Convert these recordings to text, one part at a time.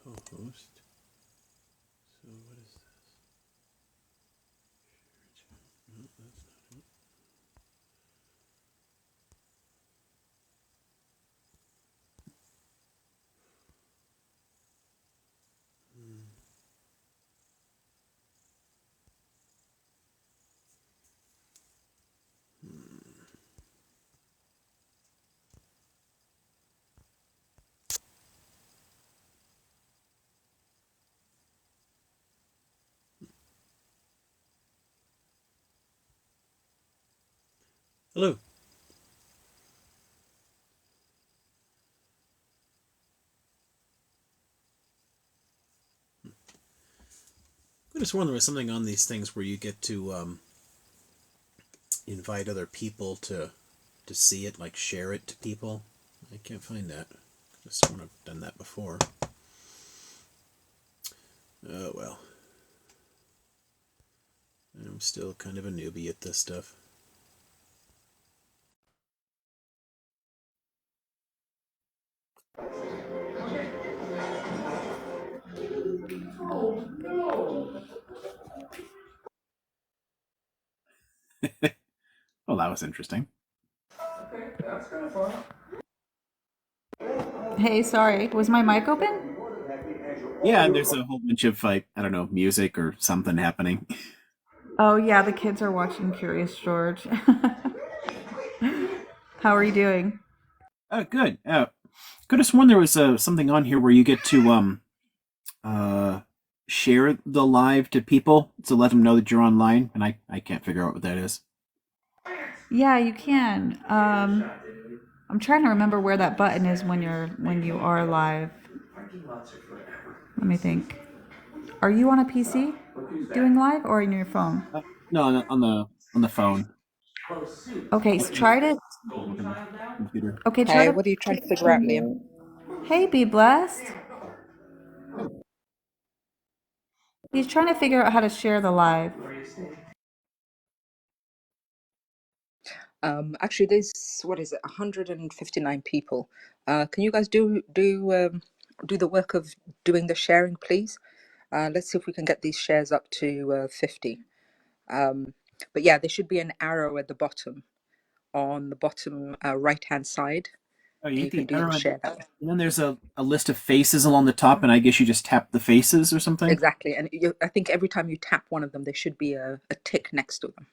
co-host. So what is this? No, that's not it. Hmm. Hello. I just wonder if something on these things where you get to invite other people to see it, like share it to people. I can't find that. Just want to have done that before. Oh well. I'm still kind of a newbie at this stuff. Well, that was interesting. Hey, sorry. Was my mic open? Yeah, and there's a whole bunch of like I don't know music or something happening. Oh, yeah, the kids are watching Curious George. How are you doing? Good. Could have sworn there was something on here where you get to uh share the live to people to let them know that you're online, and I can't figure out what that is. Yeah, you can. I'm trying to remember where that button is when you are live. Let me think. Are you on a PC doing live or in your phone? No, on the phone. Okay, Oh, so try to. doesn't work on the computer. Okay, try Hey, to. what are you trying to figure out, Liam? Hey, be blessed. He's trying to figure out how to share the live. Actually, there's what is it, 159 people. Can you guys do the work of doing the sharing, please? Let's see if we can get these shares up to 50. But yeah, there should be an arrow at the bottom, on the bottom right-hand side, Oh, you and hit you can the do the arrow, share that way. and then there's a list of faces along the top, and I guess you just tap the faces or something. Exactly, and I think every time you tap one of them, there should be a tick next to them.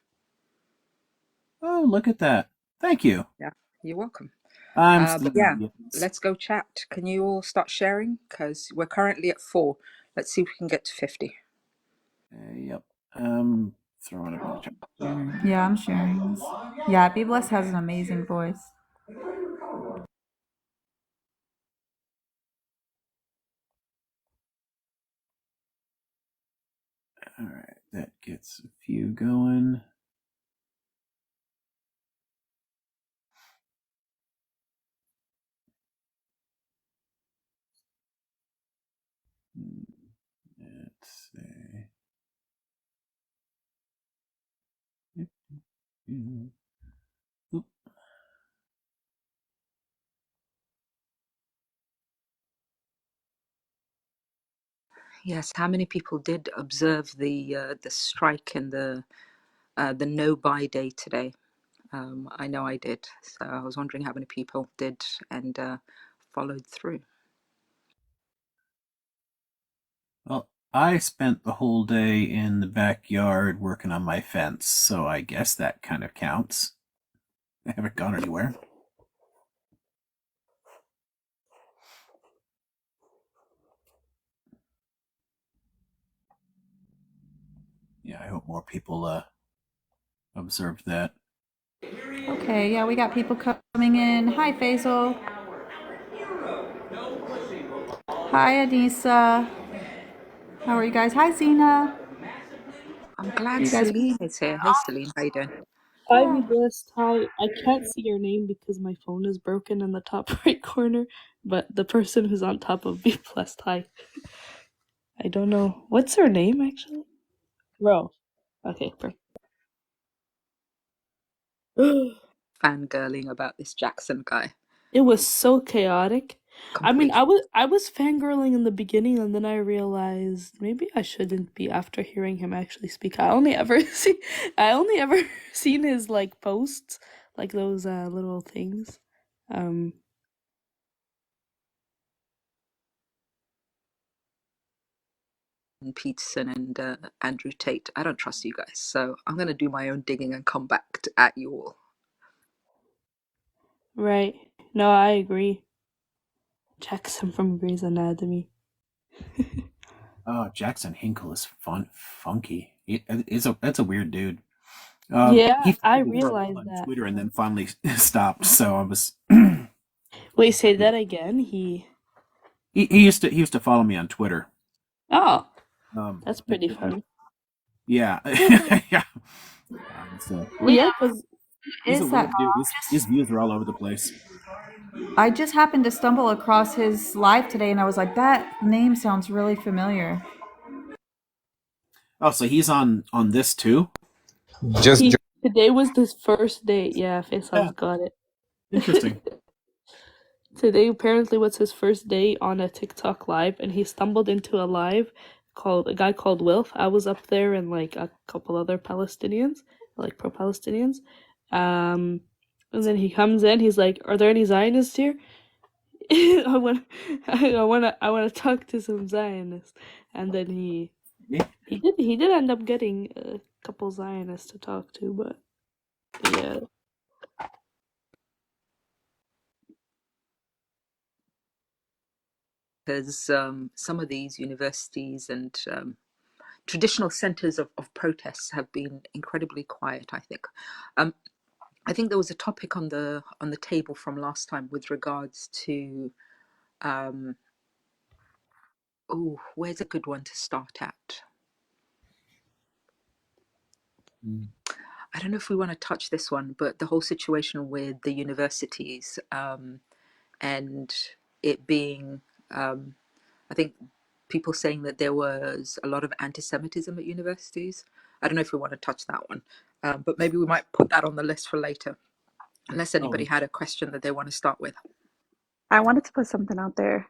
Oh, look at that! Thank you. Yeah, you're welcome. I'm still But an yeah, idiot. let's go chat. Can you all start sharing? Because we're currently at 4. Let's see if we can get to 50. Yep. Throwing a bunch of sharing. Yeah, I'm sharing this. Yeah, be blessed has an amazing voice. All right, that gets a few going. Let's see. Oop. Yes, how many people did observe the strike and the no buy day today? I know I did. So I was wondering how many people did and followed through. Well, I spent the whole day in the backyard working on my fence, so I guess that kind of counts. I haven't gone anywhere. Yeah, I hope more people observed that. Okay, yeah, we got people coming in. Hi, Faisal. Hi, Anissa. How are you guys? Hi, Zena. I'm glad You guys. Celine is here. Hey, Celine, how you doing? Hi, Yeah. Be Blessed. Hi. I can't see your name because my phone is broken in the top right corner, but the person who's on top of Be Blessed, hi. I don't know. What's her name, actually? Ro. Okay, perfect. Fangirling about this Jackson guy. It was so chaotic. I mean, completely. I was fangirling in the beginning, and then I realized maybe I shouldn't be after hearing him actually speak. I only ever seen his like posts, like those little things. Um, Peterson and Andrew Tate. I don't trust you guys, so I'm going to do my own digging and come back at you all. right. No, I agree. Jackson from Grey's Anatomy. Oh, Jackson Hinkle is funky. That's a weird dude. Yeah, He I followed me for a while realized on that. Twitter and then finally stopped. So I was. Wait, say that again. He. He used to follow me on Twitter. Oh, Um, that's but pretty funny. yeah, yeah. So Yeah, because he's a Is that weird dude. His views are all over the place. I just happened to stumble across his live today and I was like, that name sounds really familiar. Oh, so he's on this too? Just he today was his first date. Yeah, Yeah, Faisal's got interesting. it. Today apparently was his first day on a TikTok live, and he stumbled into a live called a guy called Wilf. I was up there and like a couple other Palestinians, like pro-Palestinians. Um, and then he comes in. He's like, "Are there any Zionists here?" I want, I want to talk to some Zionists. And then he did end up getting a couple Zionists to talk to, but yeah. Because some of these universities and traditional centres of protests have been incredibly quiet, I think. I think there was a topic on the table from last time with regards to where's a good one to start at? Mm. I don't know if we want to touch this one, but the whole situation with the universities and it being, I think, people saying that there was a lot of anti-Semitism at universities. I don't know if we want to touch that one, but maybe we might put that on the list for later, unless anybody Oh, had a question that they want to start with. I wanted to put something out there.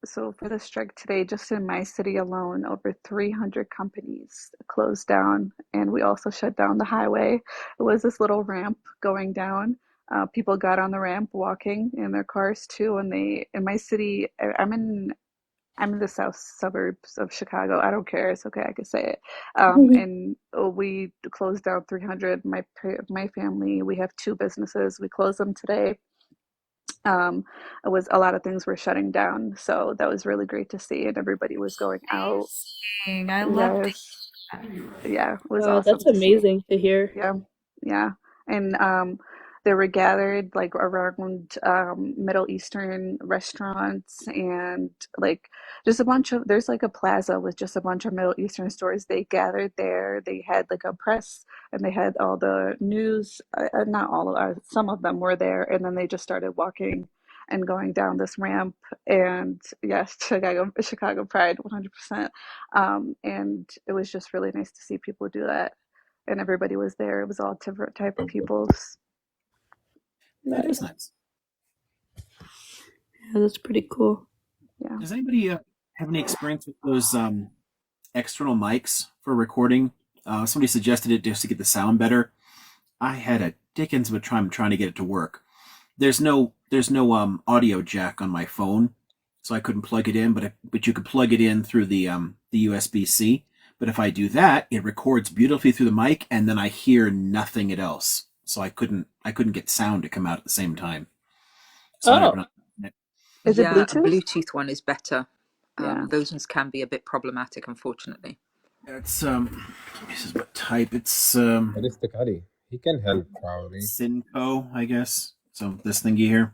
So for the strike today, just in my city alone, over 300 companies closed down, and we also shut down the highway. It was this little ramp going down. People got on the ramp walking in their cars too, and they in my city. I'm in the south suburbs of Chicago. I don't care. It's okay. I can say it. And we closed down 300. My family. We have two businesses. We closed them today. um, it was a lot of things were shutting down, so that was really great to see, and everybody was going out. Amazing. I love to Yes, yeah, it was Wow, awesome that's to see. amazing to hear. Yeah, yeah, and they were gathered like around Middle Eastern restaurants and like just a bunch of there's like a plaza with just a bunch of Middle Eastern stores. They gathered there. They had like a press and they had all the news. Not all of some of them were there, and then they just started walking and going down this ramp. And yes, Chicago Pride, 100%. And it was just really nice to see people do that and everybody was there. It was all different type of peoples. that is Nice. nice. Yeah, that's pretty cool. Yeah. Does anybody have any experience with those external mics for recording? Somebody suggested it just to get the sound better. I had a dickens of a time trying to get it to work. There's no audio jack on my phone, so I couldn't plug it in. But you could plug it in through the USB-C. But if I do that, it records beautifully through the mic, and then I hear nothing else. So I couldn't get sound to come out at the same time. So I Oh, don't know. Is it Yeah, a Bluetooth? Bluetooth one is better. Yeah. Those ones can be a bit problematic, unfortunately. It's this is what type. It's Holistic Ali. He can help probably. Synco, I guess. So this thingy here,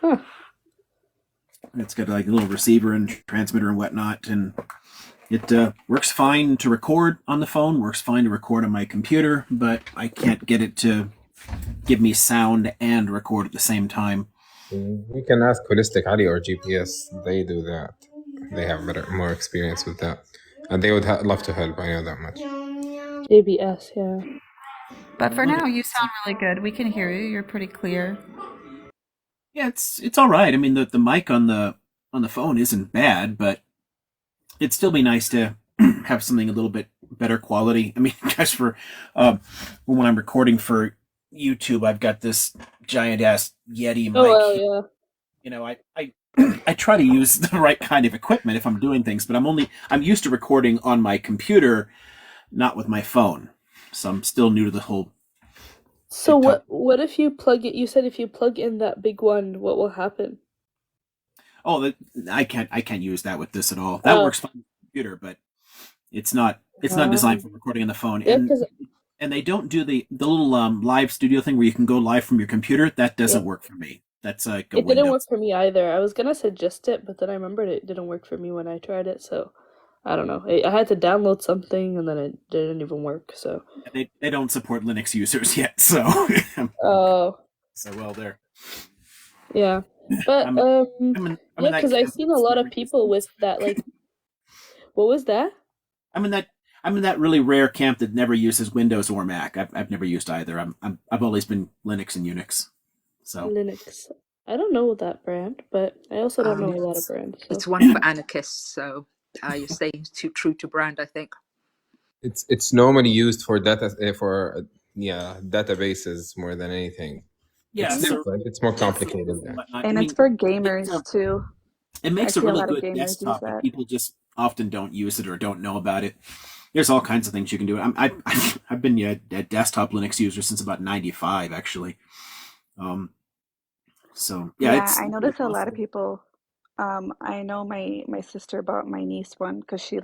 huh. it's got like a little receiver and transmitter and whatnot, and it works fine to record on the phone. Works fine to record on my computer, but I can't get it to give me sound and record at the same time. We can ask Holistic Ali or GPS. They do that. They have more experience with that. And they would love to help. I know that much. JBS, yeah. But for Look now, at you sound really good. We can hear you. You're pretty clear. Yeah, it's all right. I mean, the mic on the phone isn't bad, but it'd still be nice to have something a little bit better quality. I mean, just for um, when I'm recording for YouTube, I've got this giant ass Yeti Oh mic. well, yeah. You know, I I try to use the right kind of equipment if I'm doing things, but I'm used to recording on my computer, not with my phone. So I'm still new to the whole So TikTok. what if you plug it? You said if you plug in that big one, what will happen? Oh, I can't use that with this at all. That Oh, works fine with the computer, but it's not designed um, for recording on the phone. yeah, cause And they don't do the little live studio thing where you can go live from your computer. That yeah, doesn't work for me. That's like a it didn't work Windows. for me either. I was gonna suggest it, but then I remembered it didn't work for me when I tried it. So I don't know. I had to download something, and then it didn't even work. So They don't support Linux users yet, so oh so well there. yeah, but I'm I'm yeah, in that cause I've camp seen a that's lot never of used people Linux. with that. Like, what was that? I'm in that I'm in that really rare camp that never uses Windows or Mac. I've never used either. I've always been Linux and Unix. So Linux. I don't know that brand, but I also don't know Um, a lot of it's brands. So it's one for anarchists, so you're staying too true to brand, I think. It's normally used for data for yeah, databases more than anything. yeah, It's mm, servers different. It's more complicated and there. whatnot. I And it's mean, for it, gamers too. it I makes a see a really lot of good gamers use desktop, but that. people just often don't use it or don't know about it. There's all kinds of things you can do. I've been a desktop Linux user since about '95, actually. Um, so yeah, Yeah, it's I very notice a lot of possible. people. I know my sister bought my niece one because she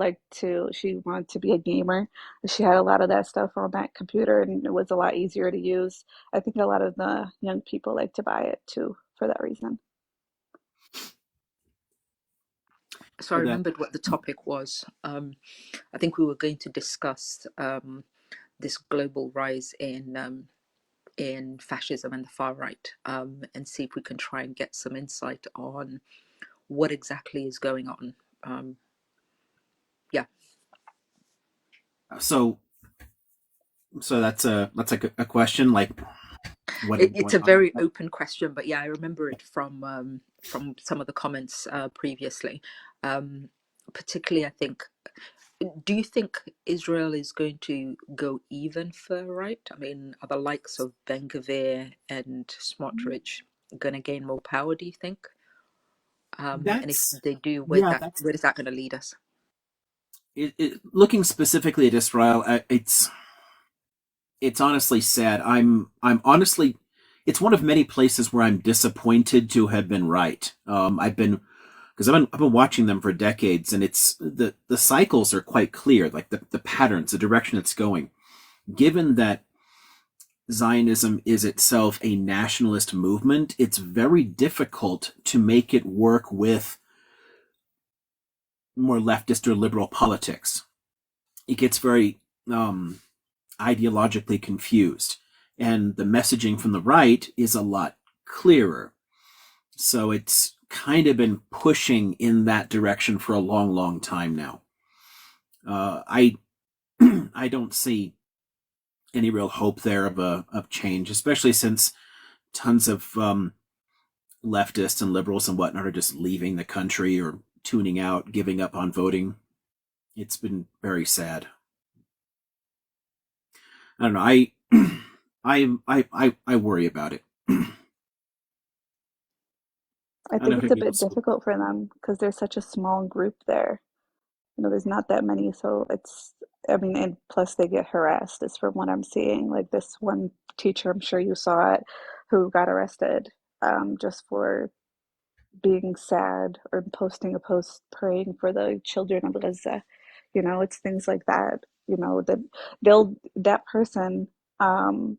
wanted to be a gamer. She had a lot of that stuff on that computer, and it was a lot easier to use. I think a lot of the young people like to buy it too for that reason. So I So that remembered what the topic was. I think we were going to discuss this global rise in fascism and the far right, and see if we can try and get some insight on what exactly is going on. Um, yeah, so that's like a question like what is it's going a on? very open question, but yeah, I remember it from some of the comments previously. Um, Particularly, I think. Do you think Israel is going to go even further right? I mean, are the likes of Ben Gvir and Smotrich going to gain more power? Do you think? And if That's they do, yeah, that's where is that going to lead us? looking specifically at Israel. It's honestly sad. I'm honestly it's one of many places where I'm disappointed to have been right. I've been because I've been watching them for decades, and it's the cycles are quite clear, like the patterns, the direction it's going. Given that Zionism is itself a nationalist movement, it's very difficult to make it work with more leftist or liberal politics. It gets very ideologically confused, and the messaging from the right is a lot clearer. So it's kind of been pushing in that direction for a long, long time now. I I don't see any real hope there of change, especially since tons of leftists and liberals and whatnot are just leaving the country or tuning out, giving up on voting. It's been very sad. I don't know. I worry about it. I I don't know think if it's a anybody bit else. difficult for them because there's such a small group there. There's not that many, so I mean, and plus they get harassed, is from what I'm seeing. Like this one teacher, I'm sure you saw it, who got arrested just for being sad or posting a post praying for the children of Gaza. It's things like that, that that person, um,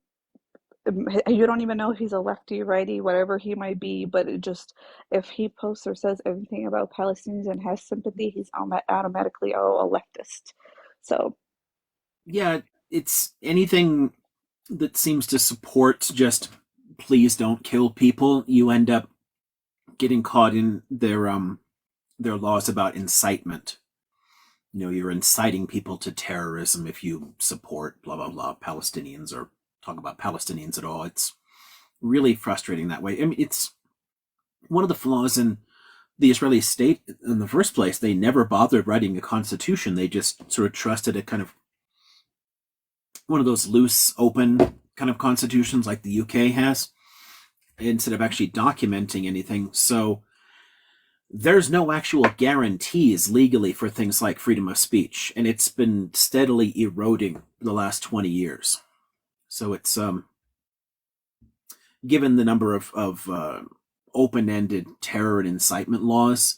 you don't even know if he's a lefty, righty, whatever he might be, but it just, if he posts or says anything about Palestinians and has sympathy, he's automatically, a leftist. So, Yeah, it's anything that seems to support just please don't kill people. You end up getting caught in their laws about incitement. You're inciting people to terrorism if you support blah blah blah Palestinians or talk about Palestinians at all. It's really frustrating that way. I mean, one of the flaws in the Israeli state in the first place, they never bothered writing a constitution. They just sort of trusted a kind of one of those loose, open kind of constitutions like the UK has, instead of actually documenting anything. So there's no actual guarantees legally for things like freedom of speech, and it's been steadily eroding the last 20 years. So it's given the number of open-ended terror and incitement laws,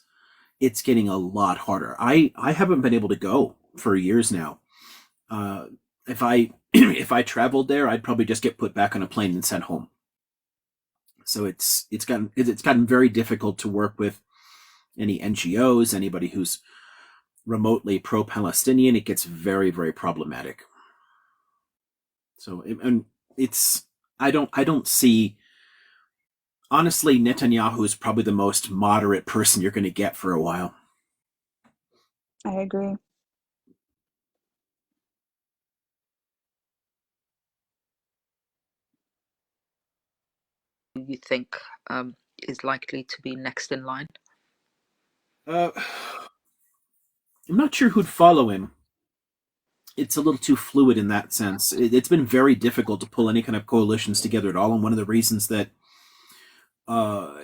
it's getting a lot harder. I haven't been able to go for years now. If I if I traveled there, I'd probably just get put back on a plane and sent home. So it's gotten very difficult to work with any NGOs, anybody who's remotely pro-Palestinian. It gets very, very problematic. So and it's I don't see. Honestly, Netanyahu is probably the most moderate person you're going to get for a while. I agree. You think is likely to be next in line? I'm not sure who'd follow him. It's a little too fluid in that sense. It's been very difficult to pull any kind of coalitions together at all, and one of the reasons that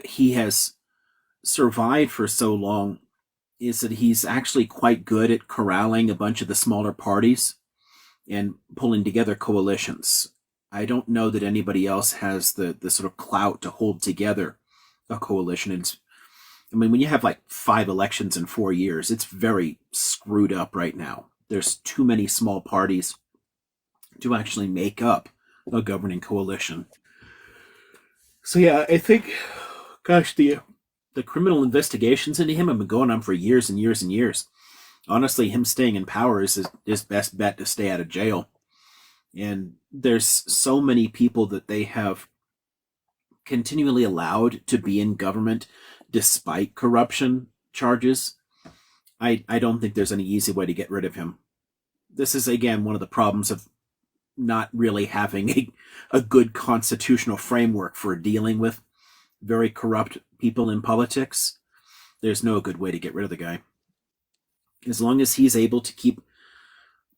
he has survived for so long is that he's actually quite good at corralling a bunch of the smaller parties and pulling together coalitions. I don't know that anybody else has the sort of clout to hold together a coalition. I mean, when you have like 5 elections in 4 years, it's very screwed up right now. There's too many small parties to actually make up a governing coalition. So yeah, I think, gosh, the criminal investigations into him have been going on for years and years and years. Honestly, him staying in power is his best bet to stay out of jail. And there's so many people that they have continually allowed to be in government despite corruption charges. I don't think there's any easy way to get rid of him. This is, again, one of the problems of not really having a good constitutional framework for dealing with very corrupt people in politics. There's no good way to get rid of the guy. As long as he's able to keep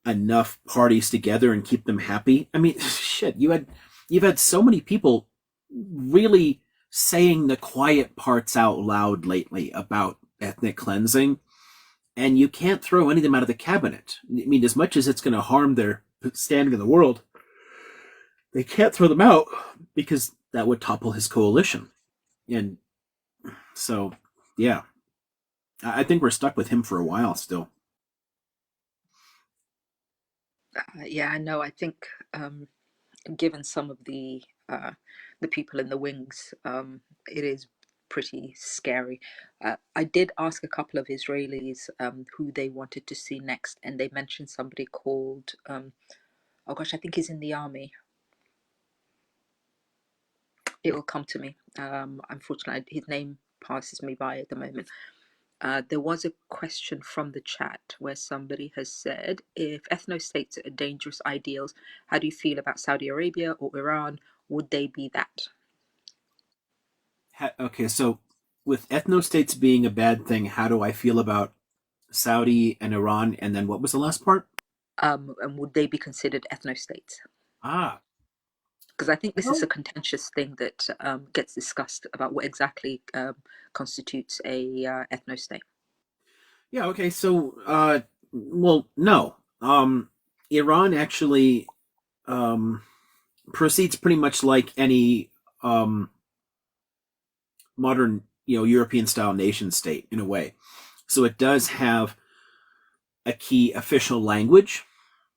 enough parties together and keep them happy. I mean, shit, you've had so many people really saying the quiet parts out loud lately about ethnic cleansing, and you can't throw any of them out of the cabinet. I mean, as much as it's going to harm their standing in the world, they can't throw them out because that would topple his coalition. And so, yeah, I think we're stuck with him for a while still. Yeah, I know. I think given some of the people in the wings, it is pretty scary. I did ask a couple of Israelis who they wanted to see next, and they mentioned somebody called oh gosh, I think he's in the army. It will come to me. Unfortunately, his name passes me by at the moment. There was a question from the chat where somebody has said, if ethno-states are dangerous ideals, how do you feel about Saudi Arabia or Iran? Would they be that? Okay, so with ethno-states being a bad thing, how do I feel about Saudi and Iran? And then what was the last part? And would they be considered ethno-states? Ah, Because I think this is well, a contentious thing that gets discussed about what exactly constitutes a ethno-state. yeah, okay, so, well, no. Iran actually proceeds pretty much like any modern, European-style nation-state in a way. So it does have a key official language,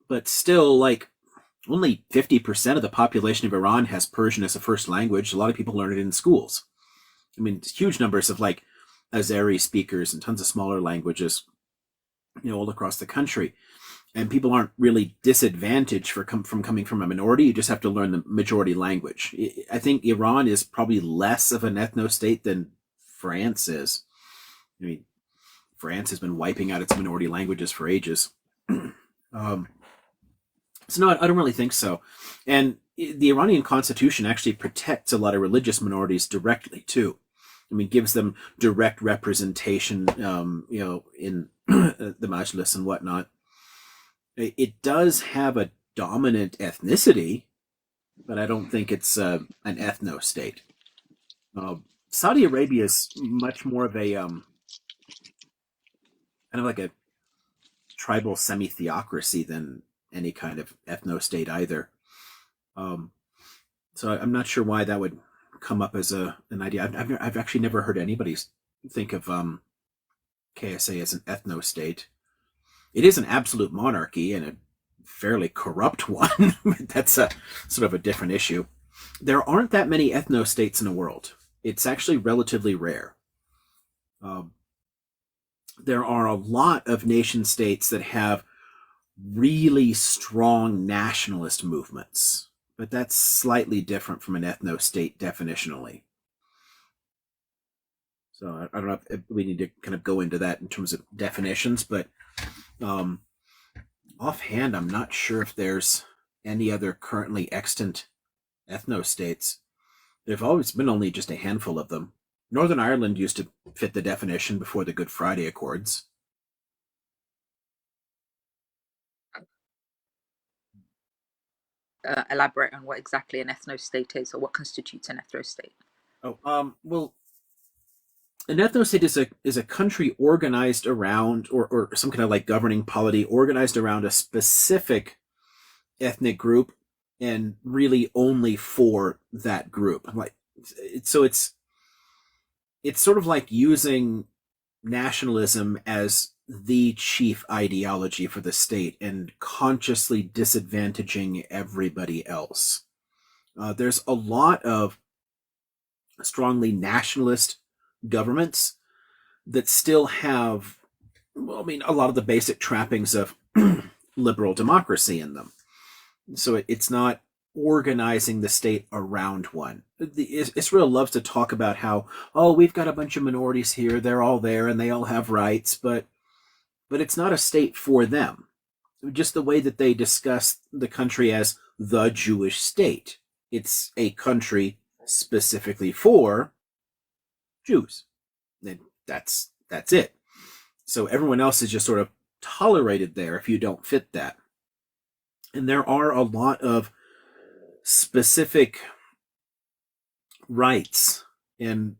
but still, like, only 50% of the population of Iran has Persian as a first language. A lot of people learn it in schools. I mean, huge numbers of like Azeri speakers and tons of smaller languages, all across the country. And people aren't really disadvantaged from coming from a minority. You just have to learn the majority language. I think Iran is probably less of an ethno-state than France is. I mean, France has been wiping out its minority languages for ages. So no, I don't really think so. And the Iranian constitution actually protects a lot of religious minorities directly too. I mean, gives them direct representation, in the Majlis and whatnot. It does have a dominant ethnicity, but I don't think it's an ethno state. Saudi Arabia is much more of a kind of like a tribal semi-theocracy than any kind of ethno state either. Um, so I'm not sure why that would come up as an idea. I've actually never heard anybody think of KSA as an ethno state. It is an absolute monarchy and a fairly corrupt one, but that's a sort of a different issue. There aren't that many ethno states in the world. It's actually relatively rare. Um, there are a lot of nation states that have really strong nationalist movements, but that's slightly different from an ethno state definitionally. So I don't know if we need to kind of go into that in terms of definitions, but um, offhand, I'm not sure if there's any other currently extant ethno states. There've always been only just a handful of them. Northern Ireland used to fit the definition before the Good Friday Accords. Elaborate on what exactly an ethno state is, or what constitutes an ethno state. Well, an ethno state is a country organized around, or some kind of like governing polity organized around a specific ethnic group, and really only for that group. Like, so it's sort of like using nationalism as the chief ideology for the state and consciously disadvantaging everybody else. There's a lot of strongly nationalist governments that still have, well, I mean, a lot of the basic trappings of liberal democracy in them. So it's not organizing the state around one. Israel loves to talk about how, oh, we've got a bunch of minorities here, they're all there, and they all have rights, but it's not a state for them. Just the way that they discuss the country as the Jewish state. It's a country specifically for Jews. And that's it. So everyone else is just sort of tolerated there if you don't fit that. And there are a lot of specific rights and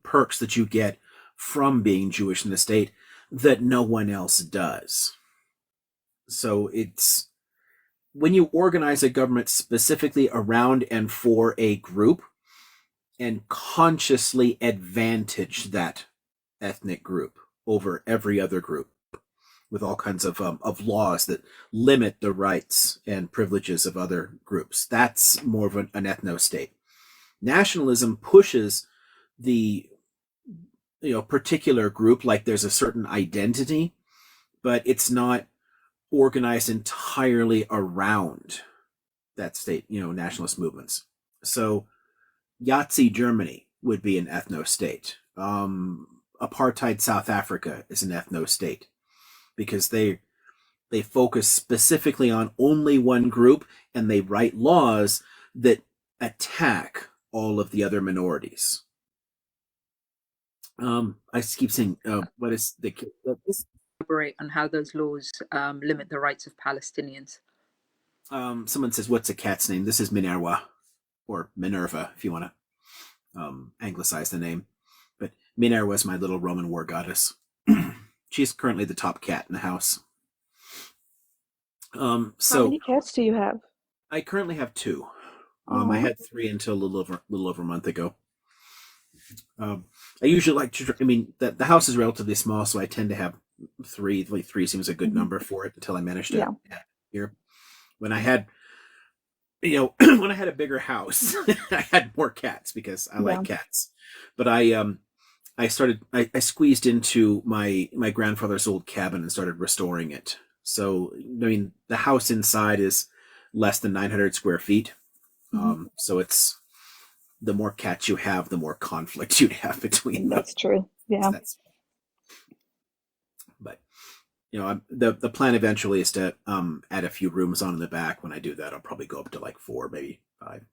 perks that you get from being Jewish in the state that no one else does. So it's when you organize a government specifically around and for a group and consciously advantage that ethnic group over every other group with all kinds of laws that limit the rights and privileges of other groups. That's more of an ethno state. Nationalism pushes the particular group like there's a certain identity, but it's not organized entirely around that state, nationalist movements. So Yahtzee Germany would be an ethno state. Apartheid South Africa is an ethno state because they focus specifically on only one group and they write laws that attack all of the other minorities. I keep saying, what is this? Elaborate on how those laws limit the rights of Palestinians. Someone says, what's a cat's name? This is Minerva, or Minerva, if you want to anglicize the name. But Minerva is my little Roman war goddess. She's currently the top cat in the house. How many cats do you have? I currently have 2. I had 3 until a little over a month ago. I usually like to. I mean, the house is relatively small, so I tend to have 3. Like 3 seems a good number for it until I managed to here. When I had, when I had a bigger house, I had more cats because I like cats. But I squeezed into my grandfather's old cabin and started restoring it. So, I mean, the house inside is less than 900 square feet. So it's, the more cats you have, the more conflict you'd have between them. That's true. Yeah. But, the plan eventually is to add a few rooms on in the back. When I do that, I'll probably go up to like 4, maybe 5.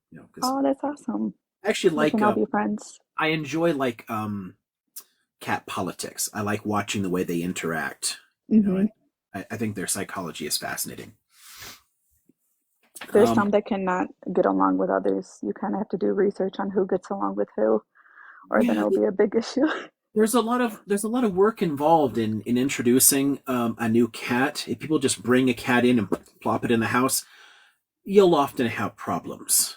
Oh, that's awesome. I actually We can all be friends. I enjoy like cat politics. I like watching the way they interact. You know, Hmm. I think their psychology is fascinating. There's Um, some that cannot get along with others. You kind of have to do research on who gets along with who, or then yeah, it'll be a big issue. there's a lot of work involved in introducing a new cat. If people just bring a cat in and plop it in the house, you'll often have problems.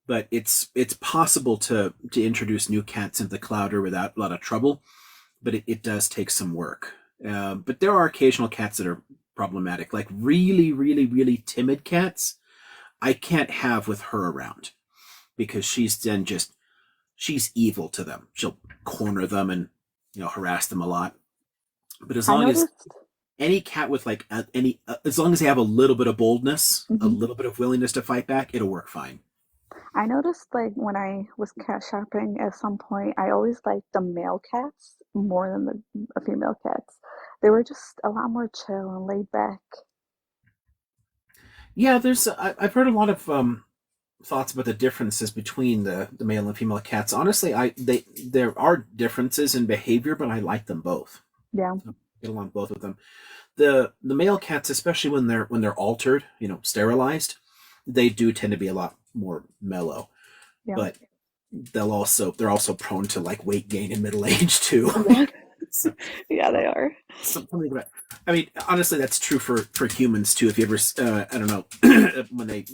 But it's possible to introduce new cats into the clouder without a lot of trouble. But it does take some work. But there are occasional cats that are problematic, like really, really, really timid cats. I can't have with her around because she's evil to them. She'll corner them and harass them a lot. But as I long as noticed. any cat with like as long as they have a little bit of boldness, a Mhm. little bit of willingness to fight back, it'll work fine. I noticed like when I was cat shopping at some point, I always liked the male cats more than the female cats. They were just a lot more chill and laid back. Yeah, I've heard a lot of thoughts about the differences between the male and female cats. Honestly, there are differences in behavior, but I like them both. Yeah, I get along both of them. The male cats, especially when they're altered, sterilized, they do tend to be a lot more mellow. yeah, But they're also prone to like weight gain in middle age too. yeah, so, yeah. They so are. something about. I mean, honestly, that's true for humans too. If you ever, I don't know, when they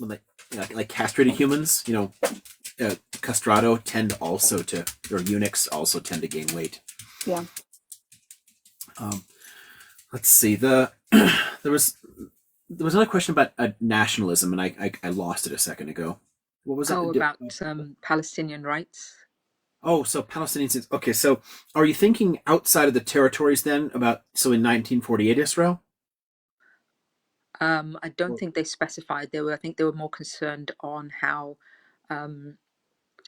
like castrated humans, castrato tend also to, or eunuchs also tend to gain weight. Yeah. Um, let's see. There was there was another question about nationalism, and I lost it a second ago. What was that? Oh, about Palestinian rights. Oh, so Palestinians. Okay, so are you thinking outside of the territories then? About so in 1948 Israel? I don't think they specified. I think they were more concerned on how um,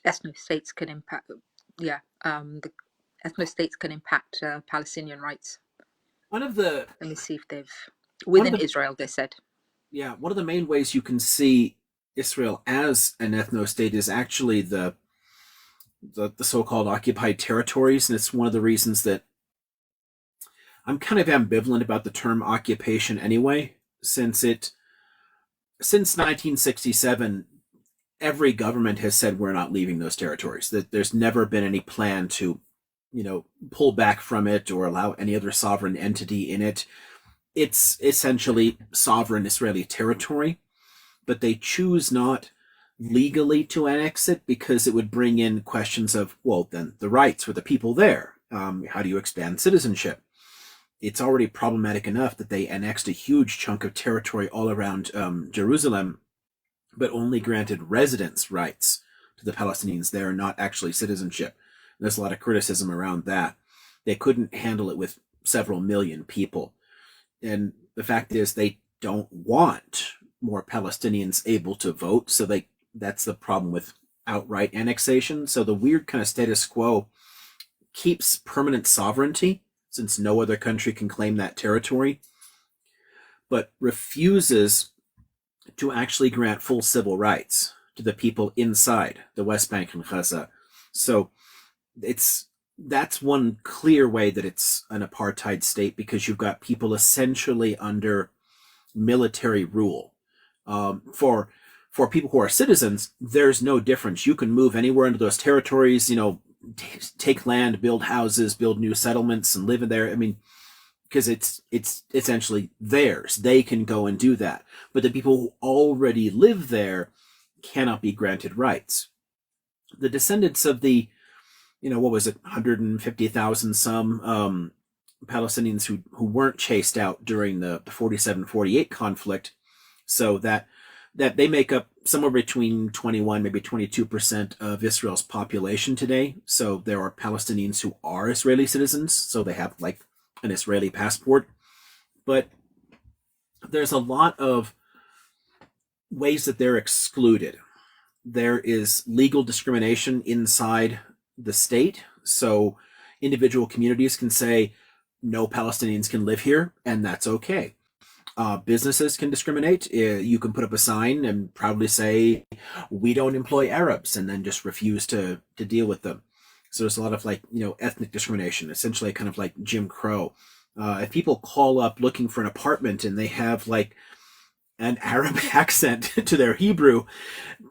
ethno states can impact. Yeah, the ethno states can impact Palestinian rights. One of the Let me see if they've one of within the Israel. They said. yeah one of the main ways you can see Israel as an ethno state is actually the so-called occupied territories, and it's one of the reasons that I'm kind of ambivalent about the term occupation anyway, since 1967 every government has said we're not leaving those territories. That there's never been any plan to, pull back from it or allow any other sovereign entity in it. It's essentially sovereign Israeli territory, but they choose not legally to annex it because it would bring in questions of, well, then the rights for the people there. How do you expand citizenship? It's already problematic enough that they annexed a huge chunk of territory all around Jerusalem, but only granted residence rights to the Palestinians there, not actually citizenship. And there's a lot of criticism around that. They couldn't handle it with several million people. And the fact is, they don't want more Palestinians able to vote. So that's the problem with outright annexation. So the weird kind of status quo keeps permanent sovereignty, since no other country can claim that territory, but refuses to actually grant full civil rights to the people inside the West Bank and Gaza. So that's one clear way that it's an apartheid state, because you've got people essentially under military rule. For people who are citizens, there's no difference. You can move anywhere into those territories, take land, build houses, build new settlements, and live in there. I mean, because it's essentially theirs. They can go and do that. But the people who already live there cannot be granted rights. The descendants of the, what was it, 150,000 some Palestinians who weren't chased out during the 47-48 conflict, so that they make up somewhere between 21, maybe 22% of Israel's population today. So there are Palestinians who are Israeli citizens, so they have like an Israeli passport. But there's a lot of ways that they're excluded. There is legal discrimination inside the state. So individual communities can say no Palestinians can live here, and that's okay. Businesses can discriminate. You can put up a sign and proudly say, "We don't employ Arabs," and then just refuse to deal with them. So there's a lot of like ethnic discrimination, essentially kind of like Jim Crow. If people call up looking for an apartment and they have like an Arab accent to their Hebrew,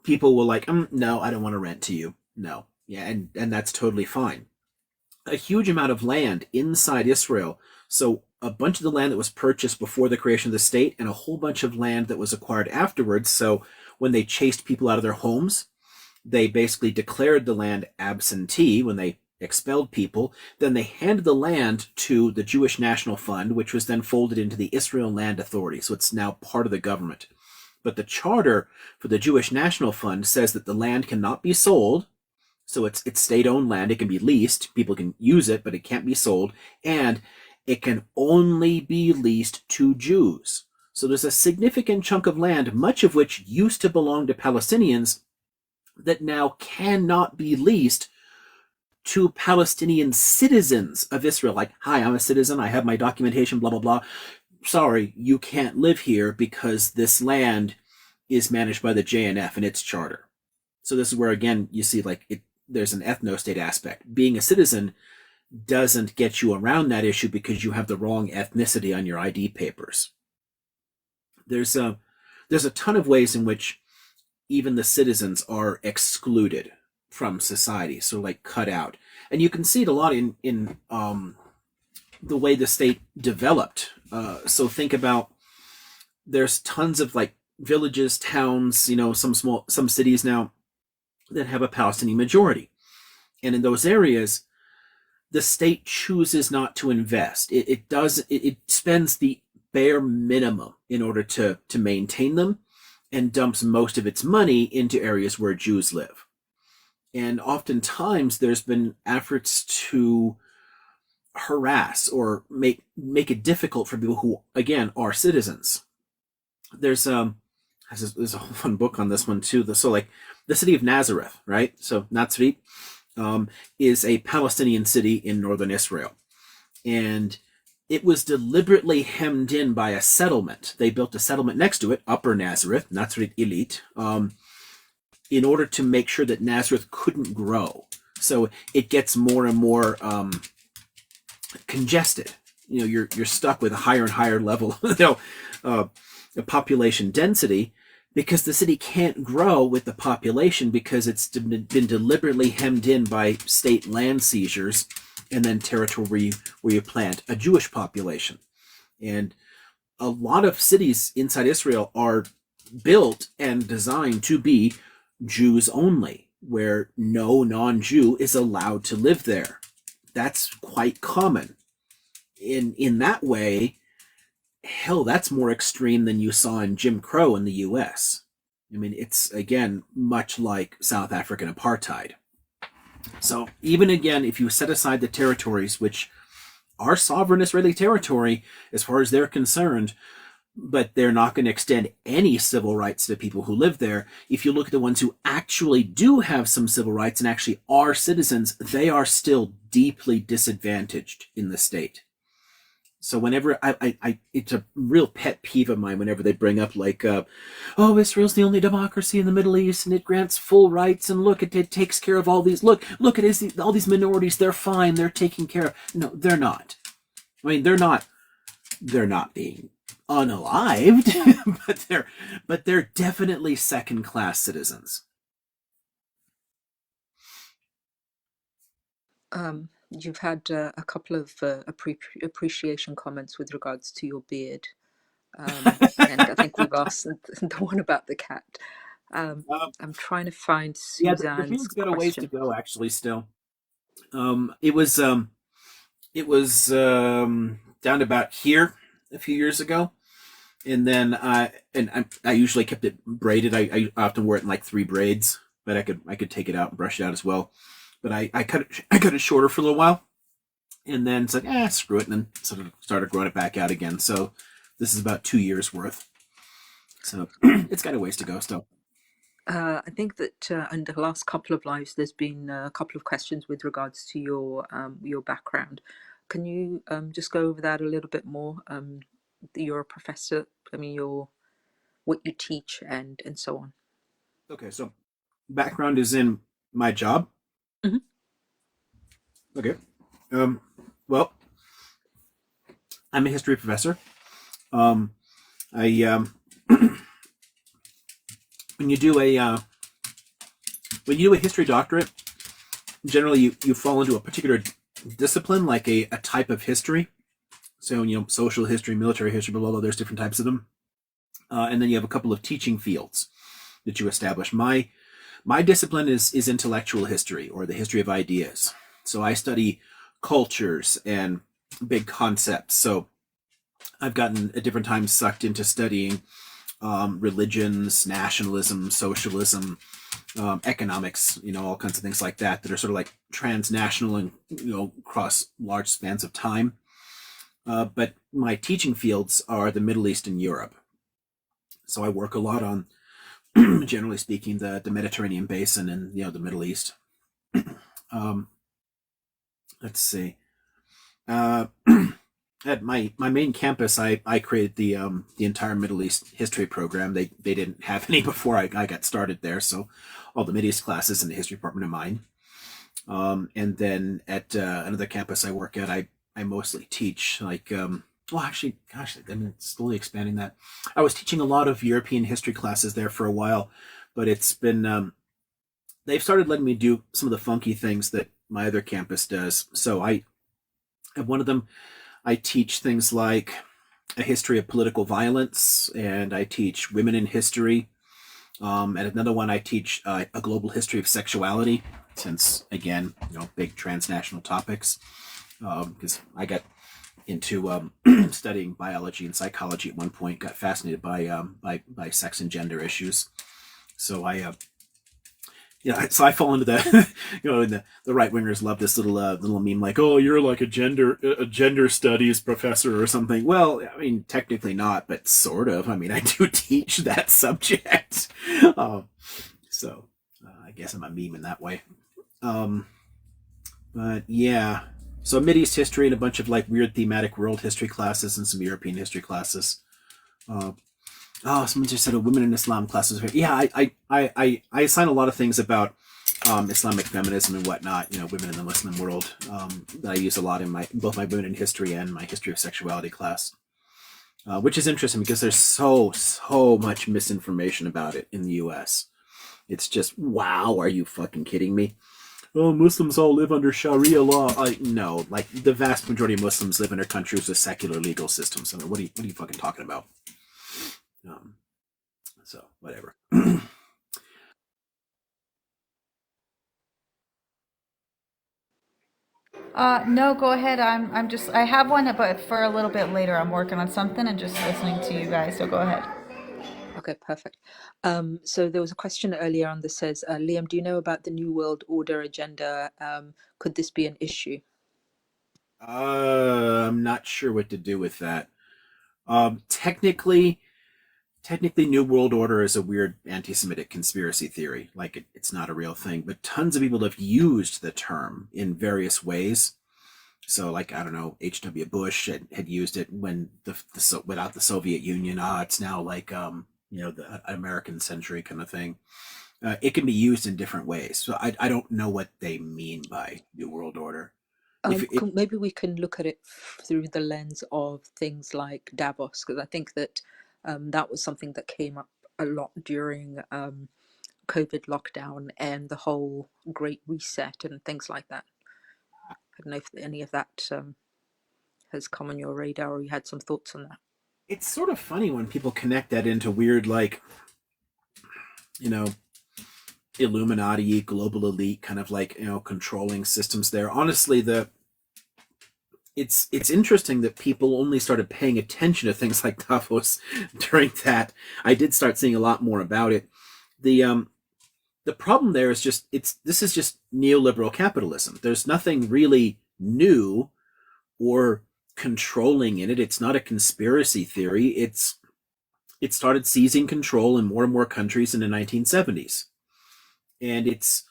people will like, no, I don't want to rent to you. No, yeah, and that's totally fine. A huge amount of land inside Israel. So a bunch of the land that was purchased before the creation of the state, and a whole bunch of land that was acquired afterwards. So when they chased people out of their homes, they basically declared the land absentee when they expelled people. Then they handed the land to the Jewish National Fund, which was then folded into the Israel Land Authority. So it's now part of the government. But the charter for the Jewish National Fund says that the land cannot be sold. So it's state-owned land. It can be leased. People can use it, but it can't be sold. And it can only be leased to Jews. So there's a significant chunk of land, much of which used to belong to Palestinians, that now cannot be leased to Palestinian citizens of Israel. Like, hi, I'm a citizen. I have my documentation, blah, blah, blah. Sorry, you can't live here because this land is managed by the JNF and its charter. So this is where, again, you see like there's an ethno-state aspect. Being a citizen doesn't get you around that issue because you have the wrong ethnicity on your ID papers. There's a ton of ways in which even the citizens are excluded from society, so like cut out. And you can see it a lot in the way the state developed. So think about, there's tons of like villages, towns, some cities now that have a Palestinian majority. And in those areas, the state chooses not to invest. It spends the bare minimum in order to maintain them, and dumps most of its money into areas where Jews live. And oftentimes there's been efforts to harass or make it difficult for people who, again, are citizens. There's a whole fun book on this one too. So like the city of Nazareth, right? So Nazareth is a Palestinian city in northern Israel. And it was deliberately hemmed in by a settlement. They built a settlement next to it, Upper Nazareth, Nazareth Elite, in order to make sure that Nazareth couldn't grow. So it gets more and more congested. You're stuck with a higher and higher level, population density, because the city can't grow with the population because it's been deliberately hemmed in by state land seizures and then territory where you plant a Jewish population. And a lot of cities inside Israel are built and designed to be Jews only, where no non-Jew is allowed to live there. That's quite common. In that way, hell, that's more extreme than you saw in Jim Crow in the US. I mean, it's, again, much like South African apartheid. So even again, if you set aside the territories, which are sovereign Israeli territory as far as they're concerned, but they're not going to extend any civil rights to people who live there. If you look at the ones who actually do have some civil rights and actually are citizens, they are still deeply disadvantaged in the state. So whenever it's a real pet peeve of mine whenever they bring up like, Israel's the only democracy in the Middle East and it grants full rights and look, it takes care of all these. Look at all these minorities. They're fine. They're taken care of. No, they're not. I mean, they're not being unalived, but they're definitely second-class citizens. You've had a couple of appreciation comments with regards to your beard. And I think we've asked the one about the cat. I'm trying to find the Suzanne's beard's got a ways to question. go, actually. Still, it was down to about here a few years ago, and then I usually kept it braided. I often wore it in like 3 braids, but I could take it out and brush it out as well. But I cut it shorter for a little while, and then said, screw it, and then sort of started growing it back out again. So this is about 2 years worth. So it's got a ways to go still. I think that in the last couple of lives, there's been a couple of questions with regards to your background. Can you just go over that a little bit more? You're a professor I mean, your what you teach and so on. Okay, so background is in my job. Mhm. Okay. Um, well, I'm a history professor. Um, I when you do a history doctorate, generally you fall into a particular discipline, like a type of history. So social history, military history, blah blah blah. There's different types of them, and then you have a couple of teaching fields that you establish. My discipline is intellectual history, or the history of ideas. So I study cultures and big concepts. So I've gotten at different times sucked into studying religions, nationalism, socialism, economics, all kinds of things like that that are sort of like transnational and across large spans of time. But my teaching fields are the Middle East and Europe. So I work a lot on, generally speaking, the Mediterranean basin and the Middle East. Um, let's see. Uh, at my main campus, I created the entire Middle East history program. They didn't have any before I got started there, so all the Middle East classes in the history department of mine. And then at another campus I work at, I mostly teach well, actually, gosh, I'm slowly expanding that. I was teaching a lot of European history classes there for a while, but it's been they've started letting me do some of the funky things that my other campus does. So at one of them, I teach things like a history of political violence, and I teach women in history. And another one, I teach a global history of sexuality, since again, big transnational topics. Because I got into studying biology and psychology at one point, got fascinated by sex and gender issues. So so I fall into the, and the right wingers love this little meme like, oh, you're like a gender studies professor or something. Well, I mean, technically not, but sort of. I mean, I do teach that subject, so I guess I'm a meme in that way. But yeah, so Mideast history and a bunch of like weird thematic world history classes and some European history classes. Uh, someone just said a women in Islam classes. Yeah, I assign a lot of things about Islamic feminism and whatnot. Women in the Muslim world that I use a lot in both my women in history and my history of sexuality class, which is interesting because there's so much misinformation about it in the U.S. It's just wow. Are you fucking kidding me? Oh, Muslims all live under Sharia law. No, like the vast majority of Muslims live in their countries with secular legal systems. I mean, what are you fucking talking about? So whatever. No, go ahead. I have one, but for a little bit later. I'm working on something and just listening to you guys. So go ahead. Okay, perfect. So there was a question earlier on that says, Liam, do you know about the New World Order agenda? Could this be an issue? I'm not sure what to do with that. Technically, New World Order is a weird anti-Semitic conspiracy theory. Like it's not a real thing, but tons of people have used the term in various ways. So, like, I don't know, H.W. Bush had used it when without the Soviet Union. It's now like the American century kind of thing. It can be used in different ways. So I don't know what they mean by New World Order. Maybe we can look at it through the lens of things like Davos, because I think that that was something that came up a lot during COVID lockdown and the whole Great Reset and things like that. I don't know if any of that has come on your radar or you had some thoughts on that. It's sort of funny when people connect that into weird, like, Illuminati, global elite, kind of like controlling systems. There, honestly, it's interesting that people only started paying attention to things like Davos during that. I did start seeing a lot more about it. The problem there is just this is just neoliberal capitalism. There's nothing really new or controlling in it. It's not a conspiracy theory. It started seizing control in more and more countries in the 1970s. And it's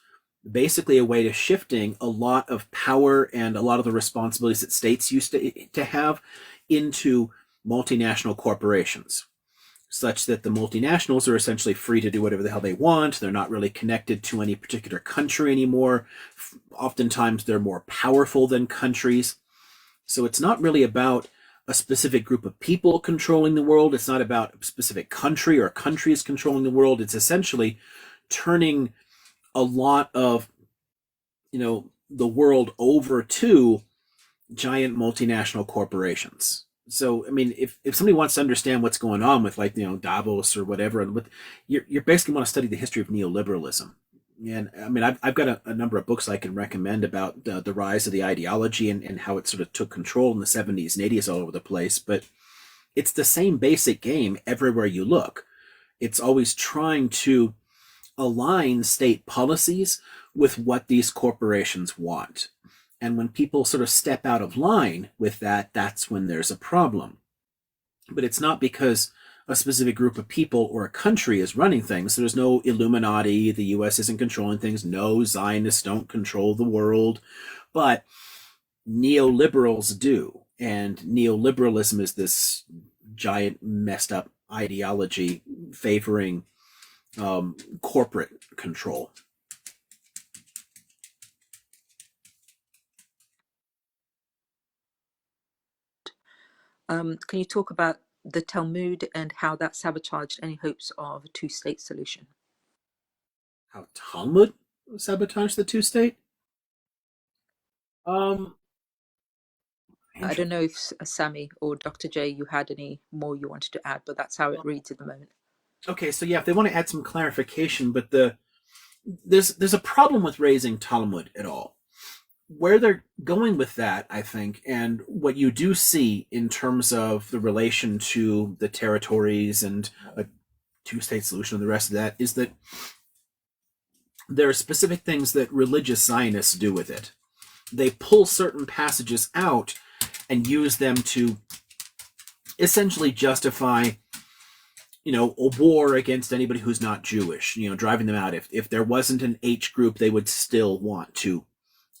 basically a way to shifting a lot of power and a lot of the responsibilities that states used to have into multinational corporations. such that the multinationals are essentially free to do whatever the hell they want. They're not really connected to any particular country anymore. Oftentimes, they're more powerful than countries. So it's not really about a specific group of people controlling the world. It's not about a specific country or countries controlling the world. It's essentially turning a lot of, the world over to giant multinational corporations. So, I mean, if somebody wants to understand what's going on with, like, Davos or whatever, and you're basically want to study the history of neoliberalism. And I mean, I've got a number of books I can recommend about the rise of the ideology and how it sort of took control in the 70s and 80s all over the place. But it's the same basic game everywhere you look. It's always trying to align state policies with what these corporations want. And when people sort of step out of line with that, that's when there's a problem. But it's not because a specific group of people or a country is running things. There's no Illuminati, the US isn't controlling things, no Zionists don't control the world, but neoliberals do. And neoliberalism is this giant messed up ideology favoring corporate control. Can you talk about the Talmud and how that sabotaged any hopes of a two-state solution? How Talmud sabotaged the two-state? I don't know if Sami or Dr. J, you had any more you wanted to add, but that's how it reads at the moment. Okay, so yeah, if they want to add some clarification, but there's a problem with raising Talmud at all. Where they're going with that, I think, and what you do see in terms of the relation to the territories and a two-state solution and the rest of that, is that there are specific things that religious Zionists do with it. They pull certain passages out and use them to essentially justify, a war against anybody who's not Jewish, driving them out. If there wasn't an H group, they would still want to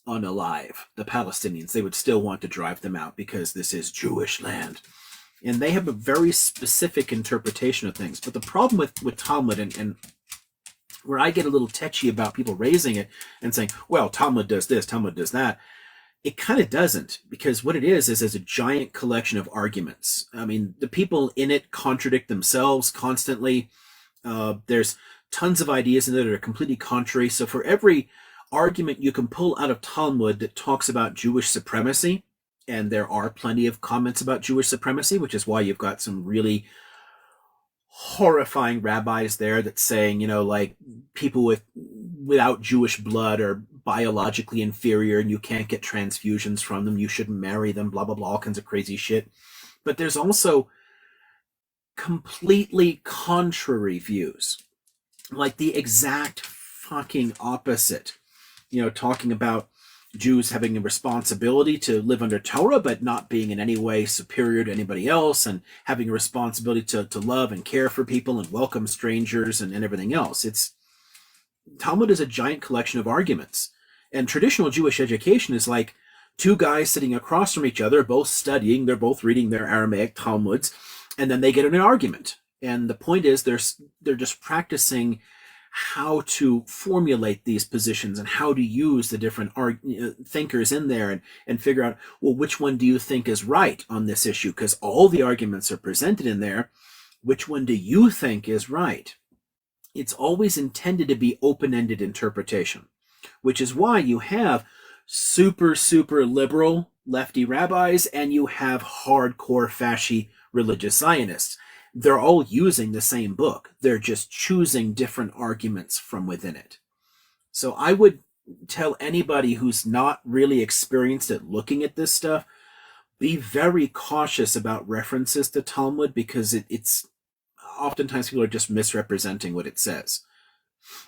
unalive the Palestinians. They would still want to drive them out because this is Jewish land. And they have a very specific interpretation of things. But the problem with Talmud, and where I get a little tetchy about people raising it and saying, well, Talmud does this, Talmud does that, it kind of doesn't, because what it is a giant collection of arguments. I mean, the people in it contradict themselves constantly. There's tons of ideas in there that are completely contrary. So for every argument you can pull out of Talmud that talks about Jewish supremacy, and there are plenty of comments about Jewish supremacy, which is why you've got some really horrifying rabbis there that's saying, like, people without Jewish blood are biologically inferior and you can't get transfusions from them, you shouldn't marry them, blah, blah, blah, all kinds of crazy shit. But there's also completely contrary views, like the exact fucking opposite, talking about Jews having a responsibility to live under Torah, but not being in any way superior to anybody else, and having a responsibility to love and care for people and welcome strangers and everything else. Talmud is a giant collection of arguments. And traditional Jewish education is like two guys sitting across from each other, both studying, they're both reading their Aramaic Talmuds, and then they get in an argument. And the point is they're just practicing how to formulate these positions and how to use the different thinkers in there and figure out, well, which one do you think is right on this issue? Because all the arguments are presented in there. Which one do you think is right? It's always intended to be open-ended interpretation, which is why you have super, super liberal lefty rabbis and you have hardcore fasci religious Zionists. They're all using the same book. They're just choosing different arguments from within it. So I would tell anybody who's not really experienced at looking at this stuff, be very cautious about references to Talmud, because it's oftentimes people are just misrepresenting what it says.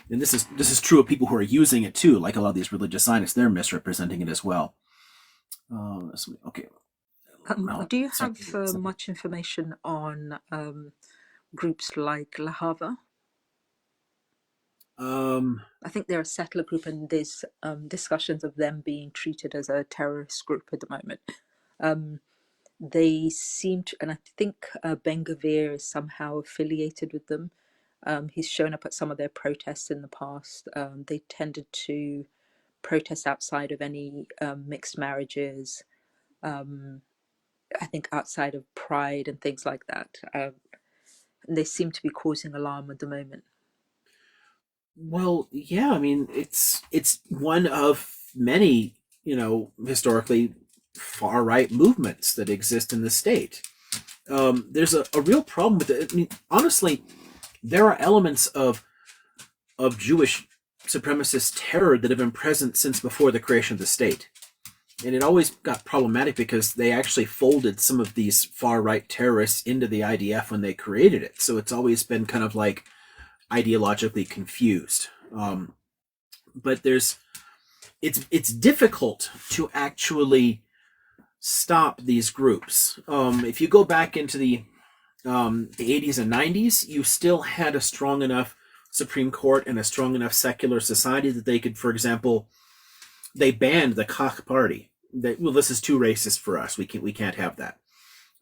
And this is true of people who are using it too, like a lot of these religious Zionists, they're misrepresenting it as well. Okay. Do you have much information on groups like Lahava? I think they're a settler group, and there's discussions of them being treated as a terrorist group at the moment. they seem to, and I think Ben Gvir is somehow affiliated with them. He's shown up at some of their protests in the past. They tended to protest outside of any mixed marriages. I think outside of Pride and things like that. And they seem to be causing alarm at the moment. Well, yeah, I mean, it's one of many, historically far right movements that exist in the state. There's a real problem with it. I mean, honestly, there are elements of Jewish supremacist terror that have been present since before the creation of the state. And it always got problematic because they actually folded some of these far right terrorists into the IDF when they created it. So it's always been kind of like ideologically confused. But it's difficult to actually stop these groups. If you go back into the 80s and 90s, you still had a strong enough Supreme Court and a strong enough secular society that they could, for example, they banned the Koch party. Well, this is too racist for us. We can't have that.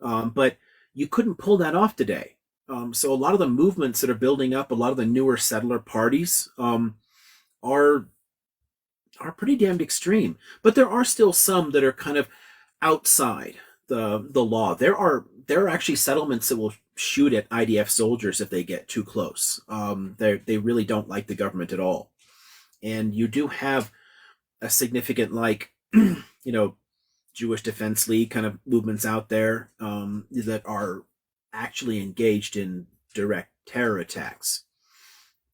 But you couldn't pull that off today. So a lot of the movements that are building up, a lot of the newer settler parties, are pretty damned extreme. But there are still some that are kind of outside the law. There are actually settlements that will shoot at IDF soldiers if they get too close. They really don't like the government at all. And you do have a significant, like, Jewish Defense League kind of movements out there that are actually engaged in direct terror attacks.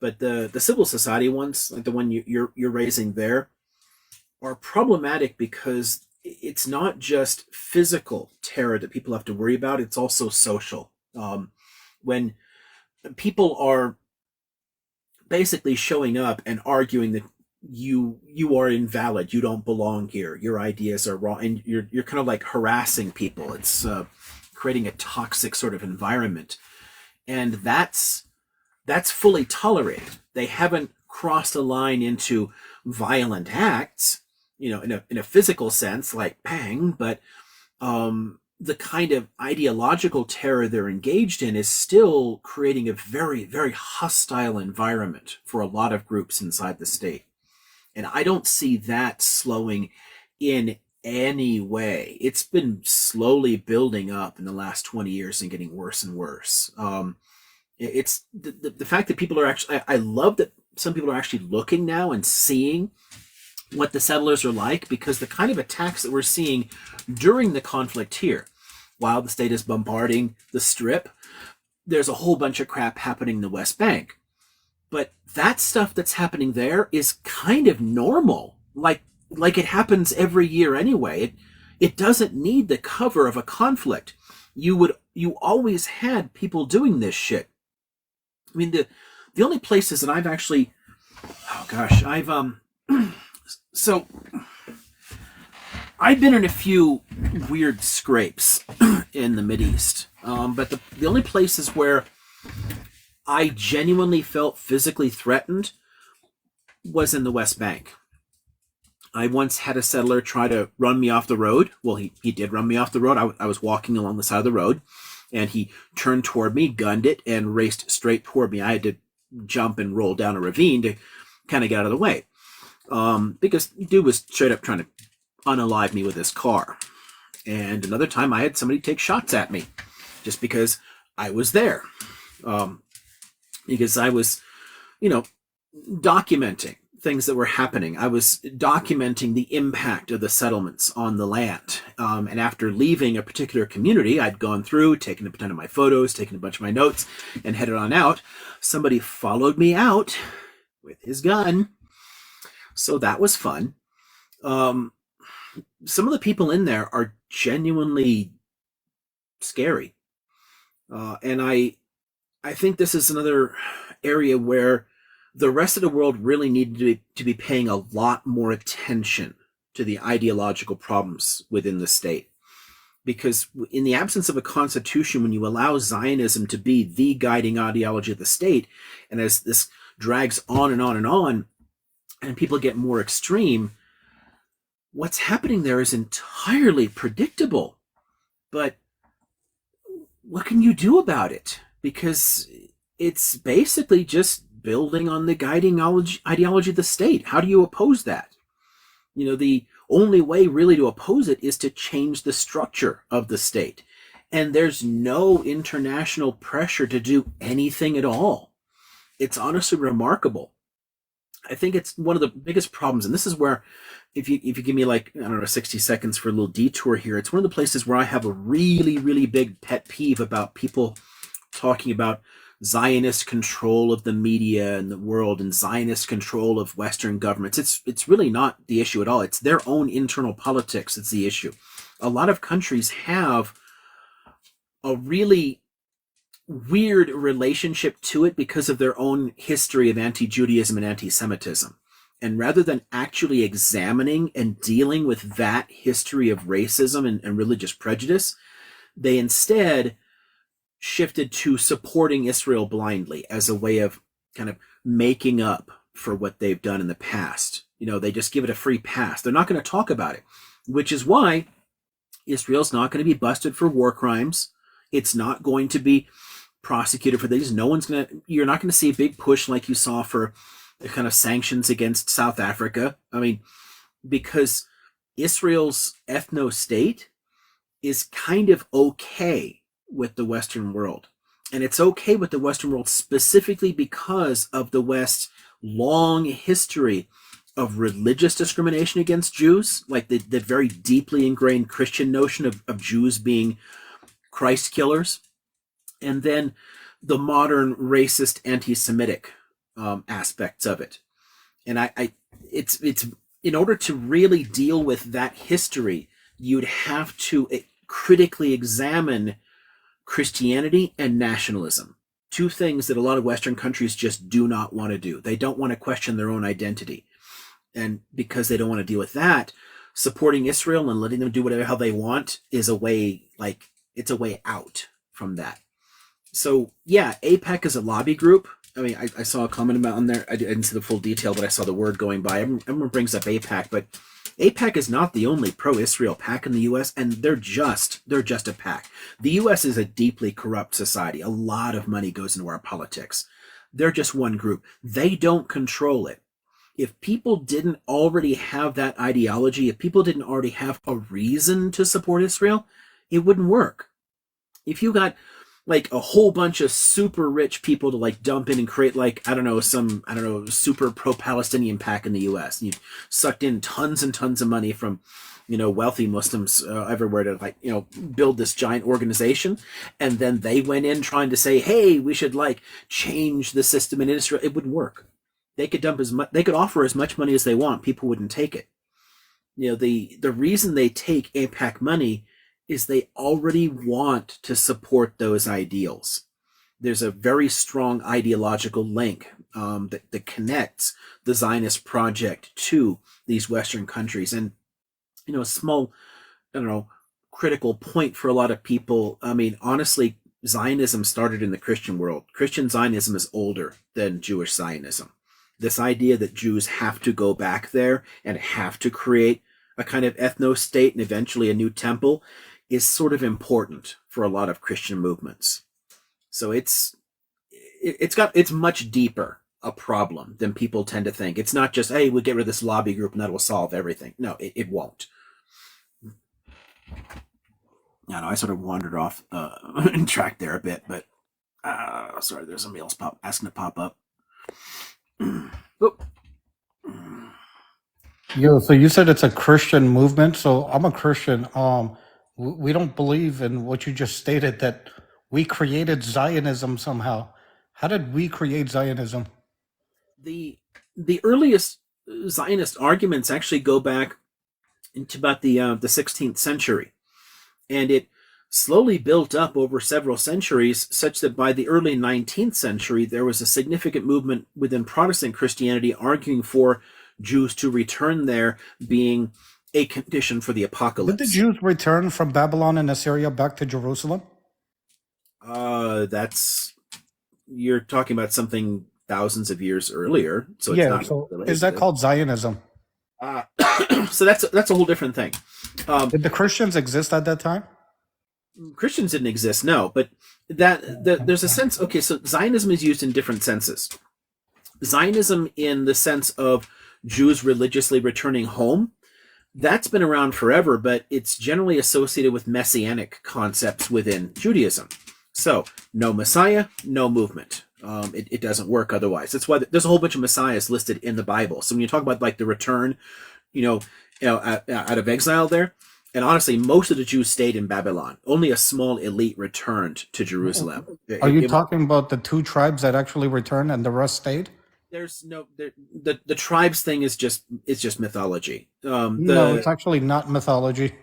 But the civil society ones, like the one you're raising there, are problematic because it's not just physical terror that people have to worry about, it's also social. When people are basically showing up and arguing that you are invalid, you don't belong here, your ideas are wrong, and you're kind of like harassing people. It's creating a toxic sort of environment, and that's fully tolerated. They haven't crossed a line into violent acts, in a physical sense, like bang, but the kind of ideological terror they're engaged in is still creating a very, very hostile environment for a lot of groups inside the state. And I don't see that slowing in any way. It's been slowly building up in the last 20 years and getting worse and worse. It's the fact that people are actually, I love that some people are actually looking now and seeing what the settlers are like, because the kind of attacks that we're seeing during the conflict here, while the state is bombarding the Strip, there's a whole bunch of crap happening in the West Bank. But that stuff that's happening there is kind of normal, like it happens every year anyway. It doesn't need the cover of a conflict. You always had people doing this shit. I mean, the only places that I've actually, so I've been in a few weird scrapes in the Mideast, but the only places where I genuinely felt physically threatened was in the West Bank. I once had a settler try to run me off the road. Well, he did run me off the road. I was walking along the side of the road, and he turned toward me, gunned it, and raced straight toward me. I had to jump and roll down a ravine to kind of get out of the way, because the dude was straight up trying to unalive me with his car. And another time I had somebody take shots at me just because I was there. Because I was, documenting things that were happening. I was documenting the impact of the settlements on the land. And after leaving a particular community, I'd gone through, taken a ton of my photos, taken a bunch of my notes, and headed on out. Somebody followed me out with his gun. So that was fun. Some of the people in there are genuinely scary. And I think this is another area where the rest of the world really needed to be paying a lot more attention to the ideological problems within the state. Because in the absence of a constitution, when you allow Zionism to be the guiding ideology of the state, and as this drags on and on and on, and people get more extreme, what's happening there is entirely predictable. but what can you do about it? Because it's basically just building on the guiding ideology of the state. How do you oppose that? The only way really to oppose it is to change the structure of the state. And there's no international pressure to do anything at all. It's honestly remarkable. I think it's one of the biggest problems, and this is where, if you give me like, I don't know, 60 seconds for a little detour here, it's one of the places where I have a really, really big pet peeve about people talking about Zionist control of the media and the world and Zionist control of Western governments. It's really not the issue at all. It's their own internal politics that's the issue. A lot of countries have a really weird relationship to it because of their own history of anti-Judaism and anti-Semitism. And rather than actually examining and dealing with that history of racism and religious prejudice, they instead shifted to supporting Israel blindly as a way of kind of making up for what they've done in the past. They just give it a free pass. They're not going to talk about it, which is why Israel's not going to be busted for war crimes. It's not going to be prosecuted for these. You're not going to see a big push like you saw for the kind of sanctions against South Africa. I mean, because Israel's ethno-state is kind of okay with the Western world. And it's okay with the Western world specifically because of the West's long history of religious discrimination against Jews, like the very deeply ingrained Christian notion of Jews being Christ killers, and then the modern racist anti-Semitic aspects of it. And it's in order to really deal with that history, you'd have to critically examine Christianity and nationalism, two things that a lot of Western countries just do not want to do. They don't want to question their own identity. And because they don't want to deal with that, supporting Israel and letting them do whatever hell they want is a way out from that. So yeah, AIPAC is a lobby group. I mean, I saw a comment about on there. I didn't see the full detail, but I saw the word going by. Everyone brings up AIPAC, but AIPAC is not the only pro-Israel PAC in the U.S., and they're just a PAC. The U.S. is a deeply corrupt society. A lot of money goes into our politics. They're just one group. They don't control it. If people didn't already have that ideology, if people didn't already have a reason to support Israel, it wouldn't work. If you got like a whole bunch of super rich people to like dump in and create like, super pro-Palestinian PAC in the US. And you sucked in tons and tons of money from, wealthy Muslims everywhere to like, build this giant organization. And then they went in trying to say, hey, we should like change the system in Israel. It wouldn't work. They could they could offer as much money as they want. People wouldn't take it. The reason they take AIPAC money is they already want to support those ideals. There's a very strong ideological link that connects the Zionist project to these Western countries. And, a small, critical point for a lot of people. I mean, honestly, Zionism started in the Christian world. Christian Zionism is older than Jewish Zionism. This idea that Jews have to go back there and have to create a kind of ethno-state and eventually a new temple is sort of important for a lot of Christian movements. So it's much deeper a problem than people tend to think. It's not just, hey, we'll get rid of this lobby group and that will solve everything. No, it won't. I sort of wandered off and track there a bit, but sorry, there's somebody else asking to pop up. Oh. Yo, so you said it's a Christian movement. So I'm a Christian. We don't believe in what you just stated, that we created Zionism somehow. How did we create Zionism? The earliest Zionist arguments actually go back into about the 16th century, and it slowly built up over several centuries, such that by the early 19th century there was a significant movement within Protestant Christianity arguing for Jews to return there, being a condition for the apocalypse. Did the Jews return from Babylon and Assyria back to Jerusalem? You're talking about something thousands of years earlier. So yeah, it's not so related is that to called Zionism? So that's a whole different thing. Did the Christians exist at that time? Christians didn't exist, no, but there's a sense. Okay, so Zionism is used in different senses. Zionism, in the sense of Jews religiously returning home, that's been around forever, but it's generally associated with messianic concepts within Judaism. So, no Messiah, no movement. It doesn't work otherwise. That's why there's a whole bunch of messiahs listed in the Bible. So when you talk about like the return, you know, out of exile there, and honestly, most of the Jews stayed in Babylon. Only a small elite returned to Jerusalem. Are you talking about the 2 tribes that actually returned and the rest stayed? There's no the tribes thing is just mythology. No, it's actually not mythology.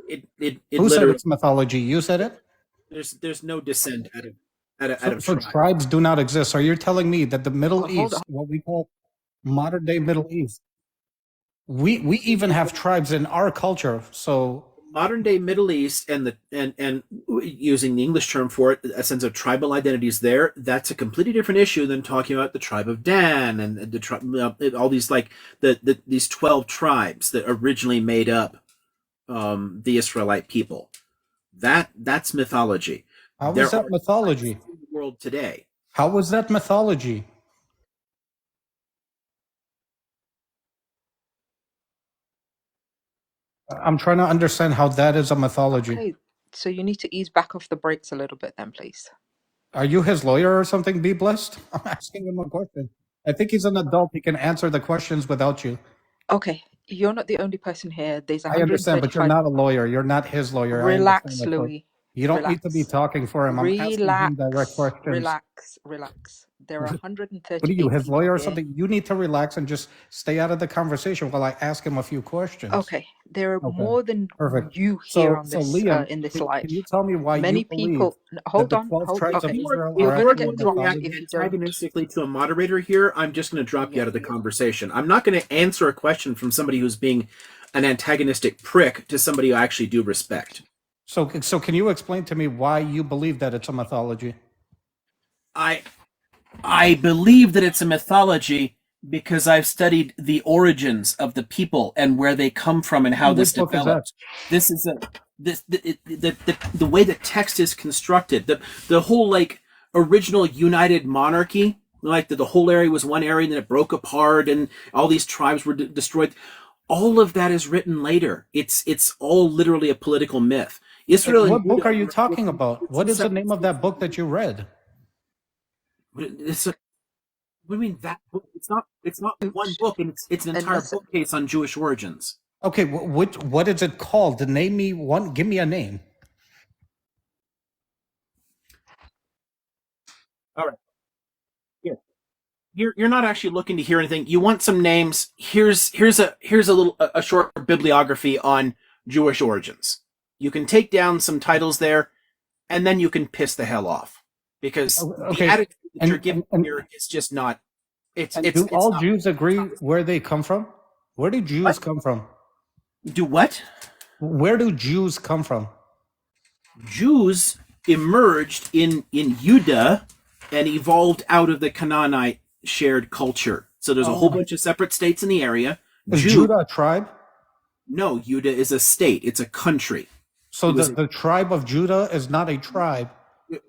It Who said literally, it's mythology? You said it? there's no descent out of So tribe. tribes do not exist. Are you telling me that the Middle Hold East, what we call modern day Middle East, we even have tribes in our culture. So Modern day Middle East and using the English term for it, a sense of tribal identities there. That's a completely different issue than talking about the tribe of Dan and all these like these 12 tribes that originally made up the Israelite people. That's mythology. how There is that are mythology? tribes in the world today. How was that mythology? I'm trying to understand how that is a mythology. Okay, so you need to ease back off the brakes a little bit then, please. Are you his lawyer or something? Be blessed. I'm asking him a question. I think he's an adult. He can answer the questions without you. Okay, you're not the only person here. There's I understand, but you're 135. not a lawyer. You're not his lawyer. I understand Relax, that part. Louis. You don't need to be Relax. talking for him. I'm asking him direct questions. Relax. There are What are you, 138 his people lawyer or here. something? You need to relax and just stay out of the conversation while I ask him a few questions. Okay, there are Okay, more than perfect. you here on So this Liam, in this can live. you tell me why Many you believe people. that Hold the on. 12 tribes of Okay, Israel you're are gonna actually get a dropped mythology? if you don't. Antagonistically to a moderator here, I'm just going to drop you Yeah. out of the conversation. I'm not going to answer a question from somebody who's being an antagonistic prick to somebody I actually do respect. So can you explain to me why you believe that it's a mythology? I believe that it's a mythology because I've studied the origins of the people and where they come from and how this Which book is that? developed. This is the way the text is constructed. The whole like original united monarchy, like the whole area was one area and then it broke apart and all these tribes were destroyed. All of that is written later. It's all literally a political myth. Israel and What book Judah are you talking about? What two is the separate name of states. that book that you read? It's a, what do you mean that book? It's not one book, and it's an And entire listen, bookcase on Jewish origins. Okay, what is it called? Name me one. Give me a name. All right, here. You're not actually looking to hear anything. You want some names. Here's a little a short bibliography on Jewish origins. You can take down some titles there, and then you can piss the hell off because the Okay, attitude that you're and giving and, here is just not. and do all Not. Jews agree where they come from? Where do Jews What? come from? Do what? Where do Jews come from? Jews emerged in Judah and evolved out of the Canaanite shared culture. So there's a whole bunch of separate states in the area. Is Judah a tribe? No, Judah is a state. It's a country. So the tribe of Judah is not a tribe.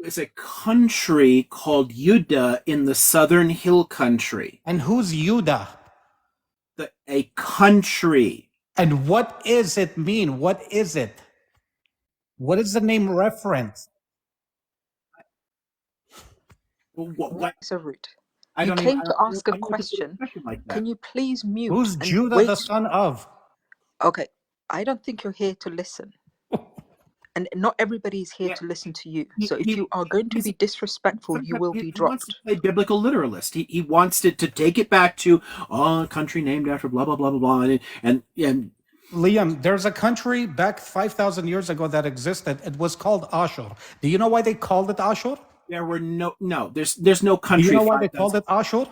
It's a country called Judah in the southern hill country. And who's Judah? A country. And what does it mean? What is it? What is the name reference? What? so rude. I You don't came even, to ask a I don't question. like that. Can you please mute? Who's and Judah wait? the son of? Okay, I don't think you're here to listen. And not everybody is here Yeah. to listen to you. So if you are going to be disrespectful, you will be He wants to dropped. play biblical literalist. He wants to take it back to a country named after blah blah blah blah blah and Liam, there's a country back 5,000 years ago that existed. It was called Ashur. Do you know why they called it Ashur? there were there's no country. Do you know why 5,000. they called it Ashur?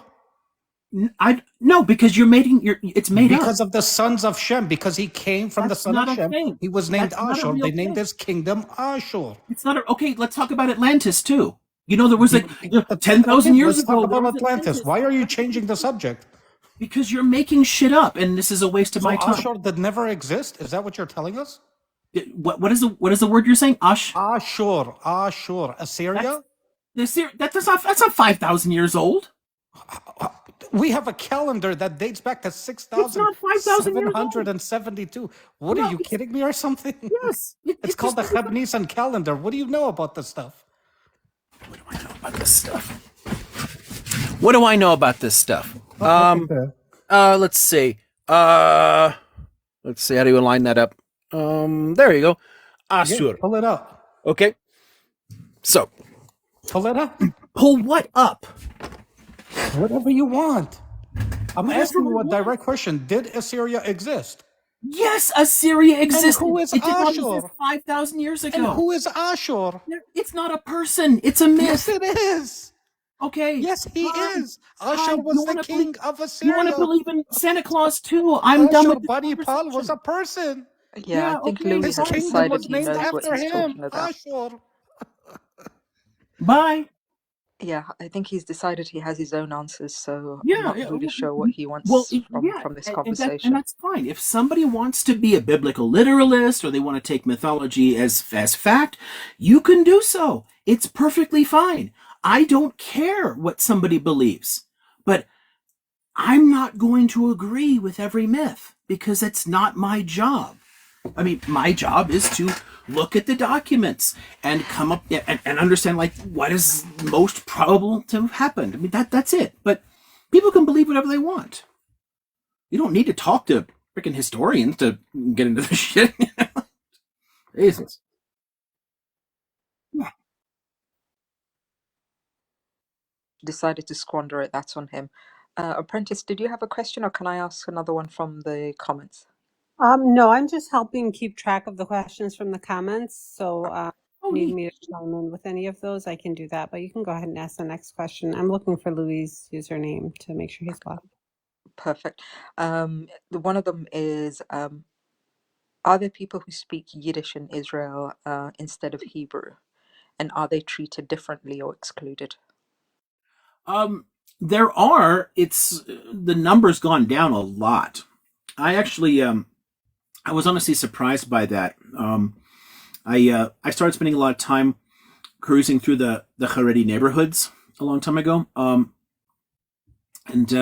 No, because it's made up. Because of the sons of Shem, because he came from That's the son not of a Shem. thing. He was named That's not a Ashur. real They named thing. his kingdom Ashur. It's not okay. Let's talk about Atlantis too. You know, there was like 10,000 Okay, years let's ago. talk there about was Atlantis. Why are you changing the subject? Because you're making shit up, and this is a waste of So my time. Ashur did never exist? Is that what you're telling us? What is the word you're saying? Ashur, Assyria. That's not 5,000 years old. We have a calendar that dates back to It's not 5,000 years old. 6772. What are No, you kidding me or something? yes. It's called the Chabnisan calendar. What do you know about this stuff? What do I know about this stuff? What do I know about this stuff? Okay. Let's see. Let's see. How do you line that up? There you go. Yeah, Asur. pull it up. Okay. So, Pull it up. pull what up? Whatever you want. I'm Whatever asking you I a want. direct question. Did Assyria exist? Yes, Assyria existed. who is It did not Ashur? exist 5,000 years And ago. who is Ashur? It's not a person. It's a myth. Yes, it is. Okay. Yes, he Hi. is. Hi, Ashur you was the wanna king of You want to Assyria. believe in Santa Claus too? I'm done Ashur with this Bani Pal conversation. was a person. Yeah, I think Okay. Louis His has Sorry. kingdom decided was he named knows what after he's him. talking about. Ashur. Bye. Yeah, I think he's decided he has his own answers, so I'm Yeah. not really sure what he Well, wants from this and conversation. that's fine. If somebody wants to be a biblical literalist or they want to take mythology as fact, you can do so. It's perfectly fine. I don't care what somebody believes, but I'm not going to agree with every myth because it's not my job. I mean, my job is to look at the documents and come up and understand like what is most probable to have happened. I mean, that's it. But people can believe whatever they want. You don't need to talk to freaking historians to get into this shit. Jesus. Yeah. Decided to squander it, that's on him. Apprentice, did you have a question, or can I ask another one from the comments? No, I'm just helping keep track of the questions from the comments. So Oh, if you need neat. me to chime in with any of those, I can do that. But you can go ahead and ask the next question. I'm looking for Louis' username to make sure he's logged. Perfect. One of them is, are there people who speak Yiddish in Israel instead of Hebrew? And are they treated differently or excluded? There are. It's the number's gone down a lot. I actually, I was honestly surprised by that. I started spending a lot of time cruising through the Haredi neighborhoods a long time ago. And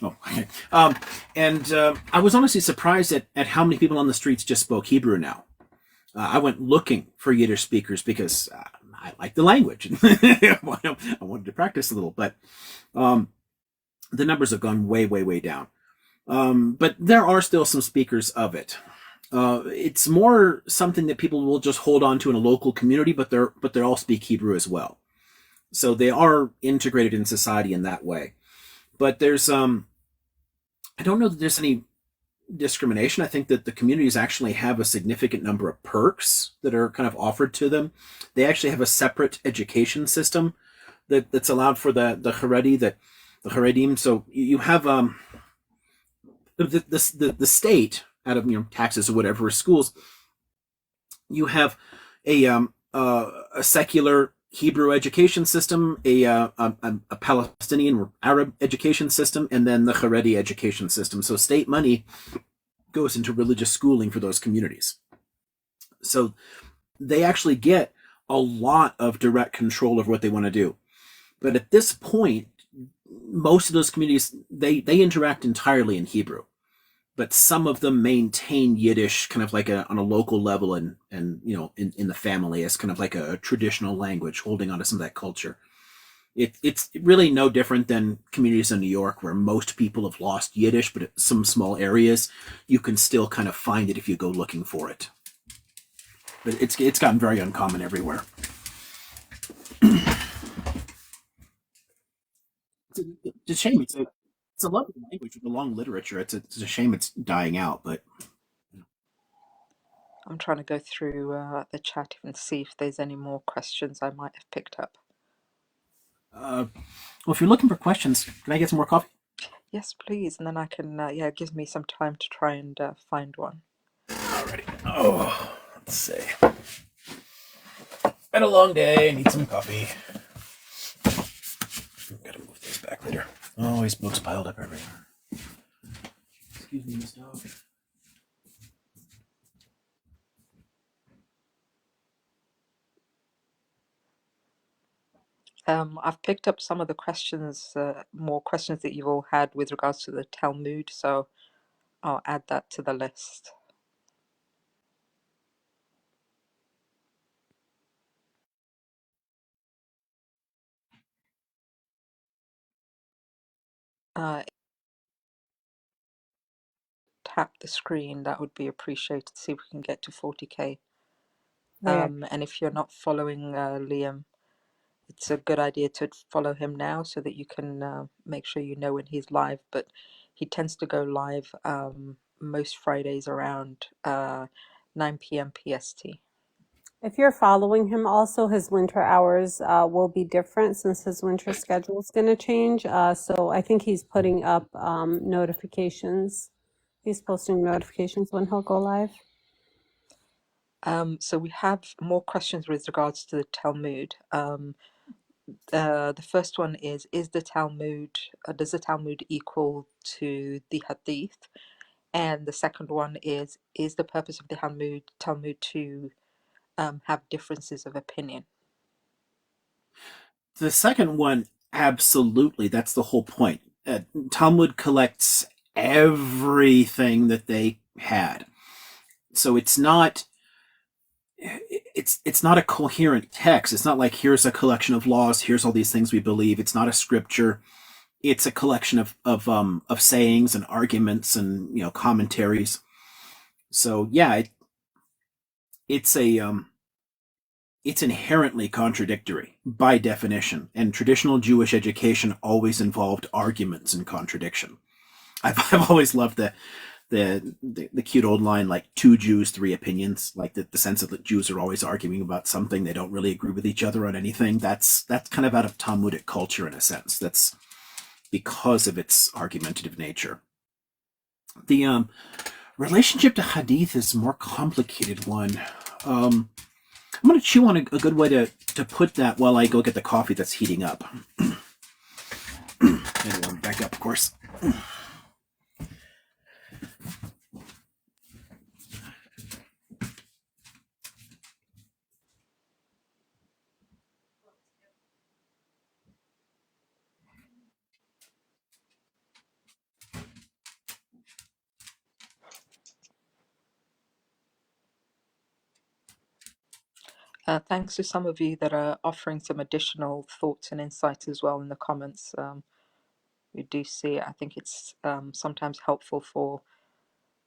okay. I was honestly surprised at how many people on the streets just spoke Hebrew now. I went looking for Yiddish speakers because I like the language and I wanted to practice a little. But the numbers have gone way, way, way down. But there are still some speakers of it. It's more something that people will just hold on to in a local community, but they all speak Hebrew as well. So they are integrated in society in that way. But there's I don't know that there's any discrimination. I think that the communities actually have a significant number of perks that are kind of offered to them. They actually have a separate education system that's allowed for the Haredim. So you have the state out of taxes or whatever schools. You have a secular Hebrew education system, a Palestinian or Arab education system, and then the Haredi education system. So state money goes into religious schooling for those communities. So they actually get a lot of direct control of what they want to do. But at this point, most of those communities, they interact entirely in Hebrew. But some of them maintain Yiddish kind of like on a local level and in the family as kind of like a traditional language, holding on to some of that culture. It's really no different than communities in New York where most people have lost Yiddish, but at some small areas you can still kind of find it if you go looking for it. But it's gotten very uncommon everywhere. It's a shame. It's a lovely language with a long literature. It's a shame it's dying out, but I'm trying to go through the chat and see if there's any more questions I might have picked up. well, if you're looking for questions, can I get some more coffee? Yes, please, and then I can. It gives me some time to try and find one. Alrighty. Oh, let's see. Been a long day. I need some coffee. Gotta move these back later. Always books piled up everywhere. Excuse me, Miss Dog. I've picked up some of the questions, more questions that you've all had with regards to the Talmud, so I'll add that to the list. Tap the screen, that would be appreciated. See if we can get to 40k. There. And if you're not following Liam, it's a good idea to follow him now so that you can make sure you know when he's live. But he tends to go live most Fridays around 9 p.m. PST. If you're following him, also his winter hours will be different since his winter schedule is going to change. So I think he's putting up notifications. He's posting notifications when he'll go live. So we have more questions with regards to the Talmud. The first one is the Talmud, does the Talmud equal to the Hadith? And the second one is the purpose of the Talmud to have differences of opinion? The second one, absolutely. That's the whole point. Talmud collects everything that they had. So it's not a coherent text. It's not like here's a collection of laws, here's all these things we believe. It's not a scripture. It's a collection of sayings and arguments and commentaries. So yeah, it's inherently contradictory by definition, and traditional Jewish education always involved arguments and contradiction. I've always loved the cute old line, like two Jews, three opinions, like the sense that Jews are always arguing about something. They don't really agree with each other on anything. That's kind of out of Talmudic culture in a sense. That's because of its argumentative nature. The relationship to Hadith is a more complicated one. I'm going to chew on a good way to put that while I go get the coffee that's heating up. And warm back up, of course. Thanks to some of you that are offering some additional thoughts and insights as well in the comments. We do see it. I think it's sometimes helpful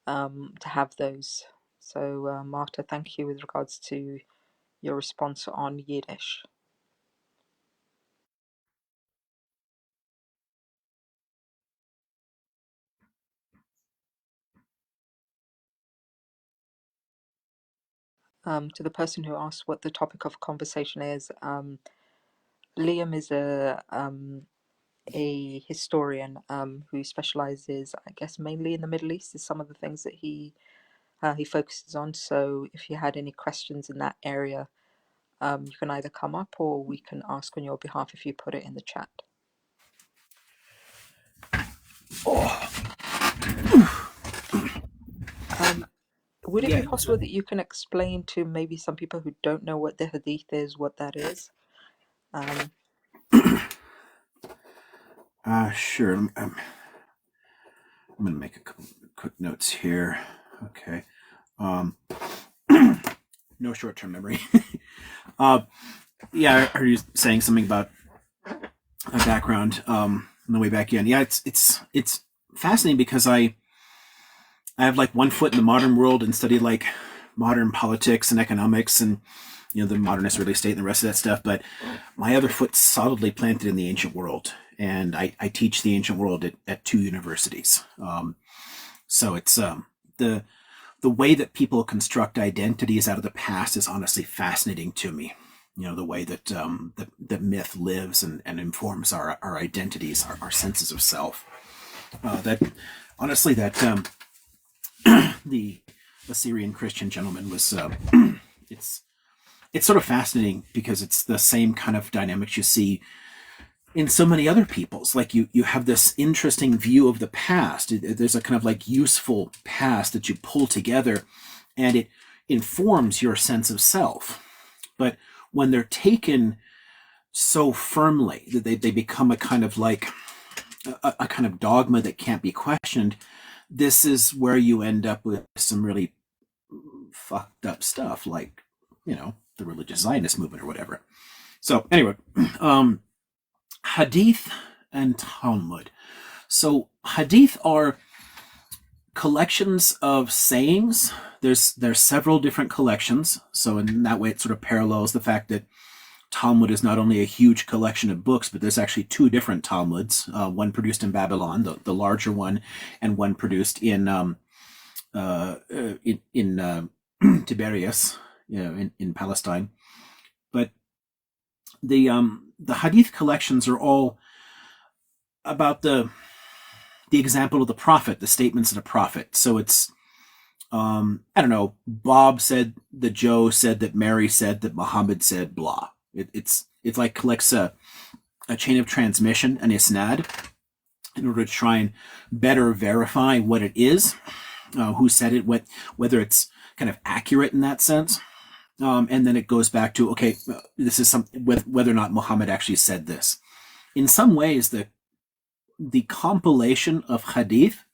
to have those. So, Marta, thank you with regards to your response on Yiddish. To the person who asked what the topic of conversation is, Liam is a historian who specializes, I guess, mainly in the Middle East. Is some of the things that he focuses on. So, if you had any questions in that area, you can either come up or we can ask on your behalf if you put it in the chat. Would it be possible that you can explain to maybe some people who don't know what the Hadith is, what that is? Sure. I'm going to make a couple quick notes here. Okay. No short-term memory. Yeah, I heard you saying something about a background on the way back in. Yeah, it's fascinating because I have like one foot in the modern world and study like modern politics and economics and the modern Israeli state and the rest of that stuff, but my other foot's solidly planted in the ancient world, and I teach the ancient world at two universities. So it's the way that people construct identities out of the past is honestly fascinating to me. The way that that myth lives and informs our identities, our senses of self. That honestly, that the Assyrian Christian gentleman was it's sort of fascinating because it's the same kind of dynamics you see in so many other people's. Like you have this interesting view of the past. There's a kind of like useful past that you pull together, and it informs your sense of self. But when they're taken so firmly that they become a kind of like a kind of dogma that can't be questioned, this is where you end up with some really fucked up stuff, like, the religious Zionist movement or whatever. So anyway, Hadith and Talmud. So Hadith are collections of sayings. There's several different collections, so in that way it sort of parallels the fact that Talmud is not only a huge collection of books, but there's actually two different Talmuds, one produced in Babylon, the larger one, and one produced in Tiberias, in Palestine. But the Hadith collections are all about the example of the prophet, the statements of the prophet. So it's I don't know, Bob said that Joe said that Mary said that Muhammad said blah. It's like collects a chain of transmission, an isnad, in order to try and better verify what it is, who said it, whether it's kind of accurate in that sense. And then it goes back to, okay, this is whether or not Muhammad actually said this. In some ways, the compilation of hadith,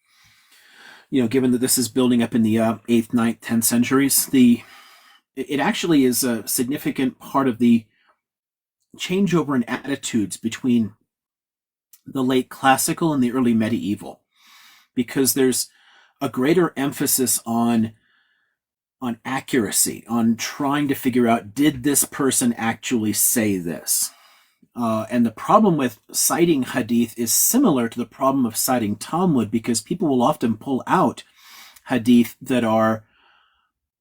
given that this is building up in the 8th, 9th, 10th centuries, it actually is a significant part of the changeover in attitudes between the late classical and the early medieval, because there's a greater emphasis on accuracy, on trying to figure out, did this person actually say this? And the problem with citing hadith is similar to the problem of citing Talmud, because people will often pull out hadith that are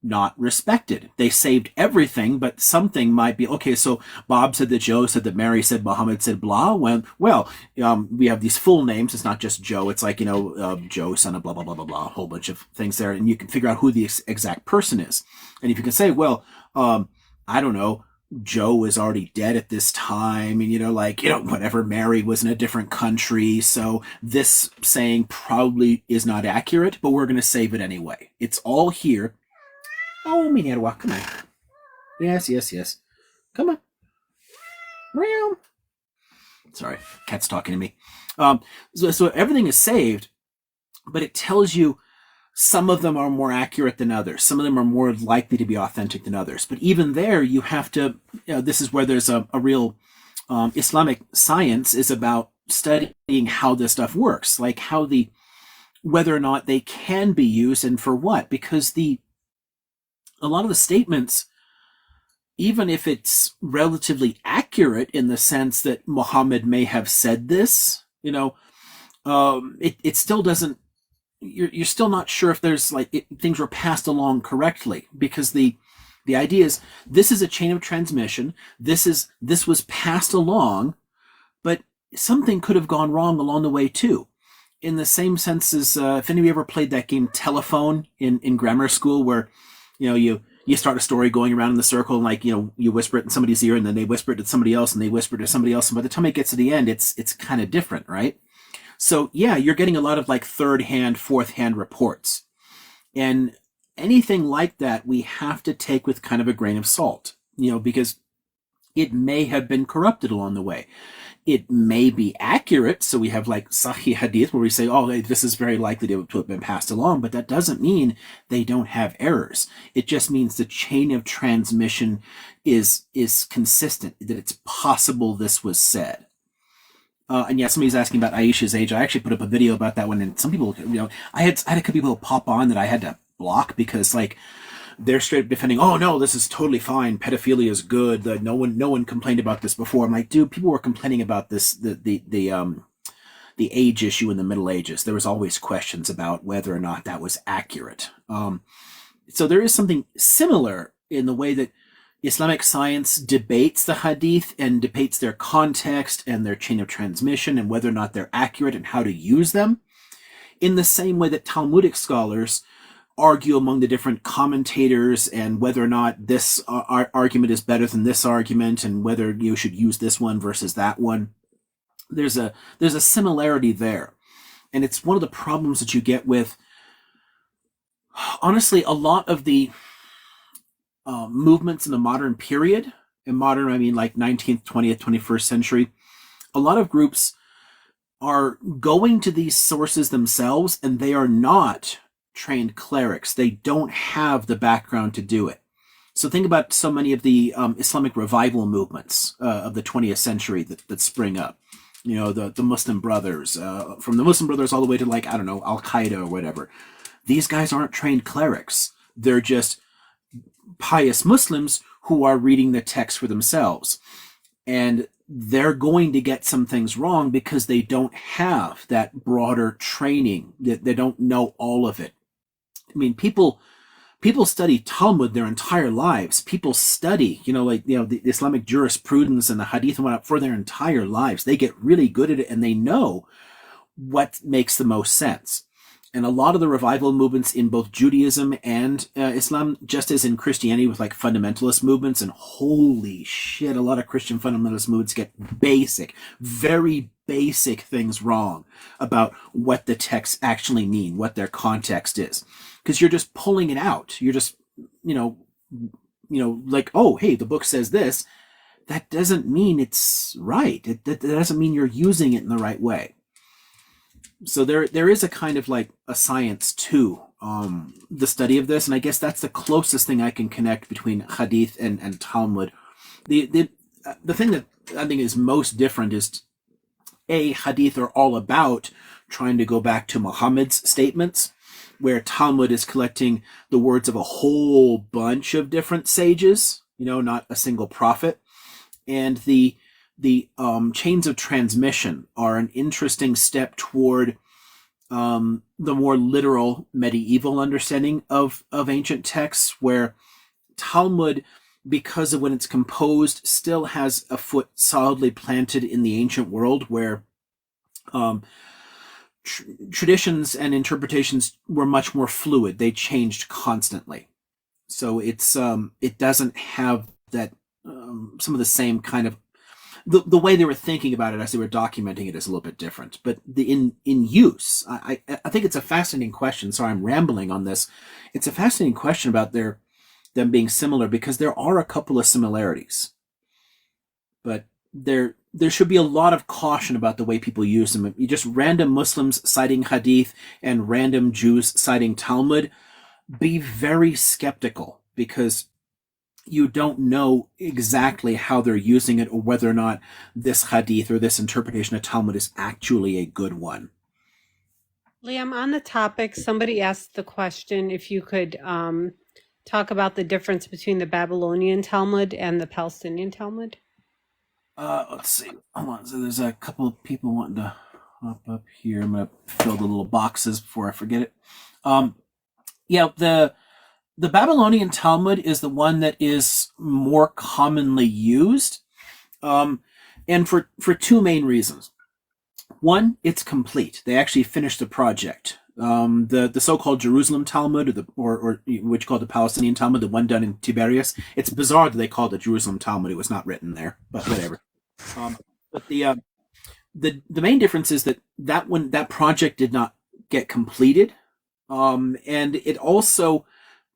not respected. They saved everything, but something might be, okay, so Bob said that Joe said that Mary said Muhammad said blah. Well, we have these full names. It's not just Joe. It's like, Joe, son of blah, blah, blah, blah, blah, a whole bunch of things there. And you can figure out who the exact person is. And if you can say, well, I don't know, Joe was already dead at this time, and whatever, Mary was in a different country, so this saying probably is not accurate, but we're going to save it anyway. It's all here. Oh, Minerva, come on. Yes. Come on. Meow. Sorry, cat's talking to me. So everything is saved, but it tells you some of them are more accurate than others. Some of them are more likely to be authentic than others. But even there, you have to, this is where there's a real Islamic science is about studying how this stuff works, like whether or not they can be used and for what, because a lot of the statements, even if it's relatively accurate in the sense that Muhammad may have said this, it still doesn't, you're still not sure if there's things were passed along correctly, because the idea is this is a chain of transmission. This was passed along, but something could have gone wrong along the way too. In the same sense as if any of you ever played that game Telephone in grammar school, where you start a story going around in the circle, and you whisper it in somebody's ear, and then they whisper it to somebody else, and they whisper it to somebody else, and by the time it gets to the end, it's kind of different, right? So yeah, you're getting a lot of third-hand, fourth-hand reports. And anything like that we have to take with kind of a grain of salt, because it may have been corrupted along the way. It may be accurate, so we have Sahih Hadith where we say, oh, this is very likely to have been passed along, but that doesn't mean they don't have errors. It just means the chain of transmission is consistent, that it's possible this was said. And yeah, somebody's asking about Aisha's age. I actually put up a video about that one, and some people, I had a couple people pop on that I had to block because they're straight defending, oh no, this is totally fine, pedophilia is good, no one complained about this before. I'm like, dude, people were complaining about this, the age issue in the Middle Ages. There was always questions about whether or not that was accurate. So there is something similar in the way that Islamic science debates the hadith and debates their context and their chain of transmission and whether or not they're accurate and how to use them, in the same way that Talmudic scholars argue among the different commentators and whether or not this argument is better than this argument and whether you should use this one versus that one. there's a similarity there, and it's one of the problems that you get with, honestly, a lot of the movements in the modern period. In modern, I mean like 19th, 20th, 21st century. A lot of groups are going to these sources themselves, and they are not trained clerics. They don't have the background to do it. So think about so many of the Islamic revival movements of the 20th century that spring up. You know, the Muslim Brothers, from the Muslim Brothers all the way to, like, I don't know, Al Qaeda or whatever. These guys aren't trained clerics. They're just pious Muslims who are reading the text for themselves. And they're going to get some things wrong because they don't have that broader training. They don't know all of it. I mean, people study Talmud their entire lives. People study, the Islamic jurisprudence and the Hadith and whatnot for their entire lives. They get really good at it, and they know what makes the most sense. And a lot of the revival movements in both Judaism and Islam, just as in Christianity with like fundamentalist movements, and holy shit, a lot of Christian fundamentalist movements get very basic things wrong about what the texts actually mean, what their context is. Because you're just pulling it out. You're just, like, oh, hey, the book says this. That doesn't mean it's right. That doesn't mean you're using it in the right way. So there is a kind of like a science to the study of this, and I guess that's the closest thing I can connect between Hadith and Talmud. The thing that I think is most different is Hadith are all about trying to go back to Muhammad's statements, where Talmud is collecting the words of a whole bunch of different sages, not a single prophet, and the chains of transmission are an interesting step toward the more literal medieval understanding of ancient texts, where Talmud, because of when it's composed, still has a foot solidly planted in the ancient world, where traditions and interpretations were much more fluid. They changed constantly. So it doesn't have that some of the same kind of the way they were thinking about it as they were documenting it is a little bit different. But in use, I think it's a fascinating question. Sorry, I'm rambling on this. It's a fascinating question about them being similar, because there are a couple of similarities, but there should be a lot of caution about the way people use them. You just random Muslims citing Hadith and random Jews citing Talmud, be very skeptical, because you don't know exactly how they're using it, or whether or not this Hadith or this interpretation of Talmud is actually a good one. Liam, on the topic, somebody asked the question if you could talk about the difference between the Babylonian Talmud and the Palestinian Talmud. Let's see. Hold on. So there's a couple of people wanting to hop up here. I'm going to fill the little boxes before I forget it. The Babylonian Talmud is the one that is more commonly used, and for two main reasons. One, it's complete. They actually finished the project. The so-called Jerusalem Talmud, or what you call the Palestinian Talmud, the one done in Tiberias. It's bizarre that they called it Jerusalem Talmud. It was not written there, but whatever. But the main difference is that project did not get completed, and it also,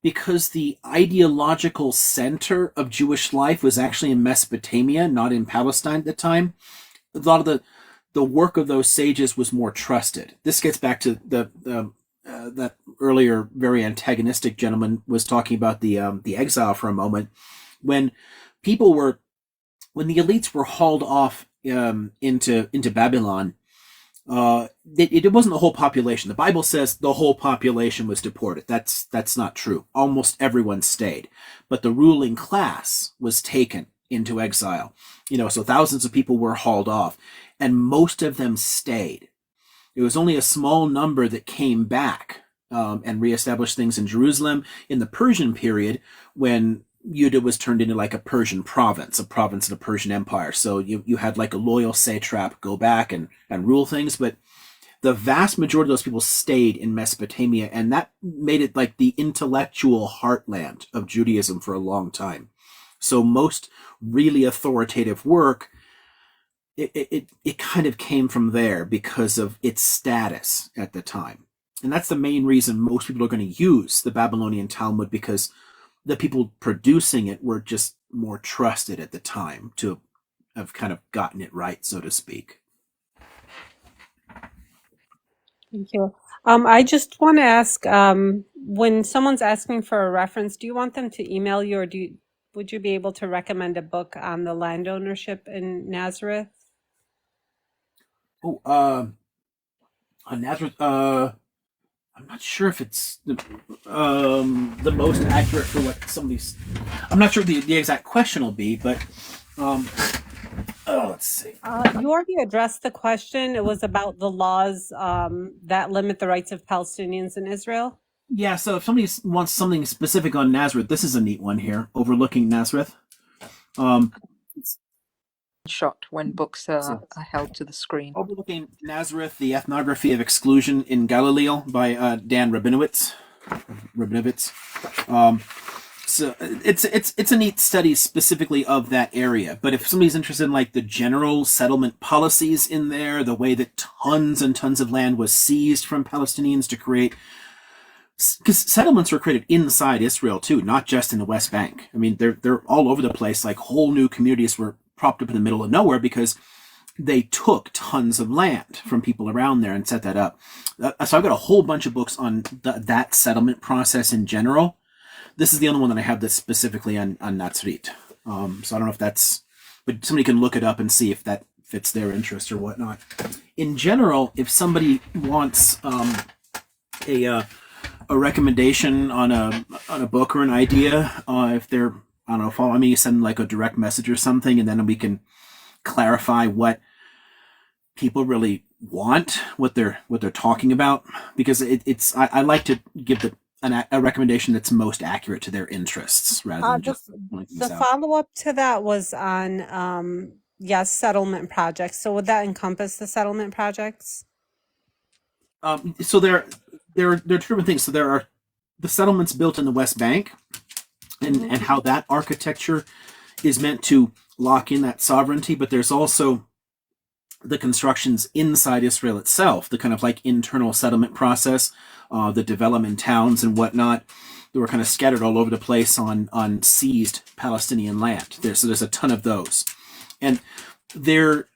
because the ideological center of Jewish life was actually in Mesopotamia, not in Palestine at the time, a lot of the work of those sages was more trusted. This gets back to that earlier very antagonistic gentleman was talking about the exile for a moment. When the elites were hauled off into Babylon, it wasn't the whole population. The Bible says the whole population was deported. That's not true. Almost everyone stayed, but the ruling class was taken into exile. So thousands of people were hauled off, and most of them stayed. It was only a small number that came back and reestablished things in Jerusalem in the Persian period, when Judah was turned into like a Persian province, a province of the Persian Empire. So you had like a loyal satrap go back and rule things, but the vast majority of those people stayed in Mesopotamia, and that made it like the intellectual heartland of Judaism for a long time. So most really authoritative work it kind of came from there because of its status at the time. And that's the main reason most people are going to use the Babylonian Talmud, because the people producing it were just more trusted at the time to have kind of gotten it right, so to speak. Thank you. I just want to ask, when someone's asking for a reference, do you want them to email you, or would you be able to recommend a book on the land ownership in Nazareth? Oh, on Nazareth, I'm not sure if it's the most accurate for what some of these. I'm not sure the exact question will be, but let's see. You already addressed the question. It was about the laws that limit the rights of Palestinians in Israel. Yeah, so if somebody wants something specific on Nazareth, this is a neat one here, overlooking Nazareth. Shot when books So, are held to the screen. overlooking Nazareth, the ethnography of exclusion in Galilee by Dan Rabinowitz. So it's a neat study specifically of that area. But if somebody's interested in like the general settlement policies in there, the way that tons and tons of land was seized from Palestinians to create, because settlements were created inside Israel too, not just in the West Bank. I mean, they're all over the place. Like whole new communities were propped up in the middle of nowhere because they took tons of land from people around there and set that up. So I've got a whole bunch of books on that settlement process in general. This is the only one that I have that's specifically on Nazareth. So I don't know if that's, but somebody can look it up and see if that fits their interest or whatnot. In general, if somebody wants a recommendation on a book or an idea, if they're, I don't know, following me, send like a direct message or something, and then we can clarify what people really want, what they're talking about, because I like to give a recommendation that's most accurate to their interests rather than just the follow-up to that was on yes, settlement projects. So would that encompass the settlement projects? So there are two different things. So there are the settlements built in the West Bank, and how that architecture is meant to lock in that sovereignty, but there's also the constructions inside Israel itself, the kind of like internal settlement process, the development towns and whatnot that were kind of scattered all over the place on seized Palestinian land. So there's a ton of those, and they're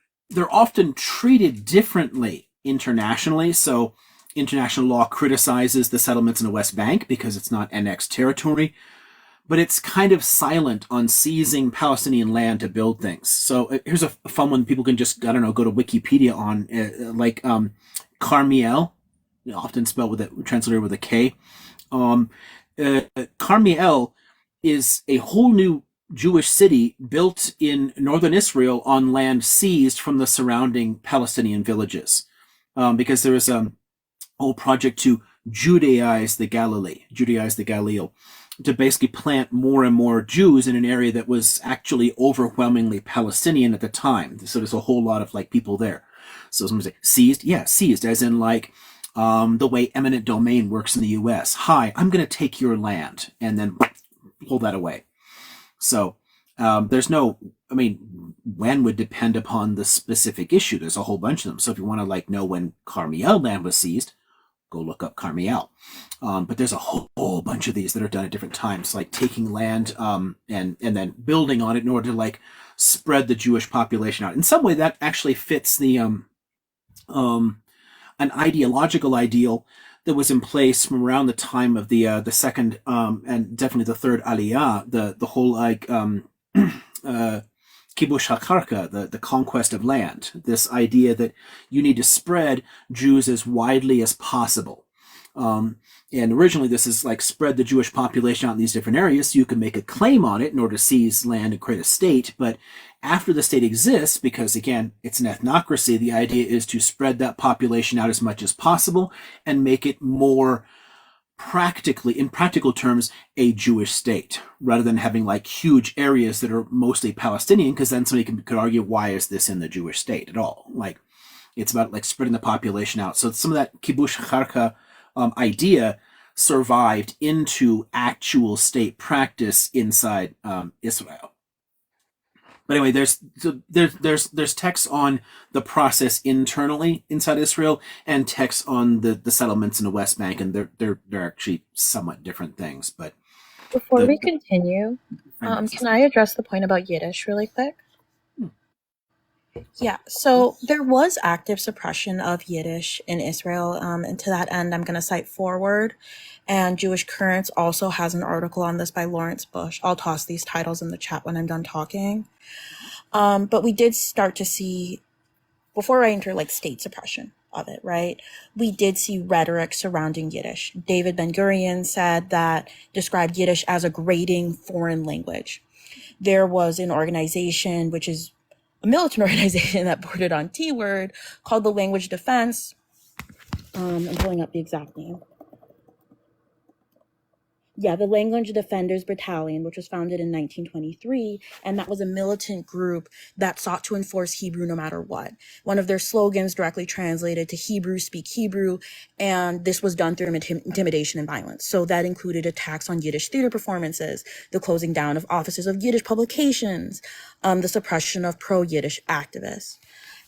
often treated differently internationally. So international law criticizes the settlements in the West Bank because it's not annexed territory, but it's kind of silent on seizing Palestinian land to build things. So here's a fun one people can just, I don't know, go to Wikipedia on, like Carmiel, often spelled translated with a K. Carmiel is a whole new Jewish city built in northern Israel on land seized from the surrounding Palestinian villages, because there was a whole project to Judaize the Galilee, to basically plant more and more Jews in an area that was actually overwhelmingly Palestinian at the time. So there's a whole lot of like people there. So somebody say seized, yeah, seized, as in like the way eminent domain works in the U.S. Hi, I'm going to take your land and then pull that away. So there's no, I mean, when would depend upon the specific issue. There's a whole bunch of them. So if you want to like know when Carmiel land was seized, go look up Carmiel. But there's a whole bunch of these that are done at different times, like taking land and then building on it in order to like spread the Jewish population out. In some way, that actually fits the an ideological ideal that was in place from around the time of the second and definitely the third Aliyah, the whole like kibush hakarka, the conquest of land. This idea that you need to spread Jews as widely as possible. And originally this is like spread the Jewish population out in these different areas so you can make a claim on it in order to seize land and create a state. But after the state exists, because again, it's an ethnocracy, the idea is to spread that population out as much as possible and make it more practically, in practical terms, a Jewish state, rather than having like huge areas that are mostly Palestinian, because then somebody could argue, why is this in the Jewish state at all? Like, it's about like spreading the population out. So some of that kibush hakarka idea survived into actual state practice inside Israel. But anyway, there's texts on the process internally inside Israel, and texts on the settlements in the West Bank, and they're actually somewhat different things. But Before we the continue, frameworks can I address the point about Yiddish really quick? Yeah, so there was active suppression of Yiddish in Israel, and to that end, I'm going to cite Forward, and Jewish Currents also has an article on this by Lawrence Bush. I'll toss these titles in the chat when I'm done talking. But we did start to see, before I enter like state suppression of it, right? We did see rhetoric surrounding Yiddish. David Ben-Gurion said that described Yiddish as a grating foreign language. There was an organization, which is a militant organization that bordered on T-word, called the Language Defense. I'm pulling up the exact name. Yeah, the Language Defenders Battalion, which was founded in 1923, and that was a militant group that sought to enforce Hebrew no matter what. One of their slogans directly translated to Hebrew, speak Hebrew, and this was done through intimidation and violence. So that included attacks on Yiddish theater performances, the closing down of offices of Yiddish publications, the suppression of pro-Yiddish activists.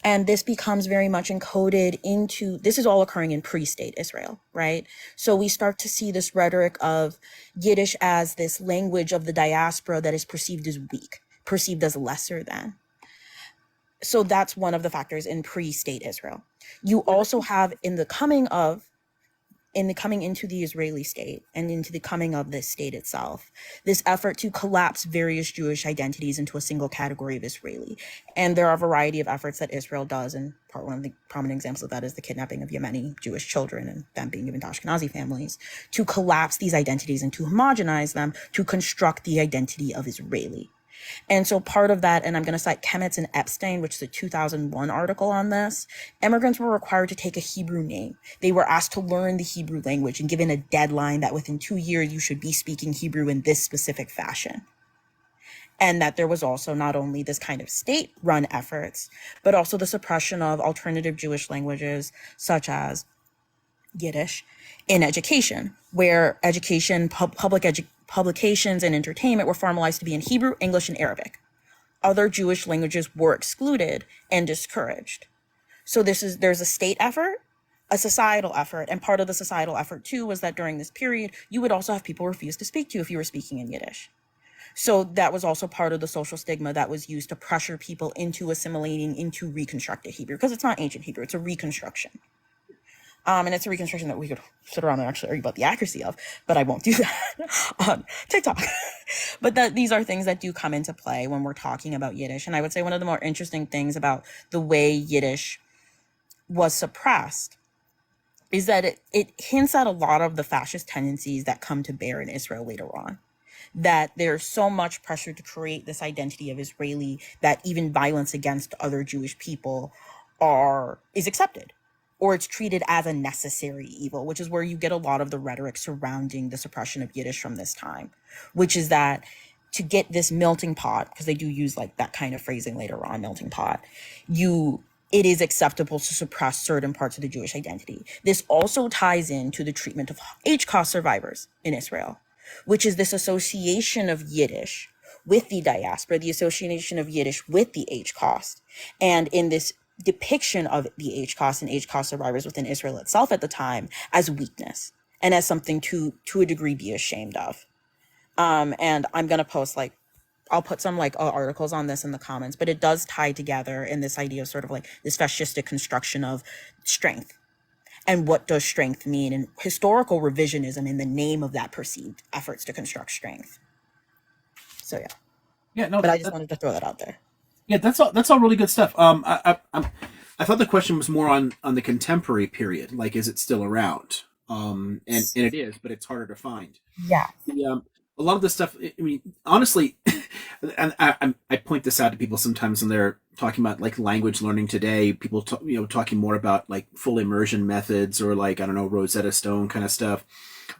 And this becomes very much encoded into, this is all occurring in pre-state Israel, right? So we start to see this rhetoric of Yiddish as this language of the diaspora that is perceived as weak, perceived as lesser than. So that's one of the factors in pre-state Israel. You also have in the coming into the Israeli state and into the coming of this state itself, this effort to collapse various Jewish identities into a single category of Israeli. And there are a variety of efforts that Israel does, and one of the prominent examples of that is the kidnapping of Yemeni Jewish children and them being given to Ashkenazi families, to collapse these identities and to homogenize them, to construct the identity of Israeli. And so part of that, and I'm going to cite Chemetz and Epstein, which is a 2001 article on this, immigrants were required to take a Hebrew name. They were asked to learn the Hebrew language and given a deadline that within 2 years you should be speaking Hebrew in this specific fashion. And that there was also not only this kind of state-run efforts, but also the suppression of alternative Jewish languages such as Yiddish in education, where education, publications and entertainment were formalized to be in Hebrew, English, and Arabic. Other Jewish languages were excluded and discouraged. So there's a state effort, a societal effort, and part of the societal effort too was that during this period, you would also have people refuse to speak to you if you were speaking in Yiddish. So that was also part of the social stigma that was used to pressure people into assimilating into reconstructed Hebrew, because it's not ancient Hebrew, it's a reconstruction. And it's a reconstruction that we could sit around and actually argue about the accuracy of, but I won't do that on TikTok. But these are things that do come into play when we're talking about Yiddish. And I would say one of the more interesting things about the way Yiddish was suppressed is that it hints at a lot of the fascist tendencies that come to bear in Israel later on. That there's so much pressure to create this identity of Israeli that even violence against other Jewish people is accepted, or it's treated as a necessary evil, which is where you get a lot of the rhetoric surrounding the suppression of Yiddish from this time, which is that to get this melting pot, because they do use like that kind of phrasing later on, melting pot, it is acceptable to suppress certain parts of the Jewish identity. This also ties into the treatment of Holocaust survivors in Israel, which is this association of Yiddish with the diaspora, the association of Yiddish with the Holocaust, and in this depiction of the Holocaust and Holocaust survivors within Israel itself at the time as weakness and as something to a degree be ashamed of. And I'm going to post I'll put some articles on this in the comments, but it does tie together in this idea of sort of like this fascistic construction of strength. And what does strength mean? And historical revisionism in the name of that perceived efforts to construct strength. So yeah. Yeah, no, but I just wanted to throw that out there. Yeah, that's all really good stuff. I thought the question was more on the contemporary period, like is it still around? And it is, but it's harder to find. Yeah. A lot of the stuff. I mean, honestly, and I point this out to people sometimes when they're talking about like language learning today. People talking more about like full immersion methods or like I don't know Rosetta Stone kind of stuff.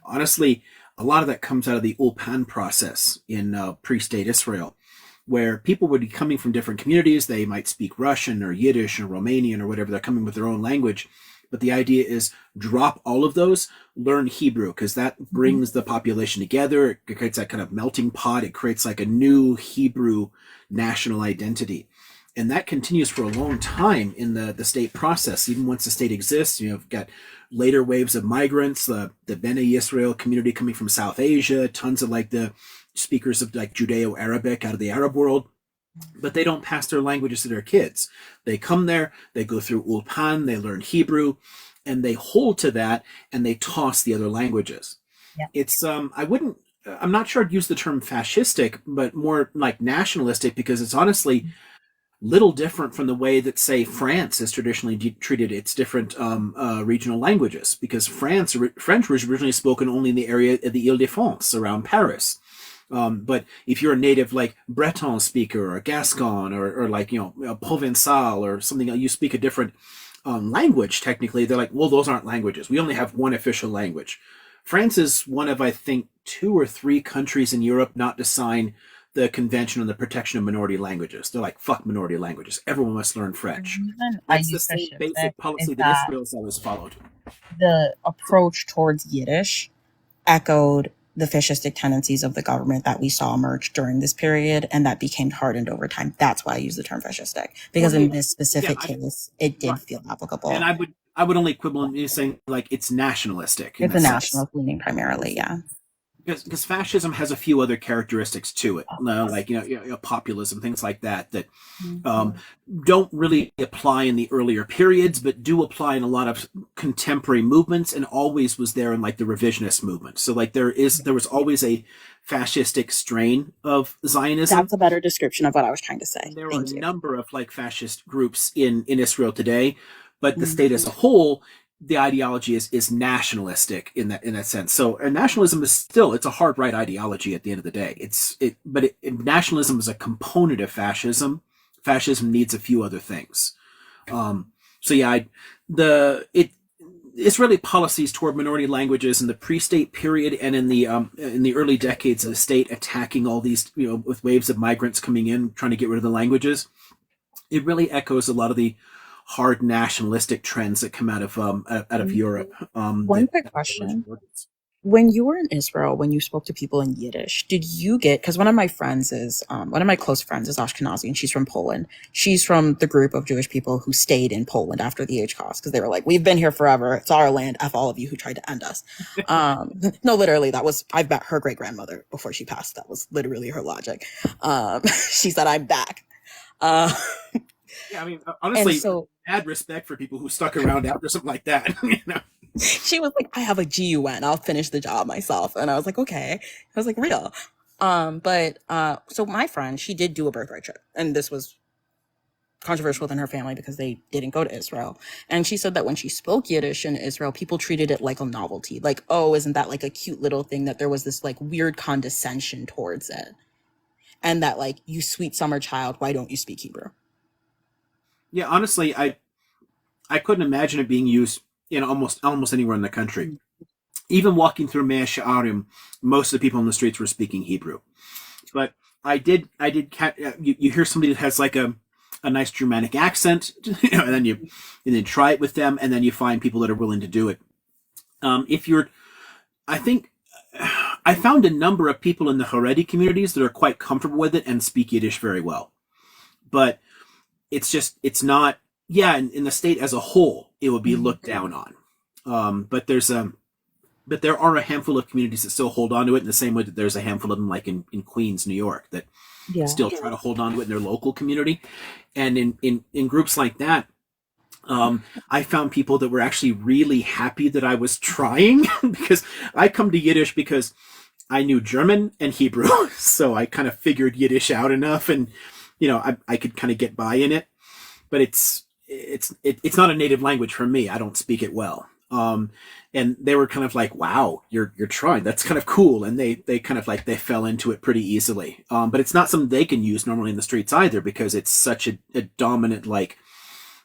Honestly, a lot of that comes out of the Ulpan process in pre-state Israel, where people would be coming from different communities. They might speak Russian or Yiddish or Romanian or whatever. They're coming with their own language. But the idea is drop all of those, learn Hebrew, because that brings the population together. It creates that kind of melting pot. It creates like a new Hebrew national identity. And that continues for a long time in the state process. Even once the state exists, you've got later waves of migrants, the Bene Israel community coming from South Asia, tons of like the speakers of like Judeo-Arabic out of the Arab world, but they don't pass their languages to their kids. They come there, they go through Ulpan, they learn Hebrew, and they hold to that, and they toss the other languages. Yeah. It's I'm not sure I'd use the term fascistic, but more like nationalistic, because it's honestly little different from the way that, say, France has traditionally treated its different regional languages, because French was originally spoken only in the area of the Ile-de-France around Paris. But if you're a native like Breton speaker or Gascon or like, a Provençal or something, you speak a different language, technically, they're like, well, those aren't languages. We only have one official language. France is one of, I think, 2 or 3 countries in Europe not to sign the Convention on the Protection of Minority Languages. They're like, fuck minority languages. Everyone must learn French. The reason I That's the use same basic fascistic policy is that that Israel's always followed. the approach towards Yiddish echoed the fascistic tendencies of the government that we saw emerge during this period, and that became hardened over time. That's why I use the term fascistic, because in this specific case, it did feel applicable. And I would only quibble in saying like it's nationalistic. It's a nationalist leaning primarily, yeah. Because fascism has a few other characteristics to it, like populism, things like that don't really apply in the earlier periods, but do apply in a lot of contemporary movements, and always was there in like the revisionist movement. So like there was always a fascistic strain of Zionism. That's a better description of what I was trying to say. There are a number of like fascist groups in Israel today, but the state as a whole, the ideology is nationalistic in that sense. So nationalism is still, it's a hard right ideology at the end of the day. But nationalism is a component of fascism. Fascism needs a few other things. Israeli policies toward minority languages in the pre-state period and in the early decades of the state, attacking all these, with waves of migrants coming in, trying to get rid of the languages, it really echoes a lot of the hard nationalistic trends that come out of Europe. One quick question. When you were in Israel, when you spoke to people in Yiddish, did you get, because one of my close friends is Ashkenazi, and she's from Poland. She's from the group of Jewish people who stayed in Poland after the Holocaust, because they were like, we've been here forever. It's our land. F all of you who tried to end us. No, literally, I've met her great grandmother before she passed. That was literally her logic. She said, I'm back. Yeah, I mean, honestly, add respect for people who stuck around after something like that. She was like, I have a GUN. I'll finish the job myself. And I was like, okay. I was like, real. So my friend, she did do a birthright trip. And this was controversial within her family because they didn't go to Israel. And she said that when she spoke Yiddish in Israel, people treated it like a novelty. Like, oh, isn't that like a cute little thing? That there was this like weird condescension towards it. And that like, you sweet summer child, why don't you speak Hebrew? Yeah, honestly, I couldn't imagine it being used in almost anywhere in the country. Even walking through Mea She'arim, most of the people on the streets were speaking Hebrew. But you hear somebody that has like a nice Germanic accent, and then try it with them, and then you find people that are willing to do it. I think I found a number of people in the Haredi communities that are quite comfortable with it and speak Yiddish very well. But it's not, in the state as a whole, it would be looked down on. But there are a handful of communities that still hold on to it in the same way that there's a handful of them like in Queens, New York, that still try to hold on to it in their local community. And in groups like that, I found people that were actually really happy that I was trying because I come to Yiddish because I knew German and Hebrew. So I kind of figured Yiddish out enough, and I could kind of get by in it, but it's not a native language for me. I don't speak it well. And they were kind of like, wow, you're trying. That's kind of cool. And they kind of like, they fell into it pretty easily. But it's not something they can use normally in the streets either, because it's such a dominant like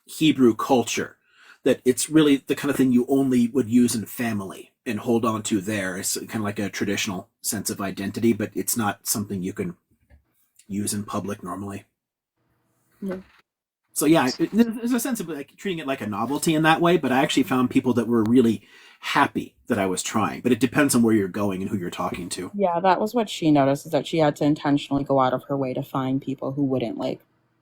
Hebrew culture that it's really the kind of thing you only would use in family and hold on to there. It's kind of like a traditional sense of identity, but it's not something you can use in public normally. So yeah, there's a sense of like treating it like a novelty in that way. But I actually found people that were really happy that I was trying. But it depends on where you're going and who you're talking to. Yeah, that was what she noticed, is that she had to intentionally go out of her way to find people who wouldn't like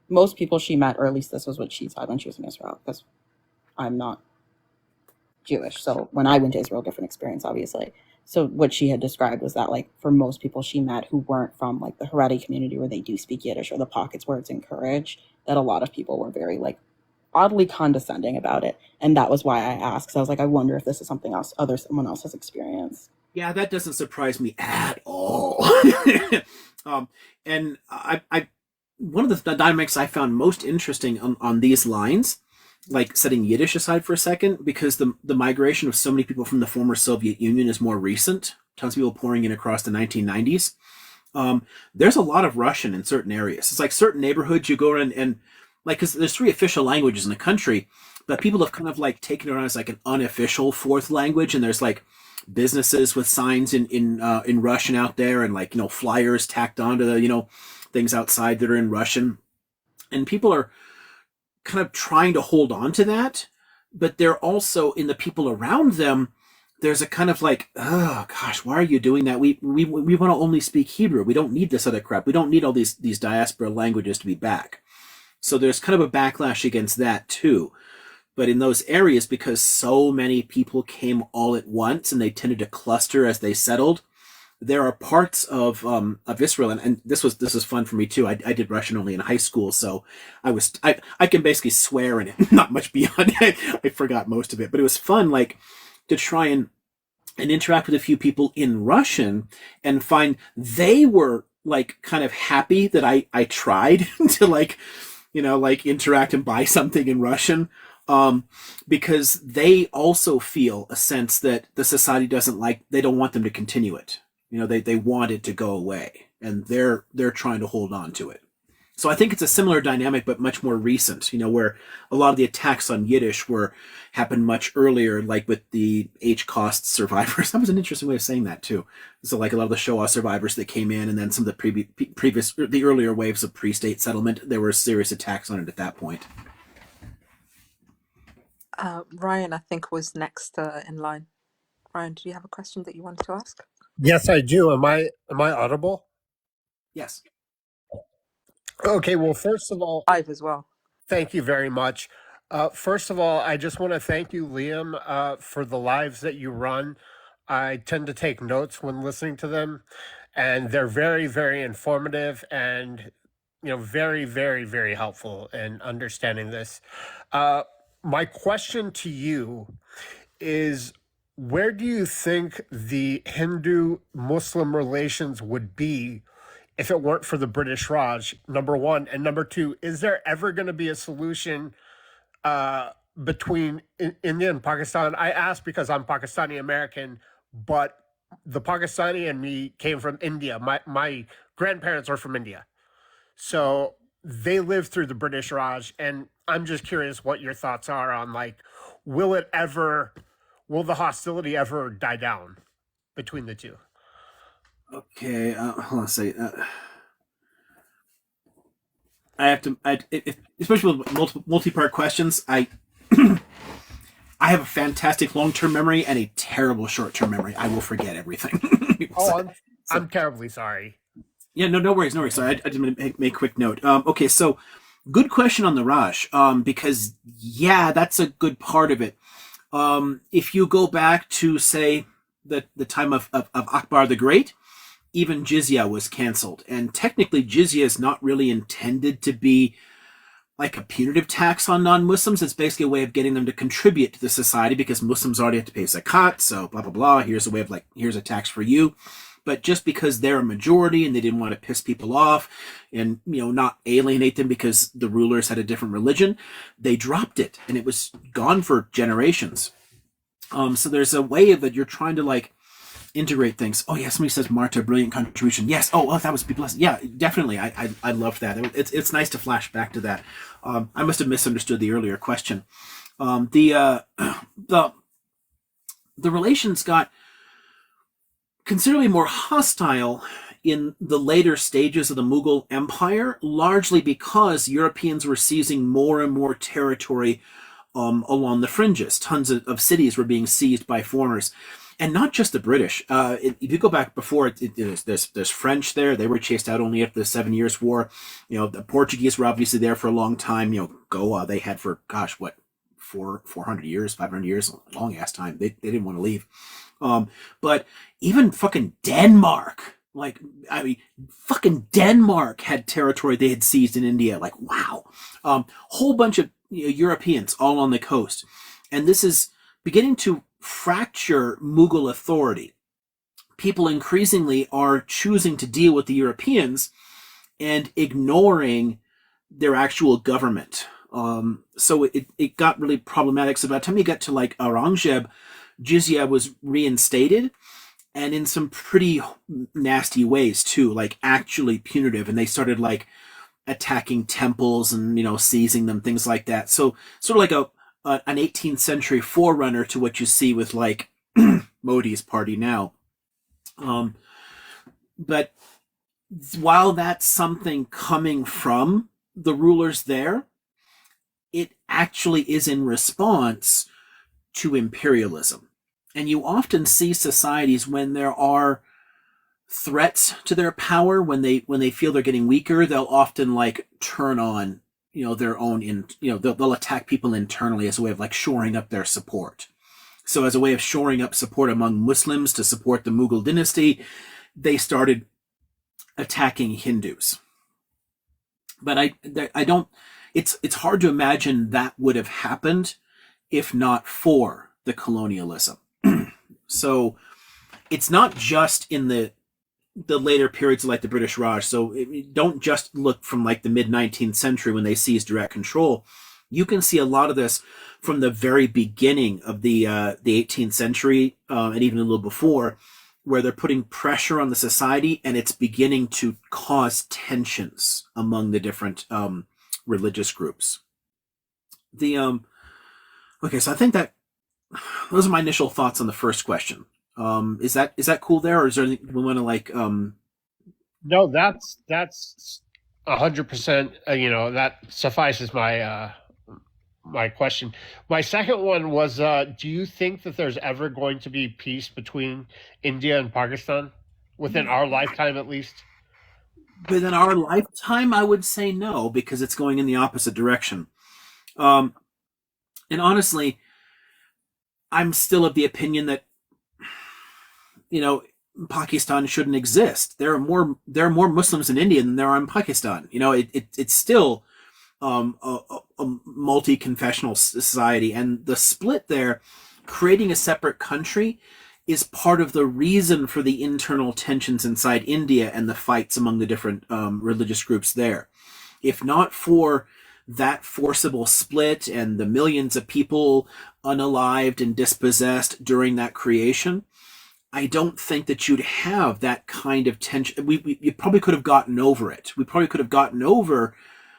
most people she met, or at least this was what she said when she was in Israel, because I'm not Jewish. So when I went to Israel, different experience, obviously. So what she had described was that like for most people she met who weren't from like the Haredi community where they do speak Yiddish or the pockets where it's encouraged, that a lot of people were very like oddly condescending about it. And that was why I asked. So I was like, I wonder if this is something else someone else has experienced. Yeah, that doesn't surprise me at all. um, and I, one of the dynamics I found most interesting on these lines, like setting Yiddish aside for a second, because the migration of so many people from the former Soviet Union is more recent. Tons of people pouring in across the 1990s. There's a lot of Russian in certain areas. It's like certain neighborhoods you go in and like, because there's 3 official languages in the country, but people have kind of like taken it on as like an unofficial 4th language, and there's like businesses with signs in Russian out there, and like flyers tacked onto the things outside that are in Russian, and people are kind of trying to hold on to that, but they're also in the people around them. There's a kind of like, oh gosh, why are you doing that? We want to only speak Hebrew. We don't need this other crap. We don't need all these diaspora languages to be back. So there's kind of a backlash against that too. But in those areas, because so many people came all at once and they tended to cluster as they settled, there are parts of Israel, and this was fun for me too. I did Russian only in high school, so I can basically swear in it, not much beyond. I forgot most of it, but it was fun, like to try and interact with a few people in Russian and find they were like kind of happy that I tried to like like interact and buy something in Russian. Because they also feel a sense that the society they don't want them to continue it. They want it to go away, and they're trying to hold on to it. So I think it's a similar dynamic, but much more recent, where a lot of the attacks on Yiddish happened much earlier, like with the H-Cost survivors. That was an interesting way of saying that too. So like a lot of the Shoah survivors that came in, and then some of the the earlier waves of pre-state settlement, there were serious attacks on it at that point. Ryan, I think, was next in line. Ryan, do you have a question that you wanted to ask? Yes, I do. Am I audible? Yes. Okay, well, first of all, Live as well. thank you very much. First of all, I just want to thank you, Liam, for the lives that you run. I tend to take notes when listening to them, and they're very, very informative and very, very, very helpful in understanding this. My question to you is, where do you think the Hindu-Muslim relations would be if it weren't for the British Raj, number one? And number two, is there ever going to be a solution between India and Pakistan? I ask because I'm Pakistani American, but the Pakistani and me came from India. My grandparents are from India. So they lived through the British Raj, and I'm just curious what your thoughts are on like, will the hostility ever die down between the two? Okay. Hold on a second. I have to, especially with multi-part questions. I have a fantastic long-term memory and a terrible short-term memory. I will forget everything. I'm terribly sorry. Yeah, no worries. So I just want to make a quick note. Okay, so good question on the Raj, because yeah, that's a good part of it. If you go back to say the time of Akbar the Great, even jizya was canceled, and technically jizya is not really intended to be like a punitive tax on non-Muslims. It's basically a way of getting them to contribute to the society, because Muslims already have to pay zakat, so blah blah blah. Here's a way of like, here's a tax for you. But just because they're a majority and they didn't want to piss people off and not alienate them because the rulers had a different religion, they dropped it, and it was gone for generations. So there's a way of that you're trying to like integrate things. Oh yeah, somebody says Marta, brilliant contribution. Yes. Oh, that was be blessed. Yeah, definitely. I loved that. It's nice to flash back to that. I must have misunderstood the earlier question. The relations got considerably more hostile in the later stages of the Mughal Empire, largely because Europeans were seizing more and more territory along the fringes. Tons of cities were being seized by foreigners. And not just the British. If you go back before, there's French there. They were chased out only after the 7 Years' War. The Portuguese were obviously there for a long time. Goa they had for, 400 years, 500 years, long ass time. They didn't want to leave. But even fucking Denmark, fucking Denmark had territory they had seized in India. Like, wow. Whole bunch of Europeans all on the coast. And this is beginning to fracture Mughal authority. People increasingly are choosing to deal with the Europeans and ignoring their actual government. So it got really problematic. So by the time you get to like Aurangzeb, jizya was reinstated, and in some pretty nasty ways too, like actually punitive. And they started like attacking temples and seizing them, things like that. So sort of like an 18th century forerunner to what you see with like Modi's party now. But while that's something coming from the rulers there, it actually is in response to imperialism. And you often see societies when there are threats to their power, when they feel they're getting weaker, they'll often like turn on their own they'll attack people internally as a way of like shoring up their support. So as a way of shoring up support among Muslims to support the Mughal dynasty, they started attacking Hindus. But I don't. It's hard to imagine that would have happened if not for the colonialism. So it's not just in the later periods like the British Raj. So don't just look from like the mid 19th century when they seized direct control. You can see a lot of this from the very beginning of the 18th century and even a little before, where they're putting pressure on the society and it's beginning to cause tensions among the different religious groups. Okay, so I think that those are my initial thoughts on the first question. Is that cool there, or is there anything we want to like? No, that's 100%. That suffices my my question. My second one was: do you think that there's ever going to be peace between India and Pakistan within our lifetime, at least? Within our lifetime, I would say no, because it's going in the opposite direction. And honestly, I'm still of the opinion that Pakistan shouldn't exist. There are more Muslims in India than there are in Pakistan. It's still a multi-confessional society, and the split there, creating a separate country, is part of the reason for the internal tensions inside India and the fights among the different religious groups there. If not for that forcible split and the millions of people unalived and dispossessed during that creation, I don't think that you'd have that kind of tension. You probably could have gotten over it. We probably could have gotten over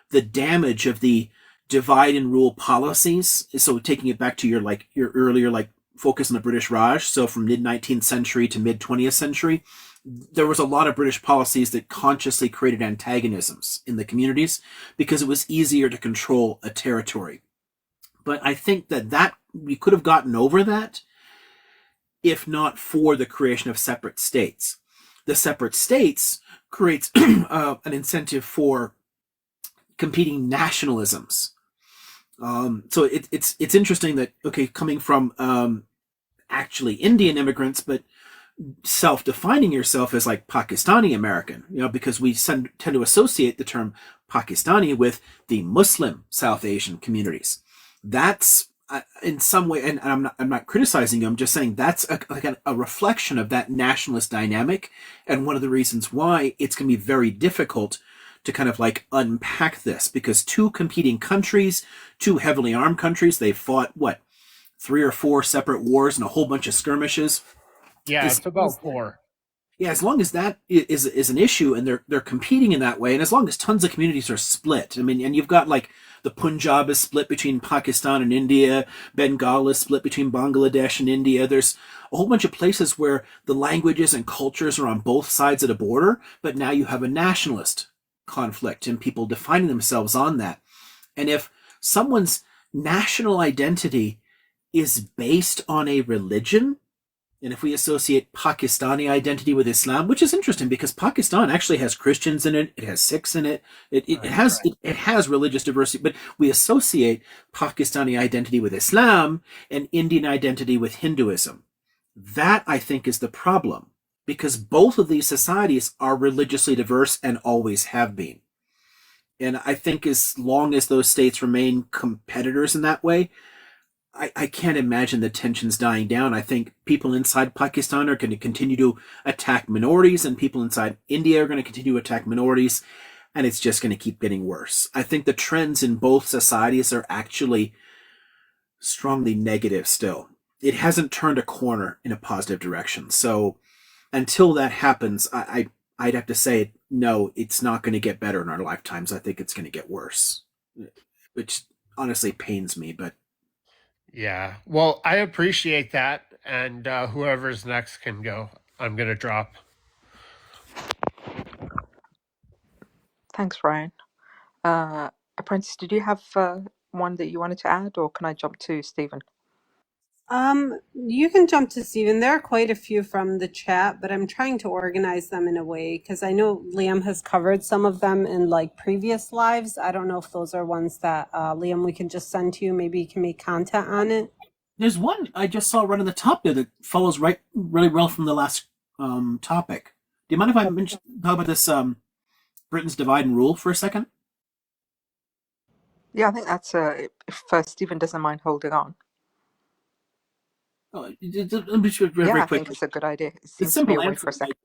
the damage of the divide and rule policies. So taking it back to your earlier focus on the British Raj. So from mid 19th century to mid 20th century, there was a lot of British policies that consciously created antagonisms in the communities because it was easier to control a territory. But I think that we could have gotten over that if not for the creation of separate states. The separate states creates an incentive for competing nationalisms. So it's interesting that, okay, coming from actually Indian immigrants, but self-defining yourself as like Pakistani American, because we tend to associate the term Pakistani with the Muslim South Asian communities. That's in some way, and I'm not criticizing you. I'm just saying that's a reflection of that nationalist dynamic, and one of the reasons why it's going to be very difficult to kind of like unpack this, because two competing countries, two heavily armed countries, they fought 3 or 4 separate wars and a whole bunch of skirmishes. Yeah, it's about 4. Yeah, as long as that is an issue and they're competing in that way, and as long as tons of communities are split, I mean, and you've got like the Punjab is split between Pakistan and India, Bengal is split between Bangladesh and India. There's a whole bunch of places where the languages and cultures are on both sides of the border, but now you have a nationalist conflict and people defining themselves on that. And if someone's national identity is based on a religion, and if we associate Pakistani identity with Islam, which is interesting because Pakistan actually has Christians in it, it has Sikhs in it, it has religious diversity, but we associate Pakistani identity with Islam and Indian identity with Hinduism. That I think is the problem because both of these societies are religiously diverse and always have been. And I think as long as those states remain competitors in that way, I can't imagine the tensions dying down. I think people inside Pakistan are going to continue to attack minorities, and people inside India are going to continue to attack minorities, and it's just going to keep getting worse. I think the trends in both societies are actually strongly negative still. It hasn't turned a corner in a positive direction. So until that happens, I'd have to say, no, it's not going to get better in our lifetimes. I think it's going to get worse, which honestly pains me, but Yeah. Well, I appreciate that. And whoever's next can go. I'm going to drop. Thanks, Ryan. Apprentice, did you have one that you wanted to add, or can I jump to Stephen? You can jump to Stephen. There are quite a few from the chat, but I'm trying to organize them in a way because I know Liam has covered some of them in like previous lives. I don't know if those are ones that Liam we can just send to you. Maybe you can make content on it. there's one I just saw right on the top there that follows right really well from the last topic. Do you mind if I talk about this Britain's divide and rule for a second? Yeah, I think that's if Stephen doesn't mind holding on. Let me just Yeah, very I quick. think it's a good idea. It The seems to be simple away answer for a is like second.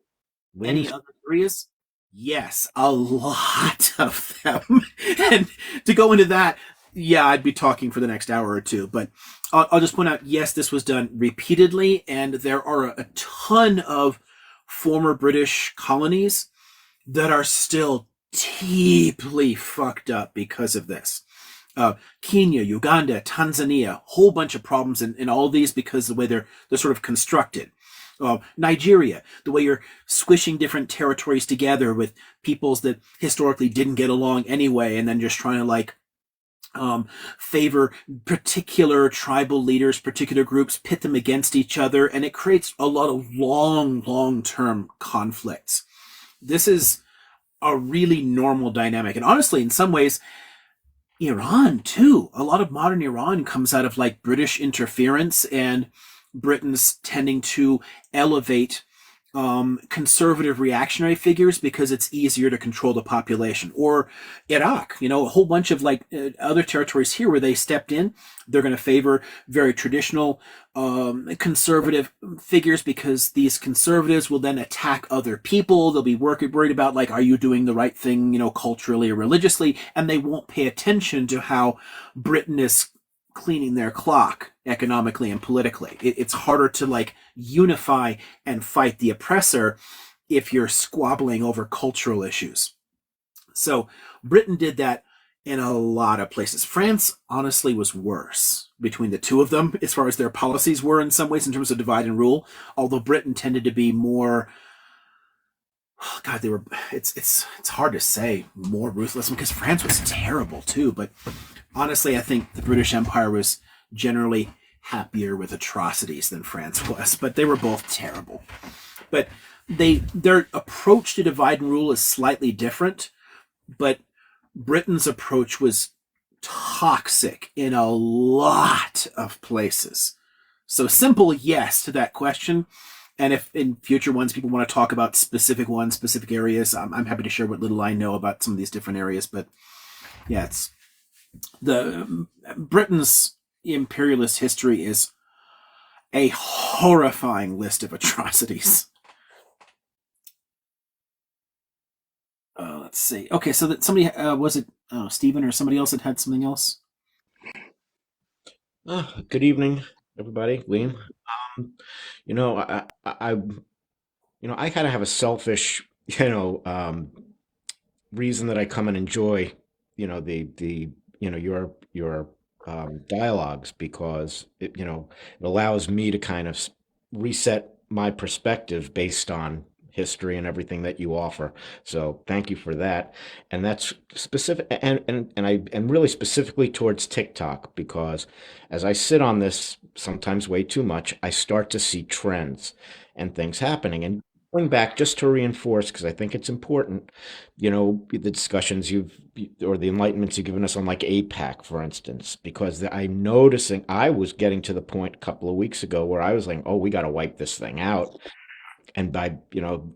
any other areas. Yes, a lot of them. And to go into that, yeah, I'd be talking for the next hour or two. But I'll just point out, yes, this was done repeatedly, and there are a ton of former British colonies that are still deeply fucked up because of this. Kenya, Uganda, Tanzania, whole bunch of problems in all these because of the way they're sort of constructed. Nigeria, the way you're squishing different territories together with peoples that historically didn't get along anyway, and then just trying to like favor particular tribal leaders, particular groups, pit them against each other, and it creates a lot of long-term conflicts. This is a really normal dynamic, and honestly, in some ways, Iran too. A lot of modern Iran comes out of like British interference and Britain's tending to elevate conservative reactionary figures because it's easier to control the population. Or Iraq, a whole bunch of like other territories here where they stepped in. They're going to favor very traditional conservative figures because these conservatives will then attack other people. They'll be worried about like, are you doing the right thing, culturally or religiously? And they won't pay attention to how Britain is cleaning their clock economically and politically. It's harder to like unify and fight the oppressor if you're squabbling over cultural issues. So Britain did that in a lot of places. France honestly was worse between the two of them as far as their policies were in some ways in terms of divide and rule, although Britain tended to be more it's hard to say more ruthless because France was terrible too, but honestly, I think the British Empire was generally happier with atrocities than France was, but they were both terrible. But their approach to divide and rule is slightly different, but Britain's approach was toxic in a lot of places. So simple yes to that question. And if in future ones people want to talk about specific ones, specific areas, I'm happy to share what little I know about some of these different areas. But yeah, it's the Britain's imperialist history is a horrifying list of atrocities. Let's see. Okay, so that somebody was it Stephen or somebody else that had something else? Good evening, everybody. William. Um, you know, I I kind of have a selfish, reason that I come and enjoy, your dialogues because it allows me to kind of reset my perspective based on history and everything that you offer. So thank you for that. And that's specific and really specifically towards TikTok because as I sit on this sometimes way too much, I start to see trends and things happening. And going back just to reinforce, because I think it's important, the discussions or the enlightenments you've given us on like APAC, for instance, because I'm noticing I was getting to the point a couple of weeks ago where I was like, oh, we got to wipe this thing out. And by,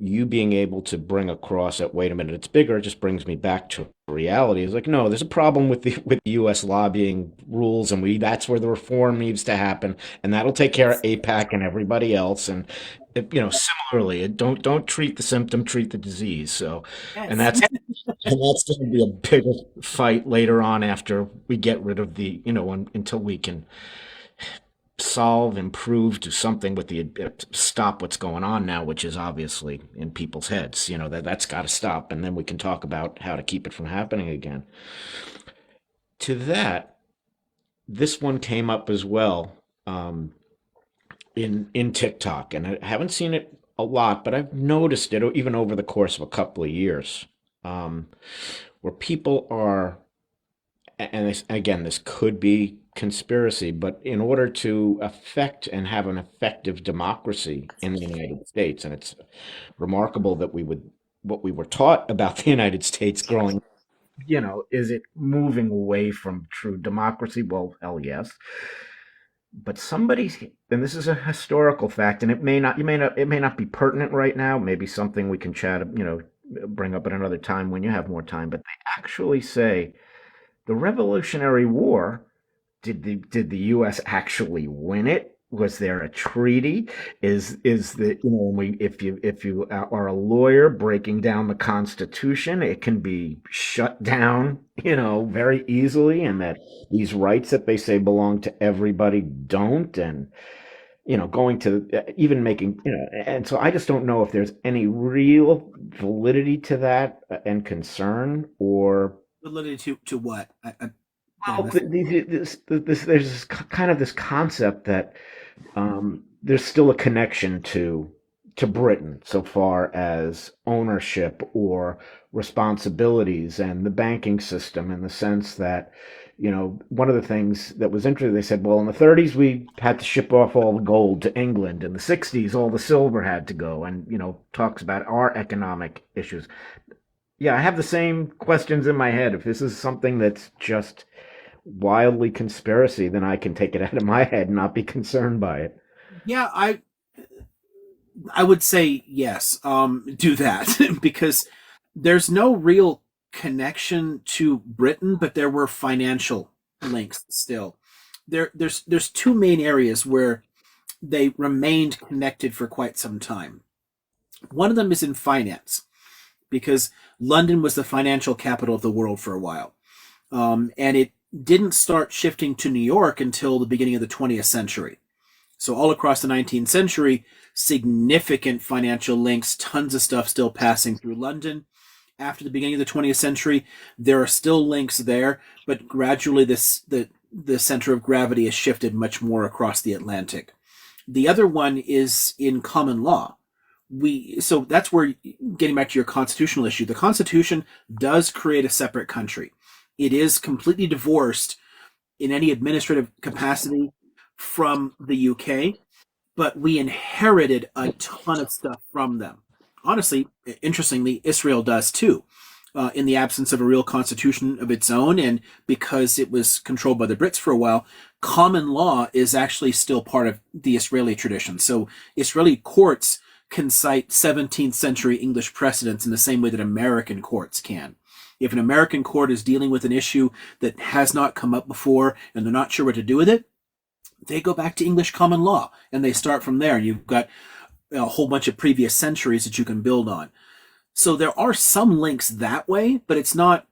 you being able to bring across that, wait a minute, it's bigger, it just brings me back to reality. It's like, no, there's a problem with the US lobbying rules, and that's where the reform needs to happen, and that'll take care of APAC and everybody else. And similarly, don't treat the symptom, treat the disease. So, and Yes. that's going to be a bigger fight later on after we get rid of until we can solve, improve, do something with stop what's going on now, which is obviously in people's heads. That's got to stop, and then we can talk about how to keep it from happening again. To that, this one came up as well in TikTok, and I haven't seen it a lot, but I've noticed it even over the course of a couple of years, where people are, and again, this could be conspiracy, but in order to affect and have an effective democracy in the United States, and it's remarkable that what we were taught about the United States growing, is it moving away from true democracy? Well, hell yes. But and this is a historical fact, and it may not be pertinent right now. Maybe something we can chat, bring up at another time when you have more time. But they actually say the Revolutionary War, did the U.S. actually win it? Was there a treaty? Is the when if you are a lawyer breaking down the Constitution, it can be shut down, very easily, and that these rights that they say belong to everybody don't, and going to even making, and so I just don't know if there's any real validity to that and concern, or Validity to what? well, there's kind of this concept that there's still a connection to Britain so far as ownership or responsibilities and the banking system, in the sense that, one of the things that was interesting, they said, well, in the 30s we had to ship off all the gold to England, in the 60s all the silver had to go, and talks about our economic issues. Yeah, I have the same questions in my head. If this is something that's just wildly conspiracy, then I can take it out of my head and not be concerned by it. Yeah, I would say yes. Do that because there's no real connection to Britain, but there were financial links still. There's two main areas where they remained connected for quite some time. One of them is in finance, because London was the financial capital of the world for a while, and it didn't start shifting to New York until the beginning of the 20th century. So all across the 19th century, significant financial links, tons of stuff still passing through London. After the beginning of the 20th century, there are still links there, but gradually the center of gravity has shifted much more across the Atlantic. The other one is in common law. So that's where, getting back to your constitutional issue, the Constitution does create a separate country. It is completely divorced in any administrative capacity from the UK, but we inherited a ton of stuff from them. Honestly, interestingly, Israel does too, in the absence of a real constitution of its own, and because it was controlled by the Brits for a while, common law is actually still part of the Israeli tradition. So Israeli courts can cite 17th century English precedents in the same way that American courts can. If an American court is dealing with an issue that has not come up before and they're not sure what to do with it, they go back to English common law and they start from there. And you've got a whole bunch of previous centuries that you can build on. So there are some links that way, but it's not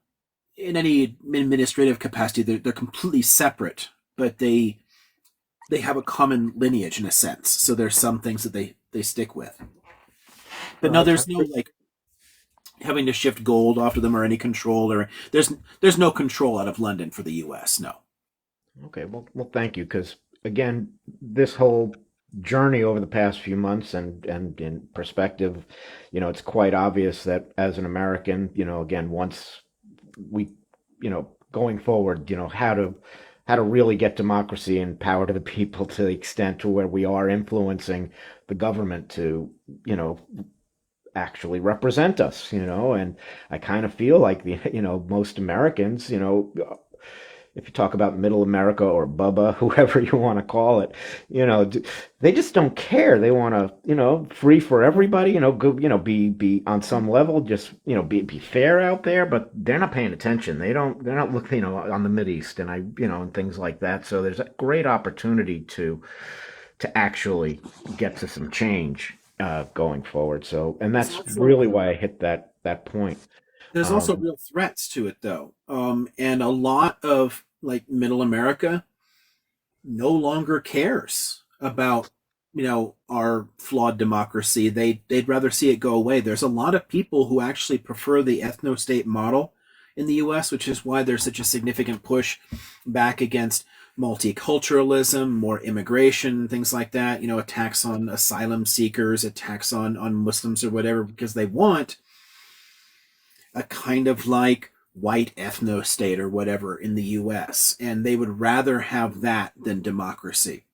in any administrative capacity. They're completely separate, but they have a common lineage in a sense. So there's some things that they stick with. But no, there's no like having to shift gold off to them or any control, or there's no control out of London for the U.S. No. Okay, well, thank you, because again, this whole journey over the past few months and in perspective, it's quite obvious that as an American, again, once we, going forward, how to really get democracy and power to the people to the extent to where we are influencing the government to, actually represent us, and I kind of feel like most Americans, if you talk about middle America or Bubba, whoever you want to call it, they just don't care. They want to, free for everybody, go, be on some level, just, be fair out there, but they're not paying attention. They're not looking, on the Mideast and things like that. So there's a great opportunity to actually get to some change going forward. So, and that's really why I hit that point. There's also real threats to it, though, and a lot of like middle America no longer cares about our flawed democracy. They'd rather see it go away. There's a lot of people who actually prefer the ethno-state model in the U.S., which is why there's such a significant push back against multiculturalism, more immigration, things like that. Attacks on asylum seekers, attacks on Muslims or whatever, because they want a kind of like white ethno-state or whatever in the US, and they would rather have that than democracy.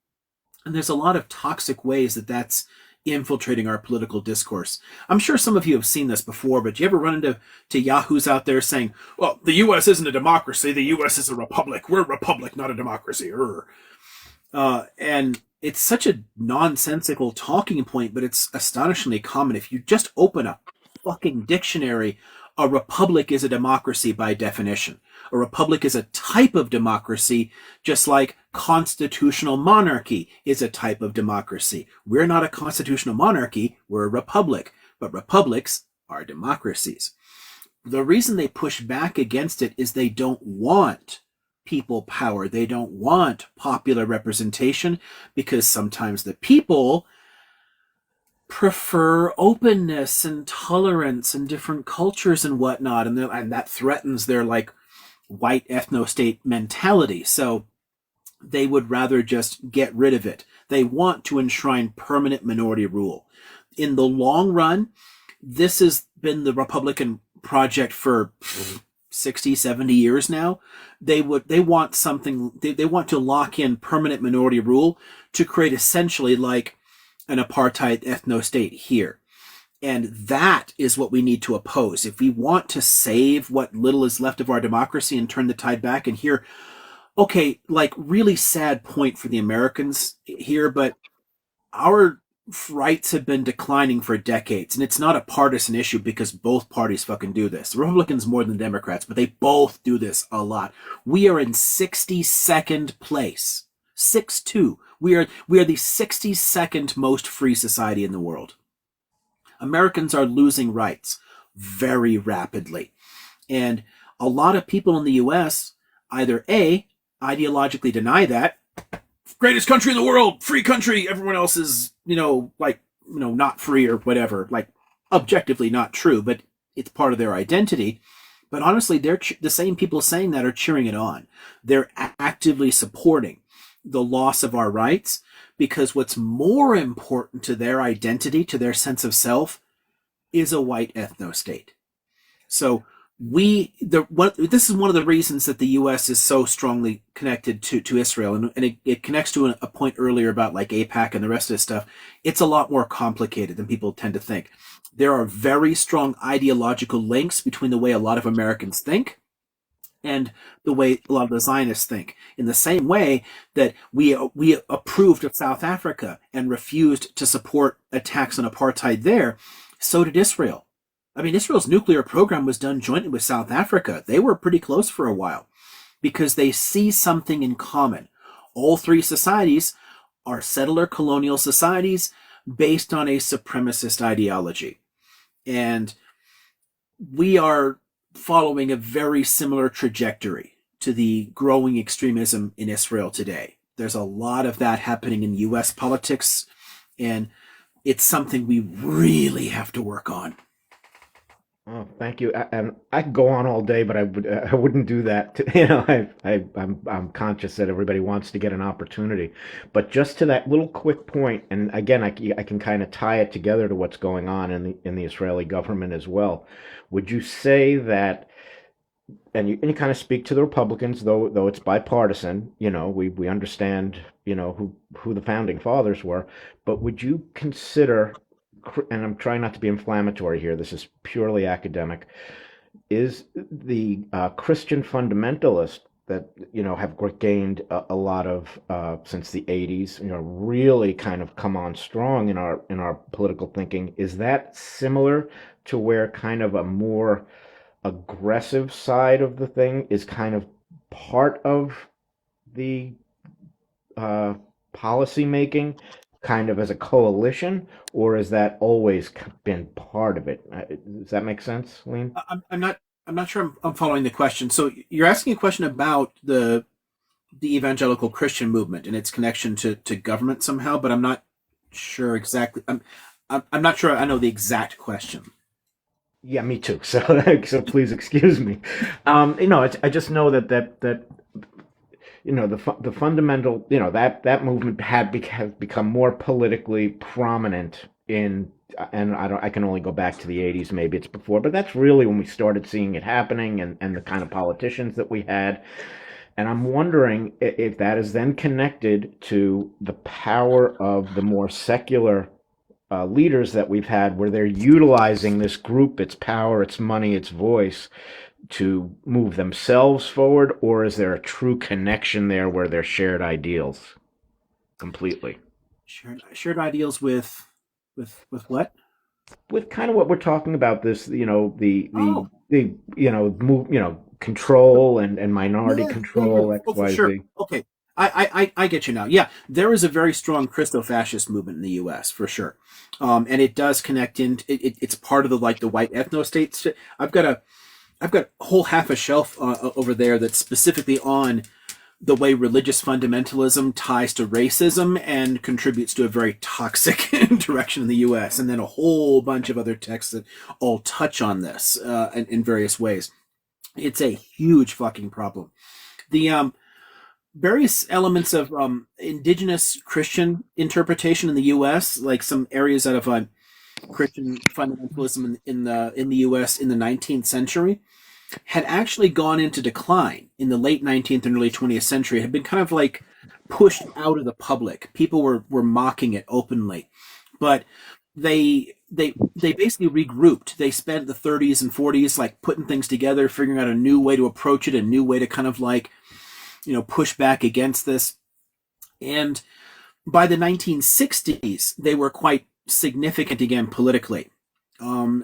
And there's a lot of toxic ways that that's infiltrating our political discourse. I'm sure some of you have seen this before, but do you ever run into yahoos out there saying, well, the US isn't a democracy, the US is a republic. We're a republic, not a democracy. And it's such a nonsensical talking point, but it's astonishingly common. If you just open a fucking dictionary, a republic is a democracy by definition. A republic is a type of democracy, just like constitutional monarchy is a type of democracy. We're not a constitutional monarchy, we're a republic, but republics are democracies. The reason they push back against it is they don't want people power. They don't want popular representation, because sometimes the people prefer openness and tolerance and different cultures and whatnot, and that threatens their like white ethno-state mentality. So they would rather just get rid of it. They want to enshrine permanent minority rule. In the long run, this has been the Republican project for 60, 70 years now. They want something, they want to lock in permanent minority rule to create essentially like an apartheid ethno-state here. And that is what we need to oppose. If we want to save what little is left of our democracy and turn the tide back, and here, okay, like really sad point for the Americans here, but our rights have been declining for decades, and it's not a partisan issue because both parties fucking do this. The Republicans more than the Democrats, but they both do this a lot. We are in 62nd place. 6-2. We are the 62nd most free society in the world. Americans are losing rights very rapidly. And a lot of people in the US either A, ideologically deny that, greatest country in the world, free country, everyone else is, not free or whatever, like objectively not true, but it's part of their identity. But honestly, they're the same people saying that are cheering it on. They're actively supporting the loss of our rights, because what's more important to their identity, to their sense of self, is a white ethno-state. So this is one of the reasons that the U.S. is so strongly connected to Israel, and it connects to a point earlier about like AIPAC and the rest of this stuff. It's a lot more complicated than people tend to think. There are very strong ideological links between the way a lot of Americans think and the way a lot of the Zionists think. In the same way that we approved of South Africa and refused to support attacks on apartheid there, so did Israel. I mean, Israel's nuclear program was done jointly with South Africa. They were pretty close for a while because they see something in common. All three societies are settler colonial societies based on a supremacist ideology. And we are following a very similar trajectory to the growing extremism in Israel today. There's a lot of that happening in U.S. politics, and it's something we really have to work on. Oh, thank you. And I could go on all day, but I wouldn't do that. You know, I'm conscious that everybody wants to get an opportunity, but just to that little quick point, and again, I can kind of tie it together to what's going on in the Israeli government as well. Would you say that, and you kind of speak to the Republicans, though it's bipartisan, you know, we understand, you know, who the founding fathers were, but would you consider, and I'm trying not to be inflammatory here, this is purely academic, is the Christian fundamentalist that you know have gained a lot of since the 80s, you know, really kind of come on strong in our political thinking. Is that similar to where kind of a more aggressive side of the thing is kind of part of the uh, policy making, kind of as a coalition, or has that always been part of it? Does that make sense, Lean? I'm not sure I'm following the question. So you're asking a question about the evangelical Christian movement and its connection to government somehow, but I'm not sure exactly. I'm not sure I know the exact question. Yeah, me too. So, so please excuse me. You know, I just know that you know the fundamental, you know, that movement has become more politically prominent in, and I can only go back to the 80s, maybe it's before, but that's really when we started seeing it happening, and the kind of politicians that we had. And I'm wondering if that is then connected to the power of the more secular leaders that we've had, where they're utilizing this group, its power, its money, its voice, to move themselves forward, or is there a true connection there where they're shared ideals completely? Shared ideals with what? With kind of what we're talking about, this, you know, Oh, the you know, move, you know, control and minority yeah. control, Oh, for sure. XYZ. Okay. I get you now. Yeah, there is a very strong Christo-fascist movement in the U.S. for sure, and it does connect in. It's part of the like the white ethno states. I've got a whole half a shelf over there that's specifically on the way religious fundamentalism ties to racism and contributes to a very toxic direction in the U.S. And then a whole bunch of other texts that all touch on this in various ways. It's a huge fucking problem. The various elements of indigenous Christian interpretation in the U.S., like some areas out of Christian fundamentalism in the U.S. in the 19th century, had actually gone into decline in the late 19th and early 20th century. It had been kind of like pushed out of the public. People were mocking it openly, but they basically regrouped. They spent the 30s and 40s like putting things together, figuring out a new way to approach it, a new way to kind of like, you know, push back against this. And by the 1960s, they were quite significant again politically.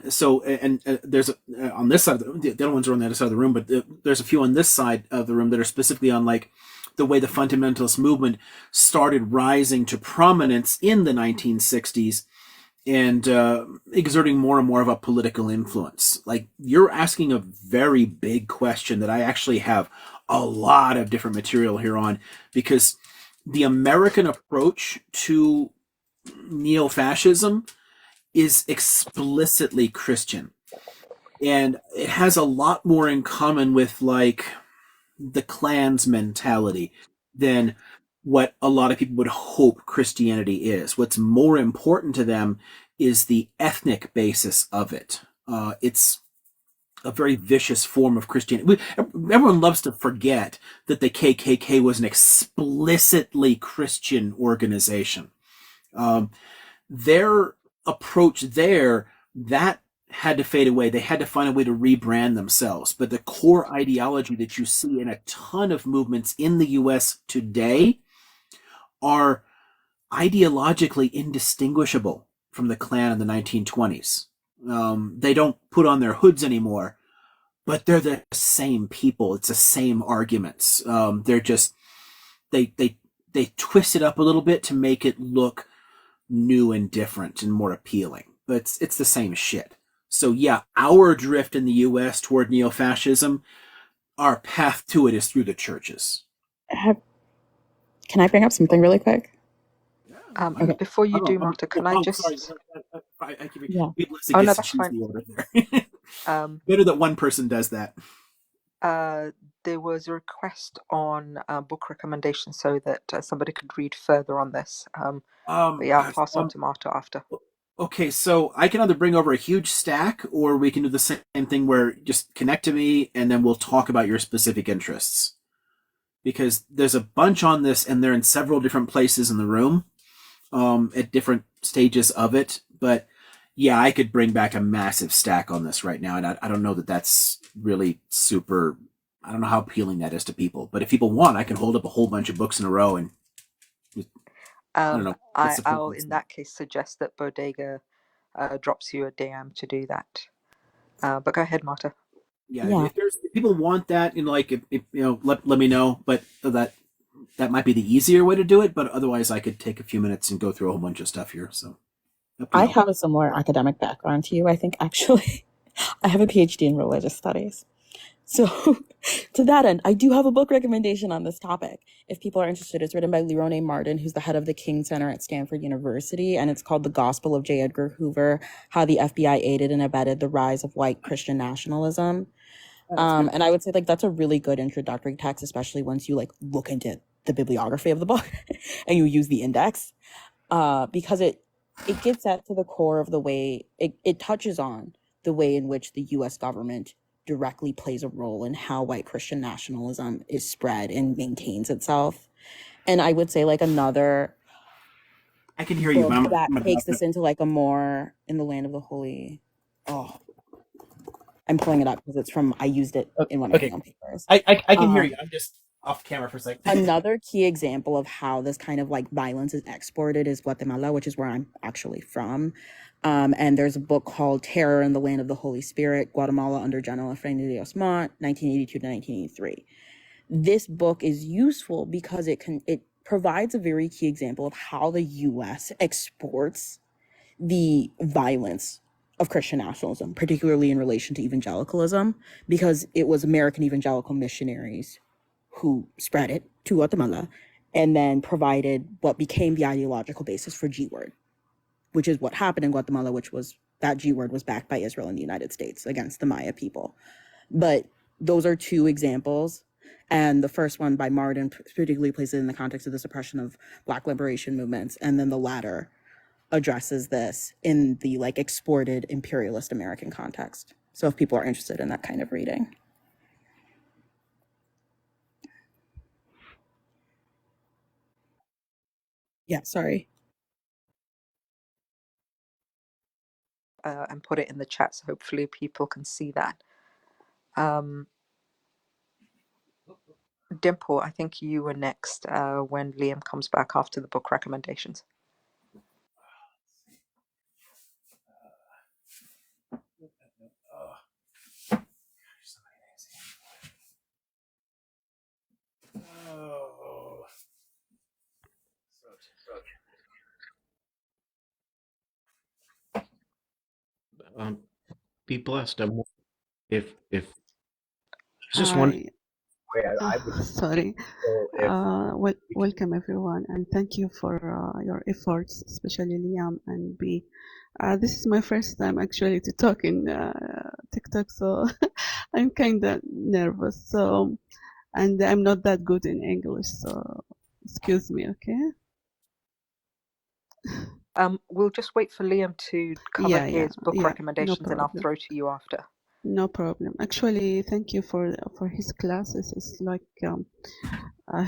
So, and there's on this side, the other ones are on the other side of the room, but there's a few on this side of the room that are specifically on like the way the fundamentalist movement started rising to prominence in the 1960s and exerting more and more of a political influence. Like you're asking a very big question that I actually have a lot of different material here on, because the American approach to neo-fascism is explicitly Christian, and it has a lot more in common with like the Klan's mentality than what a lot of people would hope Christianity is. What's more important to them is the ethnic basis of it. It's a very vicious form of Christianity. Everyone loves to forget that the KKK was an explicitly Christian organization. Um, their approach there, that had to fade away. They had to find a way to rebrand themselves. But the core ideology that you see in a ton of movements in the US today are ideologically indistinguishable from the Klan in the 1920s. They don't put on their hoods anymore, but they're the same people. It's the same arguments. They're just they twist it up a little bit to make it look new and different and more appealing. But it's the same shit. So yeah, our drift in the U.S. toward neo-fascism, our path to it is through the churches. Have, can I bring up something really quick? Okay. Before you do, Oh, Marta, can I sorry. just? I keep Yeah. Lisa Oh gets no, to that's choose fine. the order there. Um, Better that one person does that. there was a request on book recommendation so that somebody could read further on this. But yeah, I'll Gosh, pass on to Marta after. okay, so I can either bring over a huge stack, or we can do the same thing where just connect to me, and then we'll talk about your specific interests. Because there's a bunch on this, and they're in several different places in the room, at different stages of it. But yeah, I could bring back a massive stack on this right now, and I don't know that that's really super. I don't know how appealing that is to people. But if people want, I can hold up a whole bunch of books in a row, and I don't know. I'll in that case suggest that Bodega drops you a DM to do that. But go ahead, Marta. Yeah, Yeah. if people want that, like if let me know. But that might be the easier way to do it. But otherwise, I could take a few minutes and go through a whole bunch of stuff here. So up to I you. have a similar academic background to you. I think actually, I have a PhD in religious studies. So, to that end, I do have a book recommendation on this topic. If people are interested, it's written by Lerone Martin, who's the head of the King Center at Stanford University, and it's called The Gospel of J. Edgar Hoover: How the FBI Aided and Abetted the Rise of White Christian Nationalism. And I would say that's a really good introductory text, especially once you look into the bibliography of the book and you use the index, because it gets at to the core of the way it touches on the way in which the U.S. government directly plays a role in how white Christian nationalism is spread and maintains itself. And I would say another I can hear you. book that takes this into a more in the land of the holy. Oh, I'm pulling it up because I used it in one of my own papers. I can hear you. I'm just off camera for a second. Another key example of how this kind of violence is exported is Guatemala, which is where I'm actually from. And there's a book called Terror in the Land of the Holy Spirit, Guatemala under General Efraín de Dios Montt, 1982 to 1983. This book is useful because it provides a very key example of how the U.S. exports the violence of Christian nationalism, particularly in relation to evangelicalism, because it was American evangelical missionaries who spread it to Guatemala and then provided what became the ideological basis for G-Word, which is what happened in Guatemala, which was that G-Word was backed by Israel and the United States against the Maya people. But those are two examples. And the first one by Martin particularly places it in the context of the suppression of Black liberation movements. And then the latter addresses this in the exported imperialist American context. So if people are interested in that kind of reading. Yeah, sorry. And put it in the chat so hopefully people can see that. Dimple, I think you were next when Liam comes back after the book recommendations. Be blessed. If I was just wondering Hi. where I would Sorry. go if Welcome everyone, and thank you for your efforts, especially Liam and B. This is my first time actually to talk in TikTok, so I'm kind of nervous. So, and I'm not that good in English, so excuse me, okay? We'll just wait for Liam to cover his book No recommendations, and I'll problem. throw to you after. No problem. Actually, thank you for his classes. It's like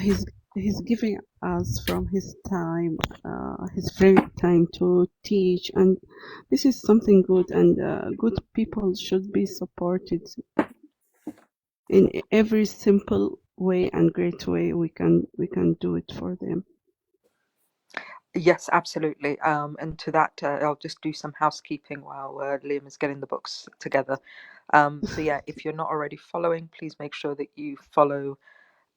he's giving us from his time, his free time to teach, and this is something good. And good people should be supported in every simple way and great way we can do it for them. Yes, absolutely. And to that, I'll just do some housekeeping while Liam is getting the books together. So yeah, if you're not already following, please make sure that you follow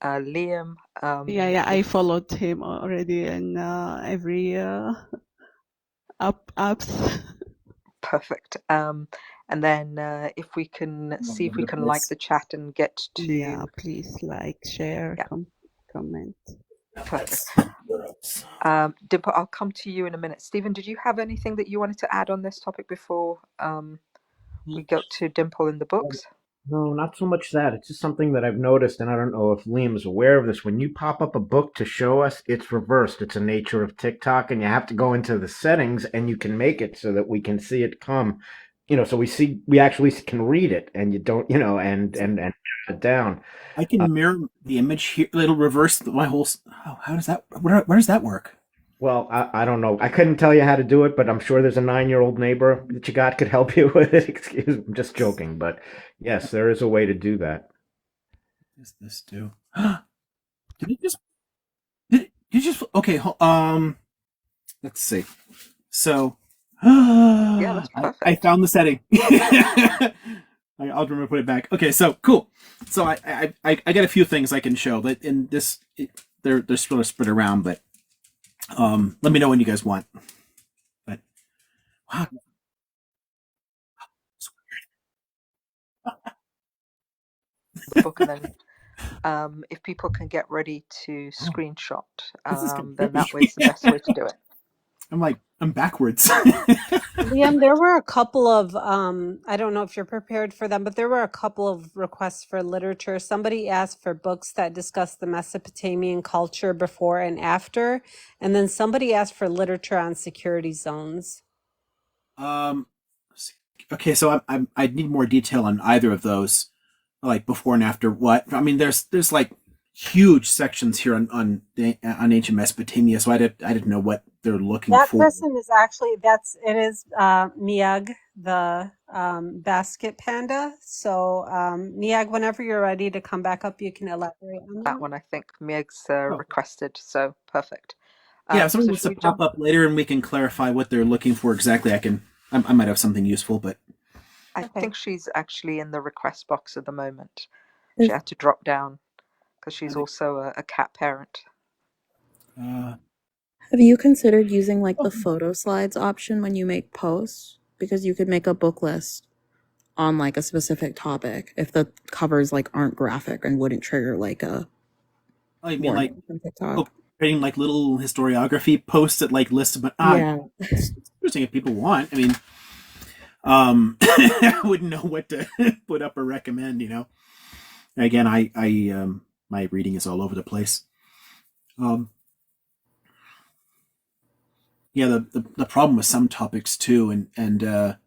Liam. I followed him already in every apps. Perfect. And then if we can see if we can like the chat and get to please like, share, comment. Perfect. Dimple, I'll come to you in a minute. Stephen, did you have anything that you wanted to add on this topic before we go to Dimple in the books? No, not so much that. It's just something that I've noticed, and I don't know if Liam's aware of this. When you pop up a book to show us, it's reversed. It's a nature of TikTok, and you have to go into the settings, and you can make it so that we can see it come. So we actually can read it, and you don't, and narrow it down. I can mirror the image here. It'll reverse my whole. How does that? Where does that work? Well, I don't know. I couldn't tell you how to do it, but I'm sure there's a 9-year-old neighbor that you got could help you with it. Excuse me, I'm just joking, but yes, there is a way to do that. What does this do? Did it just? Did you just? Okay. Let's see. So, Yeah, that's perfect. I found the setting. I'll remember put it back. Okay, so cool. So I got a few things I can show, but in this, they're sort of spread around, but. Let me know when you guys want. But wow, the book, and then if people can get ready to screenshot, then that way it's the best way to do it. I'm backwards. Liam, there were a couple of, I don't know if you're prepared for them, but there were a couple of requests for literature. Somebody asked for books that discuss the Mesopotamian culture before and after, and then somebody asked for literature on security zones. Okay, so I need more detail on either of those, like before and after what. I mean, there's like huge sections here on ancient Mesopotamia, so I didn't know what they're looking That for. person is actually, it is Miag, the basket panda. So Miag, whenever you're ready to come back up, you can elaborate on That one, I think Meg's requested, so perfect. Yeah, if somebody wants to pop up later and we can clarify what they're looking for exactly, I might have something useful, but I think she's actually in the request box at the moment. She had to drop down because she's also a cat parent. Have you considered using like the photo slides option when you make posts? Because you could make a book list on like a specific topic if the covers like aren't graphic and wouldn't trigger like a like from TikTok. creating like little historiography posts that like list, but Yeah. It's interesting if people want. I mean, I wouldn't know what to put up or recommend. Again, I my reading is all over the place. Yeah, the problem with some topics too, and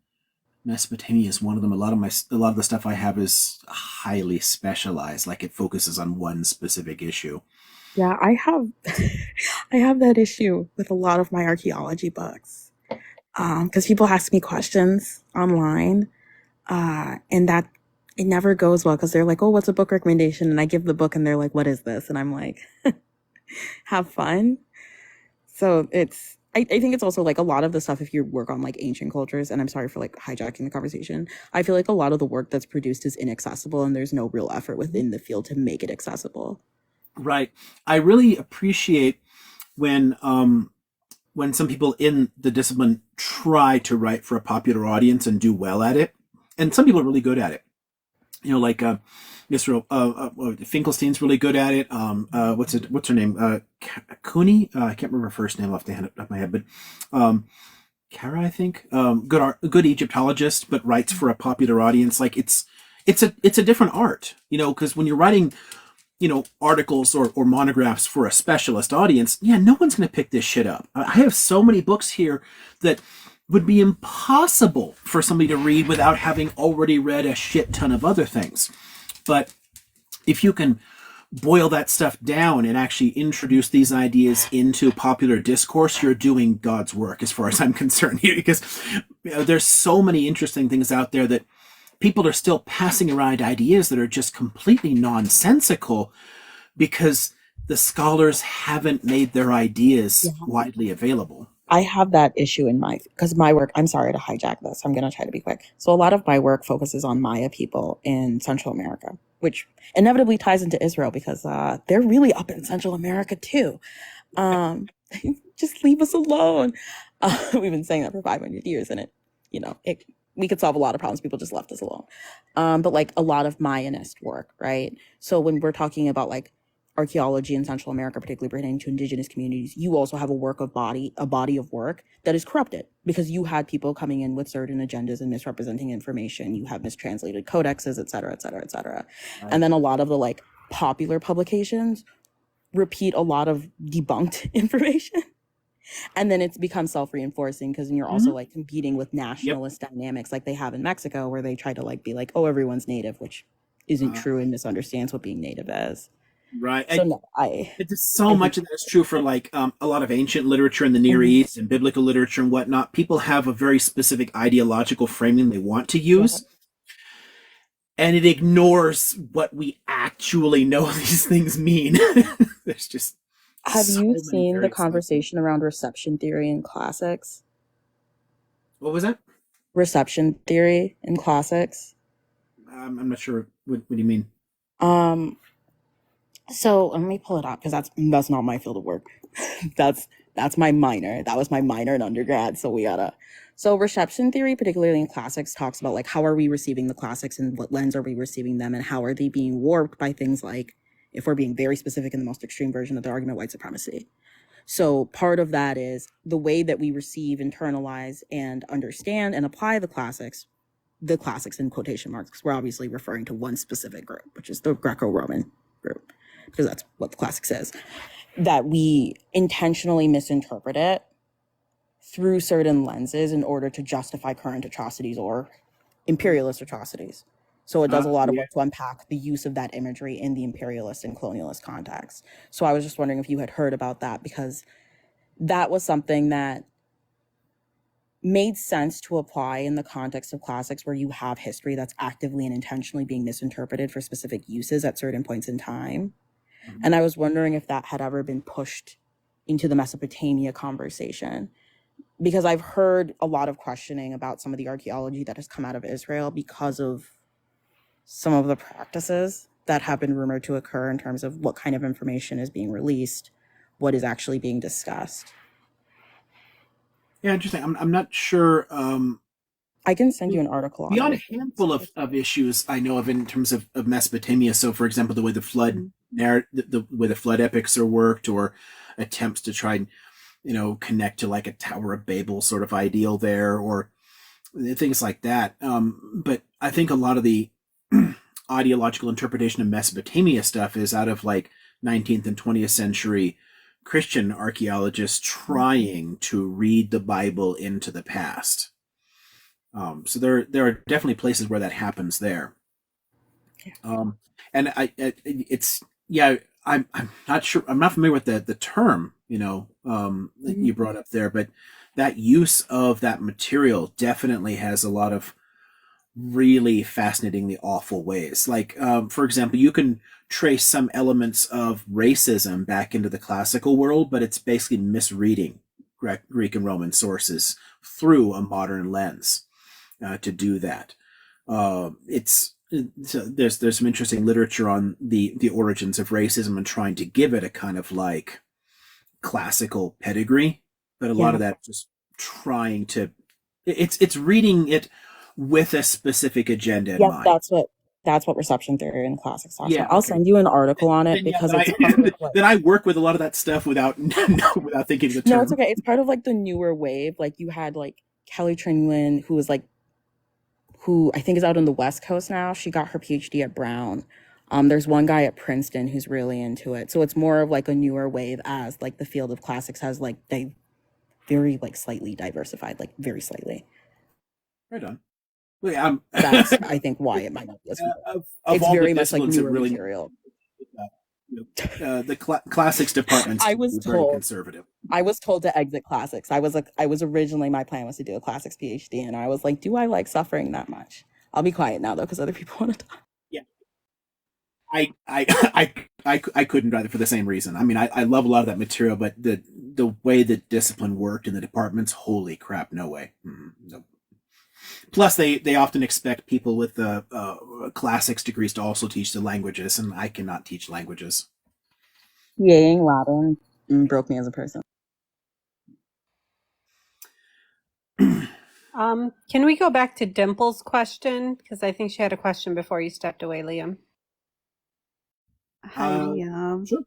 Mesopotamia is one of them. A lot of the stuff I have is highly specialized, like it focuses on one specific issue. Yeah, I have that issue with a lot of my archaeology books. Because people ask me questions online, and that it never goes well because they're like, "Oh, what's a book recommendation?" And I give the book, and they're like, "What is this?" And I'm like, "Have fun." So I think it's also like a lot of the stuff if you work on like ancient cultures, and I'm sorry for like hijacking the conversation. I feel like a lot of the work that's produced is inaccessible, and there's no real effort within the field to make it accessible. Right. I really appreciate when some people in the discipline try to write for a popular audience and do well at it, and some people are really good at it. Like Mr. Finkelstein's really good at it. What's her name? Cooney. I can't remember her first name off my head, but Kara, I think. Good Egyptologist, but writes for a popular audience. Like it's a different art, because when you're writing articles or monographs for a specialist audience, no one's going to pick this shit up. I have so many books here that would be impossible for somebody to read without having already read a shit ton of other things. But if you can boil that stuff down and actually introduce these ideas into popular discourse, you're doing God's work as far as I'm concerned here, because there's so many interesting things out there that people are still passing around ideas that are just completely nonsensical because the scholars haven't made their ideas widely available. I have that issue because my work, I'm sorry to hijack this. I'm going to try to be quick. So a lot of my work focuses on Maya people in Central America, which inevitably ties into Israel because they're really up in Central America too. Just leave us alone. We've been saying that for 500 years and we could solve a lot of problems. People just left us alone. But like a lot of Mayanist work, right? So when we're talking about like archaeology in Central America, particularly pertaining to indigenous communities, you also have a body of work that is corrupted because you had people coming in with certain agendas and misrepresenting information. You have mistranslated codexes, et cetera, et cetera, et cetera. Right. And then a lot of the like popular publications repeat a lot of debunked information. And then it's become self-reinforcing because then you're also like competing with nationalist dynamics like they have in Mexico, where they try to like be like, oh, everyone's native, which isn't true and misunderstands what being native is. Right. So no, It's so much of that is true for like a lot of ancient literature in the Near East and biblical literature and whatnot. People have a very specific ideological framing they want to use, and it ignores what we actually know these things mean. There's just have so you many seen the various things. conversation around reception theory in classics? What was that? Reception theory in classics. I'm not sure. What do you mean? So let me pull it up because that's not my field of work. that's my minor. That was my minor in undergrad. So reception theory, particularly in classics, talks about like how are we receiving the classics and what lens are we receiving them and how are they being warped by things like, if we're being very specific in the most extreme version of the argument, white supremacy. So part of that is the way that we receive, internalize, and understand and apply the classics in quotation marks, because we're obviously referring to one specific group, which is the Greco-Roman group, because that's what the classic says, that we intentionally misinterpret it through certain lenses in order to justify current atrocities or imperialist atrocities. So it does a lot of work to unpack the use of that imagery in the imperialist and colonialist context. So I was just wondering if you had heard about that, because that was something that made sense to apply in the context of classics where you have history that's actively and intentionally being misinterpreted for specific uses at certain points in time. And I was wondering if that had ever been pushed into the Mesopotamia conversation, because I've heard a lot of questioning about some of the archaeology that has come out of Israel because of some of the practices that have been rumored to occur in terms of what kind of information is being released, what is actually being discussed. Yeah, interesting. I'm not sure. I can send you an article on Beyond it. a handful of issues I know of in terms of Mesopotamia. So, for example, the way the flood the way the flood epics are worked, or attempts to try and connect to like a Tower of Babel sort of ideal there, or things like that. But I think a lot of the ideological interpretation of Mesopotamia stuff is out of like 19th and 20th century Christian archaeologists trying to read the Bible into the past. So there are definitely places where that happens there. And I'm not sure. I'm not familiar with the term that you brought up there, but that use of that material definitely has a lot of really fascinatingly awful ways. Like, for example, you can trace some elements of racism back into the classical world, but it's basically misreading Greek and Roman sources through a modern lens to do that. There's some interesting literature on the origins of racism and trying to give it a kind of like classical pedigree, but a lot of that just trying to it's reading it with a specific agenda in mind. That's what reception theory in classics talks about. Okay. I'll send you an article on it because it's part of then I work with a lot of that stuff without thinking the term. No, it's okay. It's part of like the newer wave. Like you had like Kelly Trinwin, who I think is out on the West Coast now. She got her PhD at Brown. There's one guy at Princeton who's really into it. So it's more of like a newer wave, as like the field of classics has like they very like slightly diversified, like very slightly. Right on. Well, yeah, that's I think why it might not be as it's very much like newer really, material. The classics department is very conservative. I was told to exit classics. I was originally, my plan was to do a classics PhD, and I was like, do I like suffering that much? I'll be quiet now though, because other people want to talk. Yeah, I couldn't either for the same reason. I mean, I love a lot of that material, but the way the discipline worked in the departments, holy crap, no way. No. Plus, they often expect people with classics degrees to also teach the languages, and I cannot teach languages. Yaying Latin broke me as a person. Can we go back to Dimple's question? Because I think she had a question before you stepped away, Liam. Hi, Liam. Sure.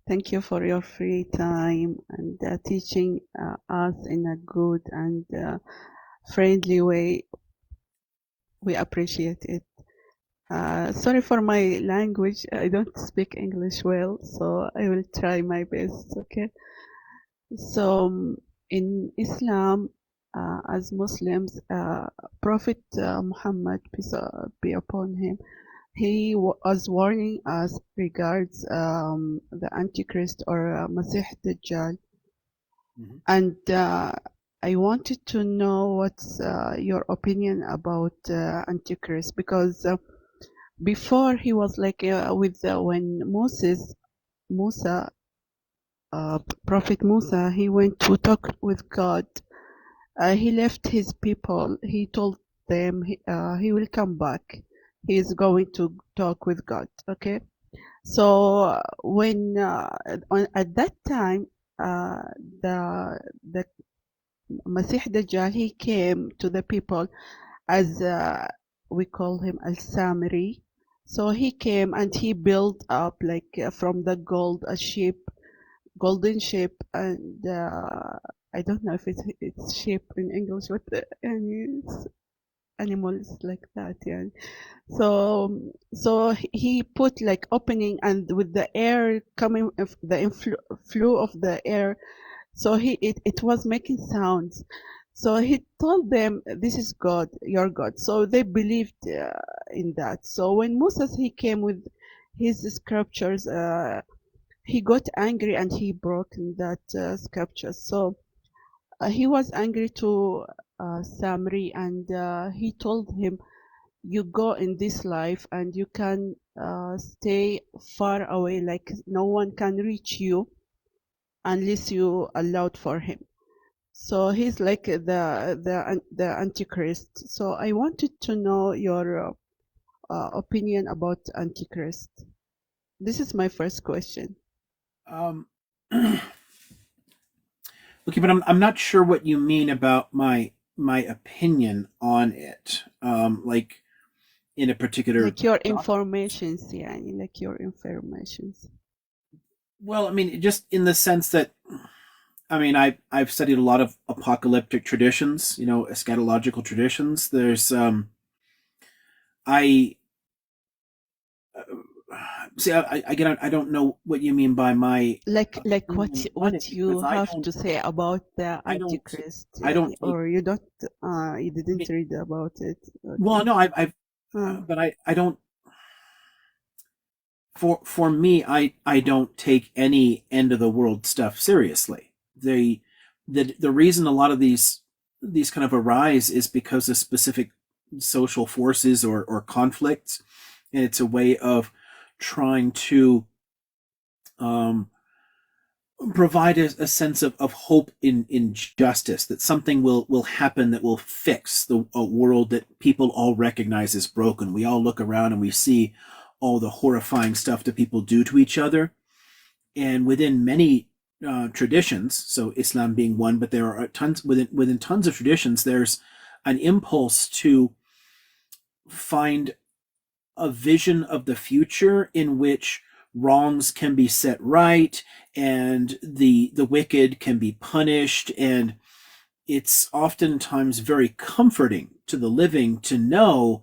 Thank you for your free time and teaching us in a good and friendly way. We appreciate it. Sorry for my language. I don't speak English well, so I will try my best. Okay. So in Islam, as Muslims, Prophet Muhammad, peace be upon him, he was warning us regards the Antichrist or Masih Dajjal. Mm-hmm. And I wanted to know what's your opinion about Antichrist, because before he was like when Musa, Prophet Musa, he went to talk with God. He left his people. He told them he will come back. He is going to talk with God. Okay. So when at that time, the Masih Dajjal, he came to the people as we call him Al-Samiri. So he came and he built up like from the gold a ship, golden ship, and I don't know if it's ship in English, but it's animals like that, yeah. So he put like opening, and with the air coming, the flow of the air, so it was making sounds. So he told them, "This is God, your God." So they believed in that. So when Moses he came with his scriptures, he got angry and he broke that scriptures. So he was angry to Samri, and he told him, "You go in this life and you can stay far away, like no one can reach you unless you allowed for him." So he's like the Antichrist. So I wanted to know your opinion about Antichrist. This is my first question. Okay, but I'm not sure what you mean about my opinion on it. Like in a particular Like your informations, yeah, like your informations. Well, I mean, just in the sense that, I mean, I've studied a lot of apocalyptic traditions, eschatological traditions. There's I see. Again, I don't know what you mean by my Like opinion on it, what because you have to say about the I don't Antichrist, I yeah, don't take. or you don't you I didn't mean, read about it. well, Okay. no, but I don't. For me, I don't take any end of the world stuff seriously. The reason a lot of these kind of arise is because of specific social forces or conflicts, and it's a way of trying to um, provide a sense of hope in justice, that something will happen that will fix a world that people all recognize as broken. We all look around and we see all the horrifying stuff that people do to each other. And within many traditions, so Islam being one, but there are tons within tons of traditions, there's an impulse to find a vision of the future in which wrongs can be set right and the wicked can be punished. And it's oftentimes very comforting to the living to know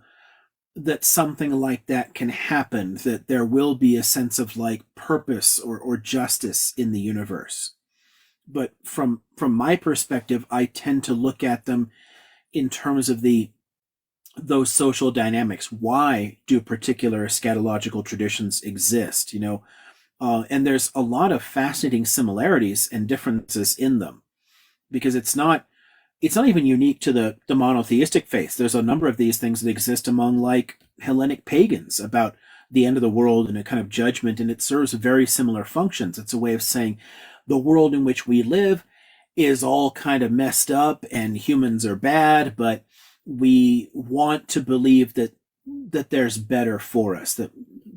that something like that can happen, that there will be a sense of like purpose or justice in the universe. But from my perspective, I tend to look at them in terms of those social dynamics. Why do particular eschatological traditions exist? And there's a lot of fascinating similarities and differences in them, because it's not even unique to the monotheistic faiths. There's a number of these things that exist among like Hellenic pagans about the end of the world and a kind of judgment, and it serves very similar functions. It's a way of saying the world in which we live is all kind of messed up and humans are bad, but we want to believe that there's better for us, that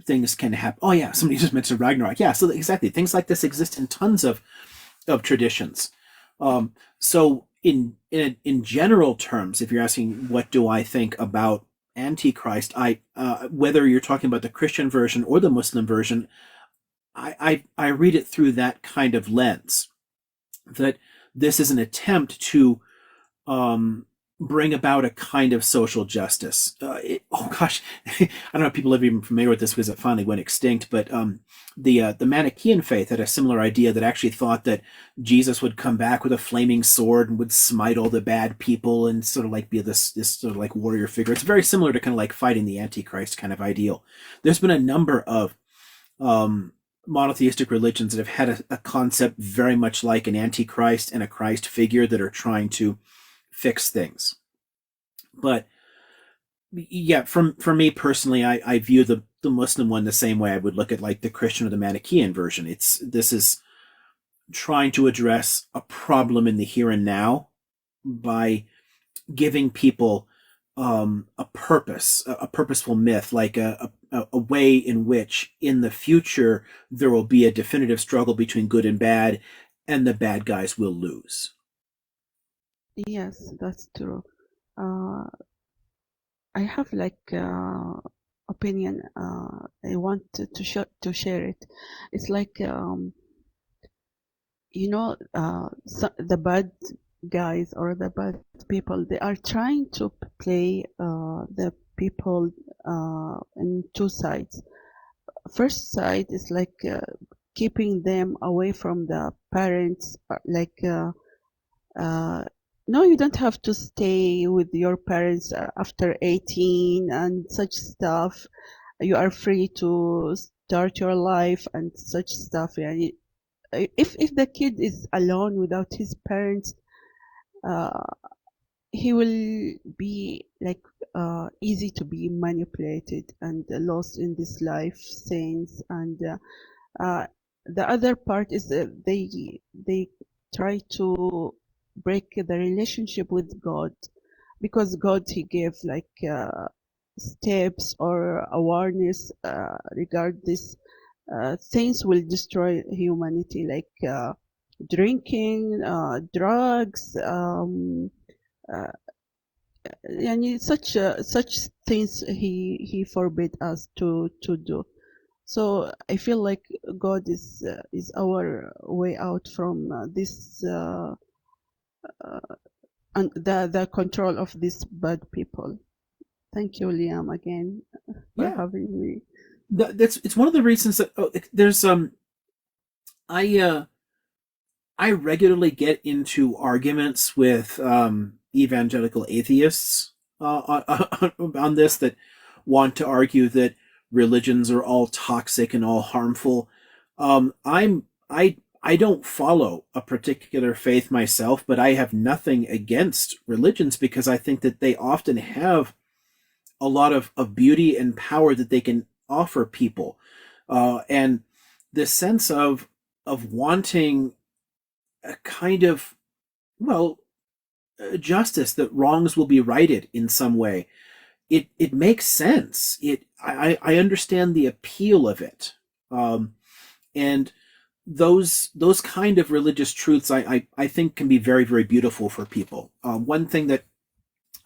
things can happen. Oh yeah, somebody just mentioned Ragnarok. Yeah, so exactly, things like this exist in tons of traditions. So in general terms, if you're asking what do I think about Antichrist, whether you're talking about the Christian version or the Muslim version, I read it through that kind of lens, that this is an attempt to bring about a kind of social justice. Oh gosh, I don't know if people are even familiar with this because it finally went extinct, but the Manichaean faith had a similar idea, that actually thought that Jesus would come back with a flaming sword and would smite all the bad people and sort of like be this sort of like warrior figure. It's very similar to kind of like fighting the Antichrist kind of ideal. There's been a number of monotheistic religions that have had a concept very much like an Antichrist and a Christ figure that are trying to fix things. But yeah, for me personally, I view the Muslim one the same way I would look at like the Christian or the Manichaean version. This is trying to address a problem in the here and now by giving people a purpose, a purposeful myth, like a way in which in the future there will be a definitive struggle between good and bad, and the bad guys will lose. Yes, that's true. I have like opinion. I want to share it. It's like the bad guys or the bad people. They are trying to play the people in two sides. First side is like keeping them away from the parents, no, you don't have to stay with your parents after 18 and such stuff. You are free to start your life and such stuff. Yani, if the kid is alone without his parents, he will be like easy to be manipulated and lost in this life sense. And the other part is they try to break the relationship with God, because God, he gave like steps or awareness regard this things will destroy humanity, like drinking, drugs, yani such things he forbid us to do. So I feel like God is our way out from this and the control of these bad people. Thank you, Liam, again for having me. It's one of the reasons that there's I regularly get into arguments with evangelical atheists on this, that want to argue that religions are all toxic and all harmful. I don't follow a particular faith myself, but I have nothing against religions, because I think that they often have a lot of beauty and power that they can offer people. And the sense of wanting a kind of, justice, that wrongs will be righted in some way. It makes sense. I understand the appeal of it. And those kind of religious truths I think can be very, very beautiful for people. One thing that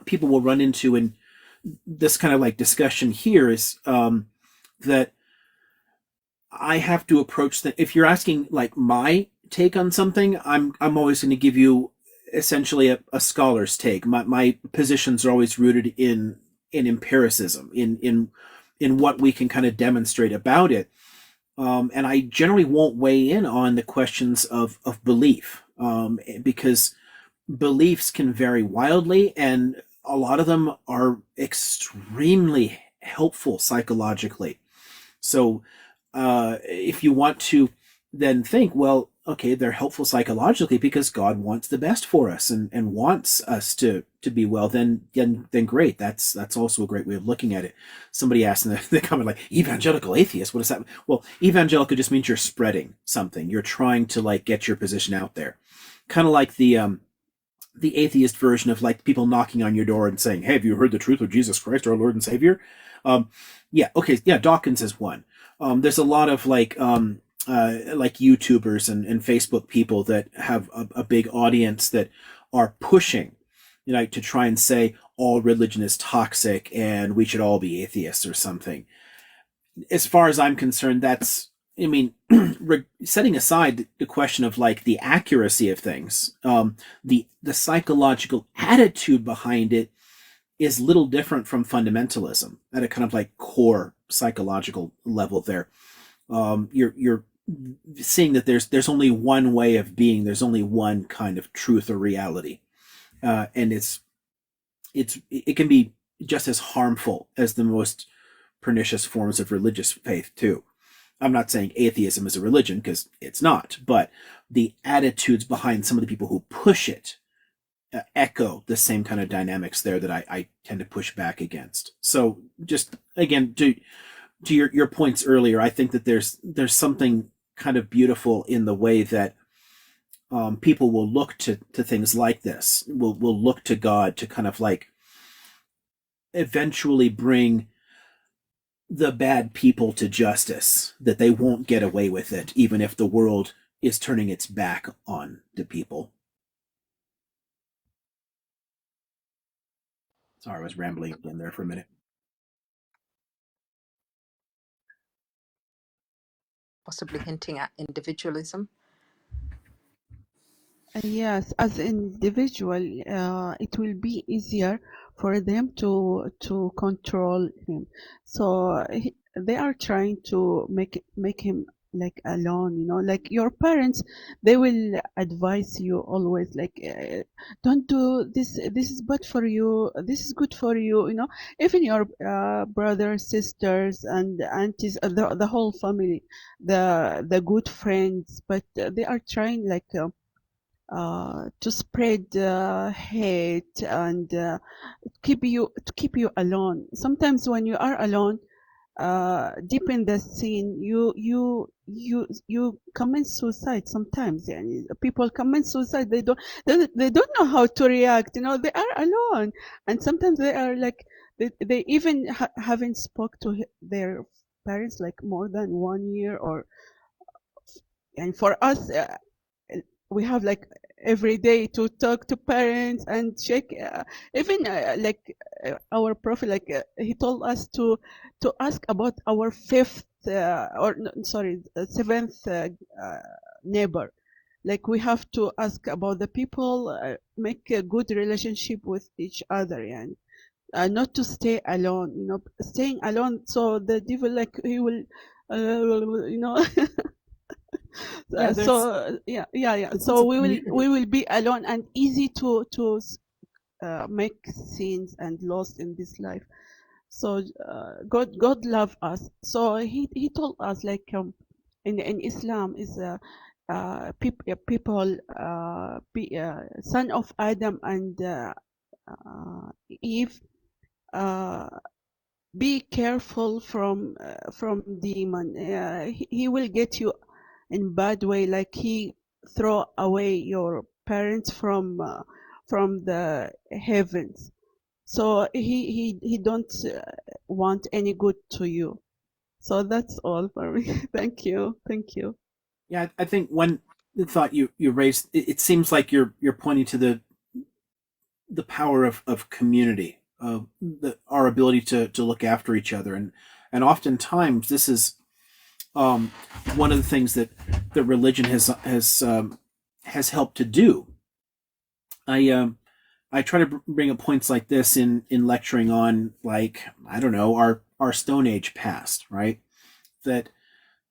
people will run into in this kind of like discussion here is that I have to approach that. If you're asking like my take on something, I'm always going to give you essentially a scholar's take. My positions are always rooted in empiricism, in what we can kind of demonstrate about it. And I generally won't weigh in on the questions of belief, because beliefs can vary wildly, and a lot of them are extremely helpful psychologically. So if you want to then think, well, okay, they're helpful psychologically because God wants the best for us and wants us to be well, then great. That's also a great way of looking at it. Somebody asked in the comment, like, evangelical atheist, what does that mean? Well, evangelical just means you're spreading something. You're trying to like get your position out there. Kind of like the atheist version of like people knocking on your door and saying, hey, have you heard the truth of Jesus Christ, our Lord and Savior? Dawkins is one. There's a lot of like YouTubers and Facebook people that have a big audience that are pushing, to try and say all religion is toxic and we should all be atheists or something. As far as I'm concerned, that's, I mean, setting aside the question of like the accuracy of things, the psychological attitude behind it is little different from fundamentalism at a kind of like core psychological level. There, you're seeing that there's only one way of being. There's only one kind of truth or reality, and it can be just as harmful as the most pernicious forms of religious faith too. I'm not saying atheism is a religion, because it's not, but the attitudes behind some of the people who push it echo the same kind of dynamics there that I tend to push back against. So just again, to your points earlier, I think that there's something kind of beautiful in the way that people will look to things like this, will look to God to kind of like eventually bring the bad people to justice, that they won't get away with it, even if the world is turning its back on the people. Sorry, I was rambling again there for a minute. Possibly hinting at individualism. Yes, as individual, it will be easier for them to control him. So they are trying to make him like alone, like your parents, they will advise you always like, don't do this. This is bad for you. This is good for you. Even your brothers, sisters, and aunties, the whole family, the good friends, but they are trying like. To spread hate and keep you alone. Sometimes when you are alone, deep in the scene, you commit suicide. Sometimes, and people commit suicide. They don't know how to react. They are alone, and sometimes they are like they even haven't spoke to their parents like more than 1 year or. And for us, we have like every day to talk to parents and check, even like our prophet, like he told us to ask about our fifth or no, sorry, seventh neighbor. Like we have to ask about the people, make a good relationship with each other, and not to stay alone. Staying alone, so the devil, like, he will you know Yeah, yeah. there's sense So of we will community. we will be alone and easy to make sins and lost in this life. So God love us. So he told us like, in Islam is people, son of Adam and Eve, uh, be careful from demon. He will get you in bad way, like he throw away your parents from the heavens. So he don't want any good to you. So that's all for me. Thank you. Yeah, I think one thought you raised, it seems like you're pointing to the power of community, of our ability to look after each other, and oftentimes this is um, one of the things that religion has helped to do. I try to bring up points like this in lecturing on, like, I don't know, our Stone Age past, right? That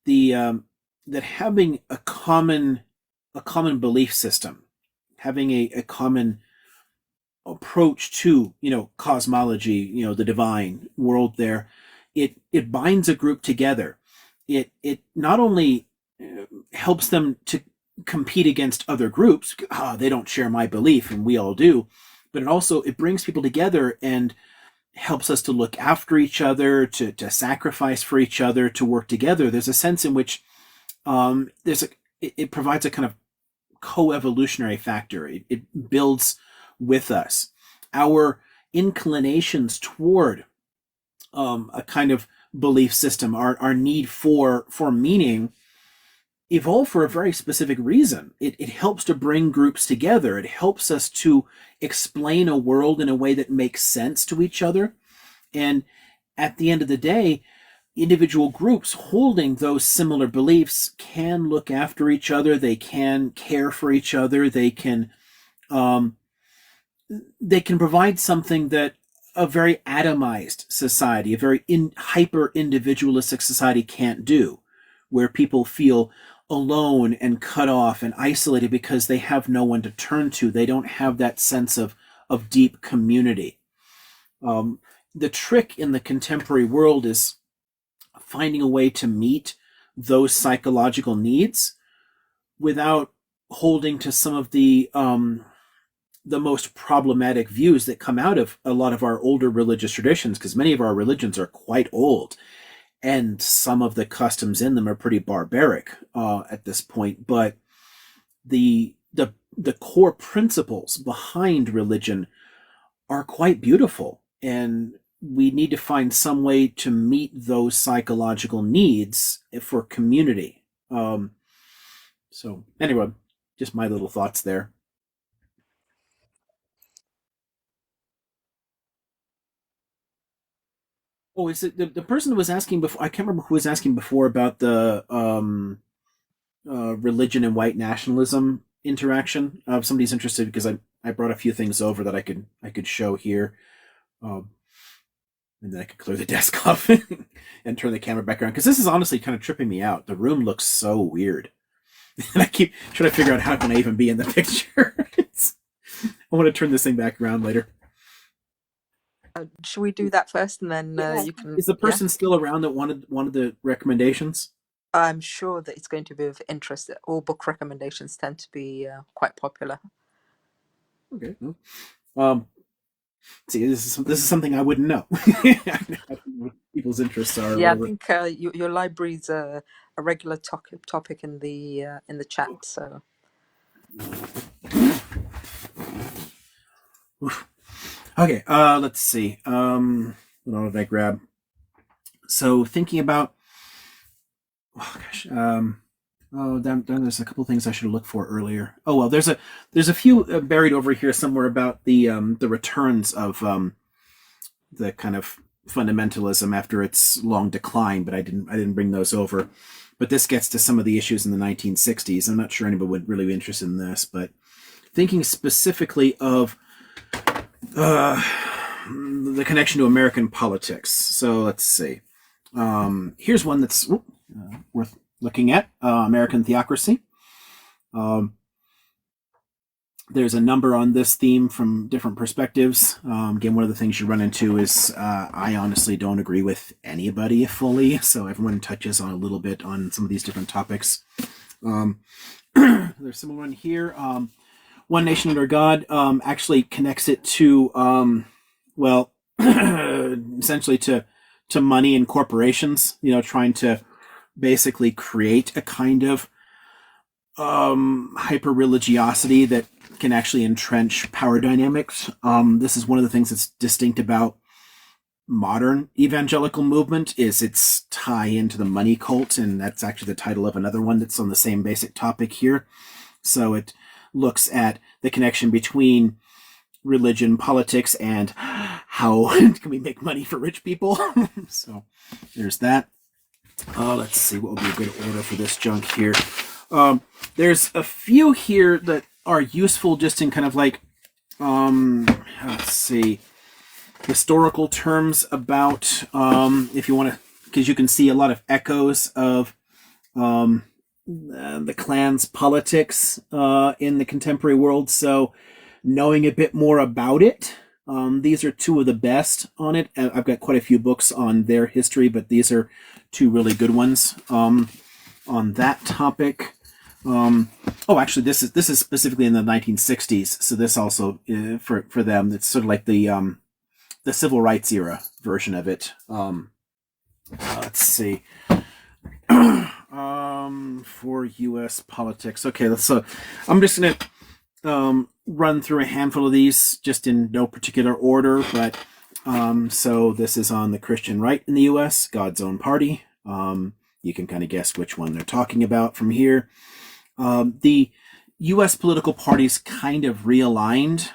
the that having a common belief system, having a common approach to cosmology, the divine world there, it binds a group together. It not only helps them to compete against other groups. They don't share my belief and we all do, but it brings people together and helps us to look after each other, to sacrifice for each other, to work together. There's a sense in which it provides a kind of co-evolutionary factor. It builds with us. Our inclinations toward a kind of belief system, our need for meaning, evolved for a very specific reason. It helps to bring groups together. It helps us to explain a world in a way that makes sense to each other. And at the end of the day, individual groups holding those similar beliefs can look after each other. They can care for each other. Um, they can provide something that a very atomized society, a very hyper individualistic society can't do, where people feel alone and cut off and isolated because they have no one to turn to. They don't have that sense of deep community. The trick in the contemporary world is finding a way to meet those psychological needs without holding to some of the most problematic views that come out of a lot of our older religious traditions, because many of our religions are quite old and some of the customs in them are pretty barbaric at this point. But the core principles behind religion are quite beautiful, and we need to find some way to meet those psychological needs for community. So anyway, just my little thoughts there. Oh, is it the person who was asking before? I can't remember who was asking before about the religion and white nationalism interaction. If somebody's interested, because I brought a few things over that I could show here, um, and then I could clear the desk off and turn the camera back around, because this is honestly kind of tripping me out. The room looks so weird, and I keep trying to figure out how can I even be in the picture. I want to turn this thing back around later. Should we do that first, and then you can? Is the Yeah, person still around that wanted the recommendations? I'm sure that it's going to be of interest. All book recommendations tend to be quite popular. Okay. Um, see, this is something I wouldn't know. What people's interests are, or Yeah, I whatever. think your library's a regular topic in the chat. So Oof. Okay. Let's see. What all did I grab? So thinking about, oh gosh, there's a couple things I should have looked for earlier. Oh well, there's a few buried over here somewhere about the returns of the kind of fundamentalism after its long decline, but I didn't bring those over. But this gets to some of the issues in the 1960s. I'm not sure anybody would really be interested in this, but thinking specifically of the connection to American politics. So let's see. Here's one that's worth looking at: American theocracy. There's a number on this theme from different perspectives. Again, one of the things you run into is I honestly don't agree with anybody fully, so everyone touches on a little bit on some of these different topics. There's a similar one here. One Nation Under God actually connects it to, essentially to money and corporations, trying to basically create a kind of hyper religiosity that can actually entrench power dynamics. This is one of the things that's distinct about modern evangelical movement is its tie into the money cult, and that's actually the title of another one that's on the same basic topic here. So it looks at the connection between religion, politics, and how can we make money for rich people. So there's that. Let's see what will be a good order for this junk here. There's a few here that are useful just in kind of like, let's see, historical terms about, if you want to, because you can see a lot of echoes of the Klan's politics in the contemporary world. So knowing a bit more about it, these are two of the best on it. I've got quite a few books on their history, but these are two really good ones on that topic. Actually, this is specifically in the 1960s. So this also for them, it's sort of like the civil rights era version of it. Let's see. For U.S. politics. Okay, so I'm just gonna run through a handful of these, just in no particular order. But so this is on the Christian right in the U.S., God's Own Party. you can kind of guess which one they're talking about from here. The U.S. political parties kind of realigned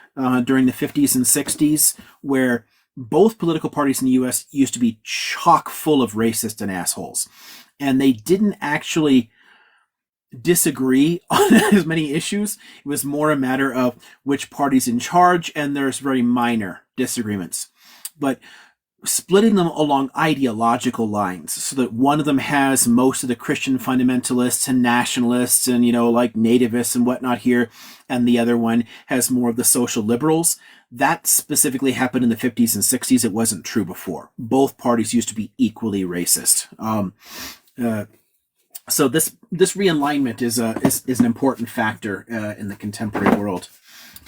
during the 50s and 60s, where both political parties in the U.S. used to be chock full of racists and assholes. And they didn't actually disagree on as many issues. It was more a matter of which party's in charge, and there's very minor disagreements. But splitting them along ideological lines so that one of them has most of the Christian fundamentalists and nationalists and, like nativists and whatnot here, and the other one has more of the social liberals. That specifically happened in the 50s and 60s. It wasn't true before. Both parties used to be equally racist. So this realignment is an important factor in the contemporary world.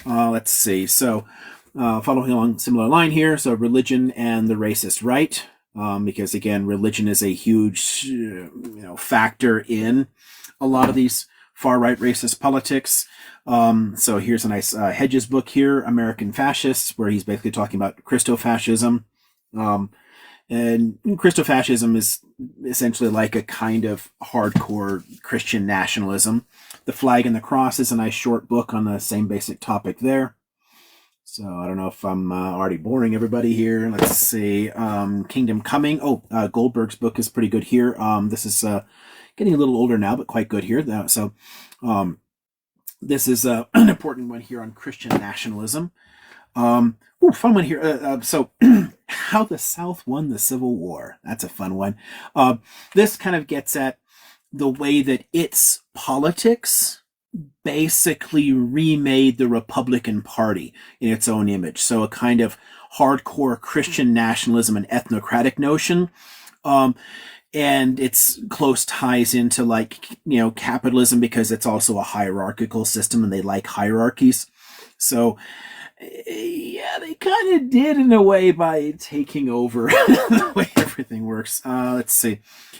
Let's see. So following along similar line here. So religion and the racist right, because again, religion is a huge factor in a lot of these far right racist politics. So here's a nice Hedges book here, American Fascists, where he's basically talking about Christofascism. And Christofascism is essentially like a kind of hardcore Christian nationalism. The Flag and the Cross is a nice short book on the same basic topic there. So I don't know if I'm already boring everybody here. Let's see. Kingdom Coming. Goldberg's book is pretty good here. This is getting a little older now, but quite good here. So this is an important one here on Christian nationalism. Fun one here. So how the South won the Civil War. That's a fun one. This kind of gets at the way that its politics basically remade the Republican Party in its own image. So a kind of hardcore Christian nationalism and ethnocratic notion. And its close ties into capitalism, because it's also a hierarchical system and they like hierarchies. So yeah, they kind of did in a way by taking over the way everything works. Let's see.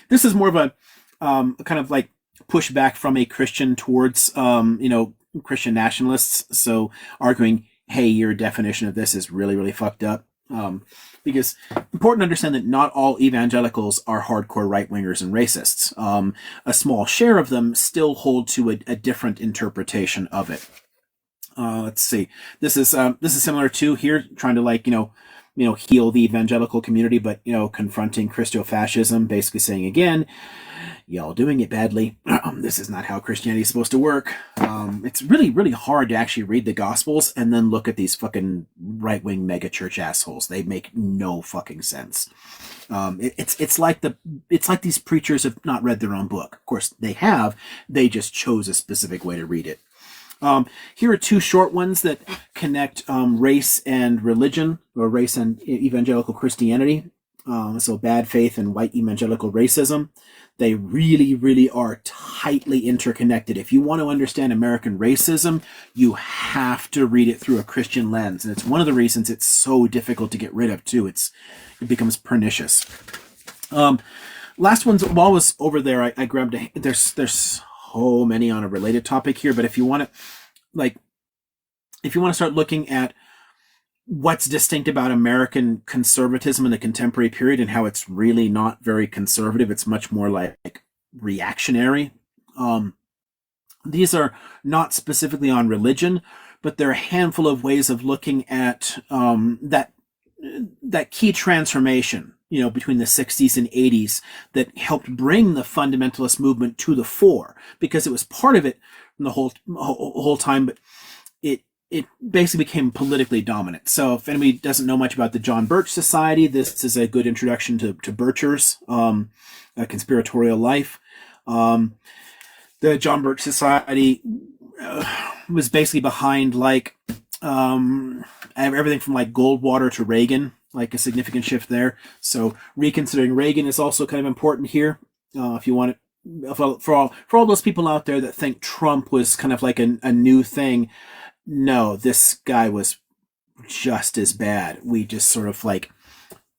This is more of a kind of like pushback from a Christian towards, Christian nationalists. So arguing, hey, your definition of this is really, really fucked up. Because important to understand that not all evangelicals are hardcore right-wingers and racists. A small share of them still hold to a different interpretation of it. Let's see. This is similar to here, trying to heal the evangelical community, but confronting Christofascism, basically saying again, y'all doing it badly. This is not how Christianity is supposed to work. It's really, really hard to actually read the Gospels and then look at these fucking right-wing megachurch assholes. They make no fucking sense. It's like these preachers have not read their own book. Of course, they have. They just chose a specific way to read it. Here are two short ones that connect race and religion, or race and evangelical Christianity. So bad faith and white evangelical racism. They really, really are tightly interconnected. If you want to understand American racism, you have to read it through a Christian lens. And it's one of the reasons it's so difficult to get rid of, too. It becomes pernicious. Last one's, while I was over there, I grabbed there's so many on a related topic here, but if you want to start looking at what's distinct about American conservatism in the contemporary period and how it's really not very conservative, it's much more like reactionary. These are not specifically on religion, but there are a handful of ways of looking at that key transformation, between the 60s and 80s that helped bring the fundamentalist movement to the fore, because it was part of it from the whole time, but it basically became politically dominant. So if anybody doesn't know much about the John Birch Society, this is a good introduction to Birchers, a conspiratorial life. The John Birch Society was basically behind everything from Goldwater to Reagan, a significant shift there. So reconsidering Reagan is also kind of important here. If you want it, for all those people out there that think Trump was kind of like a new thing, no, this guy was just as bad. We just sort of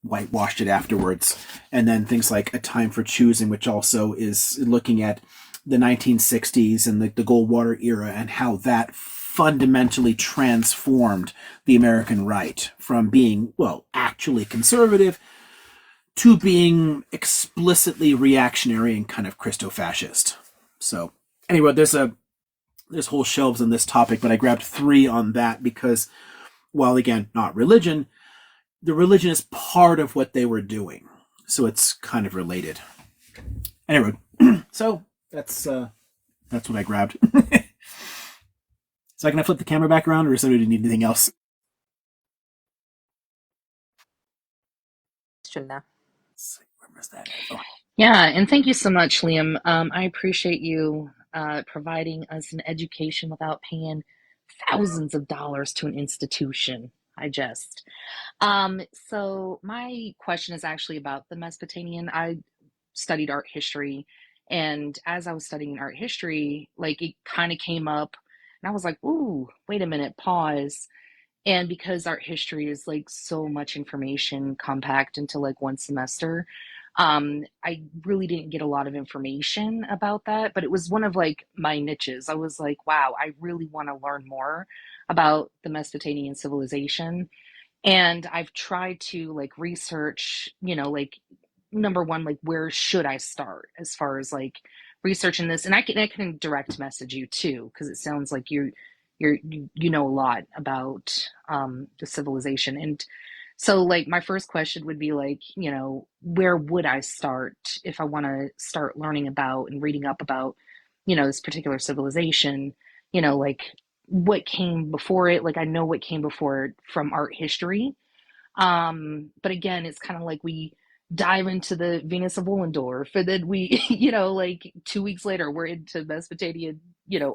whitewashed it afterwards. And then things like A Time for Choosing, which also is looking at the 1960s and the Goldwater era and how that fundamentally transformed the American right from being, actually conservative to being explicitly reactionary and kind of Christo-fascist. So anyway, there's whole shelves on this topic, but I grabbed 3 on that because, while again not religion, the religion is part of what they were doing, so it's kind of related. Anyway, so that's what I grabbed. So can I flip the camera back around, or does somebody need anything else? Question now. Where was that? Oh. Yeah, and thank you so much, Liam. I appreciate you providing us an education without paying thousands of dollars to an institution. I jest. So my question is actually about the Mesopotamian. I studied art history, and as I was studying art history, like it kind of came up, and I was like, "Ooh, wait a minute, pause." And because art history is like so much information compact into like one semester, I really didn't get a lot of information about that, but it was one of like my niches. I was like, wow, I really want to learn more about the Mesopotamian civilization. And I've tried to like research, like number one, like where should I start as far as like researching this? And I can direct message you too, because it sounds like you know a lot about the civilization. And so like my first question would be like, where would I start if I want to start learning about and reading up about, this particular civilization, like what came before it? Like I know what came before it from art history. But again, it's kind of like we dive into the Venus of Willendorf, and then we, like 2 weeks later, we're into Mesopotamian,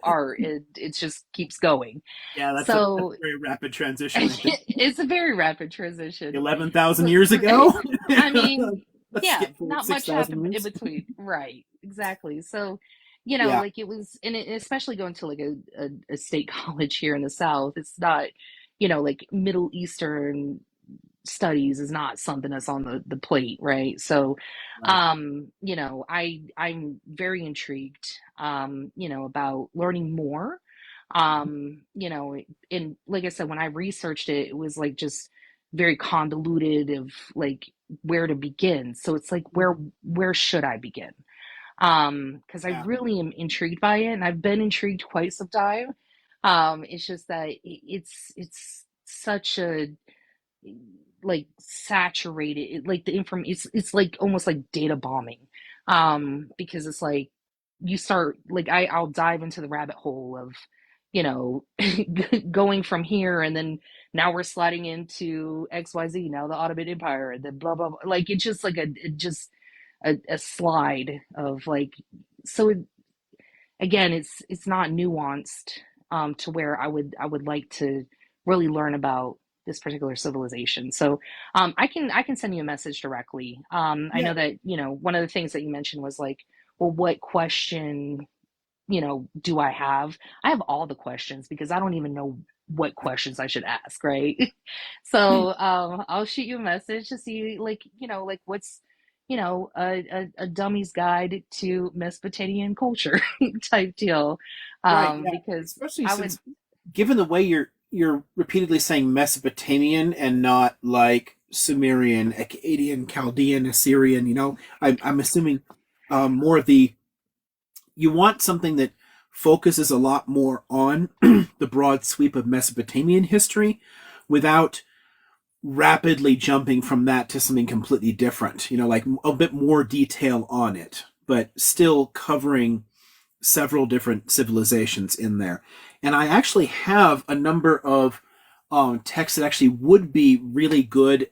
art, and it just keeps going. Yeah, that's a So very rapid transition. I think it's a very rapid transition. 11,000 years ago. I mean, Let's yeah, skip forward not much 6,000 happened in years. between. Right, exactly. So, Yeah, like it was, and especially going to like a state college here in the South, it's not, like Middle Eastern studies is not something that's on the plate, right? So, right. I'm very intrigued, about learning more. And like I said, when I researched it, it was like just very convoluted of like where to begin. So it's like where should I begin? Because I Yeah, really am intrigued by it, and I've been intrigued quite some time. It's just that it's such a like saturated like the inform it's like almost like data bombing, because it's like you start like I'll dive into the rabbit hole of you know going from here, and then now we're sliding into XYZ, now the Ottoman Empire, and then blah blah blah. Like it's just like a slide of like, so again, it's not nuanced, to where I would like to really learn about this particular civilization. So I can send you a message directly. I yeah, know that one of the things that you mentioned was like, well, what question do I have? I have all the questions because I don't even know what questions I should ask, right? So I'll shoot you a message to see like like what's a dummy's guide to Mesopotamian culture type deal, right. Yeah, because especially I would. since, given the way you're repeatedly saying Mesopotamian and not like Sumerian, Akkadian, Chaldean, Assyrian. I'm assuming more of the you want something that focuses a lot more on the broad sweep of Mesopotamian history without rapidly jumping from that to something completely different. Like a bit more detail on it, but still covering several different civilizations in there. And I actually have a number of texts that actually would be really good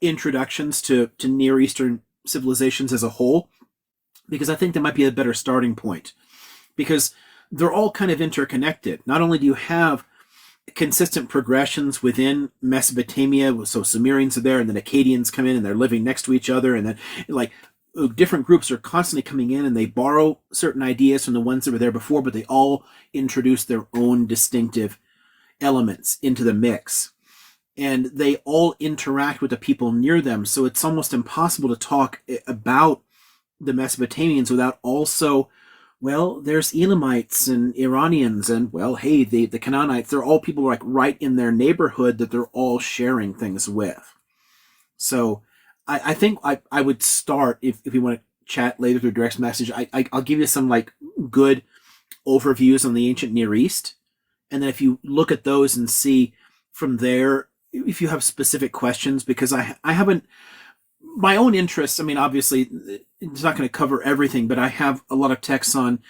introductions to Near Eastern civilizations as a whole, because I think that might be a better starting point, because they're all kind of interconnected. Not only do you have consistent progressions within Mesopotamia, so Sumerians are there, and then Akkadians come in and they're living next to each other, and then like different groups are constantly coming in and they borrow certain ideas from the ones that were there before, but they all introduce their own distinctive elements into the mix. And they all interact with the people near them, so it's almost impossible to talk about the Mesopotamians without also, well, there's Elamites and Iranians, and well, hey, the Canaanites, they're all people like right in their neighborhood that they're all sharing things with. So I think I would start if you want to chat later through direct message. I'll give you some like good overviews on the ancient Near East, and then if you look at those and see from there if you have specific questions, because I haven't my own interests. I mean, obviously, it's not going to cover everything, but I have a lot of texts on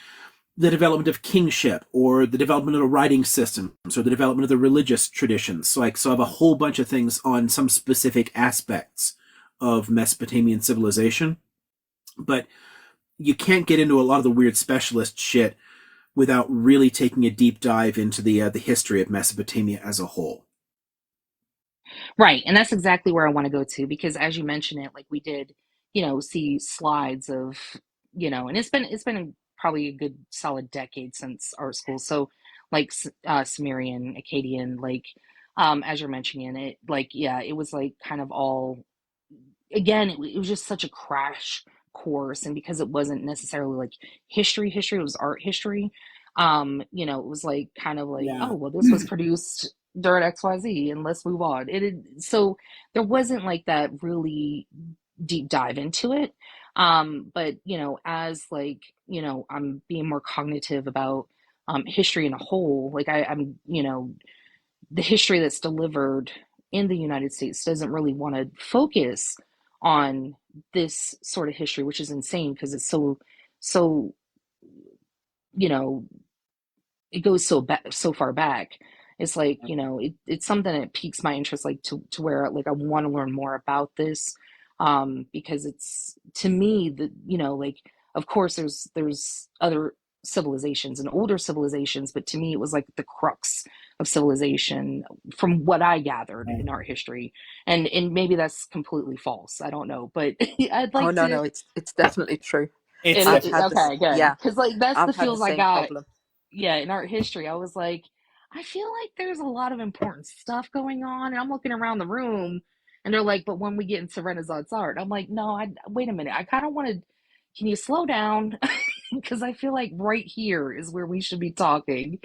the development of kingship or the development of the writing systems or the development of the religious traditions. So I have a whole bunch of things on some specific aspects of Mesopotamian civilization. But you can't get into a lot of the weird specialist shit without really taking a deep dive into the history of Mesopotamia as a whole. Right. And that's exactly where I want to go to, because as you mentioned it, like we did, see slides of, and it's been probably a good solid decade since art school. So like Sumerian, Akkadian, like as you're mentioning it, like yeah, it was like kind of all again, it was just such a crash course. And because it wasn't necessarily like history, it was art history. It was like kind of like, Yeah. oh, well, this was produced during XYZ and let's move on. So there wasn't like that really deep dive into it. But as like, I'm being more cognitive about history in a whole, like I'm the history that's delivered in the United States doesn't really want to focus on this sort of history, which is insane because it's so you know it goes so far back. It's like it's something that piques my interest, like to where like I want to learn more about this, because it's to me that like of course there's other civilizations and older civilizations, but to me it was like the crux of civilization from what I gathered in art history, and maybe that's completely false, I don't know, but I'd Oh like no, to. no, it's definitely true. It's I've had this, Okay, good, yeah, because like that's the I've had the feels I same got. problem. Yeah, in art history, I was like, I feel like there's a lot of important stuff going on, and I'm looking around the room, and they're like, but when we get into Renaissance art, I'm like, no, I wait a minute, I kind of want to. Can you slow down? Because I feel like right here is where we should be talking.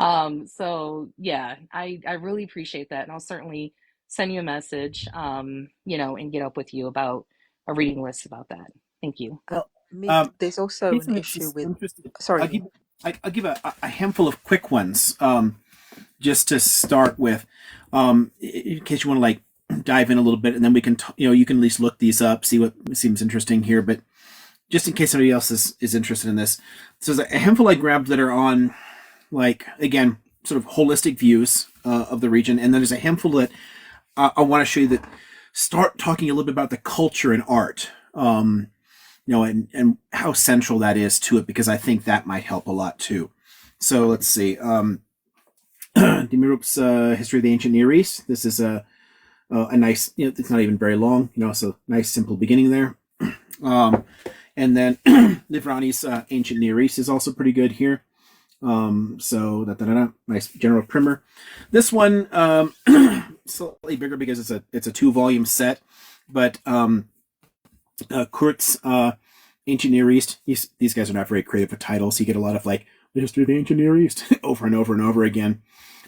So yeah, I really appreciate that, and I'll certainly send you a message, and get up with you about a reading list about that. Thank you. Well, There's also an Jason, issue it's with. interesting. Sorry, I'll give Liam. I'll give a handful of quick ones, just to start with, in case you want to like dive in a little bit, and then we can you can at least look these up, see what seems interesting here. But just in case somebody else is interested in this, so there's a handful I grabbed that are on like again sort of holistic views of the region, and then there's a handful that I want to show you that start talking a little bit about the culture and art. And how central that is to it, because I think that might help a lot too. So let's see. Demirup's History of the Ancient Near East. This is a nice, it's not even very long, so nice simple beginning there. And then Livrani's Ancient Near East is also pretty good here. So nice general primer. This one slightly bigger because it's a 2-volume set, but Kurt's Ancient Near East. These guys are not very creative with titles. You get a lot of like the History of the Ancient Near East over and over and over again.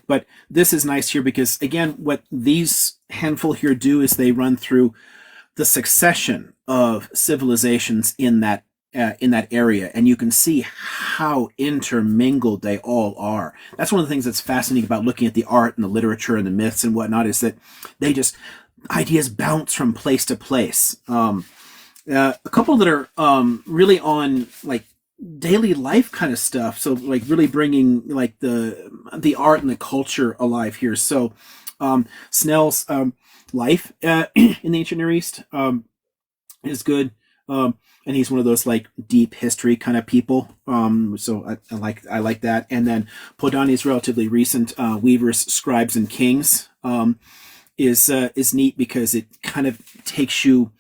But this is nice here because again, what these handful here do is they run through the succession of civilizations in that area, and you can see how intermingled they all are. That's one of the things that's fascinating about looking at the art and the literature and the myths and whatnot, is that ideas bounce from place to place. A couple that are really on like daily life kind of stuff, so like really bringing like the art and the culture alive here. So Snell's life in the ancient Near East is good, and he's one of those like deep history kind of people. So I like that. And then Podani's relatively recent Weavers, Scribes, and Kings is neat because it kind of takes you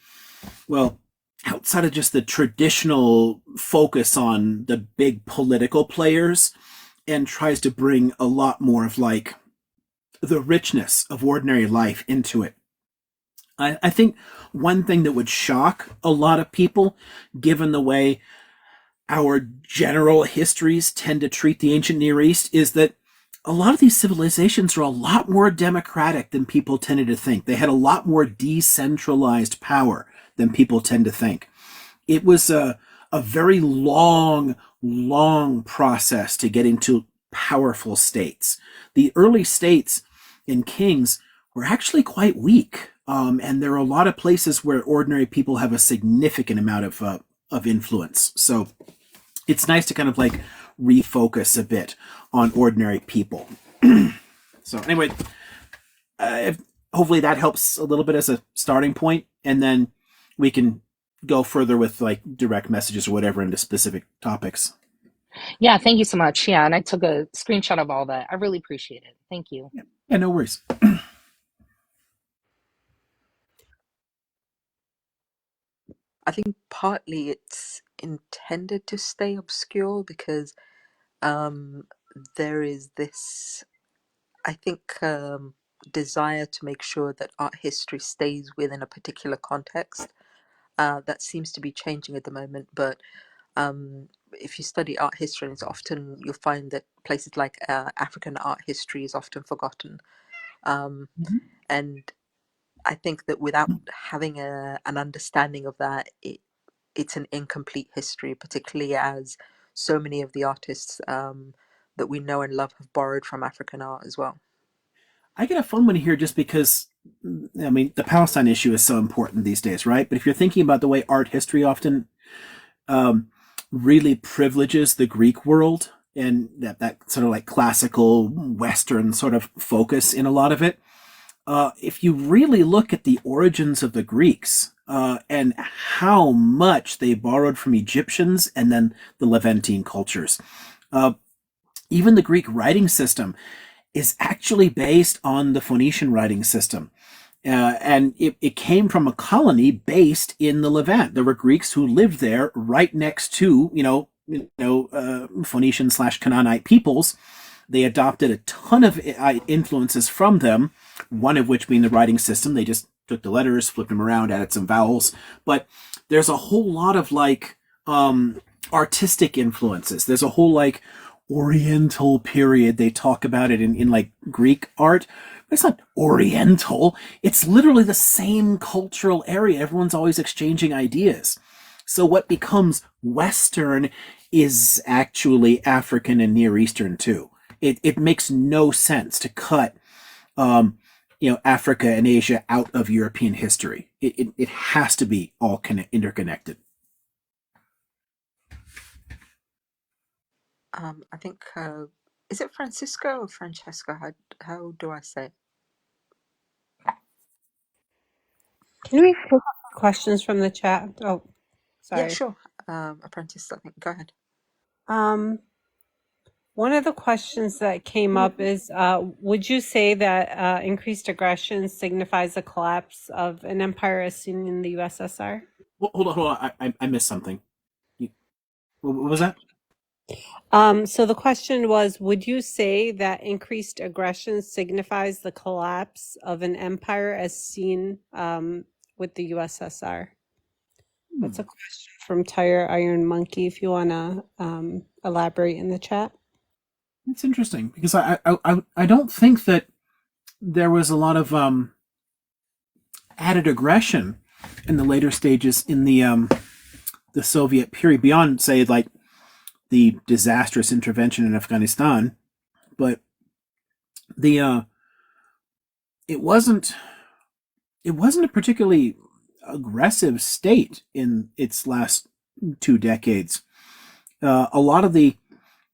outside of just the traditional focus on the big political players, and tries to bring a lot more of like the richness of ordinary life into it. I think one thing that would shock a lot of people, given the way our general histories tend to treat the ancient Near East, is that a lot of these civilizations are a lot more democratic than people tended to think. They had a lot more decentralized power than people tend to think. It was a very long process to get into powerful states. The early states and kings were actually quite weak. And there are a lot of places where ordinary people have a significant amount of influence. So it's nice to kind of like refocus a bit on ordinary people. So anyway, hopefully that helps a little bit as a starting point, and then we can go further with like direct messages or whatever into specific topics. Yeah, thank you so much. Yeah, and I took a screenshot of all that. I really appreciate it. Thank you. Yeah, no worries. I think partly it's intended to stay obscure because there is this, I think, desire to make sure that art history stays within a particular context. That seems to be changing at the moment, but if you study art history, it's often you'll find that places like African art history is often forgotten, and I think that without having an understanding of that, it's an incomplete history, particularly as so many of the artists that we know and love have borrowed from African art as well. I get a fun one here just because, I mean, the Palestine issue is so important these days, right? But if you're thinking about the way art history often really privileges the Greek world and that sort of like classical Western sort of focus in a lot of it, if you really look at the origins of the Greeks and how much they borrowed from Egyptians and then the Levantine cultures, even the Greek writing system is actually based on the Phoenician writing system. And it came from a colony based in the Levant. There were Greeks who lived there right next to, Phoenician / Canaanite peoples. They adopted a ton of influences from them, one of which being the writing system. They just took the letters, flipped them around, added some vowels. But there's a whole lot of like artistic influences. There's a whole like Oriental period. They talk about it in like Greek art. But it's not Oriental. It's literally the same cultural area. Everyone's always exchanging ideas. So what becomes Western is actually African and Near Eastern too. It makes no sense to cut Africa and Asia out of European history. It has to be all interconnected. I think, is it Francisco or Francesca? How do I say it? Can we take questions from the chat? Oh, Yeah, sorry. sure. Apprentice, I think. Go ahead. One of the questions that came up is, would you say that increased aggression signifies the collapse of an empire as seen in the USSR? Well, hold on. I missed something. What was that? So the question was, would you say that increased aggression signifies the collapse of an empire as seen with the USSR? That's a question from Tire Iron Monkey, if you want to elaborate in the chat. It's interesting because I don't think that there was a lot of added aggression in the later stages in the Soviet period beyond, say, like the disastrous intervention in Afghanistan, but it wasn't a particularly aggressive state in its last 2 decades. A lot of the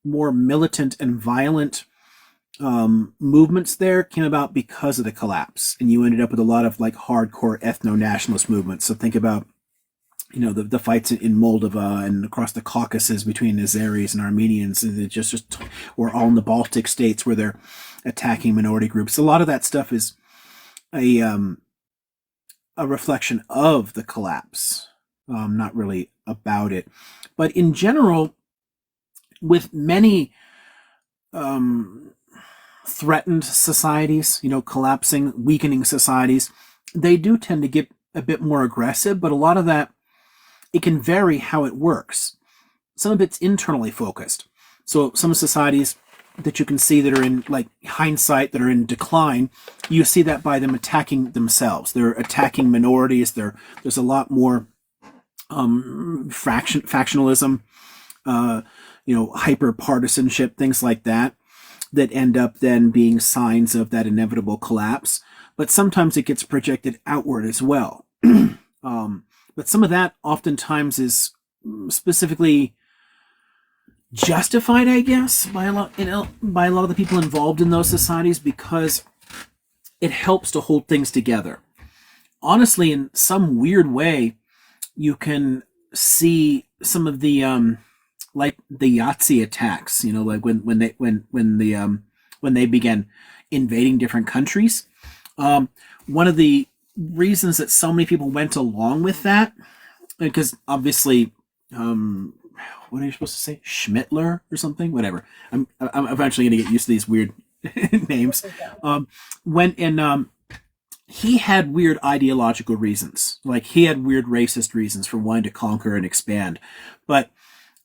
more militant and violent movements there came about because of the collapse, and you ended up with a lot of like hardcore ethno-nationalist movements. So think about the fights in Moldova and across the Caucasus between Azeris and Armenians, and it just or all in the Baltic states where they're attacking minority groups. A lot of that stuff is a reflection of the collapse, not really about it. But in general, with many threatened societies, collapsing, weakening societies, they do tend to get a bit more aggressive, but a lot of that, it can vary how it works. Some of it's internally focused. So some societies that you can see that are in like hindsight that are in decline, you see that by them attacking themselves. They're attacking minorities. There's a lot more factionalism, hyper partisanship, things like that end up then being signs of that inevitable collapse. But sometimes it gets projected outward as well. But some of that oftentimes is specifically justified, I guess, by a lot of the people involved in those societies because it helps to hold things together. Honestly, in some weird way, you can see some of the like the Yahtzee attacks. Like when they began invading different countries. One of the reasons that so many people went along with that, because obviously, what are you supposed to say? Schmittler or something? Whatever. I'm eventually going to get used to these weird names. He had weird ideological reasons. Like he had weird racist reasons for wanting to conquer and expand. But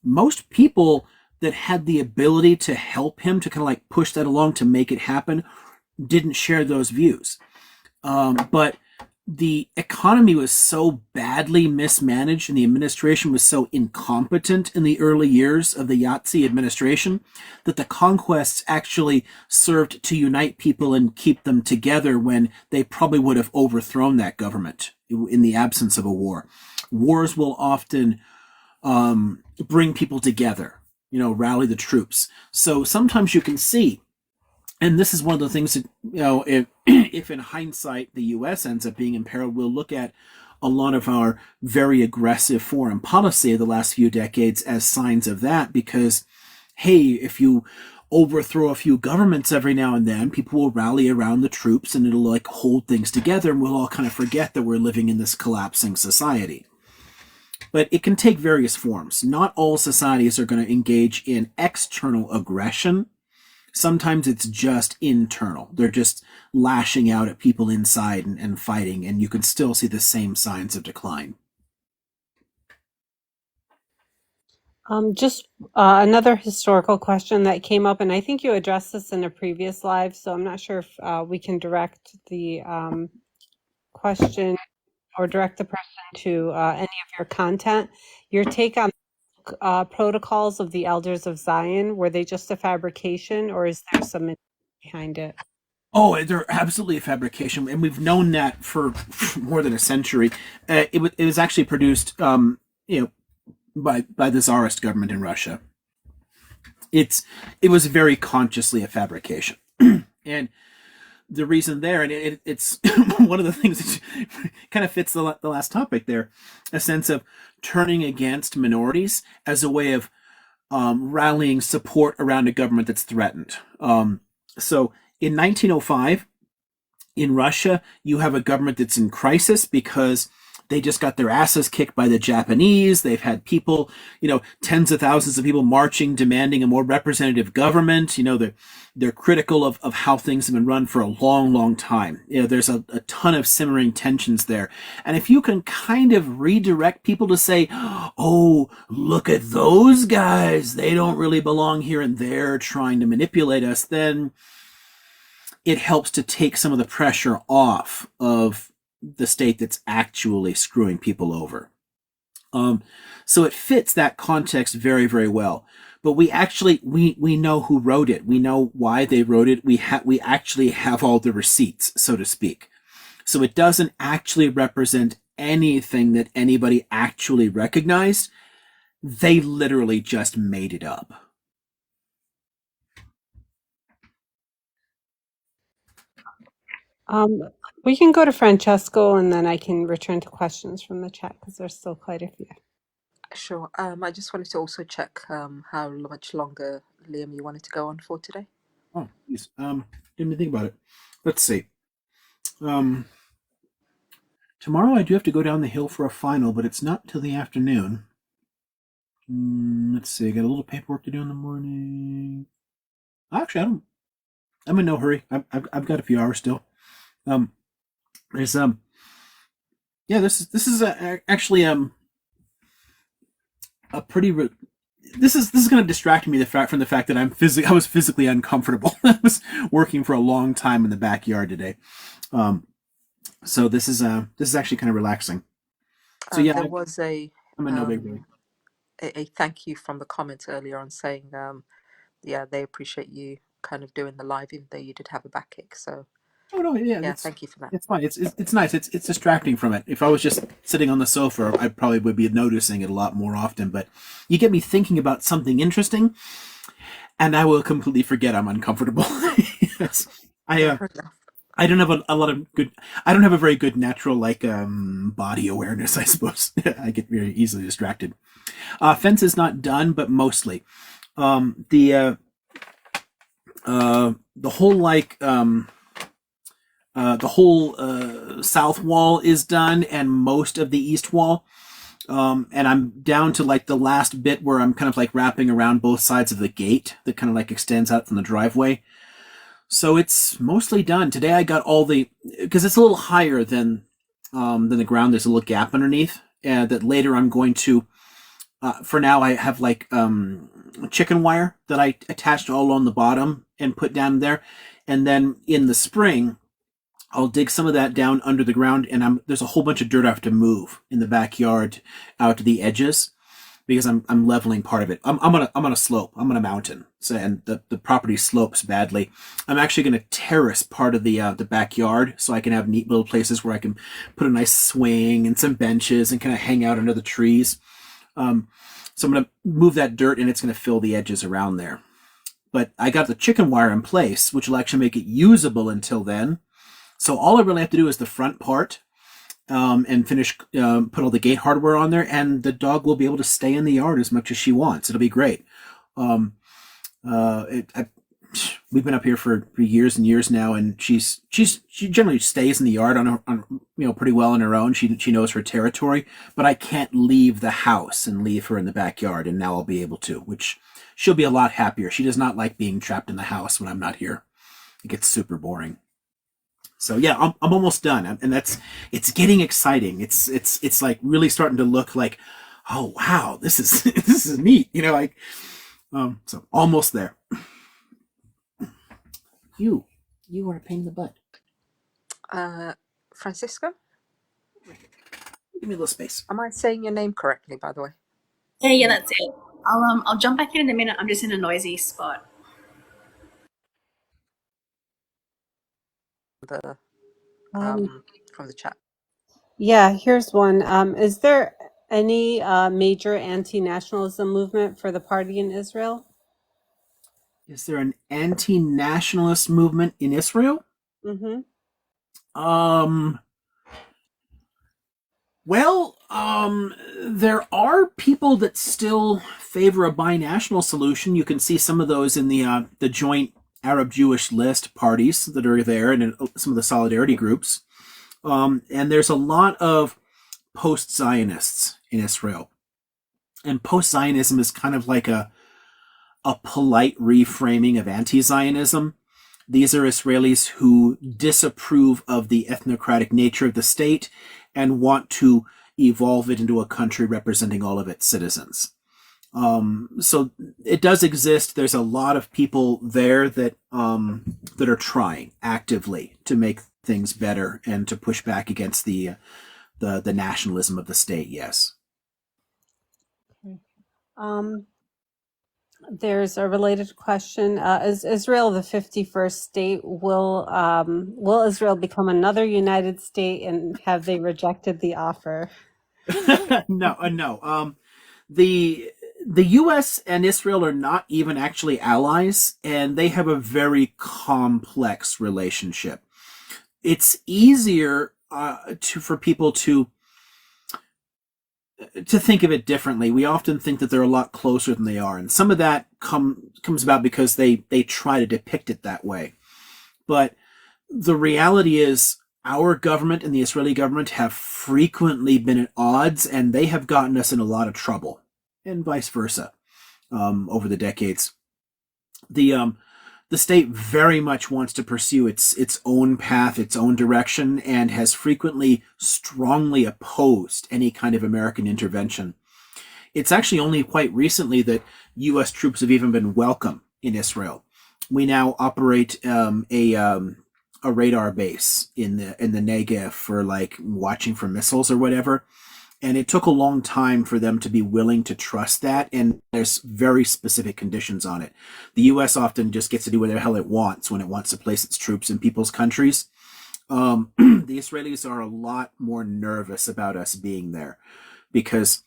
most people that had the ability to help him to kind of like push that along to make it happen didn't share those views. But the economy was so badly mismanaged and the administration was so incompetent in the early years of the Yahtzee administration that the conquests actually served to unite people and keep them together when they probably would have overthrown that government in the absence of a war. Wars will often bring people together, rally the troops. So sometimes you can see, and this is one of the things that, if in hindsight the U.S. ends up being imperiled, we'll look at a lot of our very aggressive foreign policy of the last few decades as signs of that, because, hey, if you overthrow a few governments every now and then, people will rally around the troops and it'll like hold things together and we'll all kind of forget that we're living in this collapsing society. But it can take various forms. Not all societies are going to engage in external aggression. Sometimes it's just internal. They're just lashing out at people inside and fighting, and you can still see the same signs of decline. Just another historical question that came up, and I think you addressed this in a previous live, so I'm not sure if we can direct the question or direct the person to any of your content. Your take on protocols of the Elders of Zion, were they just a fabrication or is there some behind it? Oh, they're absolutely a fabrication, and we've known that for more than a century. It was actually produced, by the Tsarist government in Russia. It was very consciously a fabrication, and the reason there, and it's one of the things that kind of fits the last topic there, a sense of turning against minorities as a way of rallying support around a government that's threatened. So in 1905, in Russia, you have a government that's in crisis because they just got their asses kicked by the Japanese. They've had people, tens of thousands of people marching, demanding a more representative government. They're critical of how things have been run for a long, long time. There's a ton of simmering tensions there. And if you can kind of redirect people to say, oh, look at those guys, they don't really belong here and they're trying to manipulate us, then it helps to take some of the pressure off of the state that's actually screwing people over. So it fits that context very, very well. But we actually, we know who wrote it. We know why they wrote it. We actually have all the receipts, so to speak. So it doesn't actually represent anything that anybody actually recognized. They literally just made it up. We can go to Francesco and then I can return to questions from the chat because there's still quite a few. Sure. I just wanted to also check how much longer, Liam, you wanted to go on for today. Oh, please. Didn't even think about it. Let's see. Tomorrow I do have to go down the hill for a final, but it's not till the afternoon. Let's see. I got a little paperwork to do in the morning. Actually, I'm in no hurry. I've got a few hours still. There's this is actually a pretty this is going to distract me from the fact that I was physically uncomfortable. I was working for a long time in the backyard today. So this is actually kind of relaxing. So yeah, There was I'm in no big hurry. a thank you from the comments earlier on saying, yeah, they appreciate you kind of doing the live, even though you did have a backache. So Oh no, yeah, yeah, thank you for that. it's fine. It's nice. It's distracting from it. If I was just sitting on the sofa, I probably would be noticing it a lot more often. But you get me thinking about something interesting, and I will completely forget I'm uncomfortable. Yes. I don't have a lot of good. I don't have a very good natural body awareness. I suppose I get very easily distracted. Fence is not done, but mostly. The whole south wall is done, and most of the east wall. And I'm down to like the last bit where I'm kind of like wrapping around both sides of the gate that kind of like extends out from the driveway. So it's mostly done. Today I got because it's a little higher than the ground. There's a little gap underneath that later I'm going to, for now I have like chicken wire that I attached all on the bottom and put down there. And then in the spring, I'll dig some of that down under the ground, and there's a whole bunch of dirt I have to move in the backyard out to the edges, because I'm leveling part of it. I'm on a slope. I'm on a mountain, so and the property slopes badly. I'm actually going to terrace part of the backyard so I can have neat little places where I can put a nice swing and some benches and kind of hang out under the trees. So I'm going to move that dirt, and it's going to fill the edges around there. But I got the chicken wire in place, which will actually make it usable until then. So all I really have to do is the front part. And finish, put all the gate hardware on there, and the dog will be able to stay in the yard as much as she wants. It'll be great. We've been up here for years and years now, and she generally stays in the yard on pretty well on her own. She knows her territory, but I can't leave the house and leave her in the backyard, and now I'll be able to, which she'll be a lot happier. She does not like being trapped in the house when I'm not here. It gets super boring. So yeah, I'm almost done, and it's getting exciting. It's like really starting to look like, oh wow, this is neat. So almost there. You are a pain in the butt. Francisco? Give me a little space. Am I saying your name correctly, by the way? Yeah, that's it. I'll jump back in a minute. I'm just in a noisy spot. From the chat. Yeah, here's one. Is there any major anti-nationalism movement for the party in Israel? Is there an anti-nationalist movement in Israel? Mm-hmm. Well, there are people that still favor a binational solution. You can see some of those in the joint Arab-Jewish list parties that are there, and in some of the solidarity groups. And there's a lot of post-Zionists in Israel. And post-Zionism is kind of like a polite reframing of anti-Zionism. These are Israelis who disapprove of the ethnocratic nature of the state and want to evolve it into a country representing all of its citizens. So it does exist. There's a lot of people there that are trying actively to make things better and to push back against the nationalism of the state. Yes. There's a related question. Is Israel the 51st state? Will Israel become another United State, and have they rejected the offer? No. The U.S. and Israel are not even actually allies, and they have a very complex relationship. It's easier for people to think of it differently. We often think that they're a lot closer than they are, and some of that comes about because they try to depict it that way. But the reality is, our government and the Israeli government have frequently been at odds, and they have gotten us in a lot of trouble, and vice versa, over the decades. The state very much wants to pursue its own path, its own direction, and has frequently strongly opposed any kind of American intervention It's actually only quite recently that U.S. troops have even been welcome in Israel. We now operate a radar base in the Negev for like watching for missiles or whatever. And it took a long time for them to be willing to trust that. And there's very specific conditions on it. The U.S. often just gets to do whatever the hell it wants when it wants to place its troops in people's countries. The Israelis are a lot more nervous about us being there because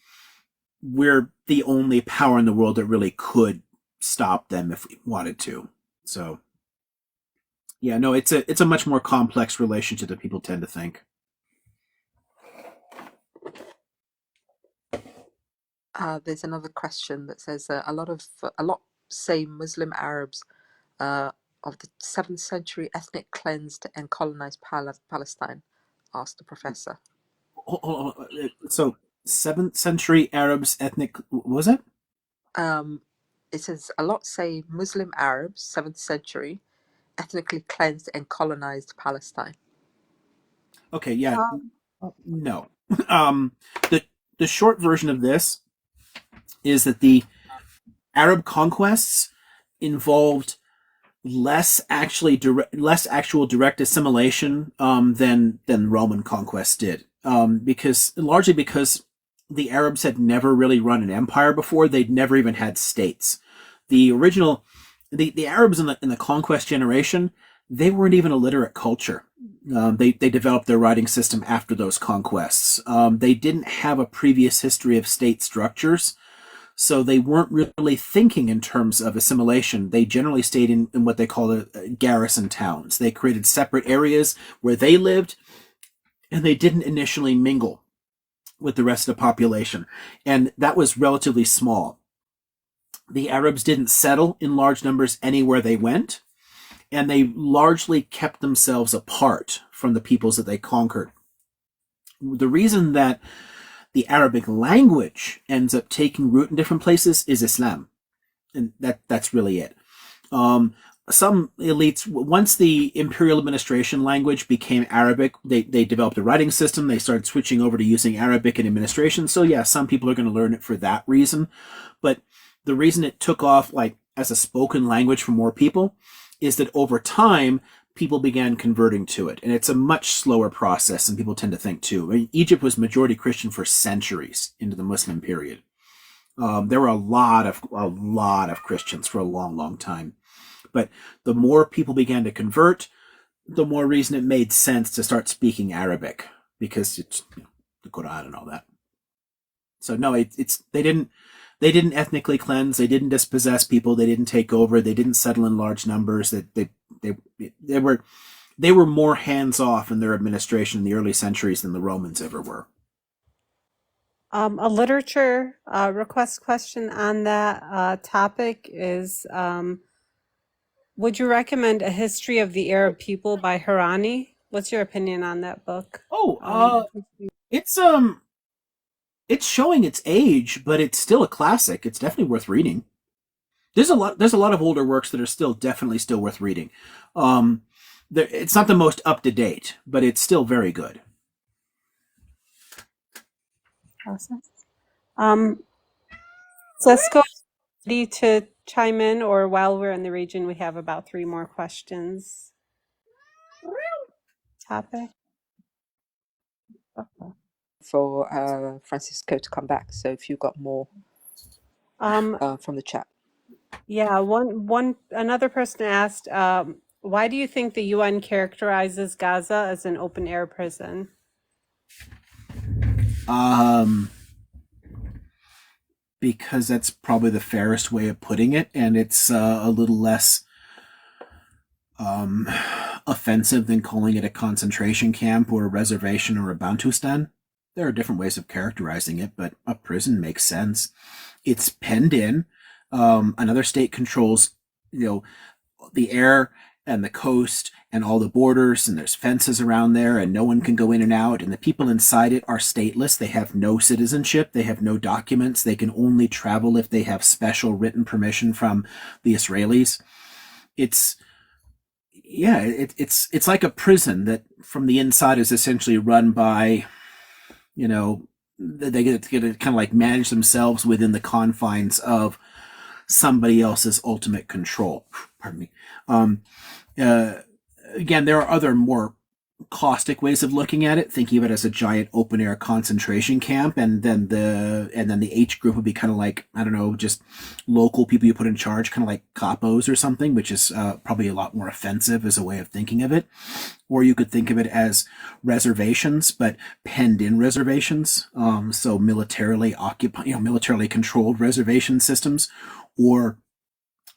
we're the only power in the world that really could stop them if we wanted to. So, yeah, no, it's a much more complex relationship than people tend to think. There's another question that says a lot say Muslim Arabs of the 7th century ethnic cleansed and colonized Palestine. Asked the professor. So 7th century Arabs ethnic, what was it? It says a lot say Muslim Arabs, 7th century, ethnically cleansed and colonized Palestine. Okay, yeah, no. The short version of this is that the Arab conquests involved less actual direct assimilation than Roman conquest did, because the Arabs had never really run an empire before. They'd never even had states. The Arabs in the conquest generation, they weren't even a literate culture. They developed their writing system after those conquests. They didn't have a previous history of state structures. So they weren't really thinking in terms of assimilation. They generally stayed in what they call garrison towns. They created separate areas where they lived, and they didn't initially mingle with the rest of the population. And that was relatively small. The Arabs didn't settle in large numbers anywhere they went, and they largely kept themselves apart from the peoples that they conquered. The reason that the Arabic language ends up taking root in different places is Islam. And that's really it. Some elites, once the imperial administration language became Arabic, they developed a writing system. They started switching over to using Arabic in administration. So yeah, some people are going to learn it for that reason. But the reason it took off like as a spoken language for more people is that over time, people began converting to it. And it's a much slower process than people tend to think too. I mean, Egypt was majority Christian for centuries into the Muslim period. There were a lot of Christians for a long, long time. But the more people began to convert, the more reason it made sense to start speaking Arabic because it's the Quran and all that. So no, they didn't ethnically cleanse, they didn't dispossess people, they didn't take over, they didn't settle in large numbers. They were more hands off in their administration in the early centuries than the Romans ever were. A literature request question on that topic is, would you recommend A History of the Arab People by Harani? What's your opinion on that book? It's showing its age, but it's still a classic. It's definitely worth reading. There's a lot of older works that are definitely still worth reading. It's not the most up to date, but it's still very good. Awesome. So let's go ready to chime in, or while we're in the region, we have about 3 more questions. Topic. Okay. For Francisco to come back. So if you've got more from the chat. Yeah, another person asked, why do you think the UN characterizes Gaza as an open air prison? Because that's probably the fairest way of putting it, and it's a little less offensive than calling it a concentration camp or a reservation or a Bantustan. There are different ways of characterizing it, but a prison makes sense. It's penned in. Another state controls, the air and the coast and all the borders, and there's fences around there, and no one can go in and out, and the people inside it are stateless. They have no citizenship. They have no documents. They can only travel if they have special written permission from the Israelis. It's like a prison that from the inside is essentially run by, they get to kind of like manage themselves within the confines of somebody else's ultimate control. Pardon me. Uh, Again, there are other more caustic ways of looking at it, thinking of it as a giant open air concentration camp, and then the H group would be kind of like, I don't know, just local people you put in charge, kind of like capos or something, which is probably a lot more offensive as a way of thinking of it. Or you could think of it as reservations, but penned in reservations, so militarily occupied, militarily controlled reservation systems, or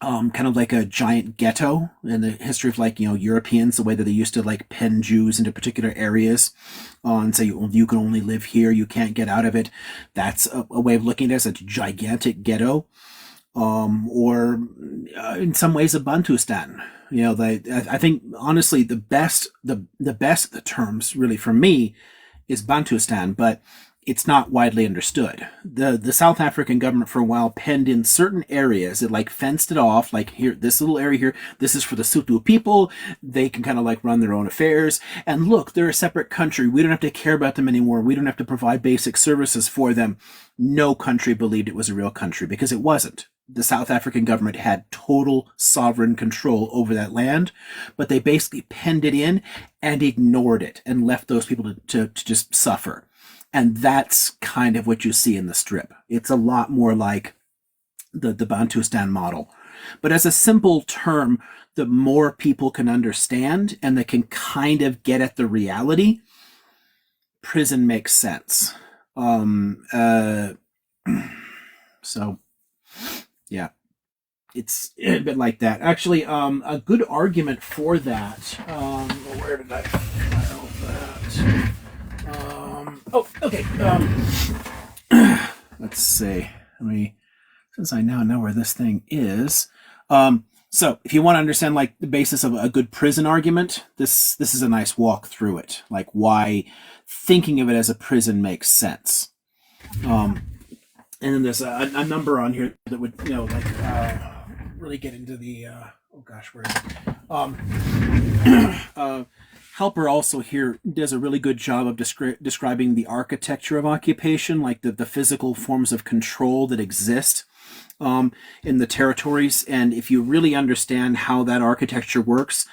kind of like a giant ghetto in the history of like Europeans, the way that they used to like pen Jews into particular areas, and say you can only live here, you can't get out of it. That's a way of looking at it as a gigantic ghetto, or in some ways a Bantustan. I think honestly the terms really for me is Bantustan, but it's not widely understood. The South African government for a while penned in certain areas. It like fenced it off, like here, this little area here, this is for the Sotho people. They can kind of like run their own affairs. And look, they're a separate country. We don't have to care about them anymore. We don't have to provide basic services for them. No country believed it was a real country because it wasn't. The South African government had total sovereign control over that land, but they basically penned it in and ignored it and left those people to just suffer. And that's kind of what you see in the strip. It's a lot more like the Bantustan model. But as a simple term, the more people can understand and they can kind of get at the reality, prison makes sense. So, yeah, it's a bit like that. Actually, a good argument for that. Where did I file that? Okay. Let's see. Since I now know where this thing is. So if you want to understand like the basis of a good prison argument, this is a nice walk through it. Like why thinking of it as a prison makes sense. And then there's a number on here that would really get into the where is it? Helper also here does a really good job of describing the architecture of occupation, like the physical forms of control that exist in the territories. And if you really understand how that architecture works,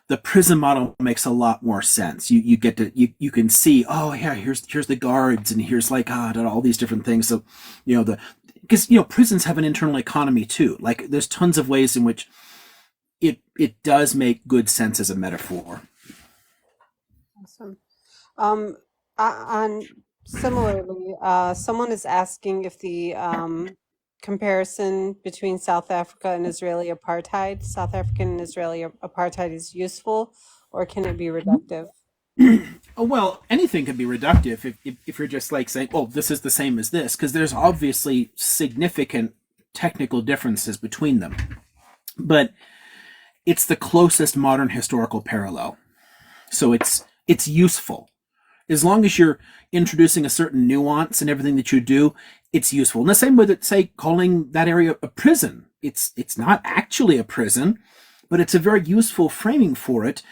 the prison model makes a lot more sense. You get to you can see, oh yeah, here's the guards, and here's like all these different things. So because prisons have an internal economy too. Like there's tons of ways in which it does make good sense as a metaphor. Awesome. On similarly, someone is asking if the comparison between South Africa and Israeli apartheid, South African and Israeli apartheid, is useful, or can it be reductive? Oh, well, anything can be reductive if you're just like saying, oh, this is the same as this, because there's obviously significant technical differences between them. But it's the closest modern historical parallel. So it's useful. As long as you're introducing a certain nuance in everything that you do, it's useful. In the same way that, say, calling that area a prison, it's not actually a prison, but it's a very useful framing for it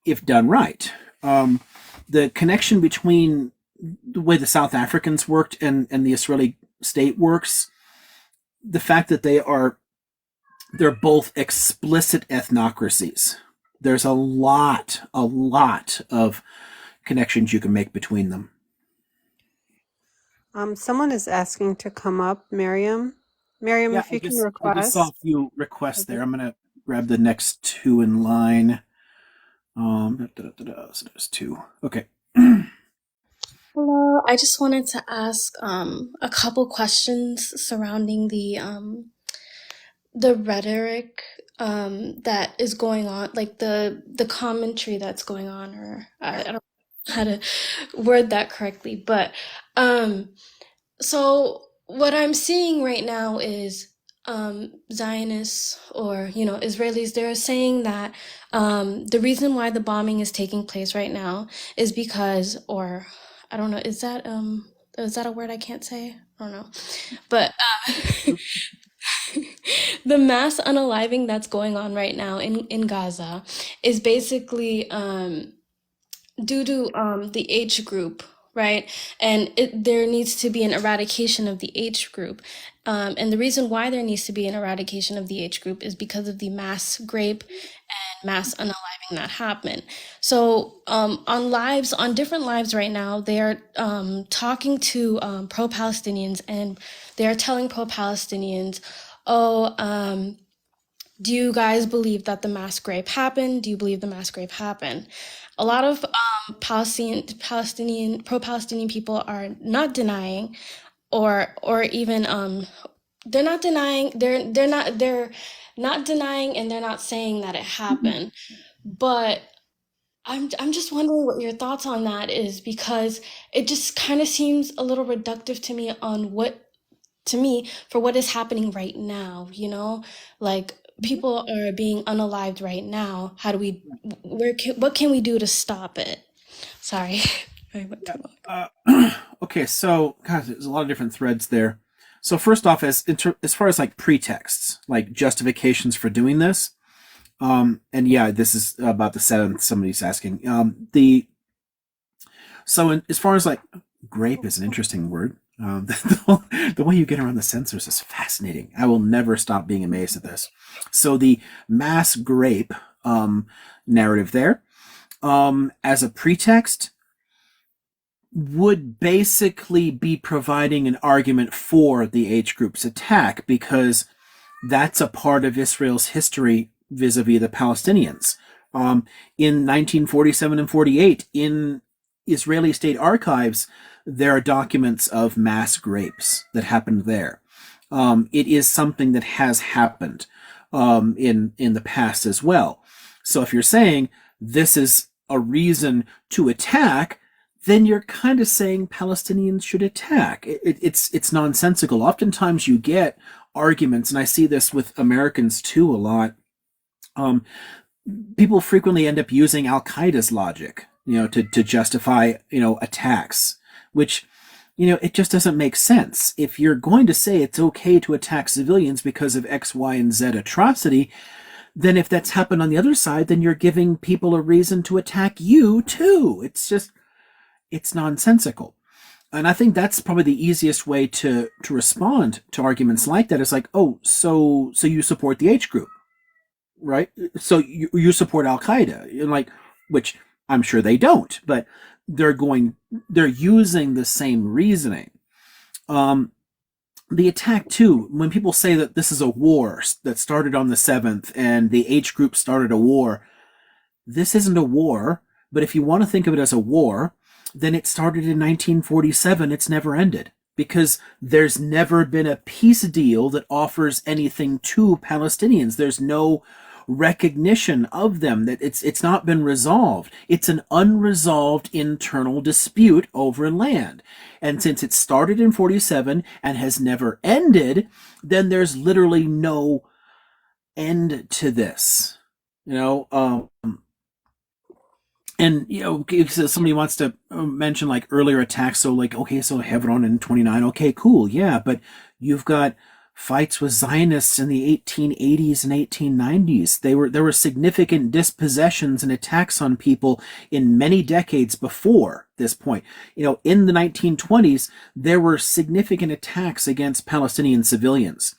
if done right. The connection between the way the South Africans worked and the Israeli state works, the fact that they're both explicit ethnocracies. There's a lot of connections you can make between them. Someone is asking to come up, Miriam. Miriam, Yeah, if you can I just saw a request. few requests there. I'm gonna grab the next two in line. So there's two. Okay. Hello, I just wanted to ask a couple questions surrounding the rhetoric that is going on, like the commentary that's going on, or I don't know how to word that correctly, but so what I'm seeing right now is Zionists, or Israelis, they're saying that the reason why the bombing is taking place right now is because, or I don't know, is that a word I can't say? I don't know, but the mass unaliving that's going on right now in Gaza is basically due to the H group right? And there needs to be an eradication of the H group. And the reason why there needs to be an eradication of the H group is because of the mass grape and mass unaliving that happened. So on different lives right now, they are talking to pro-Palestinians, and they are telling pro-Palestinians, oh, do you guys believe that the mass grave happened? Do you believe the mass grave happened? A lot of Palestinian pro-Palestinian people are not denying, or even they're not denying. They're not denying, and they're not saying that it happened. But I'm just wondering what your thoughts on that is, because it just kind of seems a little reductive to me on what to me for what is happening right now, like people are being unalived right now. How do we what can we do to stop it? Sorry. I went too long. Okay, so God, there's a lot of different threads there. So first off, as far as like pretexts, like justifications for doing this, and yeah, this is about the 7th. Somebody's asking. As far as like grape is an interesting word. The way you get around the censors is fascinating. I will never stop being amazed at this. So the mass grape narrative there, as a pretext, would basically be providing an argument for the H group's attack, because that's a part of Israel's history vis-a-vis the Palestinians. In 1947 and 48, in Israeli state archives, there are documents of mass grapes that happened there. It is something that has happened in the past as well. So if you're saying this is a reason to attack, then you're kind of saying Palestinians should attack. It's nonsensical. Oftentimes you get arguments, and I see this with Americans too a lot. People frequently end up using Al Qaeda's logic, to justify, attacks, which, it just doesn't make sense. If you're going to say it's okay to attack civilians because of X, Y, and Z atrocity, then if that's happened on the other side, then you're giving people a reason to attack you too. It's nonsensical. And I think that's probably the easiest way to respond to arguments like that. Is like, oh, so you support the H group, right? So you support Al Qaeda, like, which I'm sure they don't, but they're using the same reasoning. The attack too, when people say that this is a war that started on the 7th and the H group started a war, this isn't a war. But if you want to think of it as a war, then it started in 1947. It's never ended, because there's never been a peace deal that offers anything to Palestinians. There's no recognition of them, that it's not been resolved. It's an unresolved internal dispute over land. And since it started in 47 and has never ended, then there's literally no end to this. And, if somebody wants to mention like earlier attacks, so like, okay, so Hebron in 29, okay, cool, yeah, but you've got fights with Zionists in the 1880s and 1890s. There were significant dispossessions and attacks on people in many decades before this point. In the 1920s, there were significant attacks against Palestinian civilians.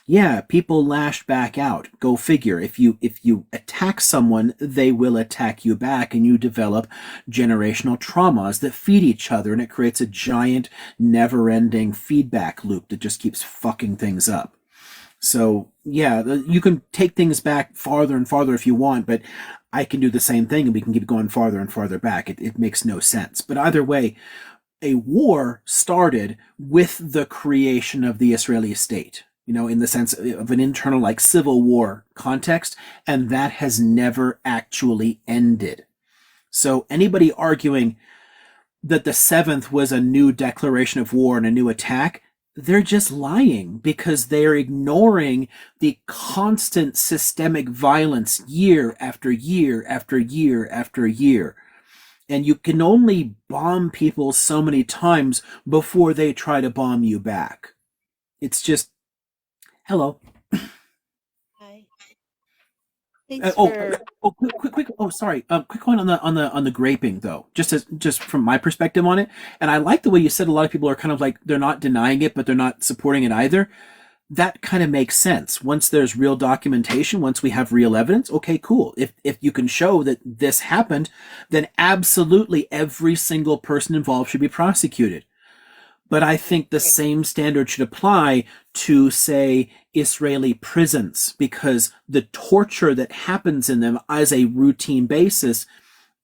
Yeah, people lashed back out. Go figure. If you attack someone, they will attack you back, and you develop generational traumas that feed each other, and it creates a giant, never-ending feedback loop that just keeps fucking things up. So, yeah, you can take things back farther and farther if you want, but I can do the same thing, and we can keep going farther and farther back. It makes no sense. But either way, a war started with the creation of the Israeli state, in the sense of an internal, like, civil war context, and that has never actually ended. So anybody arguing that the 7th was a new declaration of war and a new attack, they're just lying, because they're ignoring the constant systemic violence year after year after year after year. And you can only bomb people so many times before they try to bomb you back. It's just, hello. Hi. Thanks Oh, for. quick. Oh, sorry. Quick one on the graping though. Just from my perspective on it, and I like the way you said a lot of people are kind of like they're not denying it, but they're not supporting it either. That kind of makes sense. Once there's real documentation, once we have real evidence, okay, cool. If you can show that this happened, then absolutely every single person involved should be prosecuted. But I think the same standard should apply to, say, Israeli prisons, because the torture that happens in them as a routine basis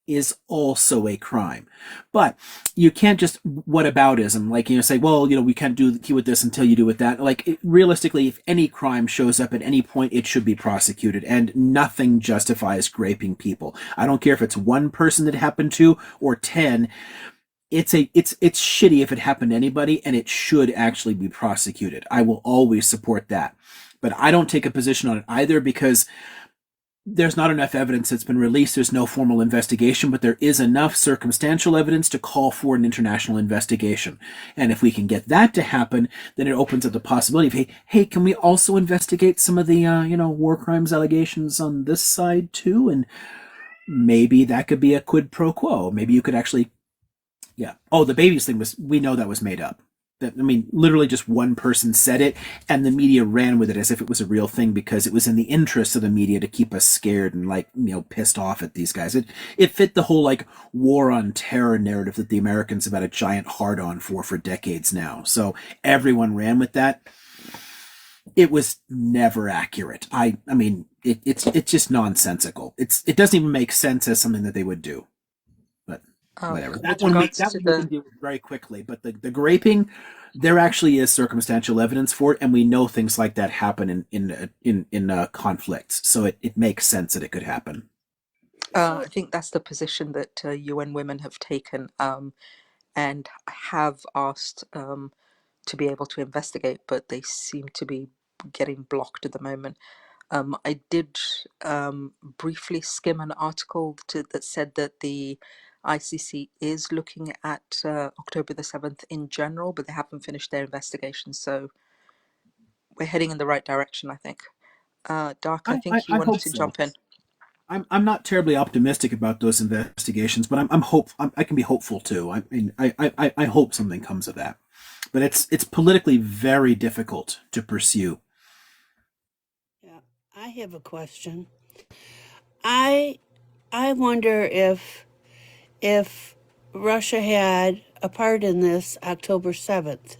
is also a crime. But you can't just whataboutism, like, say, well, we can't do with this until you do with that. Like, realistically, if any crime shows up at any point, it should be prosecuted, and nothing justifies graping people. I don't care if it's one person that happened to or 10. It's shitty if it happened to anybody, and it should actually be prosecuted. I will always support that. But I don't take a position on it either, because there's not enough evidence that's been released. There's no formal investigation, but there is enough circumstantial evidence to call for an international investigation. And if we can get that to happen, then it opens up the possibility of, hey, can we also investigate some of the, war crimes allegations on this side too? And maybe that could be a quid pro quo. Maybe you could actually, yeah. Oh, the babies thing we know that was made up. Literally just one person said it, and the media ran with it as if it was a real thing, because it was in the interest of the media to keep us scared and pissed off at these guys. It fit the whole war on terror narrative that the Americans have had a giant hard on for decades now. So everyone ran with that. It was never accurate. It's just nonsensical. It doesn't even make sense as something that they would do. But whatever. That With one we regards to can deal with very quickly. But the graping, there actually is circumstantial evidence for it, and we know things like that happen in conflicts. So it makes sense that it could happen. I think that's the position that UN Women have taken, and have asked to be able to investigate, but they seem to be getting blocked at the moment. I did briefly skim an article that said that the ICC is looking at October the 7th in general, but they haven't finished their investigation. So we're heading in the right direction, I think. Dark, I think you I wanted hope to so. jump in. I'm not terribly optimistic about those investigations, but I can be hopeful too. I hope something comes of that, but it's politically very difficult to pursue. Yeah, I have a question. I wonder if Russia had a part in this October 7th.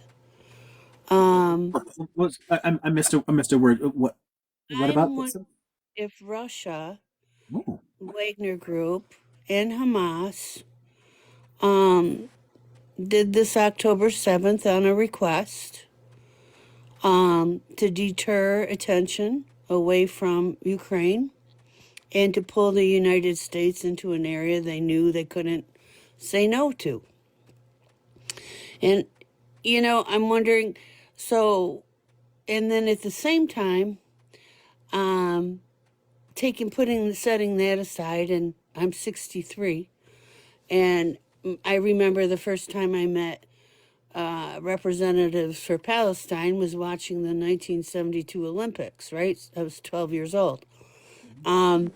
I missed a word. What about I'm this? wondering if Russia, Oh. Wagner Group, and Hamas did this October 7th on a request to deter attention away from Ukraine and to pull the United States into an area they knew they couldn't say no to. And, I'm wondering, and then at the same time, setting that aside, and I'm 63, and I remember the first time I met representatives for Palestine was watching the 1972 Olympics, right? I was 12 years old. And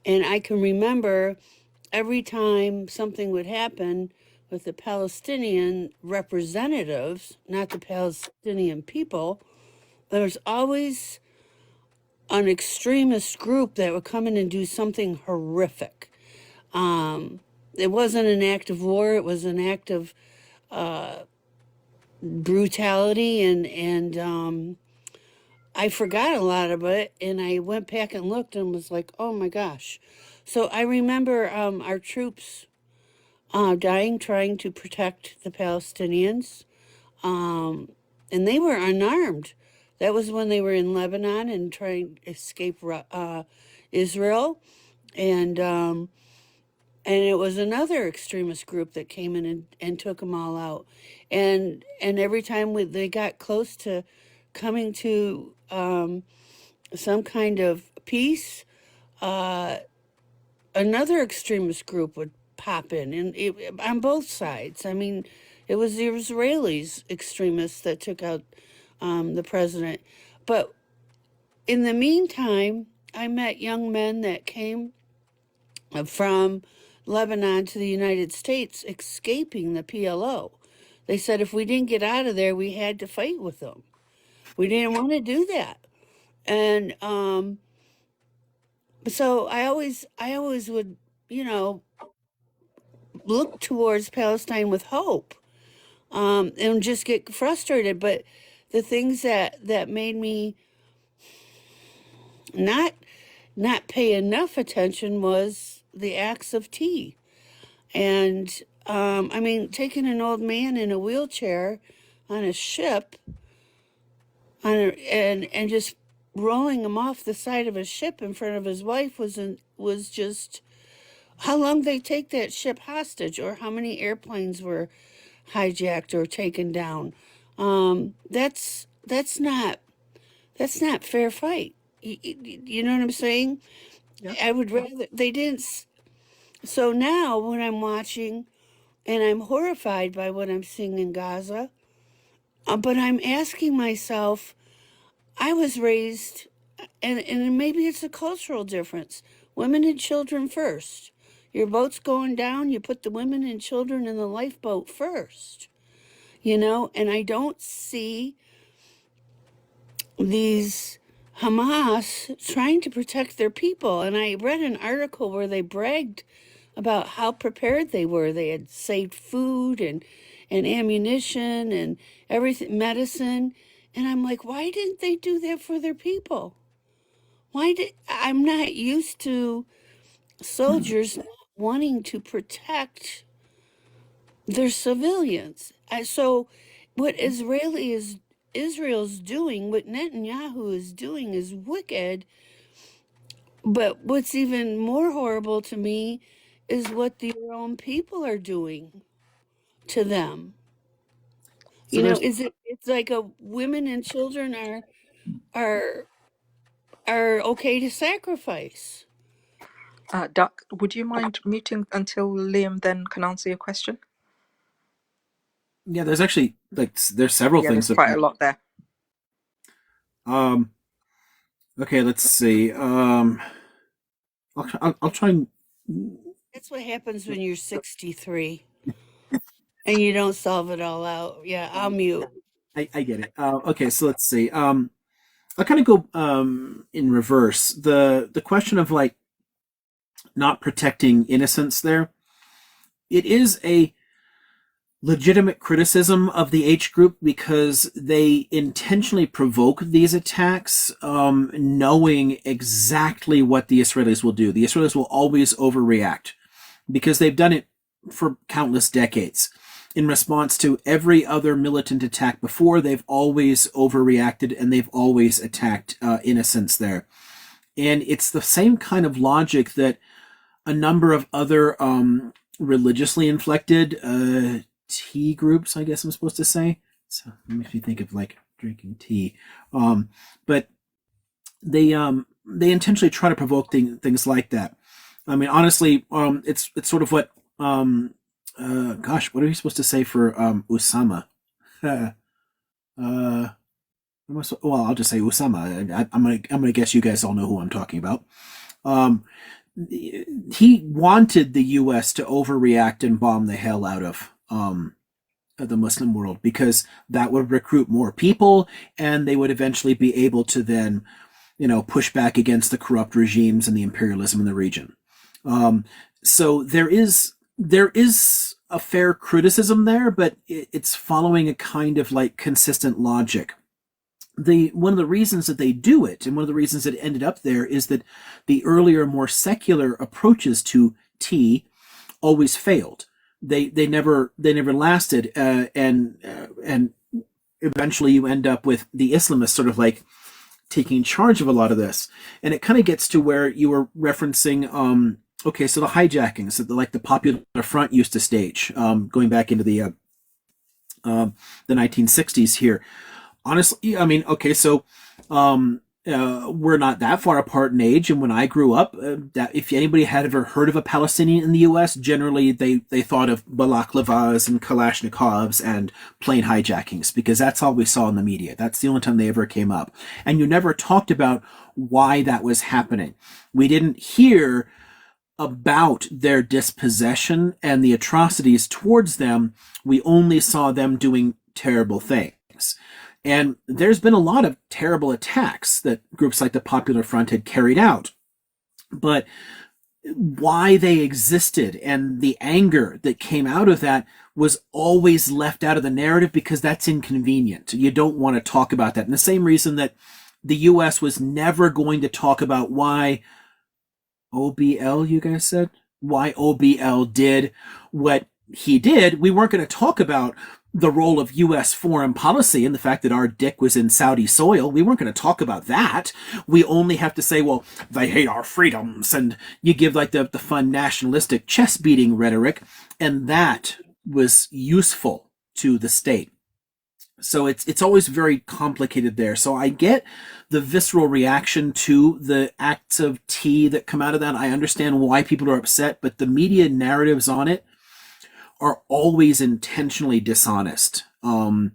I can remember every time something would happen with the Palestinian representatives, not the Palestinian people, there was always an extremist group that would come in and do something horrific. It wasn't an act of war, it was an act of brutality, and I forgot a lot of it, and I went back and looked and was like, oh my gosh. So I remember our troops dying trying to protect the Palestinians, and they were unarmed. That was when they were in Lebanon and trying to escape Israel, and it was another extremist group that came in and took them all out. And every time they got close to coming to some kind of peace, another extremist group would pop in, and on both sides. I mean, it was the Israelis extremists that took out the president. But in the meantime, I met young men that came from Lebanon to the United States escaping the PLO. They said if we didn't get out of there, we had to fight with them. We didn't want to do that. And so I always would, you know, look towards Palestine with hope, and just get frustrated. But the things that made me not not pay enough attention was the acts of tea. And I mean, taking an old man in a wheelchair on a ship and just rolling him off the side of a ship in front of his wife was just how long they take that ship hostage, or how many airplanes were hijacked or taken down. That's not fair fight. You know what I'm saying? Yeah. I would rather they didn't. So now when I'm watching and I'm horrified by what I'm seeing in Gaza, but I'm asking myself, I was raised, and maybe it's a cultural difference. Women and children first. Your boat's going down, you put the women and children in the lifeboat first, you know? And I don't see these Hamas trying to protect their people. And I read an article where they bragged about how prepared they were. They had saved food and ammunition and everything, medicine. And I'm like, why didn't they do that for their people? I'm not used to soldiers not wanting to protect their civilians. So what Israel's doing, what Netanyahu is doing is wicked. But what's even more horrible to me is what their own people are doing to them. So You know, there's it's like a women and children are are okay to sacrifice. Duck, would you mind muting until Liam then can answer your question? yeah, there's actually there's several Yeah, things there's that quite a lot there. okay, let's see. I'll try and That's what happens when you're 63 and you don't solve it all out. Yeah, I'll mute. I get it. Okay, so let's see. I'll kind of go in reverse. The question of like not protecting innocence there. It is a legitimate criticism of the H group because they intentionally provoke these attacks, knowing exactly what the Israelis will do. The Israelis will always overreact because they've done it for countless decades. In response to every other militant attack before, they've always overreacted and they've always attacked innocents there. And it's the same kind of logic that a number of other religiously inflected tea groups, I guess I'm supposed to say. So it makes me think of like drinking tea. But they intentionally try to provoke things like that. I mean, honestly, it's sort of what gosh, what are we supposed to say for Usama? Well, I'll just say Usama. I'm gonna guess you guys all know who I'm talking about. He wanted the U.S. to overreact and bomb the hell out of the Muslim world because that would recruit more people, and they would eventually be able to then, push back against the corrupt regimes and the imperialism in the region. So there is a fair criticism there, but it's following a kind of like consistent logic. One of the reasons that they do it, and one of the reasons it ended up there, is that the earlier, more secular approaches to tea always failed. They never lasted, and eventually you end up with the Islamists sort of like taking charge of a lot of this, and it kind of gets to where you were referencing. Okay, so the hijackings that the Popular Front used to stage, going back into the 1960s here. Honestly, I mean, okay, so we're not that far apart in age, and when I grew up, that if anybody had ever heard of a Palestinian in the U.S., generally they thought of balaklavas and Kalashnikovs and plane hijackings, because that's all we saw in the media. That's the only time they ever came up. And you never talked about why that was happening. We didn't hear about their dispossession and the atrocities towards them. We only saw them doing terrible things. And there's been a lot of terrible attacks that groups like the Popular Front had carried out. But why they existed and the anger that came out of that was always left out of the narrative because that's inconvenient. You don't want to talk about that. And the same reason that the US was never going to talk about why OBL, you guys said? Why OBL did what he did. We weren't going to talk about the role of U.S. foreign policy and the fact that our dick was in Saudi soil. We weren't going to talk about that. We only have to say, well, they hate our freedoms. And you give like the fun nationalistic chest beating rhetoric. And that was useful to the state. So it's always very complicated there. So I get the visceral reaction to the acts of tea that come out of that. I understand why people are upset, but the media narratives on it are always intentionally dishonest. And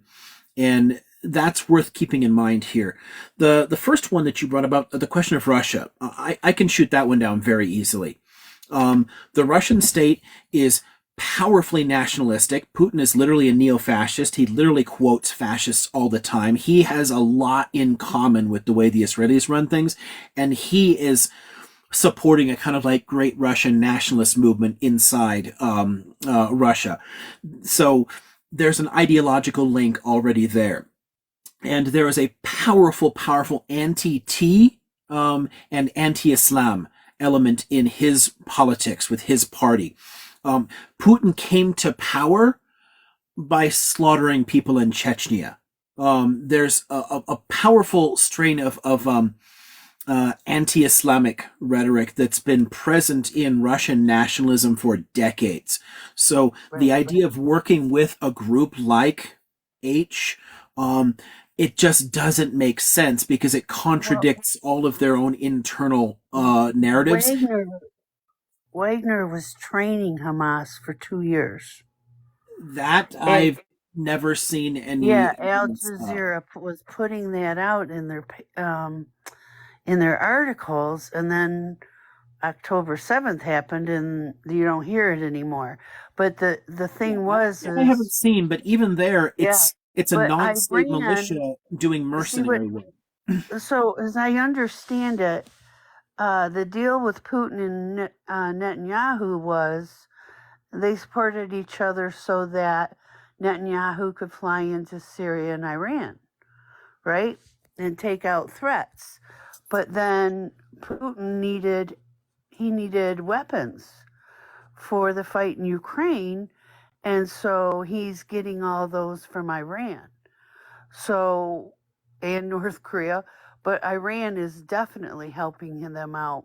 that's worth keeping in mind here. The first one that you brought about, the question of Russia, I can shoot that one down very easily. The Russian state is powerfully nationalistic. Putin is literally a neo-fascist. He literally quotes fascists all the time. He has a lot in common with the way the Israelis run things, and he is supporting a kind of like great Russian nationalist movement inside Russia. So there's an ideological link already there. And there is a powerful anti-T and anti-Islam element in his politics with his party. Putin came to power by slaughtering people in Chechnya. There's a powerful strain of anti-Islamic rhetoric that's been present in Russian nationalism for decades. So the idea of working with a group like H, it just doesn't make sense because it contradicts all of their own internal narratives. Wagner was training Hamas for 2 years. That I've never seen any. Yeah, Al Jazeera was putting that out in their articles, and then October 7th happened, and you don't hear it anymore. But the thing was, I haven't seen, but even there, it's a non-state Iran, militia doing mercenary work. So, as I understand it, the deal with Putin and Netanyahu was they supported each other so that Netanyahu could fly into Syria and Iran, right? And take out threats. But then Putin needed weapons for the fight in Ukraine, and so he's getting all those from Iran. So, and North Korea, but Iran is definitely helping them out.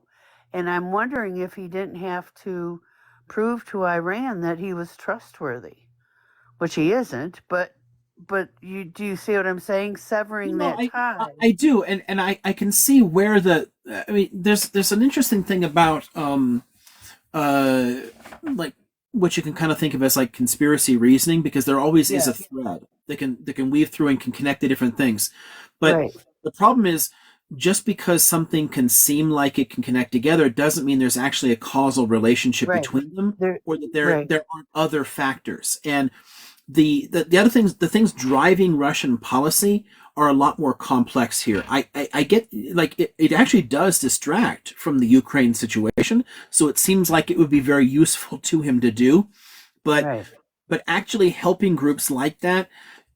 And I'm wondering if he didn't have to prove to Iran that he was trustworthy, which he isn't, but do you see what I'm saying? Severing that tie. I do, and I can see where there's an interesting thing about like what you can kind of think of as like conspiracy reasoning, because there always is a thread that can weave through and can connect the different things. But the problem is, just because something can seem like it can connect together doesn't mean there's actually a causal relationship between them, or that there aren't other factors. And the other things, the things driving Russian policy are a lot more complex here. I get, like, it actually does distract from the Ukraine situation, so it seems like it would be very useful to him to do, but actually helping groups like that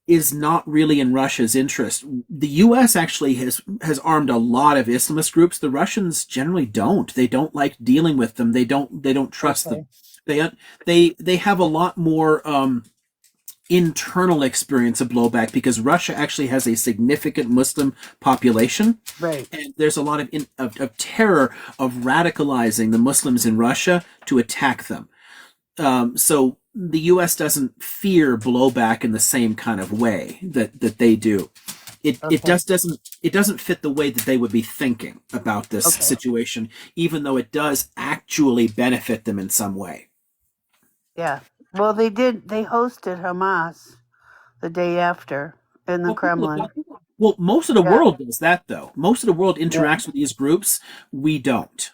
is not really in Russia's interest. The U.S. actually has armed a lot of Islamist groups. The Russians generally don't. They don't like dealing with them. They don't trust them. They have a lot more internal experience of blowback because Russia actually has a significant Muslim population. And there's a lot of terror of radicalizing the Muslims in Russia to attack them. So the U.S. doesn't fear blowback in the same kind of way that they do. It just doesn't fit the way that they would be thinking about this situation, even though it does actually benefit them in some way. Yeah. Well, they hosted Hamas the day after, in the Well, people, Kremlin. well, most of the Yeah, world does that, though. Most of the world yeah, interacts with these groups. We don't.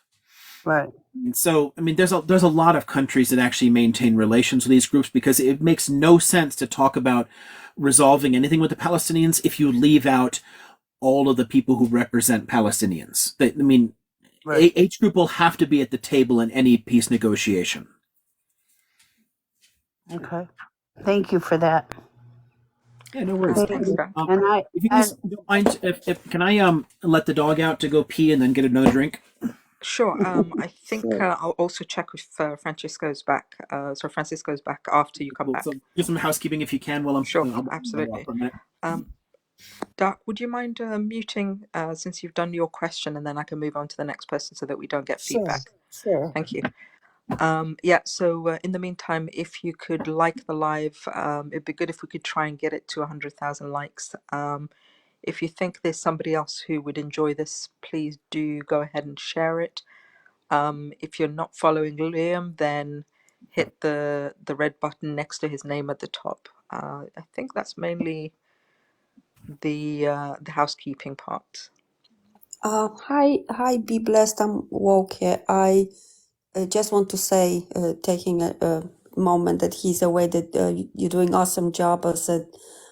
right. And so, I mean, there's a lot of countries that actually maintain relations with these groups because it makes no sense to talk about resolving anything with the Palestinians if you leave out all of the people who represent Palestinians. I mean, Right. each group will have to be at the table in any peace negotiation. Okay. Thank you for that. Yeah, no worries. Thanks, Doc. And I If you guys and don't mind, if can I let the dog out to go pee and then get another drink? Sure. I think sure. I'll also check if Francisco's back. So Francisco's back after you come Cool. back. So do some housekeeping if you can while Sure, I'll walk absolutely. for a minute. Doc, would you mind muting since you've done your question, and then I can move on to the next person so that we don't get Sure. feedback. Sure. Thank you. Yeah, so in the meantime, if you could like the live, it'd be good if we could try and get it to 100,000 likes. If you think there's somebody else who would enjoy this, please do go ahead and share it. If you're not following Liam, then hit the red button next to his name at the top. I think that's mainly the housekeeping part. Hi, be blessed. I'm woke here. I just want to say, taking a moment that he's away, that you're doing awesome job as a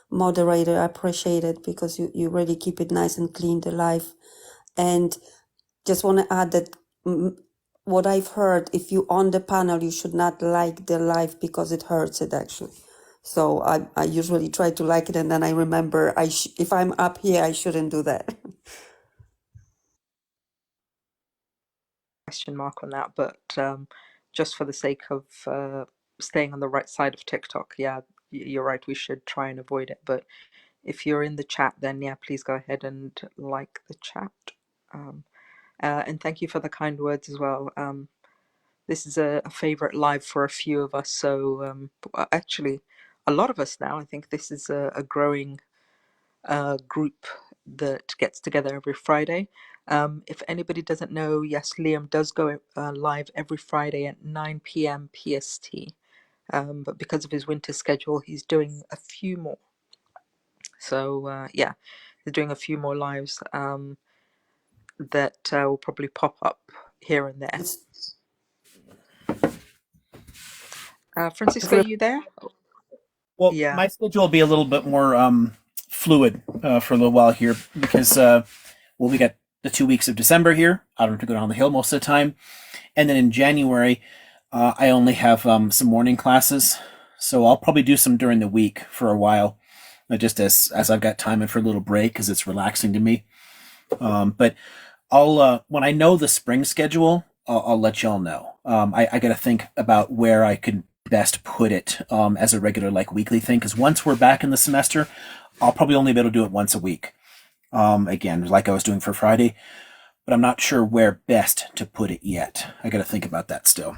moderator. I appreciate it because you really keep it nice and clean, the life. And just want to add that what I've heard, if you on the panel, you should not like the live because it hurts it actually. So I usually try to like it, and then I remember if I'm up here, I shouldn't do that. Question mark on that, but just for the sake of staying on the right side of TikTok, yeah, you're right. We should try and avoid it. But if you're in the chat, then yeah, please go ahead and like the chat. And thank you for the kind words as well. This is a favorite live for a few of us. So actually, a lot of us now. I think this is a growing group that gets together every Friday. If anybody doesn't know, yes, Liam does go live every Friday at 9 p.m. PST. But because of his winter schedule, he's doing a few more. So yeah, he's doing a few more lives that will probably pop up here and there. Francisco, are you there? Well, Yeah. my schedule will be a little bit more fluid for a little while here because well, we got the 2 weeks of December here. I don't have to go down the hill most of the time, and then in January, I only have some morning classes, so I'll probably do some during the week for a while, just as I've got time and for a little break because it's relaxing to me. But I'll when I know the spring schedule, I'll let y'all know. I got to think about where I could best put it as a regular like weekly thing because once we're back in the semester, I'll probably only be able to do it once a week. Again, like I was doing for Friday, but I'm not sure where best to put it yet. I got to think about that still.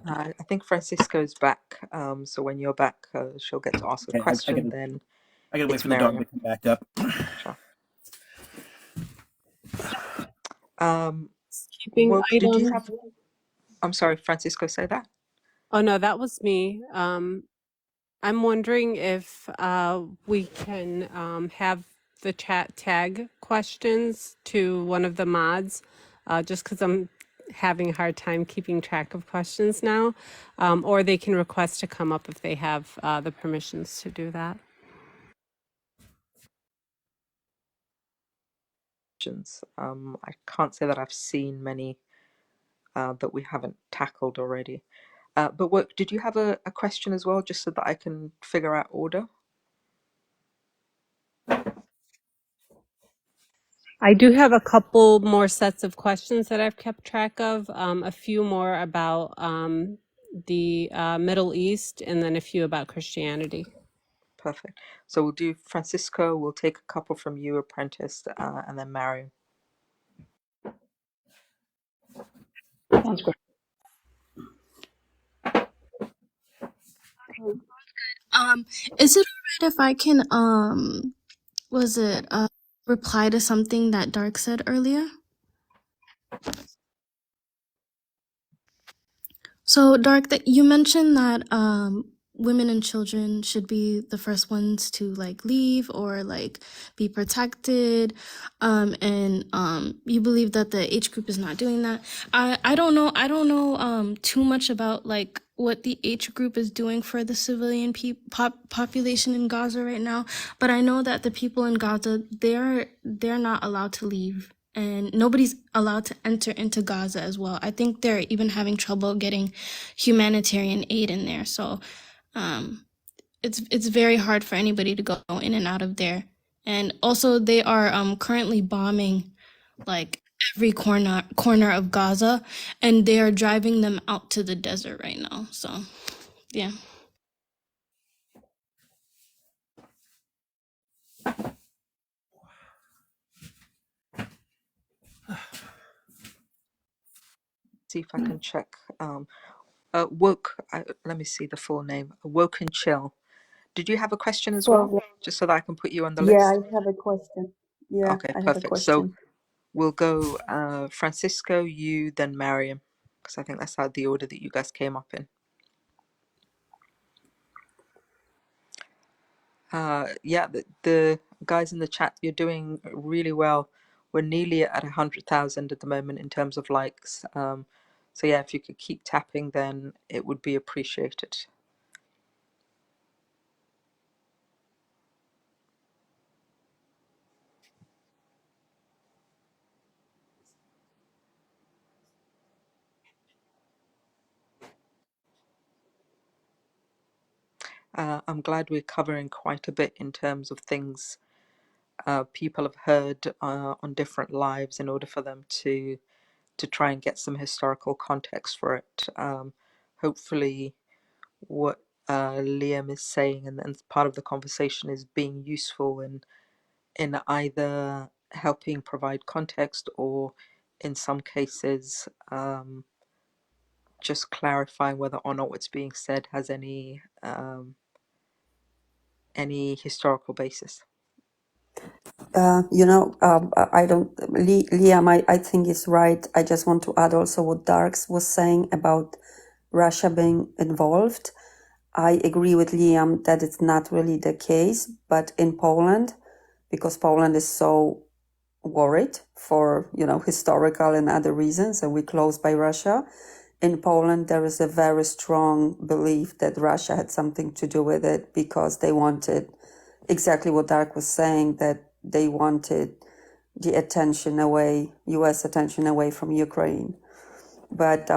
I think Francisco's back. So when you're back, she'll get to ask a Okay, question. Then I gotta wait it's for the dog to Miriam. come back up. Sure. Keeping Woke, did you items. have? I'm sorry, Francisco, say that. Oh no, that was me. I'm wondering if we can have the chat tag questions to one of the mods, just because I'm having a hard time keeping track of questions now, or they can request to come up if they have the permissions to do that. I can't say that I've seen many that we haven't tackled already. But Woke, did you have a question as well, just so that I can figure out order? I do have a couple more sets of questions that I've kept track of, a few more about the Middle East, and then a few about Christianity. Perfect. So we'll do Francisco. We'll take a couple from you, Apprentice, and then Mariam. Sounds great. Is it alright if I can was it reply to something that Dark said earlier? So Dark, that you mentioned that women and children should be the first ones to like leave or like be protected, and you believe that the age group is not doing that. I don't know too much about like what the age group is doing for the civilian population in Gaza right now, but I know that the people in Gaza, they're not allowed to leave, and nobody's allowed to enter into Gaza as well. I think they're even having trouble getting humanitarian aid in there. So it's very hard for anybody to go in and out of there. And also they are currently bombing like every corner of Gaza, and they are driving them out to the desert right now. So yeah. See if I can check. Woke. Let me see the full name. Woke and Chill. Did you have a question as well? So, Just so that I can put you on the yeah, I list. have a question. Yeah, Okay, I have a perfect. So question. we'll go Francisco, you, then Mariam, because I think that's how the order that you guys came up in. Yeah, the guys in the chat, you're doing really well. We're nearly at 100,000 at the moment in terms of likes. So yeah, if you could keep tapping, then it would be appreciated. I'm glad we're covering quite a bit in terms of things people have heard on different lives in order for them to try and get some historical context for it. Hopefully what Liam is saying and part of the conversation is being useful in either helping provide context or in some cases just clarifying whether or not what's being said has any historical basis. I don't, Liam, I think is right. I just want to add also what Darks was saying about Russia being involved. I agree with Liam that it's not really the case, but in Poland, because Poland is so worried for, historical and other reasons, and we're close by Russia. In Poland, there is a very strong belief that Russia had something to do with it because they wanted exactly what Dark was saying, that they wanted the attention away, U.S. attention away from Ukraine. But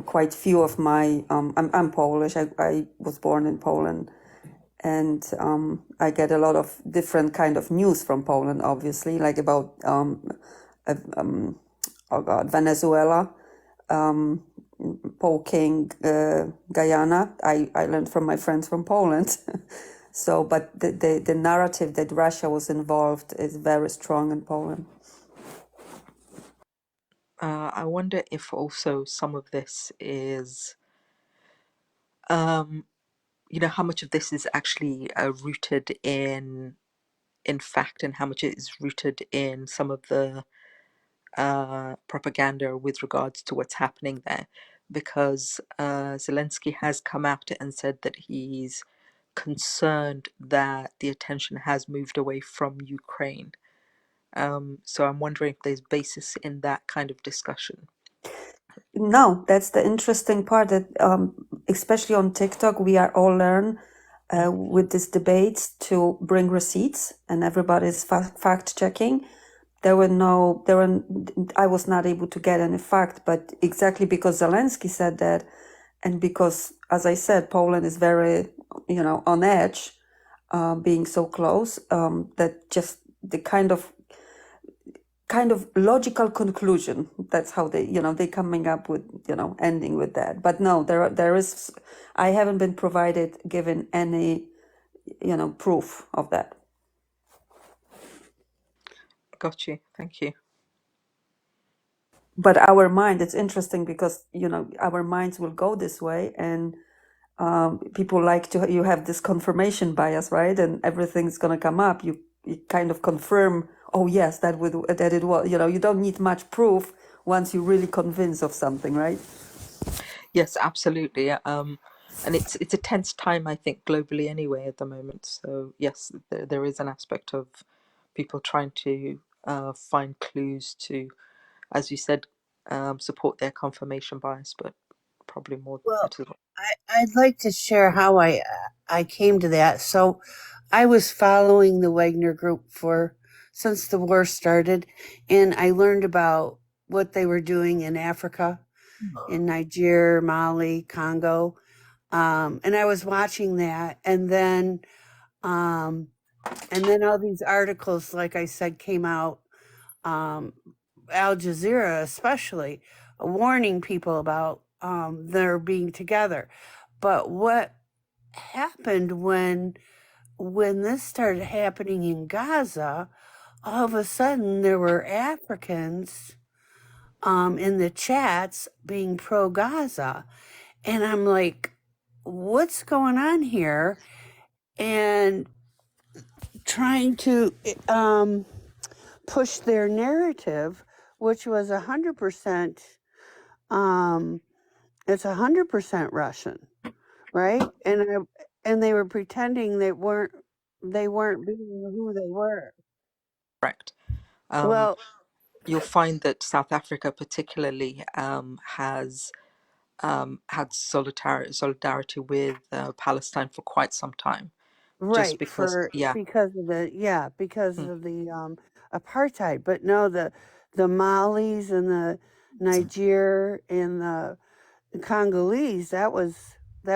quite few of my, I'm Polish. I was born in Poland, and I get a lot of different kind of news from Poland, obviously, like about Venezuela, poking Guyana. I learned from my friends from Poland. So, but the narrative that Russia was involved is very strong in Poland. I wonder if also some of this is, how much of this is actually rooted in fact, and how much it is rooted in some of the propaganda with regards to what's happening there, because Zelensky has come out and said that he's concerned that the attention has moved away from Ukraine. So I'm wondering if there's basis in that kind of discussion. No, that's the interesting part, that especially on TikTok, we are all learn with these debates to bring receipts, and everybody's fact checking. I was not able to get any fact, but exactly because Zelensky said that, and because, as I said, Poland is very, on edge, being so close, that just the kind of logical conclusion. That's how they coming up with, ending with that. But no, there is, I haven't been given any, proof of that. Got you. Thank you. But our mind, it's interesting because, our minds will go this way, and people like you have this confirmation bias, right? And everything's going to come up. You kind of confirm, oh yes, that it was, you don't need much proof once you're really convinced of something, right? Yes, absolutely. and it's a tense time, I think, globally anyway at the moment. So yes, there is an aspect of people trying to find clues to, as you said, support their confirmation bias, but probably more Well, it is. I'd like to share how I came to that. So, I was following the Wagner Group for since the war started, and I learned about what they were doing in Africa, in Niger, Mali, Congo, and I was watching that, um, and then all these articles, like I said, came out. Um, Al Jazeera, especially, warning people about their being together. But what happened when this started happening in Gaza? All of a sudden, there were Africans in the chats being pro Gaza, and I'm like, "What's going on here?" And trying to push their narrative, which was 100%. It's 100% Russian, right? And they were pretending they weren't being who they were. Correct. Well, You'll find that South Africa particularly has had solidarity with Palestine for quite some time, just right, because, yeah. because Mm. of the apartheid. But no, the Malis and the Niger and the Congolese, that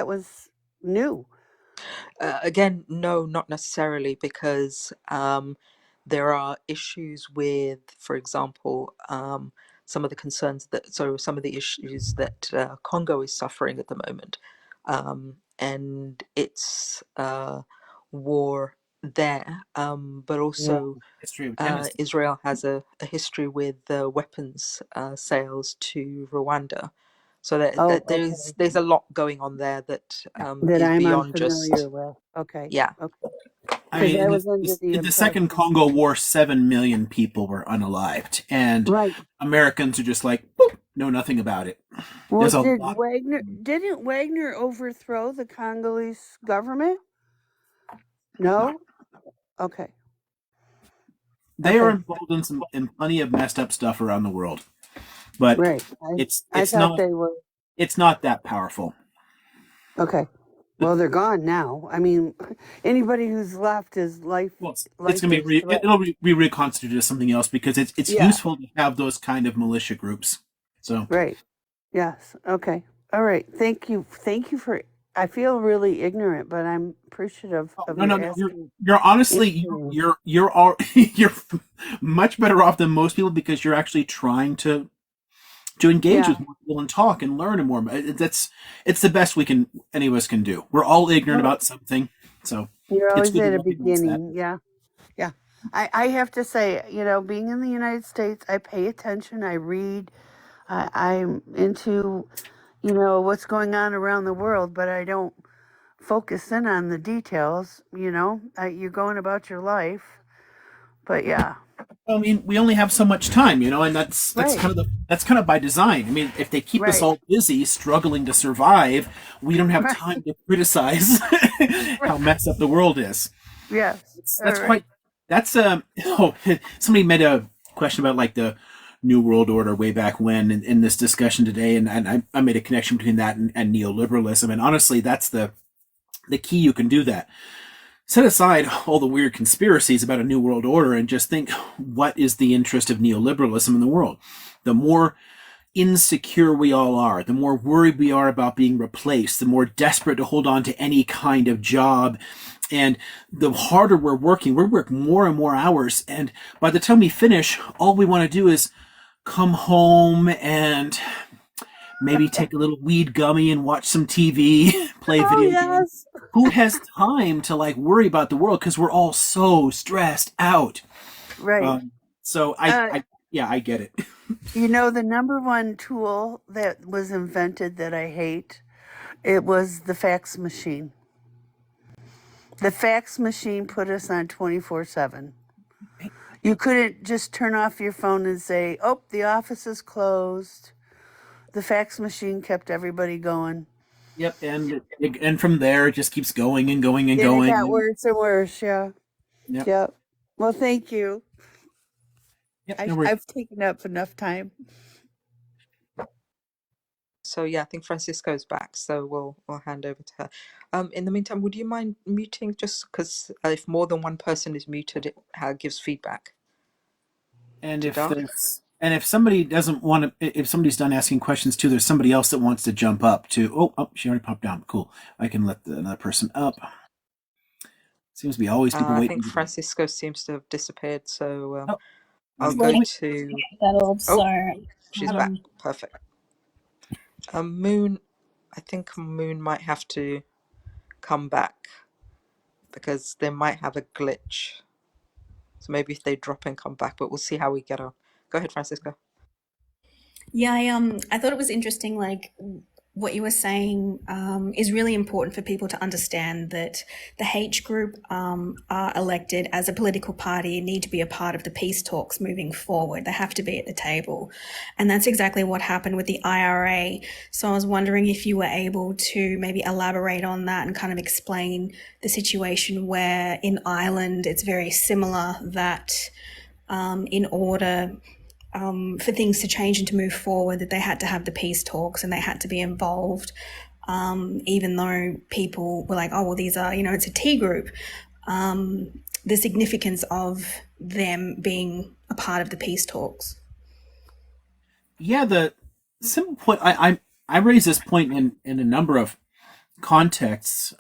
was new. Again, no, not necessarily, because there are issues with, for example, some of the issues that Congo is suffering at the moment, and its war there, but Yeah. also History of genocide. Israel has a history with weapons sales to Rwanda. So Oh, there's a lot going on there that that is I'm beyond unfamiliar just, with. Okay, yeah. okay. I Because mean, I was under the in the Second impression. Congo War, 7 million people were unalived, and Right. Americans are just like, boop, know nothing about it. Well, There's a lot. didn't Wagner overthrow the Congolese government? No? Okay. They are Okay. involved in plenty of messed up stuff around the world, but Right. it's I it's thought not they were. it's not that powerful. Okay. Well, they're gone now. I mean, anybody who's left is Well, it's life gonna be is threat. it'll be reconstituted as something else because it's Yeah. useful to have those kind of militia groups. So Right. Yes. Okay. All right. Thank you. Thank you for. I feel really ignorant, but I'm appreciative of no, your no, no. asking. You're honestly answering. you're all you're much better off than most people because you're actually trying to engage Yeah. with more people and talk and learn and more. It's the best any of us can do. We're all ignorant Well, about something, so you're it's always good to at a recognize that. beginning. Yeah. Yeah. I have to say, being in the United States, I pay attention, I read, I'm into, what's going on around the world, but I don't focus in on the details, you're going about your life. But yeah, I mean, we only have so much time, and right, that's kind of by design. I mean, if they keep us right, all busy struggling to survive, we don't have right, time to criticize right. how messed up the world is. Yes. All That's right. quite that's oh, somebody made a question about like the New World Order way back when in this discussion today, and I made a connection between that and neoliberalism, and honestly, that's the key. You can do that. Set aside all the weird conspiracies about a new world order and just think, what is the interest of neoliberalism in the world? The more insecure we all are, the more worried we are about being replaced, the more desperate to hold on to any kind of job, and the harder we're working. We work more and more hours, and by the time we finish, all we want to do is come home and maybe take a little weed gummy and watch some TV, play Oh, video games. yes. Who has time to like worry about the world because we're all so stressed out? Right. So Uh, yeah, I get it. the number one tool that was invented that I hate, it was the fax machine. The fax machine put us on 24/7. You couldn't just turn off your phone and say, "Oh, the office is closed." The fax machine kept everybody going. Yep, and from there it just keeps going and going and Then it got going. worse and worse. Yeah. Yep. Yep. Well, thank you. Yep. No worries. I've taken up enough time. So yeah, I think Francisco's back, so we'll hand over to her. In the meantime, would you mind muting, just because if more than one person is muted, it gives feedback And to if Dark. there's and if somebody doesn't want to, if somebody's done asking questions too, there's somebody else that wants to jump up to. Oh, she already popped down. Cool. I can let another person up. Seems to be always people I waiting. think Francisco seems to have disappeared, so Oh, I'll wait, go wait. to. Settled, Oh, sorry. she's back. Perfect. Moon, I think Moon might have to come back because they might have a glitch. So maybe if they drop and come back, but we'll see how we get on. Go ahead, Francisco. Yeah, I thought it was interesting, like what you were saying is really important for people to understand that the H group are elected as a political party and need to be a part of the peace talks moving forward. They have to be at the table. And that's exactly what happened with the IRA. So I was wondering if you were able to maybe elaborate on that and kind of explain the situation where in Ireland it's very similar, that in order for things to change and to move forward, that they had to have the peace talks and they had to be involved, even though people were like, oh, well, these are, it's a T group. The significance of them being a part of the peace talks. Yeah, the simple point. I raise this point in a number of contexts.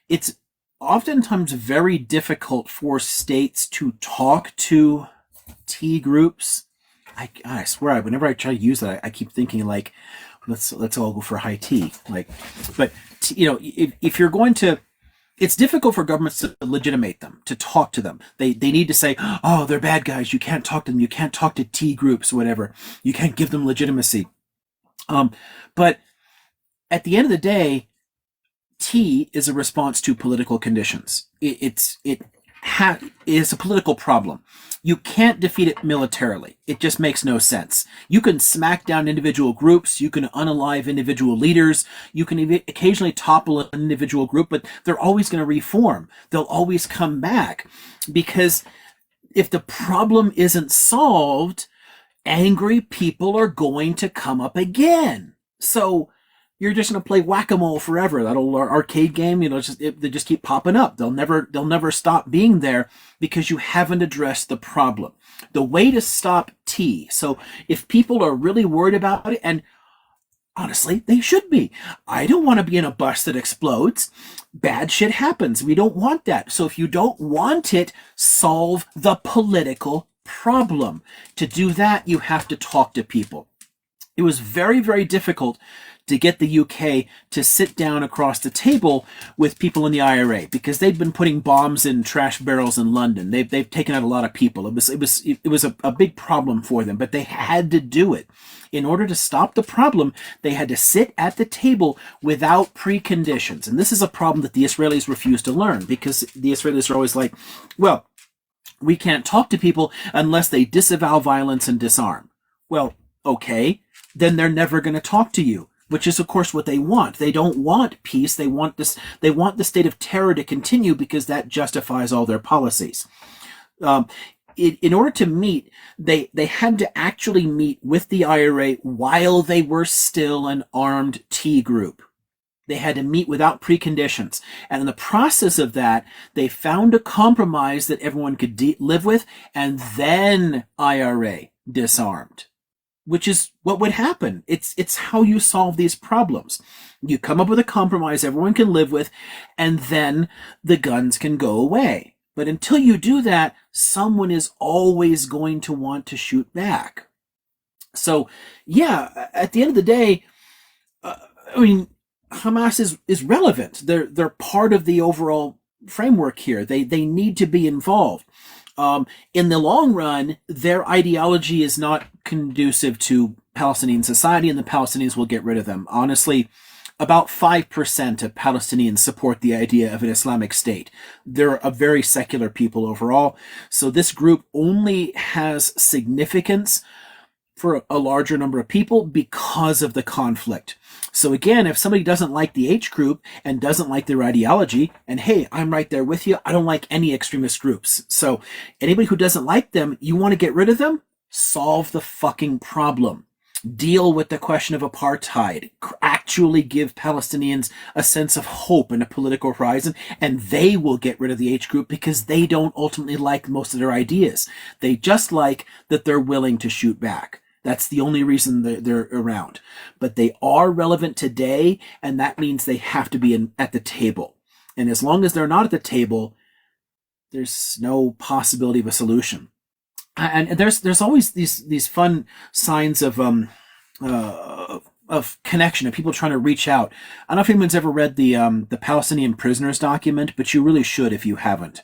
It's oftentimes very difficult for states to talk to T groups. I swear, whenever I try to use that, I keep thinking like, let's all go for high tea. Like, but if you're going to, it's difficult for governments to legitimate them, to talk to them. They need to say, oh, they're bad guys. You can't talk to them. You can't talk to T groups, whatever. You can't give them legitimacy. But at the end of the day, T is a response to political conditions. It is a political problem. You can't defeat it militarily. It just makes no sense. You can smack down individual groups. You can unalive individual leaders. You can occasionally topple an individual group, but they're always going to reform. They'll always come back, because if the problem isn't solved, angry people are going to come up again. So you're just going to play whack-a-mole forever. That old arcade game, they just keep popping up. They'll never stop being there because you haven't addressed the problem. The way to stop T. So if people are really worried about it, and honestly, they should be. I don't want to be in a bus that explodes. Bad shit happens. We don't want that. So if you don't want it, solve the political problem. To do that, you have to talk to people. It was very, very difficult to get the UK to sit down across the table with people in the IRA, because they'd been putting bombs in trash barrels in London. They've taken out a lot of people. It was a big problem for them, but they had to do it. In order to stop the problem, they had to sit at the table without preconditions. And this is a problem that the Israelis refuse to learn, because the Israelis are always like, well, we can't talk to people unless they disavow violence and disarm. Well, okay, then they're never going to talk to you, which is, of course, what they want. They don't want peace. They want this. They want the state of terror to continue, because that justifies all their policies. In order to meet, they had to actually meet with the IRA while they were still an armed T group. They had to meet without preconditions. And in the process of that, they found a compromise that everyone could live with, and then IRA disarmed, which is what would happen. It's how you solve these problems. You come up with a compromise everyone can live with, and then the guns can go away. But until you do that, someone is always going to want to shoot back. So, yeah, at the end of the day, Hamas is relevant. They're part of the overall framework here. They need to be involved. In the long run, their ideology is not conducive to Palestinian society, and the Palestinians will get rid of them. Honestly, about 5% of Palestinians support the idea of an Islamic state. They're a very secular people overall. So this group only has significance for a larger number of people because of the conflict. So again, if somebody doesn't like the H group and doesn't like their ideology, and hey, I'm right there with you, I don't like any extremist groups. So anybody who doesn't like them, you want to get rid of them? Solve the fucking problem. Deal with the question of apartheid. Actually give Palestinians a sense of hope and a political horizon, and they will get rid of the H group because they don't ultimately like most of their ideas. They just like that they're willing to shoot back. That's the only reason they're around. But they are relevant today, and that means they have to be at the table. And as long as they're not at the table, there's no possibility of a solution. And there's always these fun signs of connection, of people trying to reach out. I don't know if anyone's ever read the Palestinian prisoners document, but you really should if you haven't,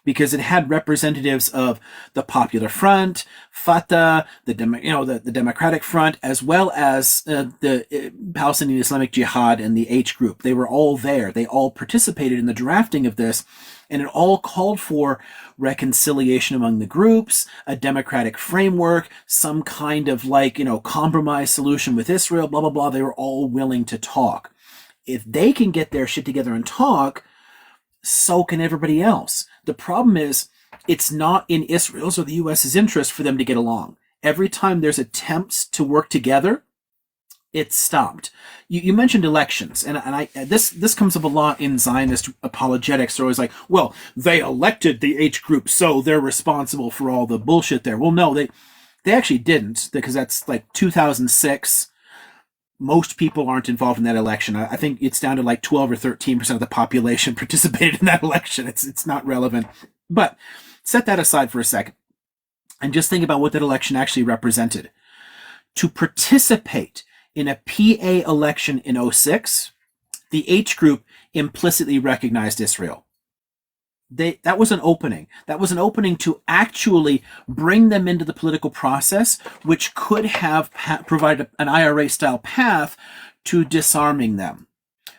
because it had representatives of the Popular Front, Fatah, the Democratic Front, as well as the Palestinian Islamic Jihad and the H group. They were all there. They all participated in the drafting of this, and it all called for reconciliation among the groups, a democratic framework, some kind of compromise solution with Israel, blah, blah, blah. They were all willing to talk. If they can get their shit together and talk, so can everybody else. The problem is, it's not in Israel's or the US's interest for them to get along. Every time there's attempts to work together, it's stopped. You mentioned elections, and this comes up a lot in Zionist apologetics. They're always like, well, they elected the H group, so they're responsible for all the bullshit there. Well, no, they actually didn't, because that's like 2006. Most people aren't involved in that election. I think it's down to like 12 or 13% of the population participated in that election. It's not relevant. But set that aside for a second and just think about what that election actually represented. To participate in a PA election in 2006, the H group implicitly recognized Israel. That was an opening. That was an opening to actually bring them into the political process, which could have provided an IRA-style path to disarming them.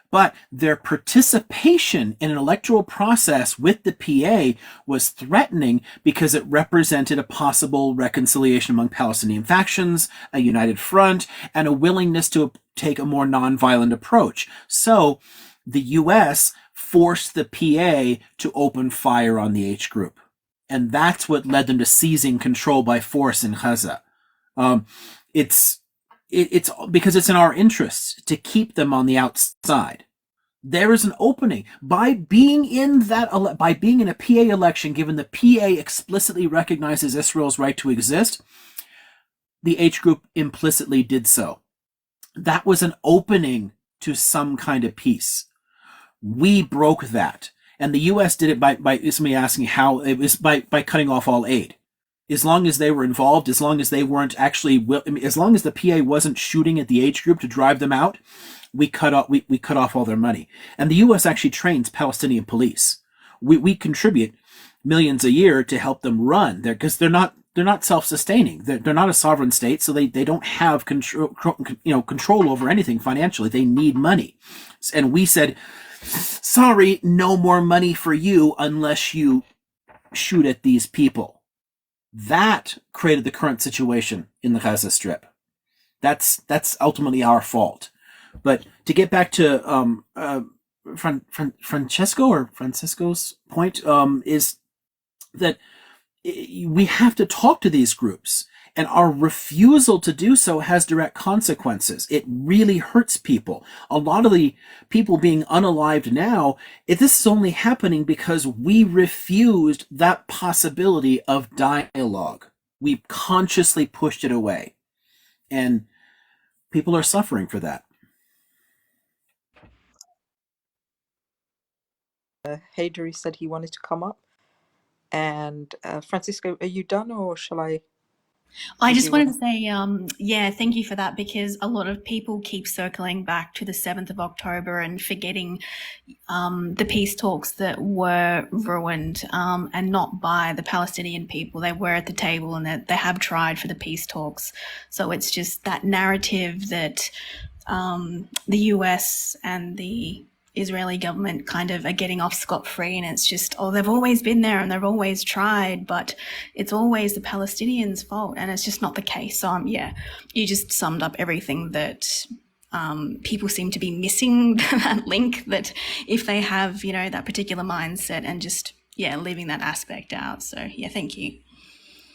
But their participation in an electoral process with the PA was threatening because it represented a possible reconciliation among Palestinian factions, a united front, and a willingness to take a more nonviolent approach. So the U.S. forced the PA to open fire on the H group. And that's what led them to seizing control by force in Gaza. It's because it's in our interests to keep them on the outside. There is an opening by being in a PA election, given the PA explicitly recognizes Israel's right to exist. The H group implicitly did so. That was an opening to some kind of peace. We broke that, and the U.S. did it by somebody asking how. It was by cutting off all aid. As long as they were involved, as long as they weren't actually, as long as the PA wasn't shooting at the H group to drive them out, we cut off all their money. And the U.S. actually trains Palestinian police. We contribute millions a year to help them run there, because they're not self-sustaining. They're not a sovereign state, so they don't have control over anything financially. They need money, and we said, sorry, no more money for you unless you shoot at these people. That created the current situation in the Gaza Strip. That's ultimately our fault. But to get back to Francisco's point, is that we have to talk to these groups, and our refusal to do so has direct consequences. It really hurts people. A lot of the people being unalived now, this is only happening because we refused that possibility of dialogue. We consciously pushed it away, and people are suffering for that. Hadri said he wanted to come up. And Francisco, are you done, or shall I? I just wanted to say, yeah, thank you for that, because a lot of people keep circling back to the 7th of October and forgetting the peace talks that were ruined, and not by the Palestinian people. They were at the table, and they have tried for the peace talks. So it's just that narrative that the US and the Israeli government kind of are getting off scot-free, and it's just, oh, they've always been there and they've always tried, but it's always the Palestinians' fault, and it's just not the case. So yeah, you just summed up everything that people seem to be missing, that link, that if they have, you know, that particular mindset and just, yeah, leaving that aspect out. So yeah, thank you.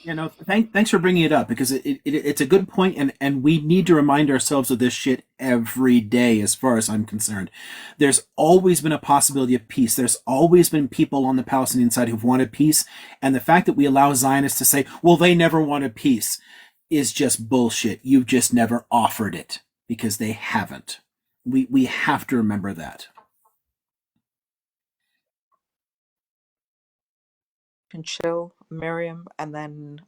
You know, thanks for bringing it up, because it's a good point, and we need to remind ourselves of this shit every day. As far as I'm concerned, there's always been a possibility of peace. There's always been people on the Palestinian side who've wanted peace, and the fact that we allow Zionists to say, "Well, they never wanted peace," is just bullshit. You've just never offered it, because they haven't. We have to remember that. And chill, Miriam, and then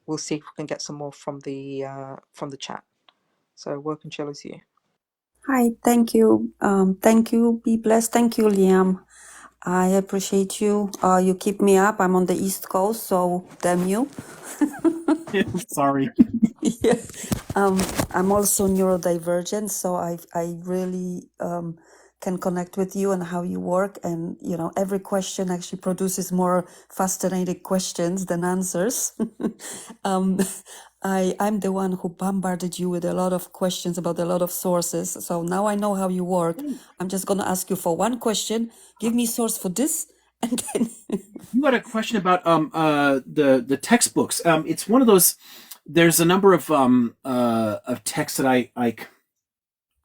we'll see if we can get some more from the chat. So work and chill is you. Hi, thank you. Thank you. Be blessed. Thank you, Liam. I appreciate you. You keep me up. I'm on the East Coast, so damn you. Sorry. Yeah. I'm also neurodivergent, so I really can connect with you and how you work. And you know, every question actually produces more fascinating questions than answers. um, I'm the one who bombarded you with a lot of questions about a lot of sources. So now I know how you work. I'm just gonna ask you for one question. Give me source for this, and then You had a question about the textbooks. It's one of those. There's a number of texts that I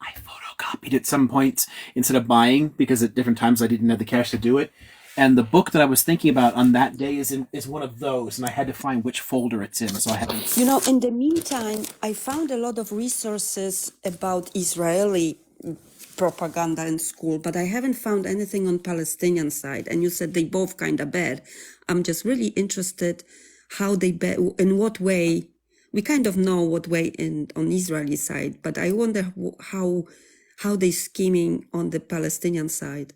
photocopied at some points instead of buying, because at different times I didn't have the cash to do it. And the book that I was thinking about on that day is one of those, and I had to find which folder it's in. So I haven't. You know, in the meantime, I found a lot of resources about Israeli propaganda in school, but I haven't found anything on Palestinian side. And you said they both kind of bad. I'm just really interested how they in what way. We kind of know what way on Israeli side, but I wonder how they scheming on the Palestinian side.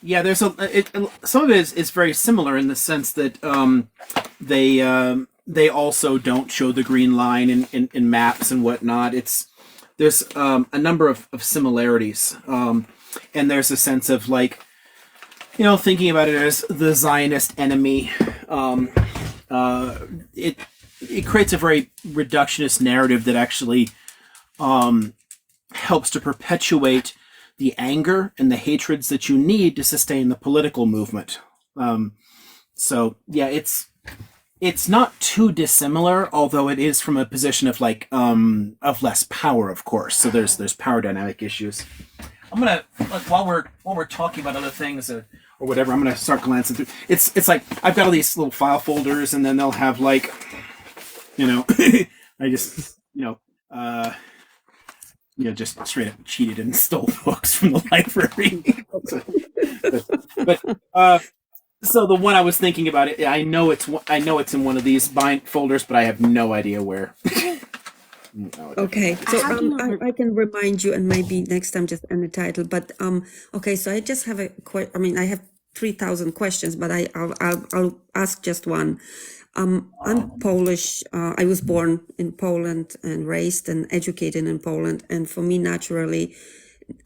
Yeah, there's some of it is very similar in the sense that they also don't show the green line in maps and whatnot. There's a number of similarities, and there's a sense of, like, you know, thinking about it as the Zionist enemy. It creates a very reductionist narrative that actually helps to perpetuate the anger and the hatreds that you need to sustain the political movement. So yeah, it's not too dissimilar, although it is from a position of of less power, of course. So there's power dynamic issues. I'm gonna, while we're talking about other things or whatever, I'm gonna start glancing through. It's like I've got all these little file folders, and then they'll have, like, you know, I just just straight up cheated and stole books from the library. but so the one I was thinking about, I know it's in one of these folders, but I have no idea where. Okay, so I can remind you, and maybe next time just end the title. But okay, so I just have I have 3,000 questions, but I'll ask just one. I'm Polish. I was born in Poland and raised and educated in Poland, and for me, naturally,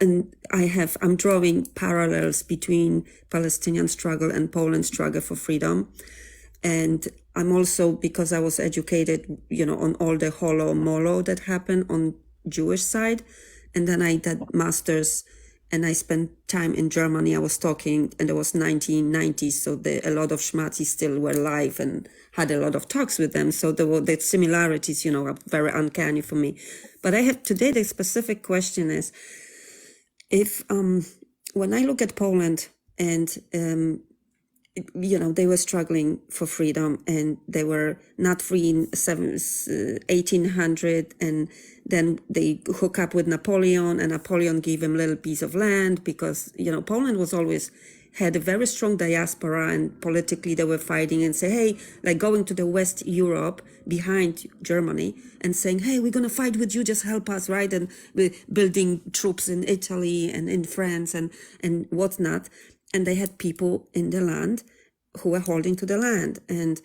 and I'm drawing parallels between Palestinian struggle and Poland's struggle for freedom. And I'm also, because I was educated, you know, on all the Holo-Molo that happened on Jewish side. And then I did masters, and I spent time in Germany. I was talking, and it was 1990s, so a lot of Schmatzis still were alive and had a lot of talks with them. So the similarities, you know, are very uncanny for me. But I have today, the specific question is, if when I look at Poland and you know, they were struggling for freedom, and they were not free in 1800, and then they hook up with Napoleon, and Napoleon gave him a little piece of land, because, you know, Poland was always had a very strong diaspora, and politically they were fighting and say, hey, like going to the West Europe behind Germany and saying, hey, we're going to fight with you, just help us, right? And we're building troops in Italy and in France and whatnot. And they had people in the land who were holding to the land. And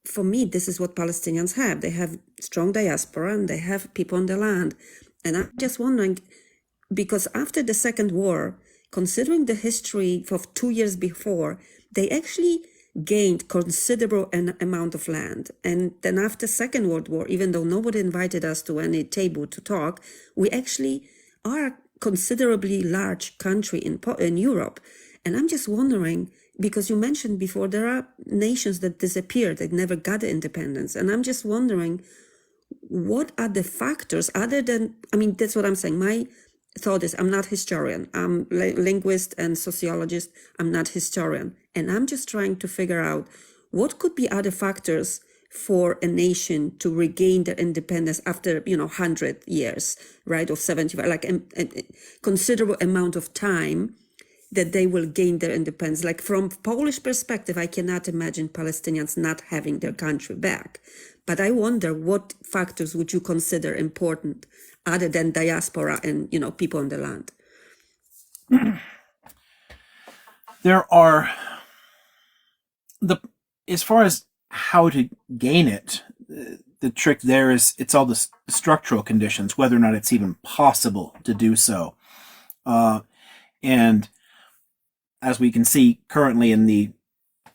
for me, this is what Palestinians have. They have strong diaspora, and they have people on the land. And I'm just wondering, because after the Second War, considering the history of 2 years before, they actually gained considerable amount of land. And then after Second World War, even though nobody invited us to any table to talk, we actually are a considerably large country in Europe. And I'm just wondering, because you mentioned before, there are nations that disappeared, that never got independence. And I'm just wondering, what are the factors other than, I mean, that's what I'm saying. My thought is, I'm not historian. I'm linguist and sociologist. I'm not historian. And I'm just trying to figure out what could be other factors for a nation to regain their independence after, 100 years, right? Or 75, like a considerable amount of time that they will gain their independence. Like from Polish perspective, I cannot imagine Palestinians not having their country back. But I wonder, what factors would you consider important other than diaspora and, people on the land? There are as far as how to gain it, the trick there is it's all the structural conditions, whether or not it's even possible to do so. And as we can see currently in the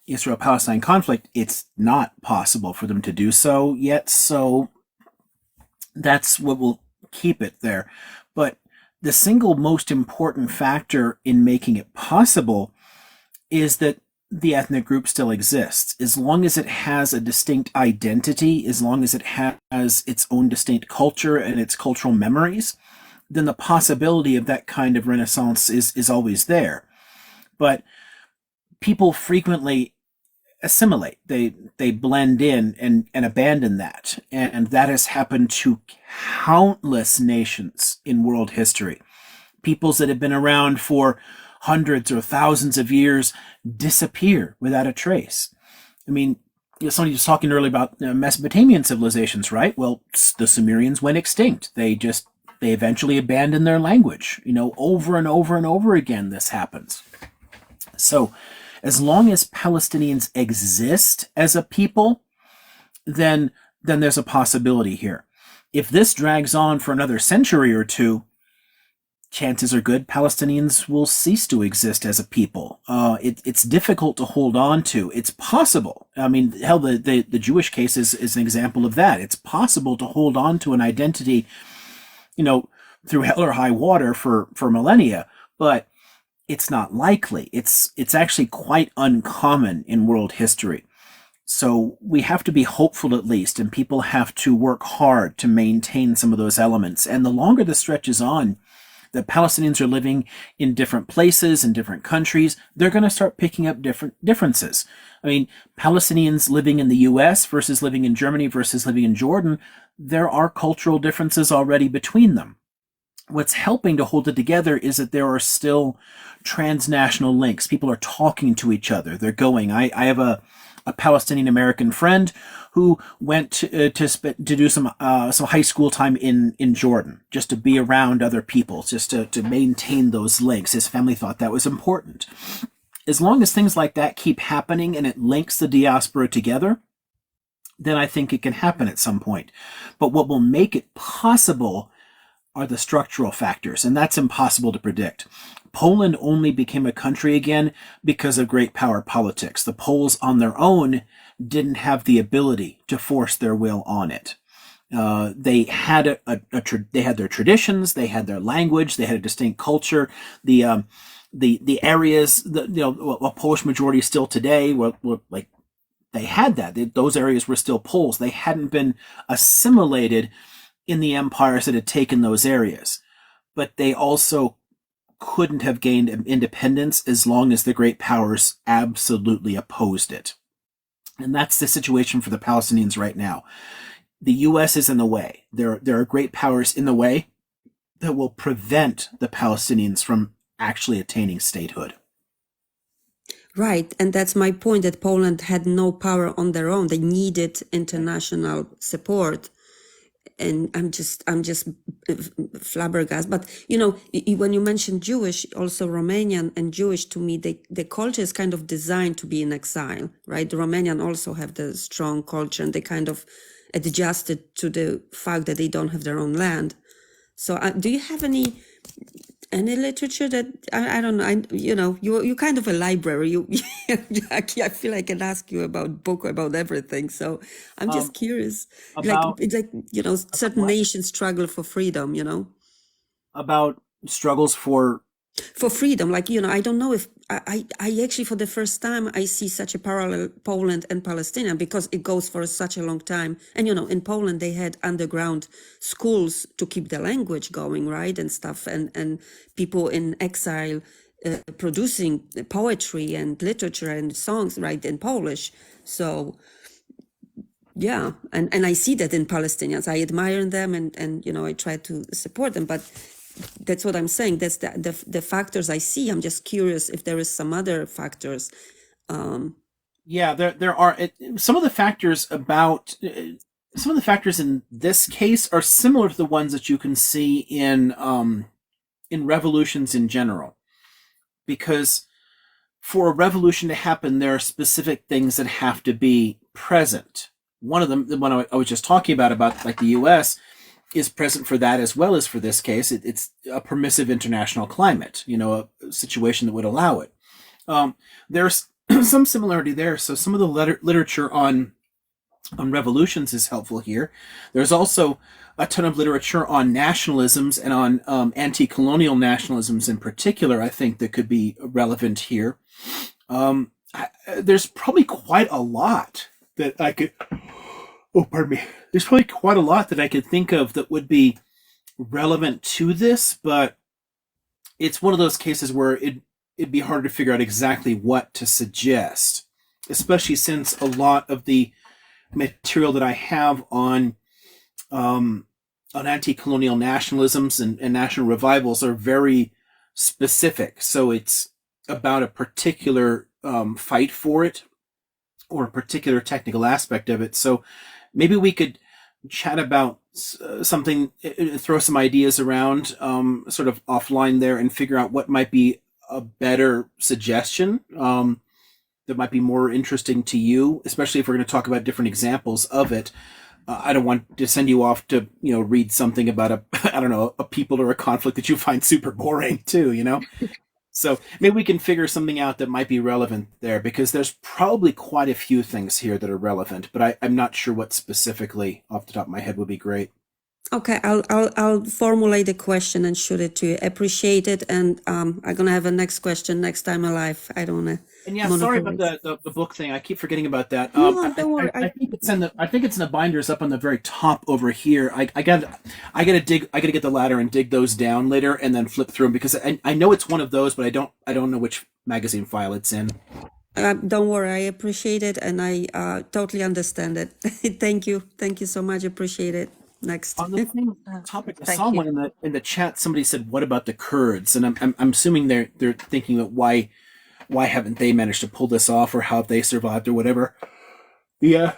Israel-Palestine conflict, it's not possible for them to do so yet. So that's what will keep it there. But the single most important factor in making it possible is that the ethnic group still exists. As long as it has a distinct identity, as long as it has its own distinct culture and its cultural memories, then the possibility of that kind of renaissance is always there. But people frequently assimilate. They blend in and abandon that. And that has happened to countless nations in world history. Peoples that have been around for hundreds or thousands of years disappear without a trace. I mean, somebody was talking earlier about Mesopotamian civilizations, right? Well, the Sumerians went extinct. They eventually abandoned their language. Over and over and over again, this happens. So as long as Palestinians exist as a people, then there's a possibility here. If this drags on for another century or two, chances are good Palestinians will cease to exist as a people. It's difficult to hold on to. It's possible. I mean, hell, the Jewish case is an example of that. It's possible to hold on to an identity, through hell or high water for millennia, but it's not likely. It's actually quite uncommon in world history. So we have to be hopeful at least, and people have to work hard to maintain some of those elements. And the longer the stretches on, the Palestinians are living in different places, in different countries, they're going to start picking up different differences. I mean, Palestinians living in the US versus living in Germany versus living in Jordan, there are cultural differences already between them. What's helping to hold it together is that there are still transnational links. People are talking to each other. They're going. I have a Palestinian American friend who went to do some high school time in Jordan, just to be around other people, just to maintain those links. His family thought that was important. As long as things like that keep happening and it links the diaspora together, then I think it can happen at some point. But what will make it possible are the structural factors, and that's impossible to predict. Poland only became a country again because of great power politics. The Poles on their own didn't have the ability to force their will on it. They had they had their traditions, they had their language, they had a distinct culture. The areas, a Polish majority still today, were like they had that. Those areas were still Poles. They hadn't been assimilated in the empires that had taken those areas. But they also couldn't have gained independence as long as the great powers absolutely opposed it. And that's the situation for the Palestinians right now. The U.S. is in the way. There are great powers in the way that will prevent the Palestinians from actually attaining statehood. Right, and that's my point, that Poland had no power on their own. They needed international support. And I'm just flabbergasted. But when you mentioned Jewish, also Romanian and Jewish, to me, the culture is kind of designed to be in exile, right? The Romanian also have the strong culture, and they kind of adjusted to the fact that they don't have their own land. So do you have any literature that I don't know? You're kind of a library. I feel I can ask you about book about everything. So I'm just Um, curious. Like about it's like certain what? nations struggle for freedom. About struggles For freedom. Like I don't know if I actually for the first time I see such a parallel Poland and Palestine because it goes for such a long time. And in Poland they had underground schools to keep the language going, right, and stuff, and people in exile producing poetry and literature and songs, right, in Polish. So yeah, and I see that in Palestinians. I admire them, and I try to support them, but that's what I'm saying. That's the factors I see. I'm just curious if there is some other factors. Yeah, there are some of the factors some of the factors in this case are similar to the ones that you can see in revolutions in general, because for a revolution to happen, there are specific things that have to be present. One of them, the one I was just talking about like the U.S., is present for that as well as for this case. It's a permissive international climate, a situation that would allow it. There's some similarity there. So some of the literature on revolutions is helpful here. There's also a ton of literature on nationalisms and on anti-colonial nationalisms in particular, I think, that could be relevant here. There's probably quite a lot that I could. Oh, pardon me. There's probably quite a lot that I could think of that would be relevant to this, but it's one of those cases where it'd be hard to figure out exactly what to suggest, especially since a lot of the material that I have on anti-colonial nationalisms and national revivals are very specific. So it's about a particular fight for it or a particular technical aspect of it. So maybe we could chat about something, throw some ideas around sort of offline there and figure out what might be a better suggestion that might be more interesting to you, especially if we're going to talk about different examples of it. I don't want to send you off to, read something about I don't know, a people or a conflict that you find super boring too. So maybe we can figure something out that might be relevant there, because there's probably quite a few things here that are relevant, but I'm not sure what specifically off the top of my head would be great. Okay, I'll formulate a question and shoot it to you. Appreciate it, and I'm gonna have a next question next time alive. I don't wanna And yeah, sorry about monopolize. the book thing. I keep forgetting about that. No, don't worry. I think it's in the binders up on the very top over here. I gotta get the ladder and dig those down later and then flip through them, because I know it's one of those, but I don't know which magazine file it's in. Don't worry. I appreciate it, and I totally understand it. Thank you so much. Appreciate it. Next. On the same topic, I Thank saw you. one in the chat. Somebody said, "What about the Kurds?" And I'm assuming they're thinking about why haven't they managed to pull this off, or how have they survived, or whatever. Yeah.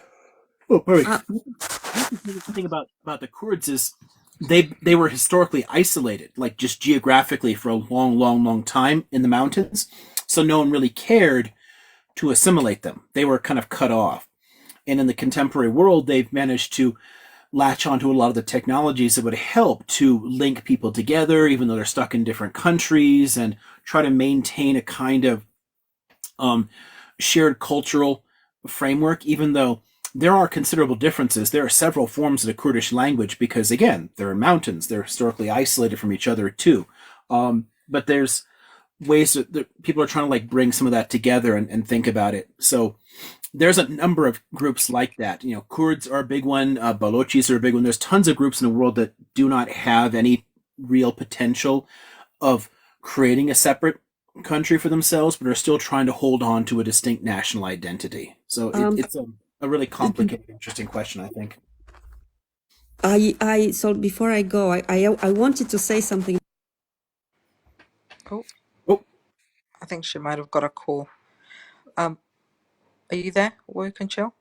Oh, perfect. The thing about the Kurds is they were historically isolated, like just geographically, for a long time in the mountains. So no one really cared to assimilate them. They were kind of cut off. And in the contemporary world, they've managed to latch onto a lot of the technologies that would help to link people together, even though they're stuck in different countries, and try to maintain a kind of shared cultural framework, even though there are considerable differences. There are several forms of the Kurdish language because, again, they're in mountains. They're historically isolated from each other, too. But there's ways that people are trying to like bring some of that together and think about it. So there's a number of groups like that. Kurds are a big one. Balochis are a big one. There's tons of groups in the world that do not have any real potential of creating a separate country for themselves, but are still trying to hold on to a distinct national identity. So it's a really complicated, interesting question, I think. So before I go, I wanted to say something. Oh, I think she might have got a call. Are you there, Work and Chill?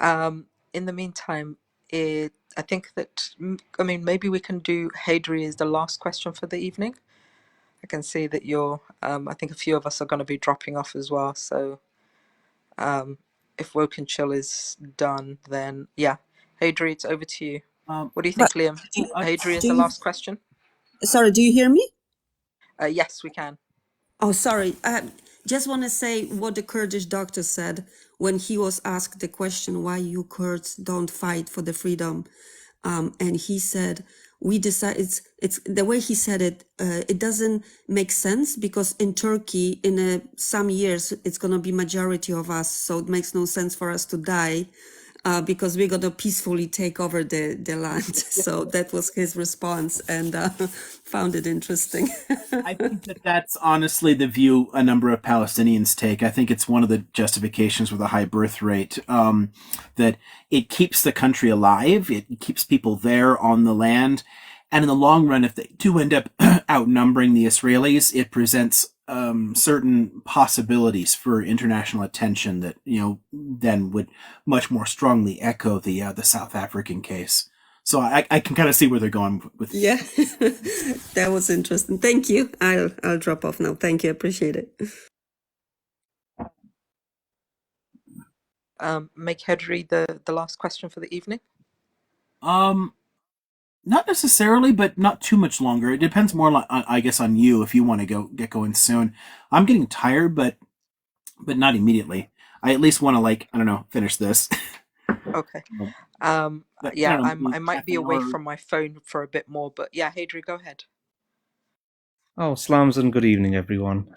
In the meantime, I think that, maybe we can do Hadri as the last question for the evening. I can see that I think a few of us are going to be dropping off as well. So if Woke and Chill is done, then yeah. Hadri, it's over to you. What do you But think, Liam? Hadri is do the you, last question. sorry, do you hear me? Yes, we can. Oh, sorry. Just want to say what the Kurdish doctor said when he was asked the question why you Kurds don't fight for the freedom, and he said we decide. It's the way he said it. It doesn't make sense because in Turkey, in some years, it's gonna be majority of us, so it makes no sense for us to die. Because we're gonna peacefully take over the land. So that was his response, and found it interesting. I think that that's honestly the view a number of Palestinians take. I think it's one of the justifications with a high birth rate, that it keeps the country alive, it keeps people there on the land, and in the long run, if they do end up outnumbering the Israelis, it presents certain possibilities for international attention that then would much more strongly echo the South African case. So I can kind of see where they're going with. Yeah, that was interesting. Thank you. I'll drop off now. Thank you. Appreciate it. Make Hadri the last question for the evening. Not necessarily, but not too much longer. It depends more, I guess, on you if you want to get going soon. I'm getting tired, but not immediately. I at least want to, I don't know, finish this. Okay. But, Yeah, I don't know, I might half be an away hour. from my phone for a bit more, but yeah, Hadri, go ahead. Oh, slams and good evening, everyone.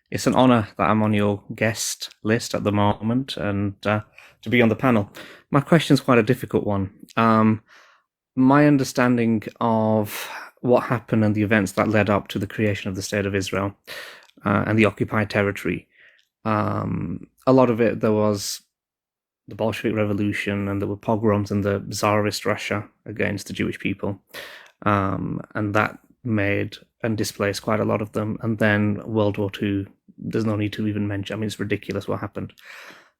It's an honour that I'm on your guest list at the moment and to be on the panel. My question is quite a difficult one. My understanding of what happened and the events that led up to the creation of the State of Israel and the occupied territory, a lot of it, there was the Bolshevik Revolution and there were pogroms in the Tsarist Russia against the Jewish people. And that made and displaced quite a lot of them. And then World War II, there's no need to even mention. I mean, it's ridiculous what happened.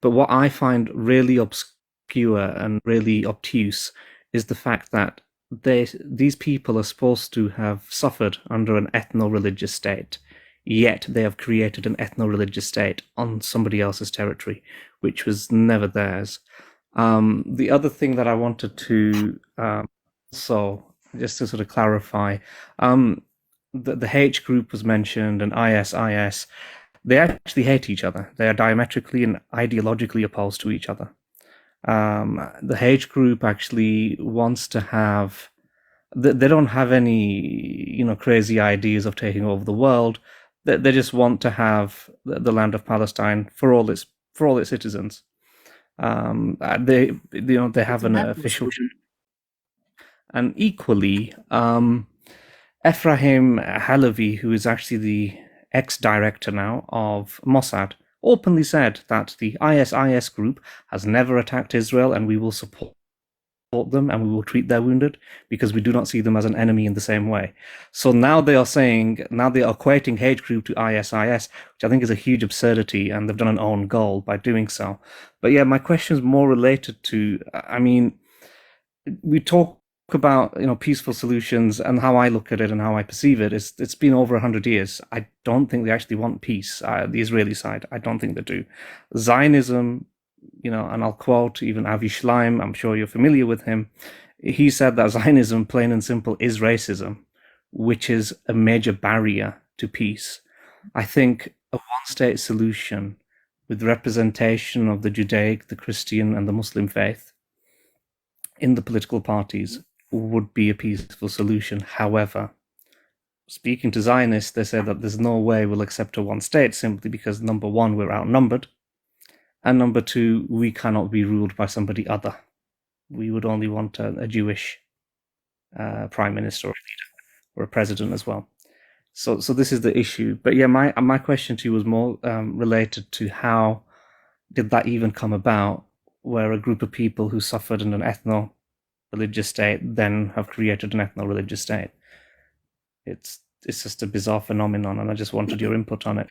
But what I find really obscure and really obtuse is the fact that these people are supposed to have suffered under an ethno-religious state, yet they have created an ethno-religious state on somebody else's territory, which was never theirs. The other thing that I wanted to just to sort of clarify, the H group was mentioned and ISIS. They actually hate each other. They are diametrically and ideologically opposed to each other. The H group actually wants to have. They don't have any, crazy ideas of taking over the world. They just want to have the land of Palestine for all its citizens. They have an official. And equally, Ephraim Halevi, who is actually the ex-director now of Mossad, openly said that the ISIS group has never attacked Israel and we will support them and we will treat their wounded because we do not see them as an enemy in the same way. So now they are equating hate group to ISIS, which I think is a huge absurdity, and they've done an own goal by doing so. But yeah, my question is more related to, we talk about peaceful solutions, and how I look at it and how I perceive it is it's been over 100 years. I don't think they actually want peace. The Israeli side, I don't think they do. Zionism, and I'll quote even Avi Schleim. I'm sure you're familiar with him. He said that Zionism, plain and simple, is racism, which is a major barrier to peace. I think a one-state solution with representation of the Judaic, the Christian, and the Muslim faith in the political parties would be a peaceful solution. However, speaking to Zionists, they say that there's no way we'll accept a one state simply because, number one, we're outnumbered, and number two, we cannot be ruled by somebody other. We would only want a Jewish prime minister or a leader or a president as well. So this is the issue. But yeah, my question to you was more related to how did that even come about, where a group of people who suffered in an ethno-religious state then have created an ethno-religious state. It's just a bizarre phenomenon, and I just wanted your input on it.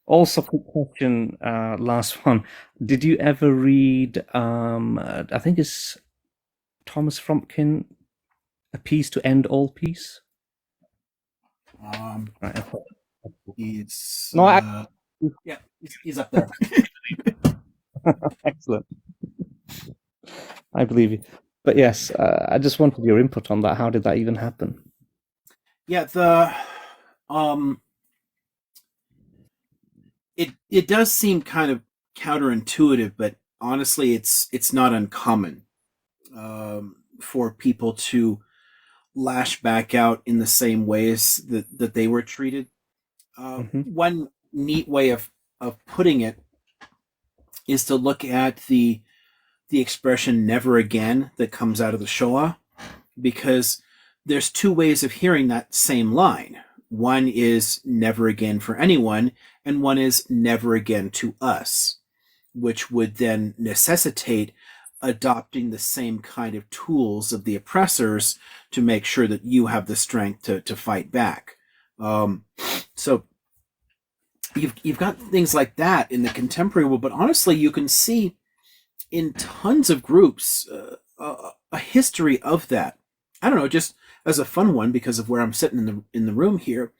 Also, quick question, last one. Did you ever read, I think it's Thomas Fromkin, A Peace to End All Peace? Right. He's no, yeah, he's up there. Excellent. I believe you. But yes, I just wanted your input on that. How did that even happen? Yeah, it does seem kind of counterintuitive, but honestly, it's not uncommon for people to lash back out in the same ways that they were treated. Hmm. One neat way of putting it is to look at the expression "never again" that comes out of the Shoah, because there's two ways of hearing that same line. One is "never again" for anyone, and one is "never again" to us, which would then necessitate adopting the same kind of tools of the oppressors to make sure that you have the strength to fight back. So you've got things like that in the contemporary world, but honestly, you can see in tons of groups a history of that. I don't know, just as a fun one because of where I'm sitting in the room here.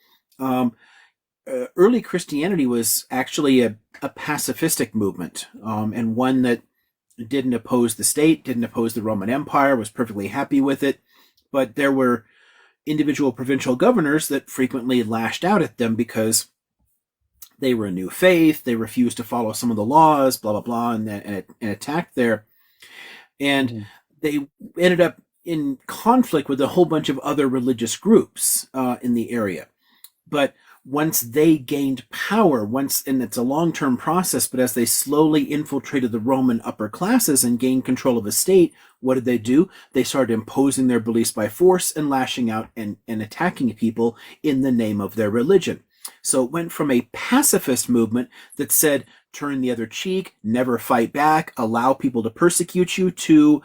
Early Christianity was actually a pacifistic movement, and one that didn't oppose the state, didn't oppose the Roman Empire, was perfectly happy with it. But there were individual provincial governors that frequently lashed out at them because they were a new faith, they refused to follow some of the laws, blah, blah, blah, and attacked there. And they ended up in conflict with a whole bunch of other religious groups in the area. But once they gained power, and it's a long-term process, but as they slowly infiltrated the Roman upper classes and gained control of the state, what did they do? They started imposing their beliefs by force and lashing out and attacking people in the name of their religion. So it went from a pacifist movement that said, turn the other cheek, never fight back, allow people to persecute you, to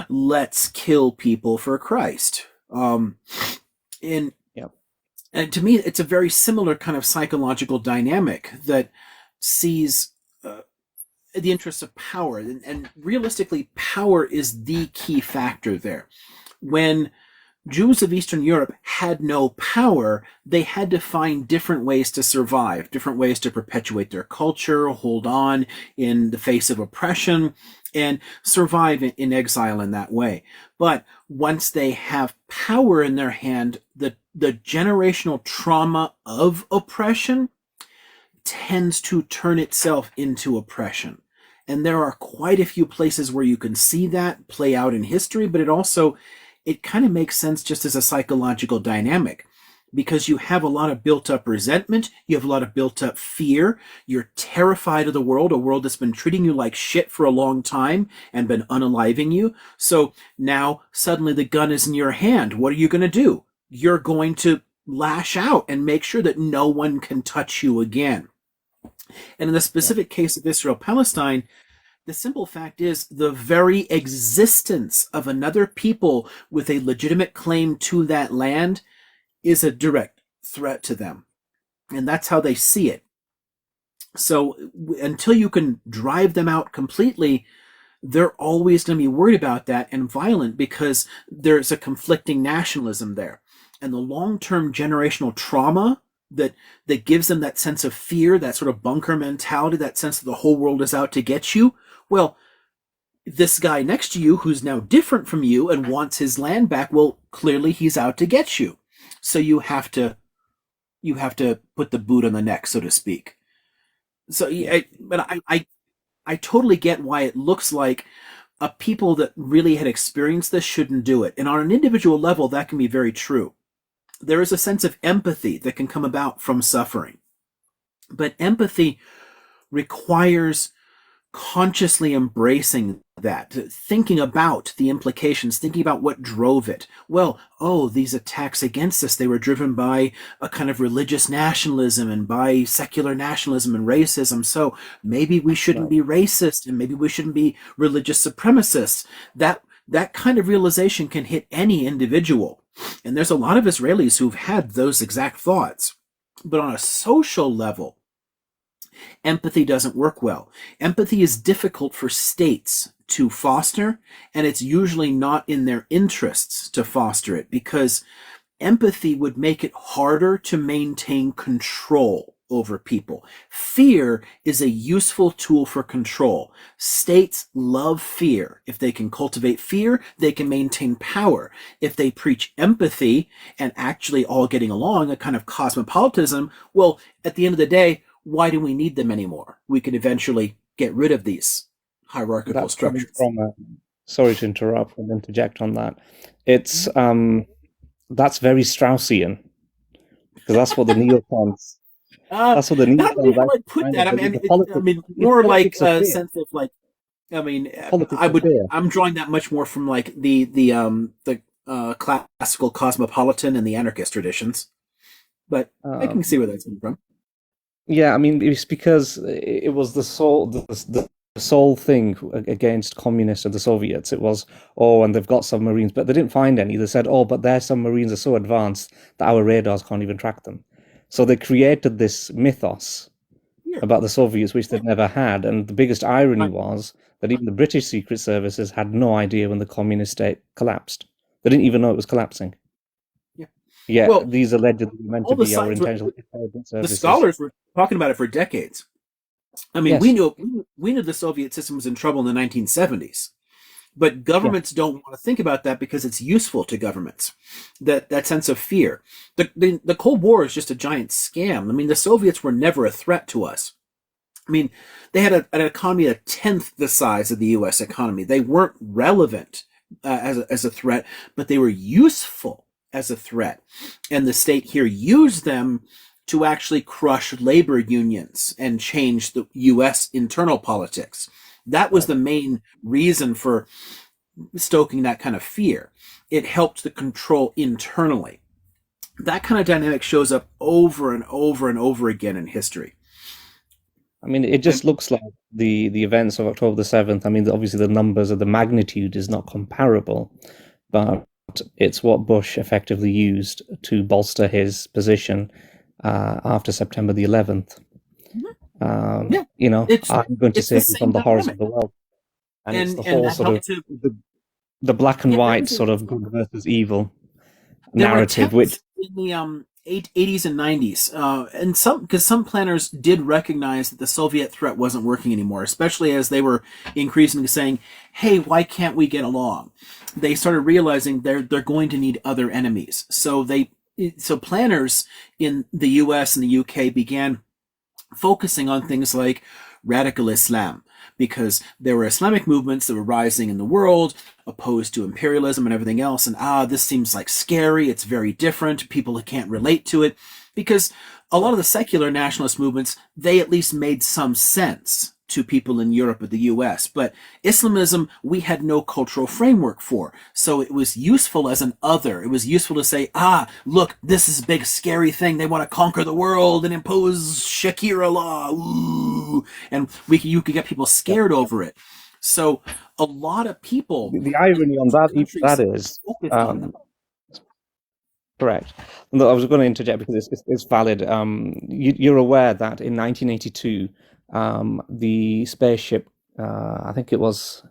let's kill people for Christ. And to me, it's a very similar kind of psychological dynamic that sees the interests of power. And realistically, power is the key factor there. When Jews of Eastern Europe had no power, they had to find different ways to survive, different ways to perpetuate their culture, hold on in the face of oppression, and survive in exile in that way. But once they have power in their hand, the generational trauma of oppression tends to turn itself into oppression. And there are quite a few places where you can see that play out in history, but it kind of makes sense just as a psychological dynamic, because you have a lot of built-up resentment, you have a lot of built-up fear, you're terrified of the world, a world that's been treating you like shit for a long time and been unaliving you. So now suddenly the gun is in your hand. What are you going to do? You're going to lash out and make sure that no one can touch you again. And in the specific case of Israel-Palestine, the simple fact is the very existence of another people with a legitimate claim to that land is a direct threat to them. And that's how they see it. So until you can drive them out completely, they're always going to be worried about that and violent, because there's a conflicting nationalism there. And the long-term generational trauma that gives them that sense of fear, that sort of bunker mentality, that sense that the whole world is out to get you, well, this guy next to you who's now different from you and wants his land back, well, clearly he's out to get you. So you have to put the boot on the neck, so to speak. So, I totally get why it looks like a people that really had experienced this shouldn't do it. And on an individual level, that can be very true. There is a sense of empathy that can come about from suffering. But empathy requires consciously embracing that, thinking about the implications, thinking about what drove it. Well, these attacks against us, they were driven by a kind of religious nationalism and by secular nationalism and racism. So maybe we shouldn't be racist, and maybe we shouldn't be religious supremacists. That kind of realization can hit any individual. And there's a lot of Israelis who've had those exact thoughts. But on a social level, empathy doesn't work well. Empathy is difficult for states to foster, and it's usually not in their interests to foster it, because empathy would make it harder to maintain control over people. Fear is a useful tool for control. States love fear. If they can cultivate fear, they can maintain power. If they preach empathy and actually all getting along, a kind of cosmopolitanism, well, at the end of the day, why do we need them anymore? We can eventually get rid of these hierarchical That's coming structures. from sorry to interrupt and interject on that. It's that's very Straussian, because that's what the neocons. That's what the Not really neocons how I actually put kind that. of believe. I mean, more like Politics of a fear. sense of like. I mean, Politics of fear. I'm drawing that much more from like the classical cosmopolitan and the anarchist traditions, but I can see where that's coming from. Yeah, I mean, it's because it was the sole thing against communists and the Soviets. It was, oh, and they've got submarines, but they didn't find any. They said, oh, but their submarines are so advanced that our radars can't even track them. So they created this mythos about the Soviets, which they'd never had. And the biggest irony was that even the British secret services had no idea when the communist state collapsed. They didn't even know it was collapsing. Yeah, Well, these allegedly meant to all the be our signs were, intelligence services. the scholars were talking about it for decades. I mean, Yes. we knew the Soviet system was in trouble in the 1970s, but governments don't want to think about that because it's useful to governments. That sense of fear. The Cold War is just a giant scam. I mean, the Soviets were never a threat to us. I mean, they had an economy a tenth the size of the U.S. economy. They weren't relevant as a threat, but they were useful as a threat. And the state here used them to actually crush labor unions and change the U.S. internal politics. That was the main reason for stoking that kind of fear. It helped the control internally. That kind of dynamic shows up over and over and over again in history. I mean, it just looks like the events of October the 7th. I mean, obviously the numbers of the magnitude is not comparable, but it's what Bush effectively used to bolster his position after September the 11th. You know, I'm going to save you from the horrors of the world. And it's the whole sort of the black and white sort of good versus evil narrative, which in the 80s and 90s, and some planners did recognize that the Soviet threat wasn't working anymore, especially as they were increasingly saying, "Hey, why can't we get along?" They started realizing they're going to need other enemies. So planners in the U.S. and the U.K. began focusing on things like radical Islam, because there were Islamic movements that were rising in the world, opposed to imperialism and everything else. And this seems like scary. It's very different. People can't relate to it, because a lot of the secular nationalist movements, they at least made some sense to people in Europe or the US. But Islamism, we had no cultural framework for. So it was useful as an other. It was useful to say, look, this is a big scary thing. They want to conquer the world and impose Shakira law. Ooh. And you could get people scared over it. So a lot of people... The irony on that is... Correct. No, I was going to interject because it's valid. You're aware that in 1982, the spaceship, I think it was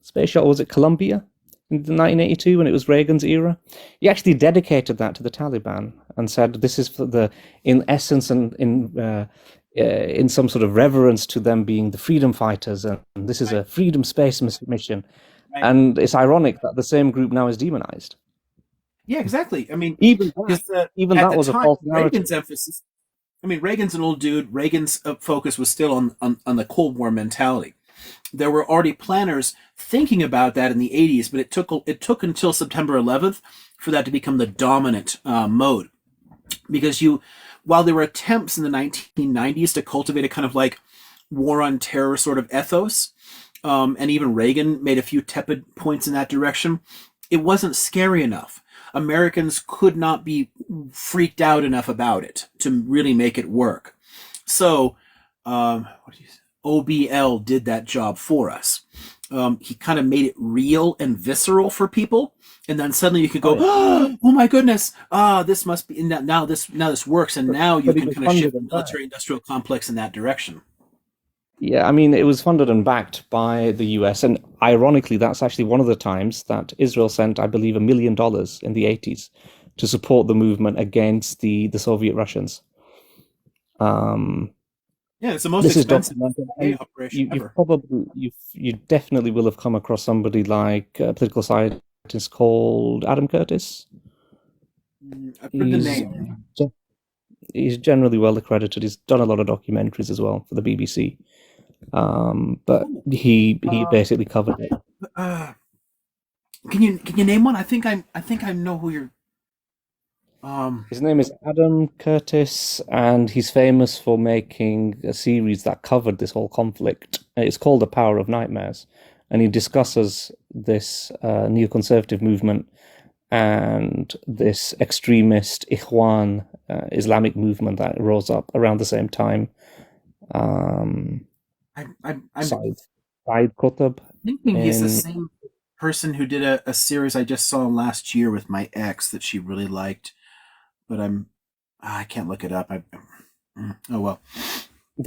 space shuttle, was it Columbia in 1982 when it was Reagan's era? He actually dedicated that to the Taliban and said this is for in essence and in some sort of reverence to them being the freedom fighters, and this is a freedom space mission. Right. And it's ironic that the same group now is demonized. Yeah, exactly. I mean, even that was a false narrative. Reagan's emphasis. I mean, Reagan's an old dude. Reagan's focus was still on the Cold War mentality. There were already planners thinking about that in the 80s, but it took until September 11th for that to become the dominant mode. Because while there were attempts in the 1990s to cultivate a kind of like war on terror sort of ethos, and even Reagan made a few tepid points in that direction, it wasn't scary enough. Americans could not be freaked out enough about it to really make it work. So, OBL did that job for us. He kind of made it real and visceral for people, and then suddenly you could go, "Oh my goodness! This must be now. This works." And now you can kind of shift the military-industrial complex in that direction. Yeah, I mean, it was funded and backed by the US. And ironically, that's actually one of the times that Israel sent, I believe, $1 million in the 80s to support the movement against the Soviet Russians. Yeah, it's the most This is expensive documented, CIA and operation you ever. probably you definitely will have come across somebody like a political scientist called Adam Curtis. I've heard the name. He's generally well accredited. He's done a lot of documentaries as well for the BBC. But he basically covered it. Can you name one? I think I know who you're. His name is Adam Curtis, and he's famous for making a series that covered this whole conflict. It's called The Power of Nightmares, and he discusses this neoconservative movement and this extremist Ikhwan Islamic movement that rose up around the same time. I'm Said Qutb. thinking he's the same person who did a series I just saw last year with my ex that she really liked, but I can't look it up. Oh well.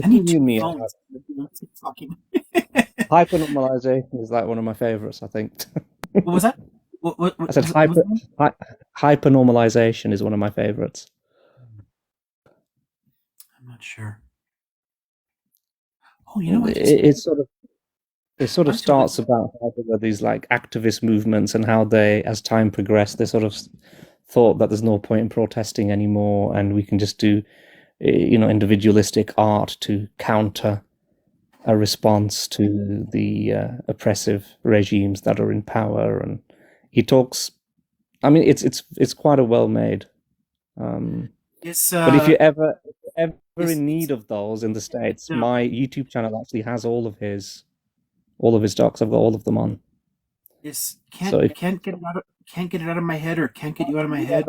I need two phones. Talking. Hypernormalization is like one of my favorites, I think. What was that? What I said hypernormalization is one of my favorites. I'm not sure. Oh, you know, it sort of starts about how there were these like activist movements and how they, as time progressed, they sort of thought that there's no point in protesting anymore, and we can just do, individualistic art to counter a response to the oppressive regimes that are in power. And he talks. I mean, it's quite a well made. But if you're ever in need of those in the States, my YouTube channel actually has all of his docs. I've got all of them on. Can't get it out of my head, or can't get you out of my head.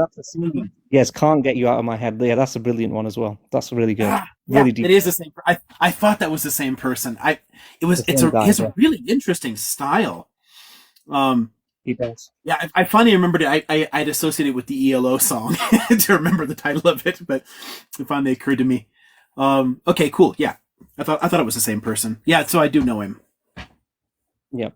Yes, can't get you out of my head. Yeah, that's a brilliant one as well. That's really good. Really deep. It is the same. I thought that was the same person. He has a really interesting style. He does. Yeah, I finally remembered it. I'd associated it with the ELO song to remember the title of it, but it finally occurred to me. Okay, cool. Yeah, I thought it was the same person. Yeah, so I do know him. Yeah.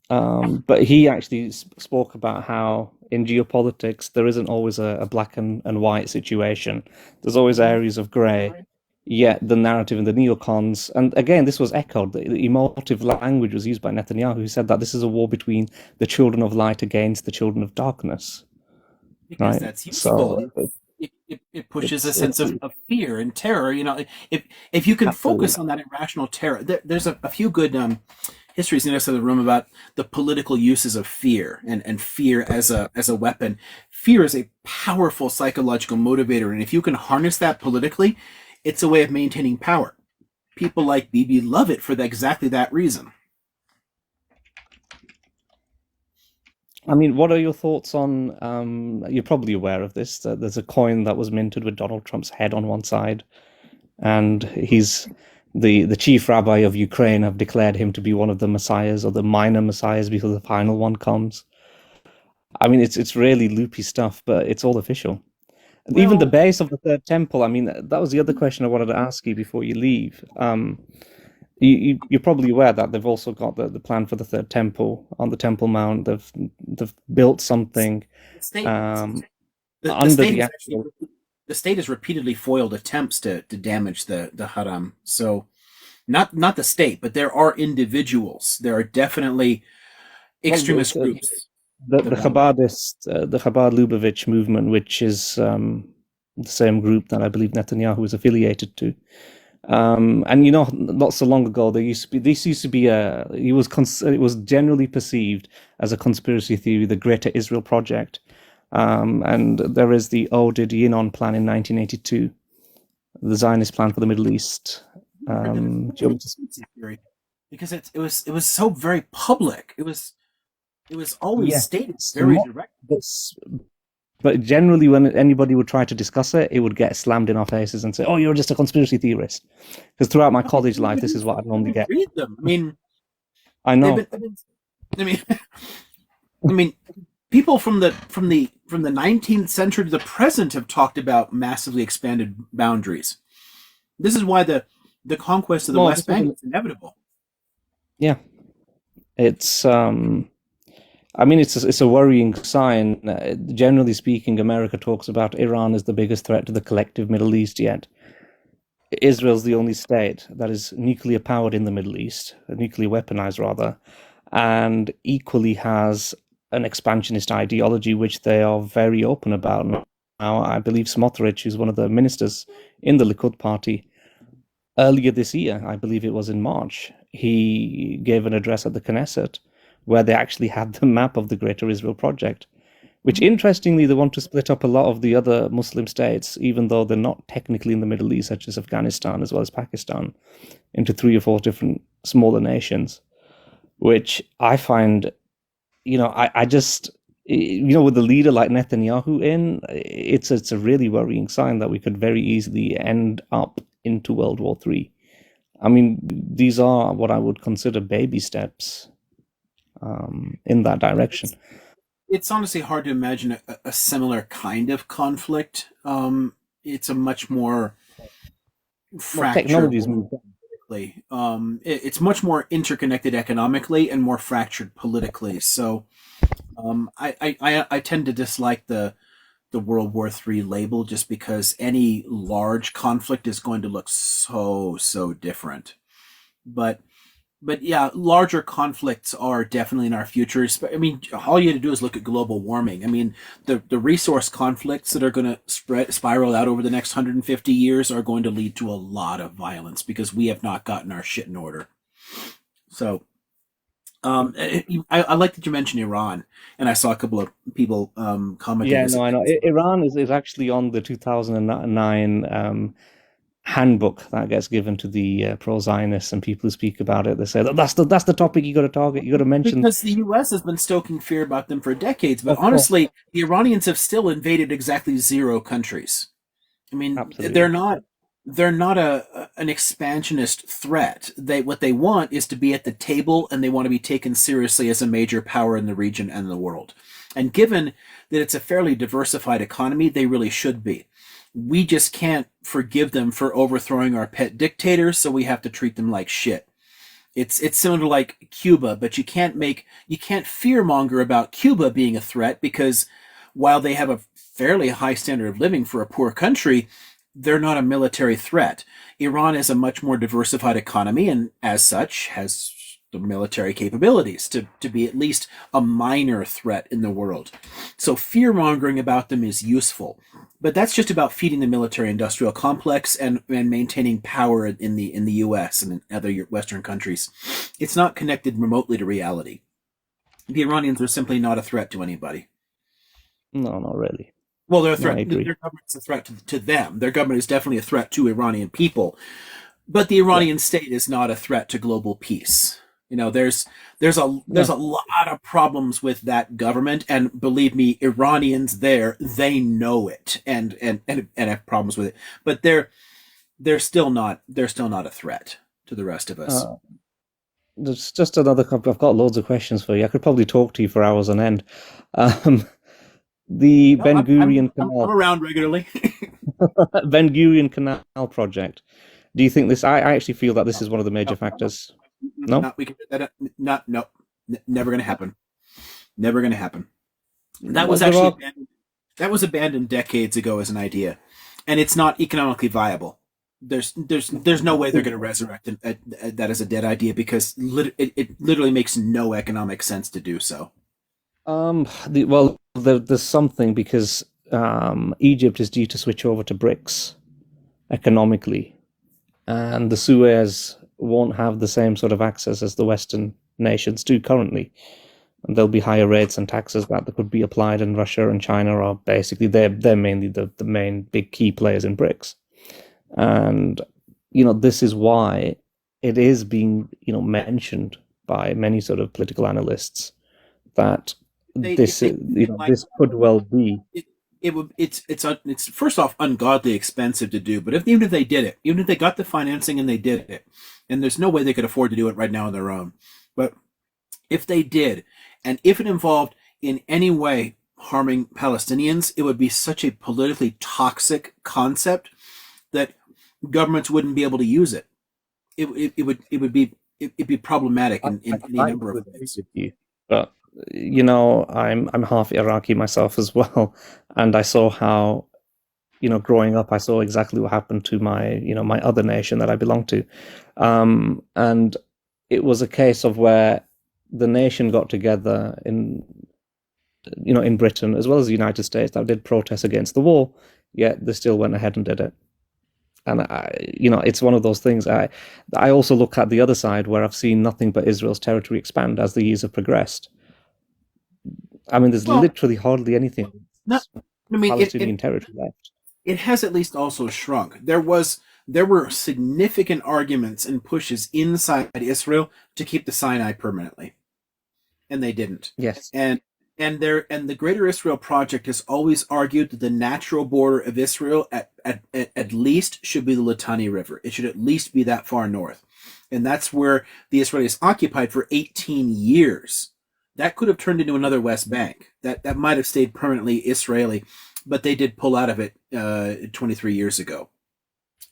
But he actually spoke about how in geopolitics there isn't always a black and white situation. There's always areas of grey. Yet the narrative in the neocons, and again, this was echoed. The emotive language was used by Netanyahu, who said that this is a war between the children of light against the children of darkness. Because right? that's useful. So, it pushes a sense of fear and terror. You know, if you can absolutely. Focus on that irrational terror, there's a few good histories in the room about the political uses of fear and fear as a weapon. Fear is a powerful psychological motivator, and if you can harness that politically, it's a way of maintaining power. People like Bibi love it for exactly that reason. I mean, what are your thoughts on, you're probably aware of this, there's a coin that was minted with Donald Trump's head on one side, and he's the chief rabbi of Ukraine have declared him to be one of the messiahs, or the minor messiahs, before the final one comes. I mean, it's really loopy stuff, but it's all official. Well, even the base of the third temple, I mean, that was the other question I wanted to ask you before you leave. You're probably aware that they've also got the plan for the third temple on the Temple Mount. They've built something the state has repeatedly foiled attempts to damage the Haram. So not the state, but there are individuals. There are definitely extremist groups. The Chabadist, the Chabad Lubavitch movement, which is the same group that I believe Netanyahu is affiliated to. And not so long ago, it was generally perceived as a conspiracy theory, the Greater Israel Project. And there is the Oded Yinon plan in 1982, the Zionist plan for the Middle East. Because it was so very public. It was always stated very direct. But generally, when anybody would try to discuss it, it would get slammed in our faces and say, "Oh, you're just a conspiracy theorist." Because throughout my college life, this is what I normally get. Read them. I mean, I know. I mean, people from the 19th century to the present have talked about massively expanded boundaries. This is why the conquest of the West Bank is inevitable. Yeah, it's. I mean, it's a worrying sign. Generally speaking, America talks about Iran as the biggest threat to the collective Middle East yet. Israel's the only state that is nuclear powered in the Middle East, nuclear weaponized rather, and equally has an expansionist ideology, which they are very open about. Now, I believe Smotrich, who's one of the ministers in the Likud party, earlier this year, I believe it was in March, he gave an address at the Knesset where they actually had the map of the Greater Israel Project, which interestingly, they want to split up a lot of the other Muslim states, even though they're not technically in the Middle East, such as Afghanistan as well as Pakistan, into 3 or 4 different smaller nations, which I find, I just, with a leader like Netanyahu in, it's a really worrying sign that we could very easily end up into World War III. I mean, these are what I would consider baby steps in that direction. It's honestly hard to imagine a similar kind of conflict. It's a much more fractured Technologies move. politically. It's much more interconnected economically and more fractured politically. So I tend to dislike the World War III label just because any large conflict is going to look so different. But yeah, larger conflicts are definitely in our future. I mean, all you have to do is look at global warming. I mean, the resource conflicts that are going to spiral out over the next 150 years are going to lead to a lot of violence because we have not gotten our shit in order. So, I like that you mentioned Iran, and I saw a couple of people commenting. Yeah, no, I know. Iran is actually on the 2009 handbook that gets given to the pro-Zionists and people who speak about it. They say that's the topic you got to target. You got to mention because the U.S. has been stoking fear about them for decades. But honestly, the Iranians have still invaded exactly 0 countries. I mean, Absolutely. they're not an expansionist threat. What they want is to be at the table, and they want to be taken seriously as a major power in the region and the world. And given that it's a fairly diversified economy, they really should be. We just can't forgive them for overthrowing our pet dictators, so we have to treat them like shit. It's similar to like Cuba, but you can't fearmonger about Cuba being a threat because while they have a fairly high standard of living for a poor country, they're not a military threat. Iran is a much more diversified economy and as such has the military capabilities to be at least a minor threat in the world. So fear-mongering about them is useful. But that's just about feeding the military-industrial complex and maintaining power in the U.S. and in other Western countries. It's not connected remotely to reality. The Iranians are simply not a threat to anybody. No, not really. Well, they're a threat. No, their government's a threat to them. Their government is definitely a threat to Iranian people. But the Iranian state is not a threat to global peace. There's a lot of problems with that government, and believe me, Iranians there, they know it and have problems with it. But they're still not a threat to the rest of us. There's just another couple. I've got loads of questions for you. I could probably talk to you for hours on end. The Ben Gurion Canal. I'm around regularly. Ben Gurion Canal project. Do you think this? I actually feel that this is one of the major factors. No, we can do that. No, never going to happen. Never going to happen. That was abandoned decades ago as an idea, and it's not economically viable. There's no way they're going to resurrect that as a dead idea because it literally makes no economic sense to do so. There's something because Egypt is due to switch over to BRICS economically, and the Suez won't have the same sort of access as the Western nations do currently. And there'll be higher rates and taxes that could be applied, and Russia and China are basically they're mainly the main big key players in BRICS. And this is why it is being mentioned by many sort of political analysts that this could well be. It's first off ungodly expensive to do, but even if they did it, even if they got the financing and they did it, and there's no way they could afford to do it right now on their own, but if they did, and if it involved in any way harming Palestinians, it would be such a politically toxic concept that governments wouldn't be able to use it. It'd be problematic in any number of ways. But I'm half Iraqi myself as well, and I saw how growing up, I saw exactly what happened to my other nation that I belong to, and it was a case of where the nation got together in Britain as well as the United States that did protest against the war, yet they still went ahead and did it. And it's one of those things. I also look at the other side where I've seen nothing but Israel's territory expand as the years have progressed. I mean, there's literally hardly anything Palestinian territory left. It has at least also shrunk. There were significant arguments and pushes inside Israel to keep the Sinai permanently, and they didn't. Yes. And the Greater Israel Project has always argued that the natural border of Israel at least should be the Litani River. It should at least be that far north. And that's where the Israelis occupied for 18 years. That could have turned into another West Bank. That might have stayed permanently Israeli, but they did pull out of it 23 years ago.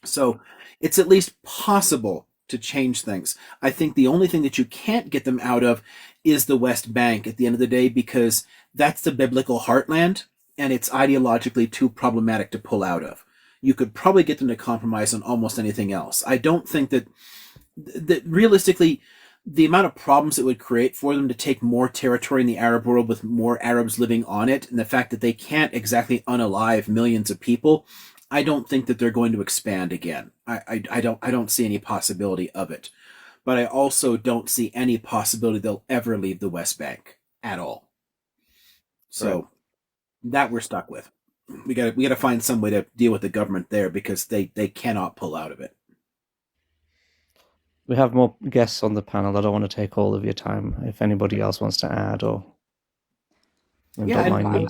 So it's at least possible to change things. I think the only thing that you can't get them out of is the West Bank at the end of the day, because that's the biblical heartland and it's ideologically too problematic to pull out of. You could probably get them to compromise on almost anything else. I don't think that realistically, the amount of problems it would create for them to take more territory in the Arab world with more Arabs living on it, and the fact that they can't exactly unalive millions of people, I don't think that they're going to expand again. I don't see any possibility of it. But I also don't see any possibility they'll ever leave the West Bank at all. So that we're stuck with. We got to find some way to deal with the government there, because they cannot pull out of it. We have more guests on the panel. I don't want to take all of your time. If anybody else wants to add or don't mind me.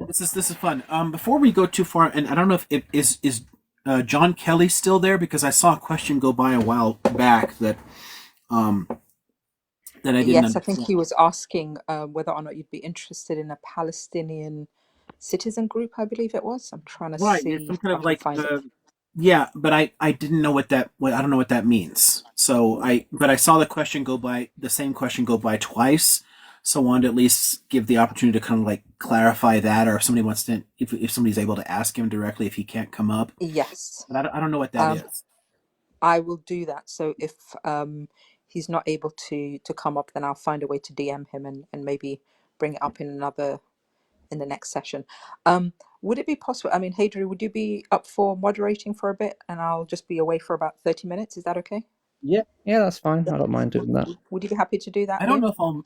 This is fun. Before we go too far, and I don't know if is John Kelly still there, because I saw a question go by a while back that I didn't. Yes, I think he was asking whether or not you'd be interested in a Palestinian citizen group. I believe it was. I'm trying to see some kind if of I can find it. Yeah, but I didn't know what that. I don't know what that means. So but I saw the question go by, the same question go by twice. So I wanted to at least give the opportunity to kind of like clarify that, or if somebody wants to, if somebody's able to ask him directly if he can't come up. Yes. But I don't know what that is. I will do that. So if he's not able to come up, then I'll find a way to DM him and maybe bring it up in the next session. Would it be possible? I mean, Hadri, would you be up for moderating for a bit, and I'll just be away for about 30 minutes? Is that okay? Yeah, that's fine. I don't mind doing that. Would you be happy to do that? I don't know if I'll.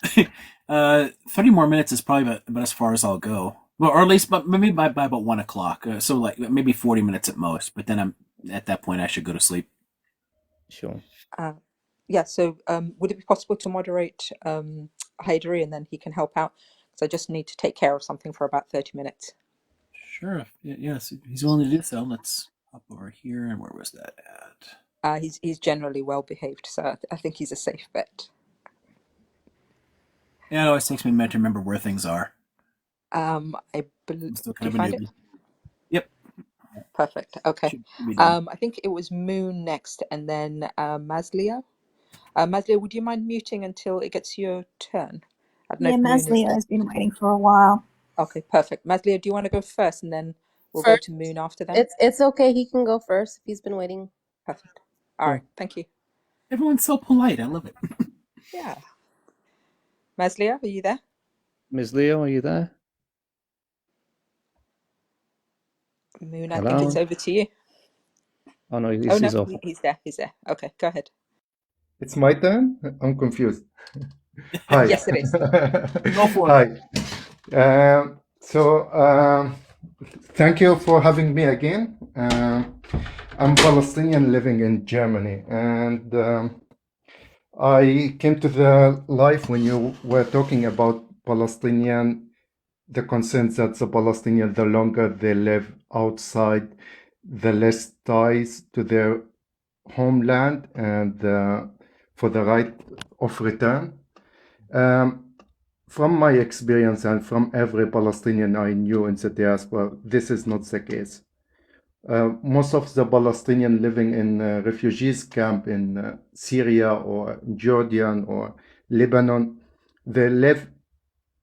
30 more minutes is probably about as far as I'll go. Well, or at least, but maybe by about 1 o'clock. So like maybe 40 minutes at most. But then at that point I should go to sleep. Sure. Yeah. So would it be possible to moderate Hadri, and then he can help out? Because I just need to take care of something for about 30 minutes. Sure. Yes, he's willing to do so. Let's hop over here. And where was that at? He's generally well behaved, so I think he's a safe bet. Yeah, it always takes me a minute to remember where things are. I believe. Still Did you find it? Yep. Perfect. Okay. I think it was Moon next, and then Maslia. Maslia, would you mind muting until it gets your turn? I don't know if Moon is Maslia there. has been waiting for a while. Okay, perfect. Maslia, do you want to go first, and then we'll go to Moon after that? It's okay. He can go first if he's been waiting. Perfect. All right. Thank you. Everyone's so polite. I love it. Yeah. Maslia, are you there? Ms. Leo, are you there? Moon, I think it's over to you. Oh no, he's off. He's there. He's there. Okay, go ahead. It's my turn? I'm confused. Hi. Yes, it is. Go for it. Hi. Thank you for having me again. I'm Palestinian living in Germany, and I came to the life when you were talking about Palestinian, the concerns that the Palestinian, the longer they live outside, the less ties to their homeland and for the right of return. From my experience and from every Palestinian I knew in the diaspora, this is not the case. Most of the Palestinian living in refugees camp in Syria or Jordan or Lebanon, they live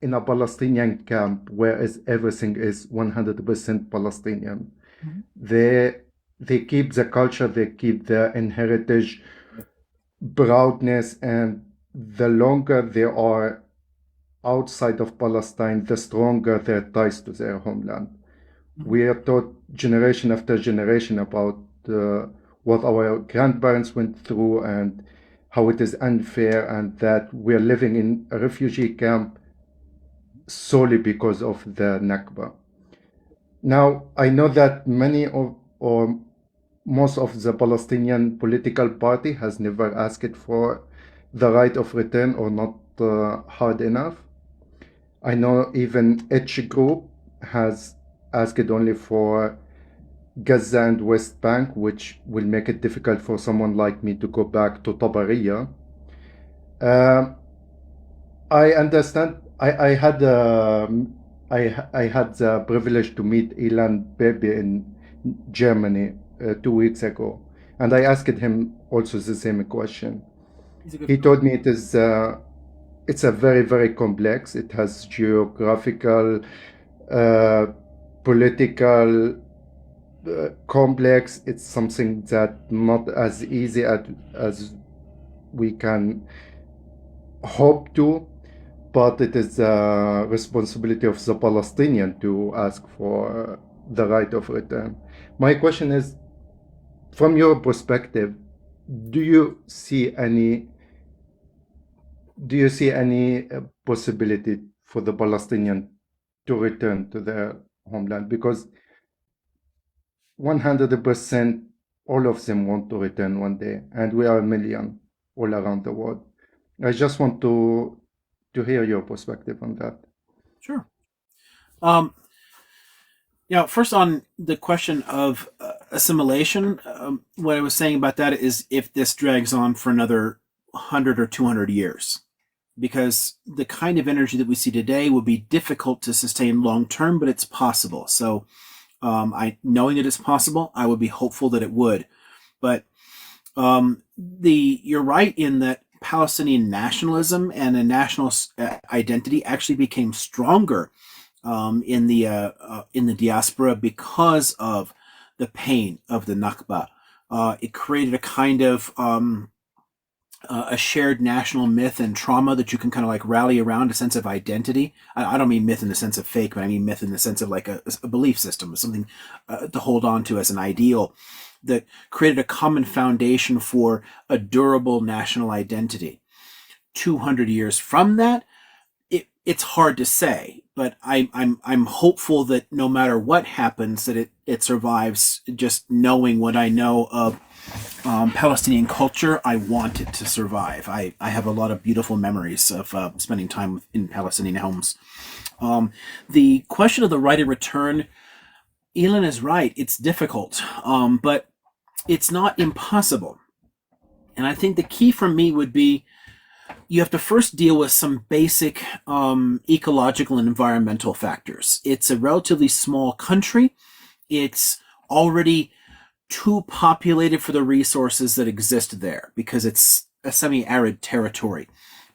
in a Palestinian camp where everything is 100% Palestinian. Mhm. They keep the culture, they keep the heritage, proudness, and the longer they are outside of Palestine, the stronger their ties to their homeland. We are taught generation after generation about what our grandparents went through and how it is unfair, and that we're living in a refugee camp solely because of the Nakba. Now, I know that many of or most of the Palestinian political party has never asked for the right of return or not hard enough. I know even each group has asked only for Gaza and West Bank, which will make it difficult for someone like me to go back to Tabariya. I understand. I had the privilege to meet Ilan Bebe in Germany 2 weeks ago, and I asked him also the same question. He told me it's a very, very complex. It has geographical, political complex. It's something that not as easy as we can hope to, but it is the responsibility of the Palestinian to ask for the right of return. My question is, from your perspective, do you see any possibility for the Palestinian to return to their homeland? Because 100% all of them want to return one day, and we are a million all around the world. I just want to hear your perspective on that. Sure. First on the question of assimilation, what I was saying about that is if this drags on for another 100 or 200 years, because the kind of energy that we see today would be difficult to sustain long term, but it's possible. So, knowing that it's possible, I would be hopeful that it would. But you're right in that Palestinian nationalism and a national identity actually became stronger in the diaspora because of the pain of the Nakba. It created a kind of a shared national myth and trauma that you can kind of like rally around, a sense of identity. I don't mean myth in the sense of fake, but I mean myth in the sense of like a belief system, something to hold on to as an ideal that created a common foundation for a durable national identity. 200 years from that, it's hard to say, but I'm hopeful that no matter what happens, that it survives. Just knowing what I know of Palestinian culture, I want it to survive. I have a lot of beautiful memories of spending time in Palestinian homes. The question of the right of return, Elon is right. It's difficult, but it's not impossible. And I think the key for me would be you have to first deal with some basic ecological and environmental factors. It's a relatively small country. It's already too populated for the resources that exist there because it's a semi-arid territory.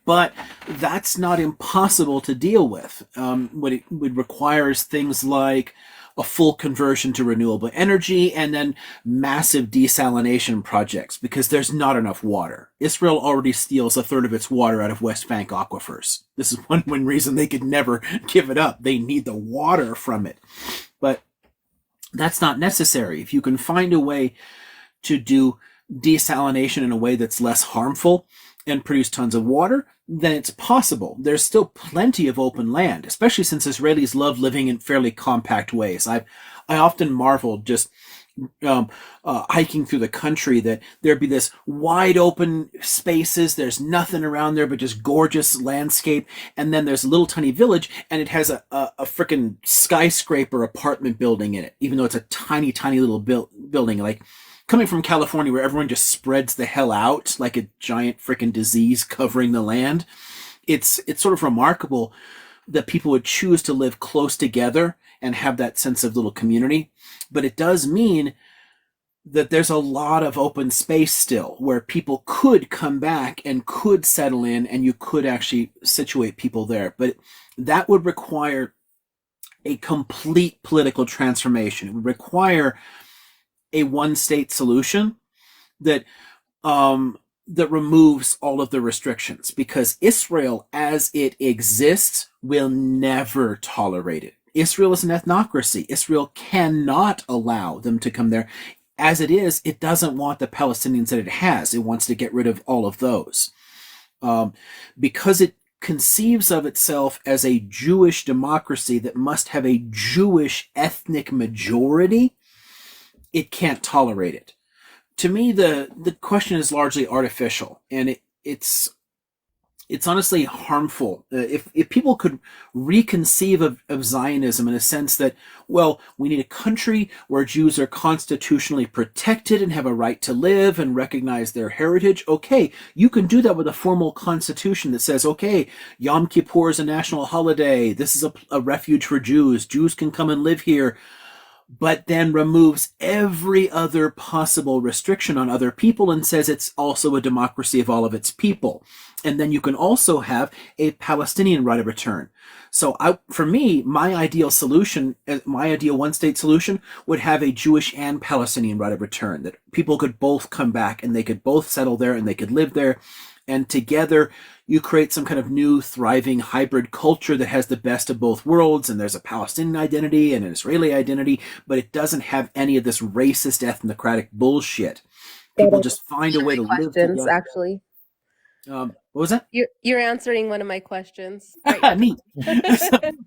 But that's not impossible to deal with. What it would require is things like a full conversion to renewable energy and then massive desalination projects because there's not enough water. Israel already steals a third of its water out of West Bank aquifers. This is one reason they could never give it up. They need the water from it. But that's not necessary. If you can find a way to do desalination in a way that's less harmful and produce tons of water, then it's possible. There's still plenty of open land, especially since Israelis love living in fairly compact ways. I often marveled just hiking through the country that there'd be this wide open spaces. There's nothing around there but just gorgeous landscape. And then there's a little tiny village and it has a freaking skyscraper apartment building in it, even though it's a tiny, tiny little building. Like coming from California where everyone just spreads the hell out like a giant freaking disease covering the land. It's sort of remarkable that people would choose to live close together and have that sense of little community. But it does mean that there's a lot of open space still where people could come back and could settle in and you could actually situate people there. But that would require a complete political transformation. It would require a one-state solution that that removes all of the restrictions, because Israel as it exists will never tolerate it. Israel is an ethnocracy. Israel cannot allow them to come there. As it is, it doesn't want the Palestinians that it has. It wants to get rid of all of those. Because it conceives of itself as a Jewish democracy that must have a Jewish ethnic majority, it can't tolerate it. To me, the question is largely artificial, and it's honestly harmful. If people could reconceive of Zionism in a sense that, well, we need a country where Jews are constitutionally protected and have a right to live and recognize their heritage, okay, you can do that with a formal constitution that says, okay, Yom Kippur is a national holiday, this is a refuge for Jews, Jews can come and live here, but then removes every other possible restriction on other people and says it's also a democracy of all of its people. And then you can also have a Palestinian right of return. So for me, my ideal solution, my ideal one-state solution would have a Jewish and Palestinian right of return, that people could both come back and they could both settle there and they could live there. And together you create some kind of new thriving hybrid culture that has the best of both worlds, and there's a Palestinian identity and an Israeli identity, but it doesn't have any of this racist ethnocratic bullshit. People just find a way to live together. Actually. What was that? You're answering one of my questions. Neat.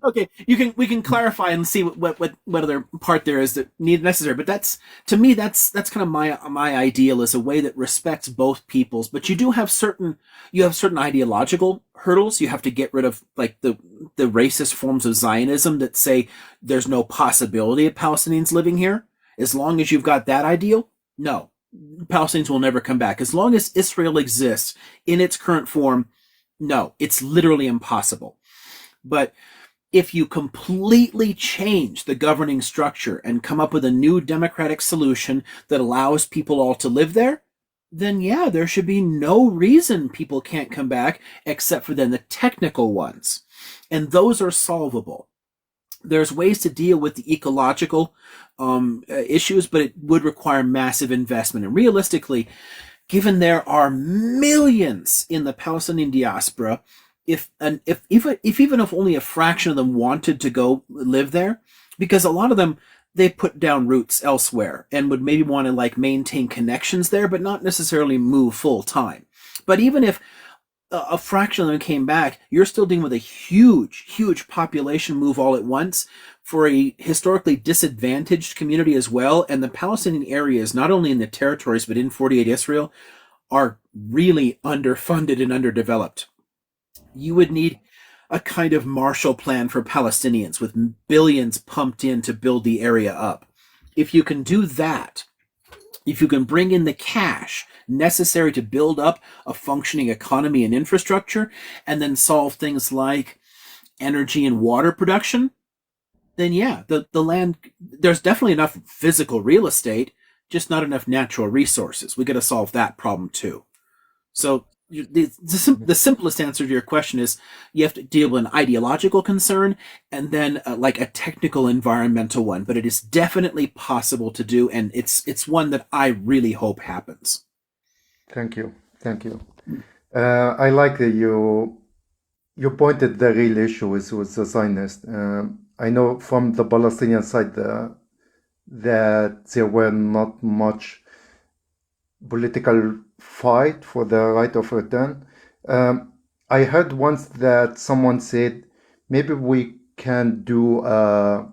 Okay, we can clarify and see what other part there is that need necessary. But that's, to me, that's kind of my ideal, is a way that respects both peoples. But you have certain ideological hurdles. You have to get rid of, like, the racist forms of Zionism that say there's no possibility of Palestinians living here. As long as you've got that ideal, no, Palestinians will never come back. As long as Israel exists in its current form, no, it's literally impossible. But if you completely change the governing structure and come up with a new democratic solution that allows people all to live there, then yeah, there should be no reason people can't come back, except for then the technical ones. And those are solvable. There's ways to deal with the ecological issues, but it would require massive investment. And realistically, given there are millions in the Palestinian diaspora, if only a fraction of them wanted to go live there, because a lot of them, they put down roots elsewhere and would maybe want to, like, maintain connections there, but not necessarily move full time. But even if a fraction of them came back, you're still dealing with a huge population move all at once for a historically disadvantaged community as well. And the Palestinian areas, not only in the territories, but in 48 Israel, are really underfunded and underdeveloped. You would need a kind of Marshall Plan for Palestinians with billions pumped in to build the area up. If you can do that, if you can bring in the cash necessary to build up a functioning economy and infrastructure, and then solve things like energy and water production, then yeah, the land, there's definitely enough physical real estate, just not enough natural resources. We got to solve that problem too. So the simplest answer to your question is you have to deal with an ideological concern and then like a technical environmental one, but it is definitely possible to do, and it's one that I really hope happens. Thank you. I like that you pointed the real issue with the Zionists. I know from the Palestinian side that there were not much political fight for the right of return. I heard once that someone said maybe we can do a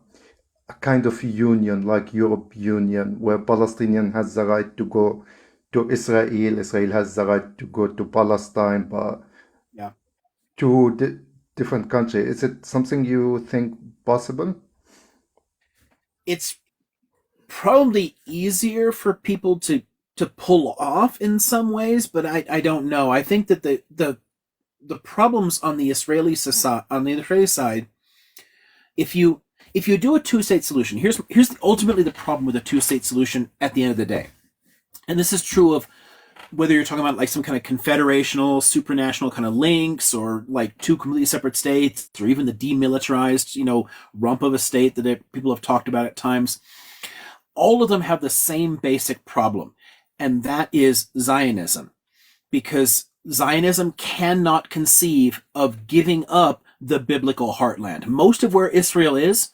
kind of union like Europe Union, where Palestinian has the right to go to Israel, Israel has the right to go to Palestine, but yeah, to different countries. Is it something you think possible? It's probably easier for people to pull off in some ways, but I don't know. I think that the problems on the Israeli side, if you do a two-state solution, here's ultimately the problem with a two-state solution at the end of the day. And this is true of whether you're talking about like some kind of confederational, supranational kind of links, or like two completely separate states, or even the demilitarized, rump of a state that people have talked about at times, all of them have the same basic problem, and that is Zionism. Because Zionism cannot conceive of giving up the biblical heartland. Most of where Israel is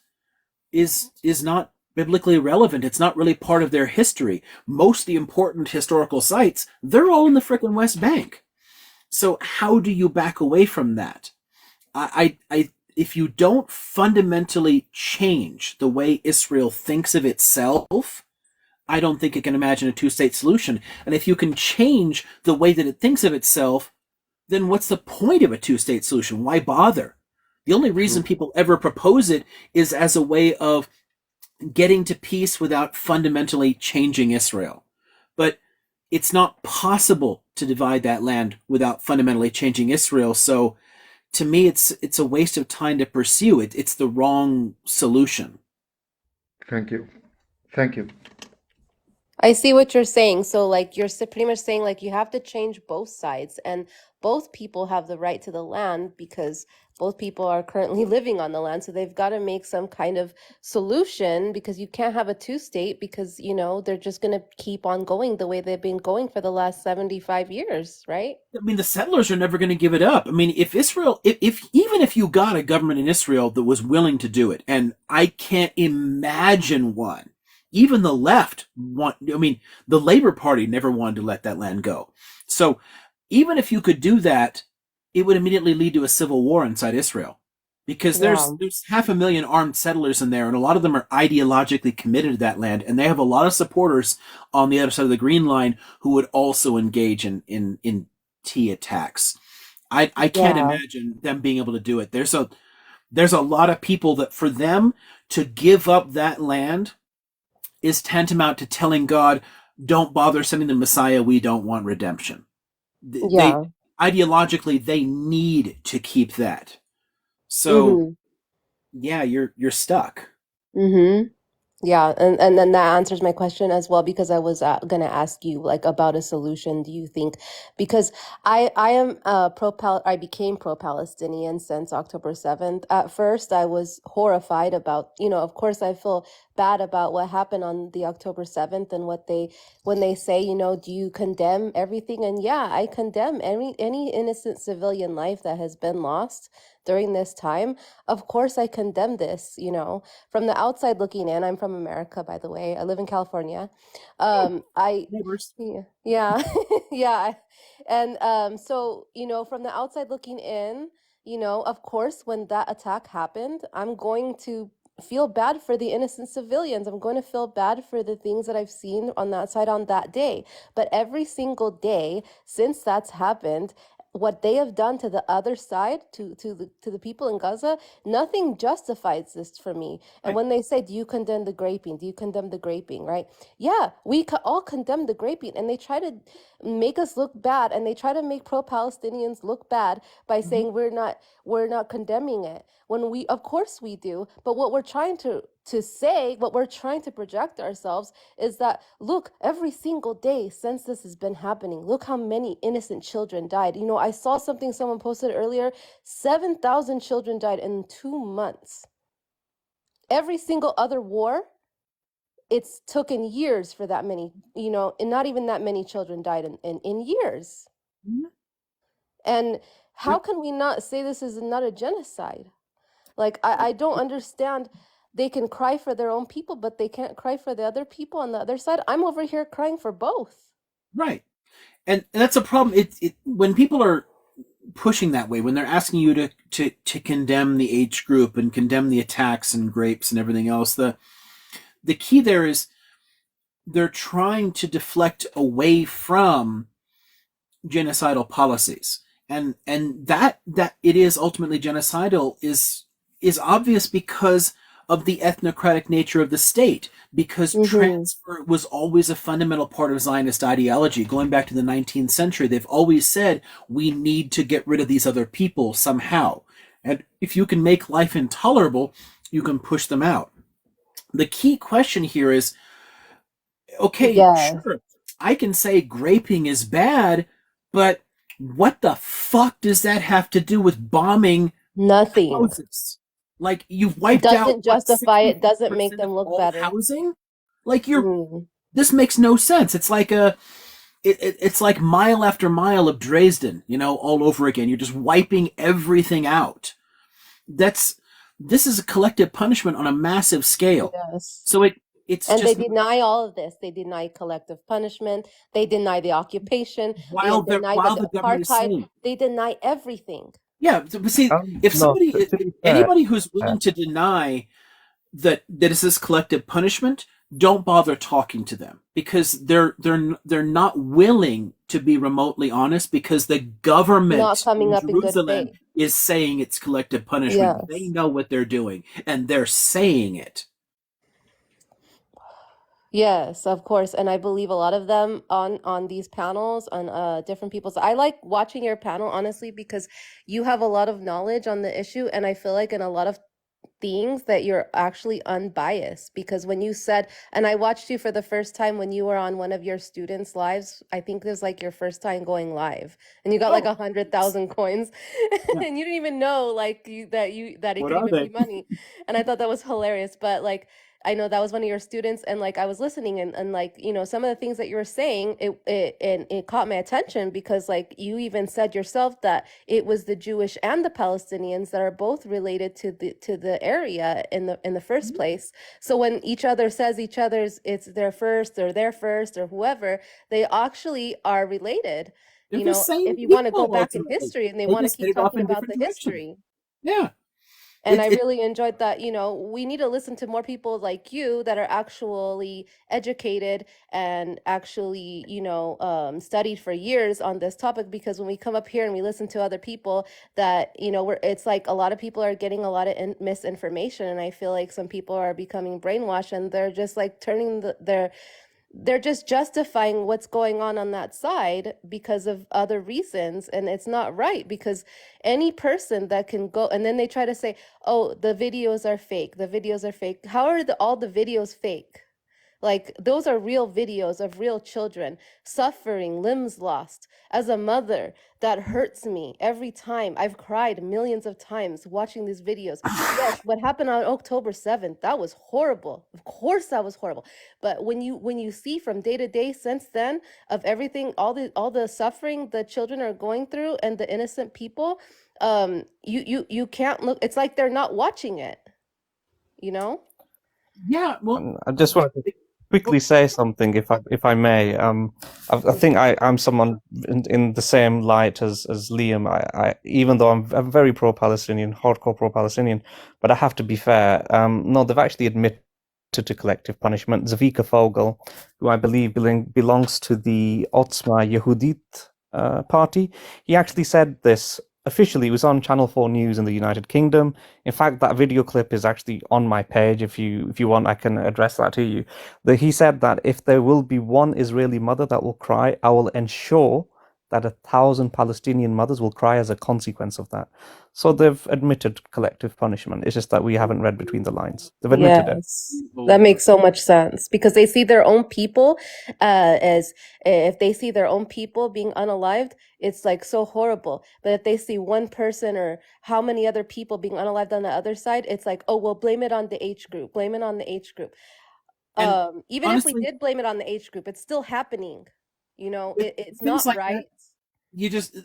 not biblically relevant. It's not really part of their history. Most of the important historical sites, they're all in the frickin' West Bank. So how do you back away from that? If you don't fundamentally change the way Israel thinks of itself, I don't think it can imagine a two-state solution. And if you can change the way that it thinks of itself, then what's the point of a two-state solution? Why bother? The only reason people ever propose it is as a way of getting to peace without fundamentally changing Israel. But it's not possible to divide that land without fundamentally changing Israel. So to me, it's a waste of time to pursue it. It's the wrong solution. Thank you. Thank you. I see what you're saying. So, like, you're pretty much saying, like, you have to change both sides, and both people have the right to the land because both people are currently living on the land. So they've got to make some kind of solution because you can't have a two-state because, they're just going to keep on going the way they've been going for the last 75 years, right? I mean, the settlers are never going to give it up. I mean, if Israel, even if you got a government in Israel that was willing to do it, and I can't imagine one. Even the left the Labor Party never wanted to let that land go. So even if you could do that, it would immediately lead to a civil war inside Israel. Because there's 500,000 armed settlers in there, and a lot of them are ideologically committed to that land, and they have a lot of supporters on the other side of the Green Line who would also engage in T attacks. I can't imagine them being able to do it. There's a lot of people that for them to give up that land is tantamount to telling God, don't bother sending the Messiah, we don't want redemption. They ideologically, they need to keep that. So yeah, you're stuck. Yeah, and then that answers my question as well because I was gonna ask you like about a solution. Do you think because I am I became pro-Palestinian since October 7th. At first, I was horrified about of course I feel bad about what happened on the October 7th and what they when they say do you condemn everything? And yeah, I condemn any innocent civilian life that has been lost during this time. Of course, I condemn this. From the outside looking in, I'm from America, by the way. I live in California. Neighbors. Yeah, yeah. And so, from the outside looking in, of course, when that attack happened, I'm going to feel bad for the innocent civilians. I'm going to feel bad for the things that I've seen on that side on that day. But every single day since that's happened, what they have done to the other side, to the people in Gaza, nothing justifies this for me. And when they say, "Do you condemn the raping? Do you condemn the raping?" Right? Yeah, we all condemn the raping, and they try to make us look bad, and they try to make pro-Palestinians look bad by saying we're not condemning it. When we, of course, we do. But what we're trying to say, what we're trying to project ourselves is that, look, every single day since this has been happening, look how many innocent children died. I saw something someone posted earlier, 7,000 children died in 2 months. Every single other war, it's taken years for that many, and not even that many children died in years. And how can we not say this is not a genocide? Like, I don't understand. They can cry for their own people, but they can't cry for the other people on the other side. I'm over here crying for both. Right. And that's a problem. When people are pushing that way, when they're asking you to condemn the H group and condemn the attacks and grapes and everything else, the key there is they're trying to deflect away from genocidal policies. And that it is ultimately genocidal is obvious because of the ethnocratic nature of the state, because transfer was always a fundamental part of Zionist ideology. Going back to the 19th century, they've always said, we need to get rid of these other people somehow. And if you can make life intolerable, you can push them out. The key question here is, okay, sure, I can say graping is bad, but what the fuck does that have to do with bombing Nothing. houses? Like, you've wiped out, Doesn't what, justify it, doesn't make 60% of them look all better. housing? Like, Mm. this makes no sense. It's like it's like mile after mile of Dresden, all over again. You're just wiping everything out. This is a collective punishment on a massive scale. Yes. So it's And they just, deny all of this. They deny collective punishment. They deny the occupation. They while deny the government is apartheid. saying, They deny everything. yeah. But see, if No, somebody, to be fair, anybody who's willing to deny that is this collective punishment, don't bother talking to them, because they're not willing to be remotely honest, because the Not government coming in up in good Jerusalem faith. is saying it's collective punishment. They Yes. know what they're doing, and they're saying it. Yes, of course. And I believe a lot of them on these panels on different people's. I like watching your panel, honestly, because you have a lot of knowledge on the issue, and I feel like in a lot of things that you're actually unbiased, because when you said, and I watched you for the first time when you were on one of your students' lives. I think it was like your first time going live, and you got like 100,000 coins, Yeah. and you didn't even know like that it What could are even be they? money, and I thought that was hilarious. But like, I know that was one of your students, and like I was listening, and like, some of the things that you were saying, it caught my attention, because like you even said yourself that it was the Jewish and the Palestinians that are both related to the area in the first place. So when each other says each other's, it's their first or their first or whoever, they actually are related. They're the same If you want to go people back in ultimately. history and they They want to just keep headed off talking in about different the directions. history. Yeah. And I really enjoyed that, we need to listen to more people like you that are actually educated and actually, studied for years on this topic, because when we come up here and we listen to other people that, it's like a lot of people are getting a lot of misinformation. And I feel like some people are becoming brainwashed, and they're just like turning they're just justifying what's going on that side because of other reasons, and it's not right, because any person that can go, and then they try to say, oh, the videos are fake, how are all the videos fake? Like, those are real videos of real children suffering, limbs lost. As a mother, that hurts me every time. I've cried millions of times watching these videos. Yes, what happened on October 7th, that was horrible. Of course that was horrible. But when you see from day to day since then of everything, all the suffering the children are going through and the innocent people, you can't look, it's like they're not watching it, you know? Yeah, well, I just wanted to quickly say something, if I may. I think I'm someone in the same light as Liam. Even though I'm very pro-Palestinian, hardcore pro-Palestinian, but I have to be fair. No, they've actually admitted to collective punishment. Zavika Fogel, who I believe belongs to the Otzma Yehudit party, he actually said this officially. It was on Channel 4 News in the United Kingdom. In fact, that video clip is actually on my page. If you want, I can address that to you. He said that if there will be one Israeli mother that will cry, I will ensure that 1,000 Palestinian mothers will cry as a consequence of that. So they've admitted collective punishment. It's just that we haven't read between the lines. They've admitted it. Yes, that makes so much sense, because they see their own people as if they see their own people being unalived, it's like so horrible. But if they see one person or how many other people being unalived on the other side, it's like, oh, well, blame it on the H group, blame it on the H group. Even if we honestly, did blame it on the H group, it's still happening. It's things not like right. that,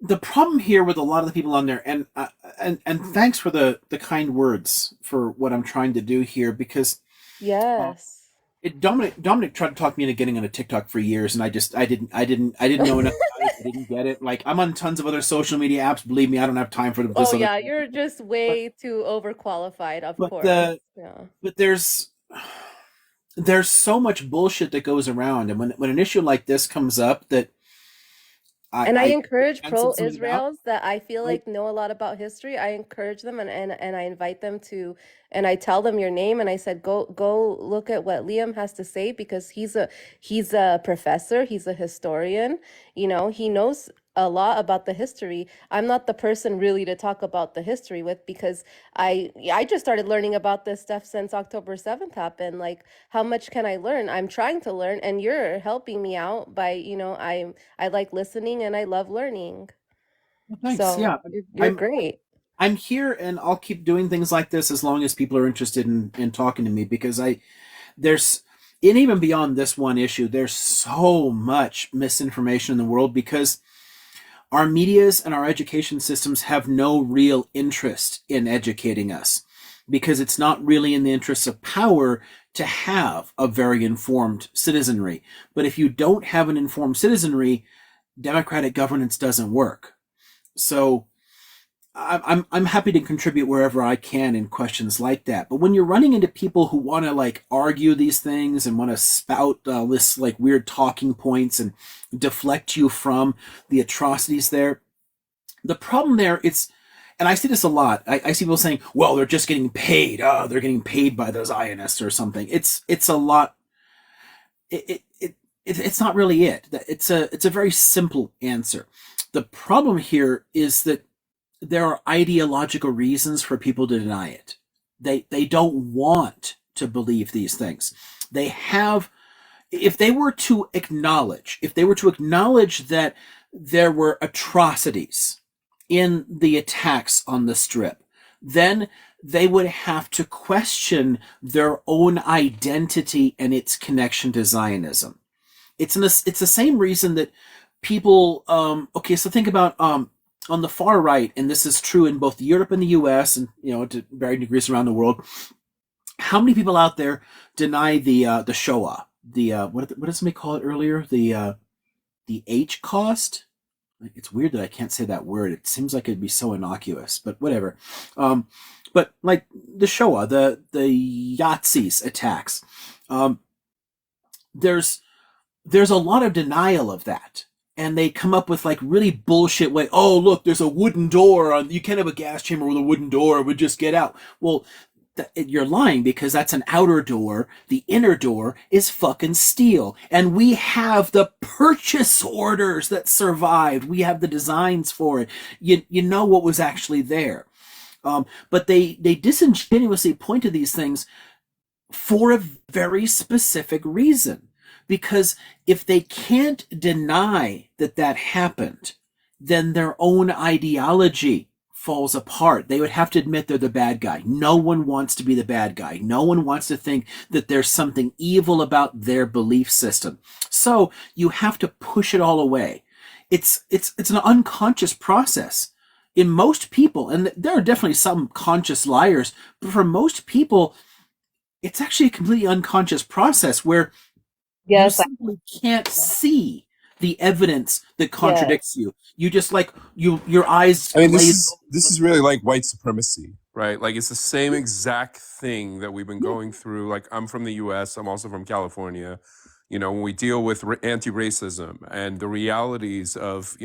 the problem here with a lot of the people on there, and thanks for the kind words for what I'm trying to do here, because Yes. Dominic tried to talk me into getting on a TikTok for years, and I didn't know enough about it. I didn't get it. Like, I'm on tons of other social media apps. Believe me, I don't have time for this Oh other. yeah, you're just way too overqualified, of But course. Yeah. but there's so much bullshit that goes around, and when an issue like this comes up, that And I I encourage cancel something out. pro-Israels that I feel Like, like know a lot about history. I encourage them, and I invite them to, and I tell them your name, and I said, go look at what Liam has to say, because he's a professor, he's a historian, he knows a lot about the history. I'm not the person really to talk about the history with, because I just started learning about this stuff since October 7th happened. Like, how much can I learn? I'm trying to learn, and you're helping me out by, I like listening and I love learning. Thanks. So Yeah, you're I'm great. I'm here, and I'll keep doing things like this as long as people are interested in talking to me, because there's and even beyond this one issue, there's so much misinformation in the world because our medias and our education systems have no real interest in educating us, because it's not really in the interests of power to have a very informed citizenry. But if you don't have an informed citizenry, democratic governance doesn't work. So I'm happy to contribute wherever I can in questions like that. But when you're running into people who want to like argue these things and want to spout this like weird talking points and deflect you from the atrocities there, the problem there, and I see this a lot. I see people saying, "Well, they're just getting paid. They're getting paid by those Zionists or something." It's a lot. It's not really it. It's a very simple answer. The problem here is that there are ideological reasons for people to deny it. They don't want to believe these things. They have if they were to acknowledge that there were atrocities in the attacks on the strip, then they would have to question their own identity and its connection to Zionism. It's the same reason that people okay, so think about on the far right, and this is true in both Europe and the US, and to varying degrees around the world, how many people out there deny the Shoah, what did somebody call it earlier, the H cost? It's weird that I can't say that word. It seems like it'd be so innocuous, but whatever. But like the Shoah, the Yazis attacks, there's a lot of denial of that. And they come up with like really bullshit way. Oh, look, there's a wooden door. You can't have a gas chamber with a wooden door. It would just get out. Well, you're lying, because that's an outer door. The inner door is fucking steel. And we have the purchase orders that survived. We have the designs for it. You know what was actually there. But they disingenuously point to these things for a very specific reason. Because if they can't deny that happened, then their own ideology falls apart. They would have to admit they're the bad guy. No one wants to be the bad guy. No one wants to think that there's something evil about their belief system. So you have to push it all away. It's an unconscious process. In most people, and there are definitely some conscious liars, but for most people, it's actually a completely unconscious process where you simply can't see the evidence that contradicts you. You just like your eyes I mean, glaze. this is really like white supremacy, right? Like it's the same exact thing that we've been going through. Like I'm from the U.S. I'm also from California. When we deal with anti-racism and the realities of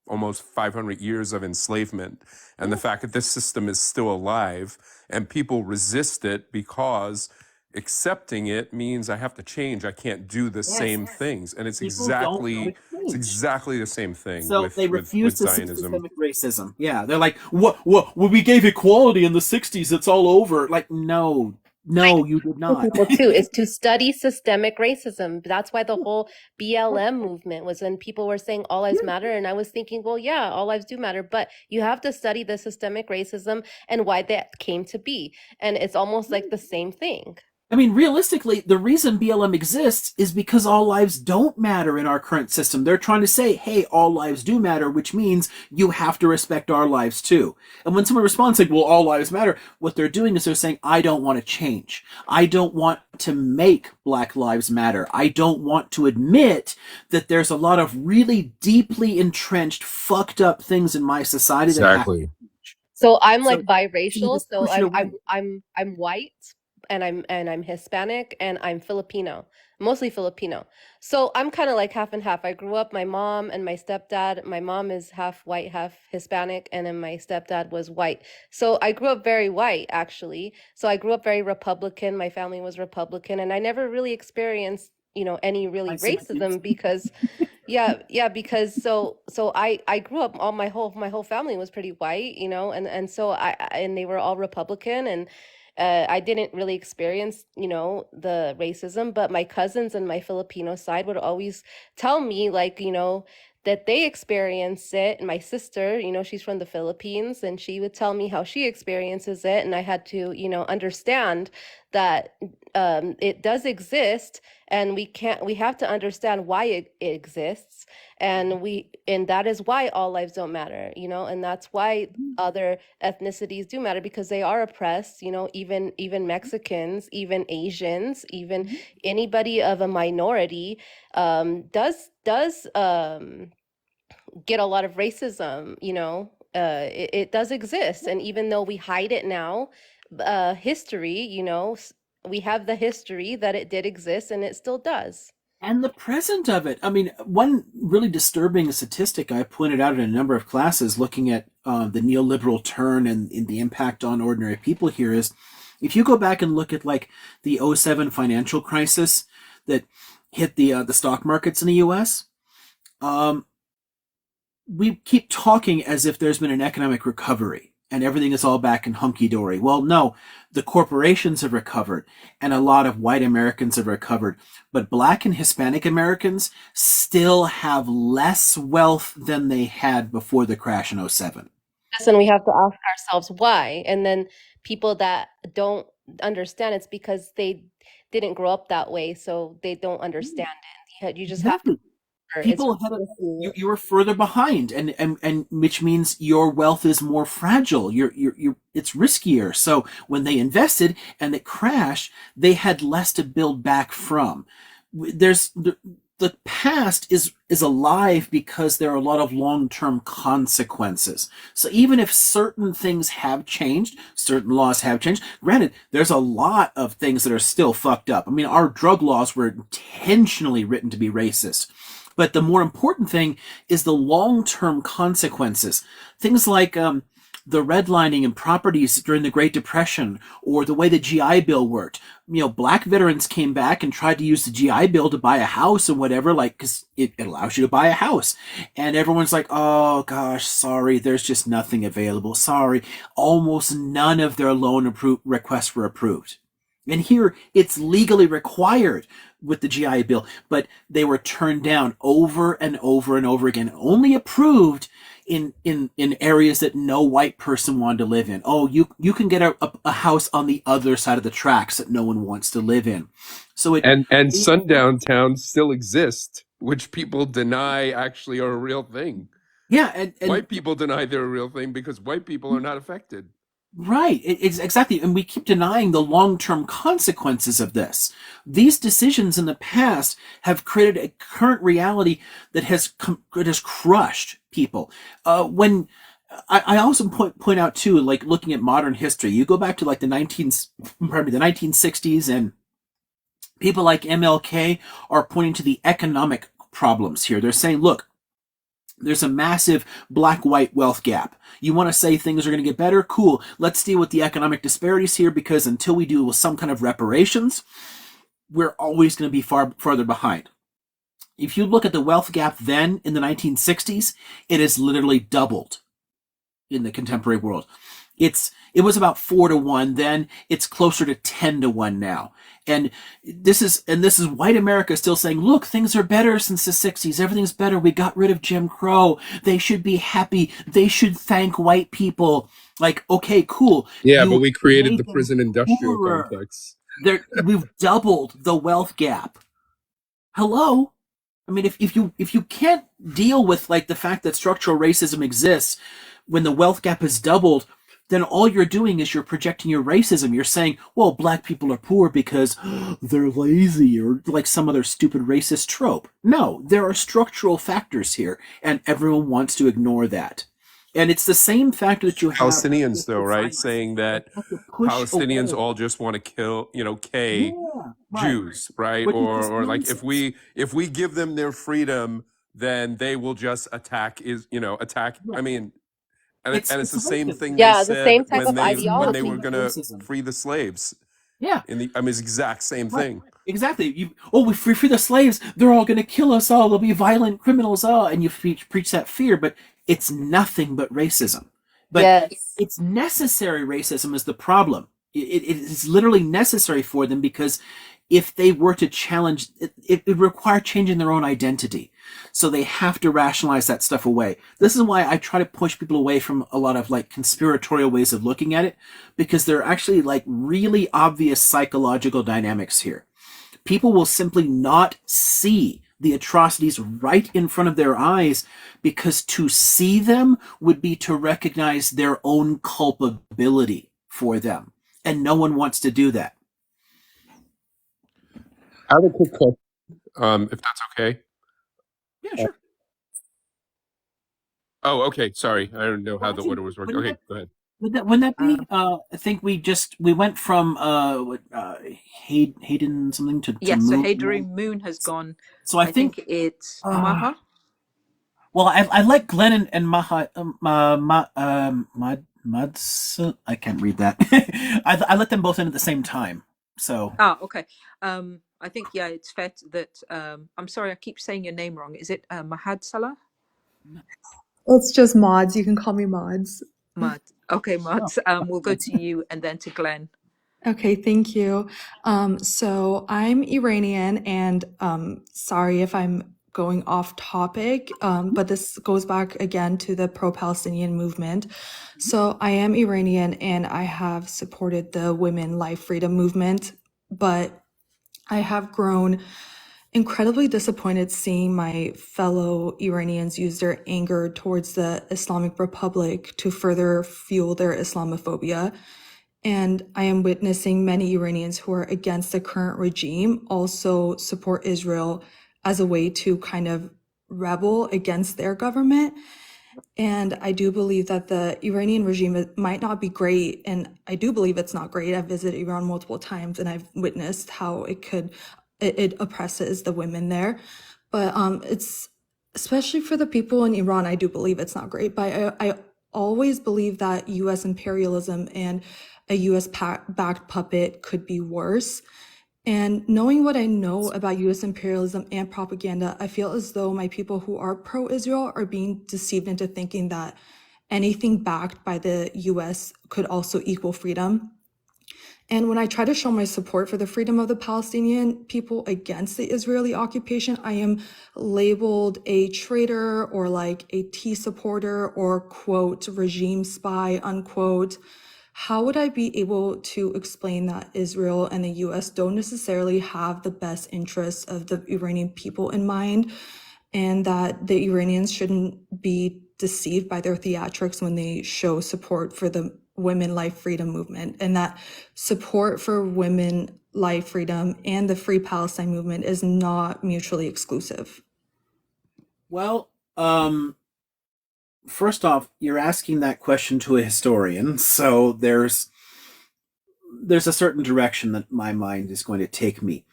almost 500 years of enslavement, and the fact that this system is still alive and people resist it because accepting it means I have to change. I can't do the same things, and it's People don't want to change. exactly the same thing So they refuse to see Zionism. systemic racism. Yeah, they're like, what? Well, we gave equality in the '60s. It's all over. Like, no, you did not. People too is to study systemic racism. That's why the whole BLM movement was when people were saying all lives matter, and I was thinking, well, yeah, all lives do matter, but you have to study the systemic racism and why that came to be, and it's almost like the same thing. I mean, realistically, the reason BLM exists is because all lives don't matter in our current system. They're trying to say, hey, all lives do matter, which means you have to respect our lives too. And when someone responds like, well, all lives matter, what they're doing is they're saying, I don't want to change. I don't want to make Black Lives Matter. I don't want to admit that there's a lot of really deeply entrenched, fucked up things in my society Exactly. that have to change. So I'm like biracial. just So push it away. I'm white, and I'm Hispanic, and I'm Filipino, mostly Filipino. So I'm kind of like half and half. I grew up, my mom and my stepdad, my mom is half white, half Hispanic, and then my stepdad was white. So I grew up very white, actually. So I grew up very Republican. My family was Republican, and I never really experienced, any really racism because Yeah, because I grew up, all my whole family was pretty white, and so and they were all Republican, and I didn't really experience, the racism, but my cousins and my Filipino side would always tell me, like, that they experience it. And my sister, she's from the Philippines, and she would tell me how she experiences it, and I had to, understand that it does exist, and we have to understand why it exists, and that is why all lives don't matter, and that's why other ethnicities do matter, because they are oppressed, even Mexicans, even Asians, even anybody of a minority does get a lot of racism, it does exist, and even though we hide it now, history, we have the history that it did exist, and it still does. And the present of it. I mean, one really disturbing statistic I pointed out in a number of classes looking at the neoliberal turn and the impact on ordinary people here is, if you go back and look at like the '07 financial crisis that hit the stock markets in the U.S., we keep talking as if there's been an economic recovery and everything is all back in hunky-dory. Well, no, the corporations have recovered and a lot of white Americans have recovered, but Black and Hispanic Americans still have less wealth than they had before the crash in '07. Yes, and we have to ask ourselves why. And then people that don't understand, it's because they didn't grow up that way, so they don't understand it. You just have to. Exactly. It's People ahead of you are further behind, and which means your wealth is more fragile. It's riskier. So when they invested and it crashed, they had less to build back from. There's the past is alive because there are a lot of long-term consequences. So even if certain things have changed, certain laws have changed, granted, there's a lot of things that are still fucked up. I mean, our drug laws were intentionally written to be racist. But the more important thing is the long-term consequences. Things like the redlining and properties during the Great Depression, or the way the GI Bill worked. Black veterans came back and tried to use the GI Bill to buy a house and whatever, like, because it allows you to buy a house. And everyone's like, oh gosh, sorry, there's just nothing available. Sorry. Almost none of their loan requests were approved. And here, it's legally required with the GI Bill, but they were turned down over and over and over again, only approved in areas that no white person wanted to live in. Oh, you can get a house on the other side of the tracks that no one wants to live in. So and sundown towns still exist, which people deny actually are a real thing. Yeah, and white people deny they're a real thing because white people are not affected. Right, it's exactly, and we keep denying the long-term consequences of this. These decisions in the past have created a current reality that has crushed people. When I also point out too, like looking at modern history, you go back to like the 1960s, and people like MLK are pointing to the economic problems here. They're saying, look, there's a massive black-white wealth gap. You want to say things are going to get better? Cool. Let's deal with the economic disparities here, because until we deal with some kind of reparations, we're always going to be farther behind. If you look at the wealth gap then in the 1960s, it has literally doubled in the contemporary world. It was about 4-1 then. It's closer to 10-1 now. And this is white America still saying, look, things are better since the 60s. Everything's better. We got rid of Jim Crow. They should be happy. They should thank white people. Like, okay, cool. Yeah, but we created the prison industrial complex. We've doubled the wealth gap. Hello? I mean, if you can't deal with like the fact that structural racism exists when the wealth gap is doubled, then all you're doing is you're projecting your racism. You're saying, well, black people are poor because they're lazy, or like some other stupid racist trope. No, there are structural factors here, and everyone wants to ignore that. And it's the same factor that you have. Palestinians, though, right? Saying that Palestinians all just want to kill, Jews, right? Or like if we give them their freedom, then they will just attack. I mean. And it's the same thing they said the same type when of they ideology. were going to free the slaves. Yeah. It's the exact same thing. Exactly. We free the slaves. They're all going to kill us all. They'll be violent criminals. Oh, and you preach that fear, but it's nothing but racism. But Yes. it's necessary racism is the problem. It is literally necessary for them because if they were to challenge, it would require changing their own identity. So they have to rationalize that stuff away. This is why I try to push people away from a lot of like conspiratorial ways of looking at it, because there are actually like really obvious psychological dynamics here. People will simply not see the atrocities right in front of their eyes because to see them would be to recognize their own culpability for them. And no one wants to do that. I have a quick question, if that's okay. Yeah, sure. Oh, okay. Sorry, I don't know how the order was working. Okay, go ahead. Wouldn't that be? I think we went from Hayden something to Yes, so Moon. Hadri Moon has gone. So I think it's Maha. Well, I like Glenn and Maha Mads. I can't read that. I let them both in at the same time. So Okay. I think it's fair that I'm sorry, I keep saying your name wrong. Is it Mahad Salah? It's just Mods. You can call me Mods. Mad. Okay, Mads. We'll go to you and then to Glenn. Okay, thank you. So I'm Iranian, and sorry if I'm going off topic, but this goes back again to the pro-Palestinian movement. So I am Iranian, and I have supported the Women Life Freedom movement, but I have grown incredibly disappointed seeing my fellow Iranians use their anger towards the Islamic Republic to further fuel their Islamophobia. And I am witnessing many Iranians who are against the current regime also support Israel as a way to kind of rebel against their government. And I do believe that the Iranian regime might not be great. And I do believe it's not great. I've visited Iran multiple times and I've witnessed how it oppresses the women there. But it's especially for the people in Iran, I do believe it's not great. But I always believe that US imperialism and a US backed puppet could be worse. And knowing what I know about US imperialism and propaganda, I feel as though my people who are pro-Israel are being deceived into thinking that anything backed by the US could also equal freedom. And when I try to show my support for the freedom of the Palestinian people against the Israeli occupation, I am labeled a traitor or like a T supporter or quote, regime spy, unquote. How would I be able to explain that Israel and the US don't necessarily have the best interests of the Iranian people in mind, and that the Iranians shouldn't be deceived by their theatrics when they show support for the women life freedom movement, and that support for women life freedom and the Free Palestine movement is not mutually exclusive? Well, first off, you're asking that question to a historian, so there's a certain direction that my mind is going to take me.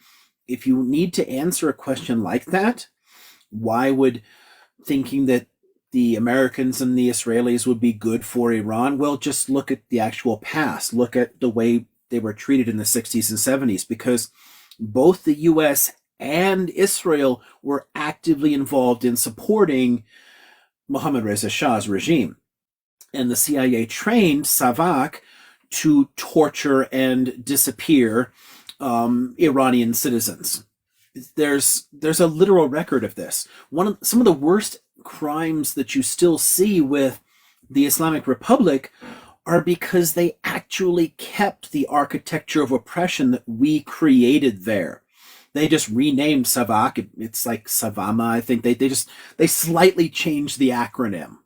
If you need to answer a question like that, why would thinking that the Americans and the Israelis would be good for Iran? Well, just look at the actual past. Look at the way they were treated in the 60s and 70s, because both the US and Israel were actively involved in supporting Mohammad Reza Shah's regime. And the CIA trained Savak to torture and disappear Iranian citizens. There's a literal record of this. Some of the worst crimes that you still see with the Islamic Republic are because they actually kept the architecture of oppression that we created there. They just renamed Savak. It's like Savama, I think. They slightly changed the acronym,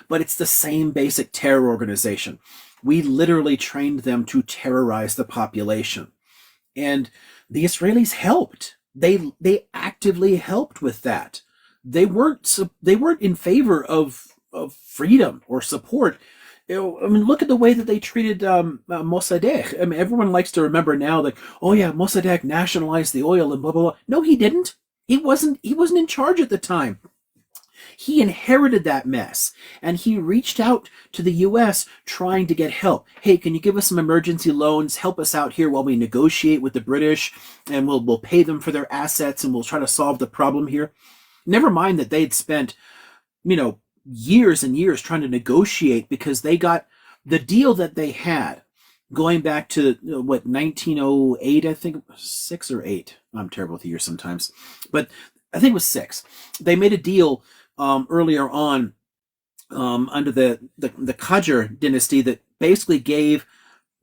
but it's the same basic terror organization. We literally trained them to terrorize the population. And the Israelis helped. They actively helped with that. They weren't in favor of freedom or support. Look at the way that they treated Mossadegh. Everyone likes to remember now that, oh yeah, Mossadegh nationalized the oil and blah blah blah. No, he didn't. He wasn't in charge at the time. He inherited that mess, and he reached out to the U.S. trying to get help. Hey, can you give us some emergency loans? Help us out here while we negotiate with the British, and we'll pay them for their assets, and we'll try to solve the problem here. Never mind that they'd spent, years and years trying to negotiate because they got the deal that they had going back to 1908, I think, 6 or 8. I'm terrible with the years sometimes, but I think it was 6. They made a deal earlier on under the Qajar dynasty that basically gave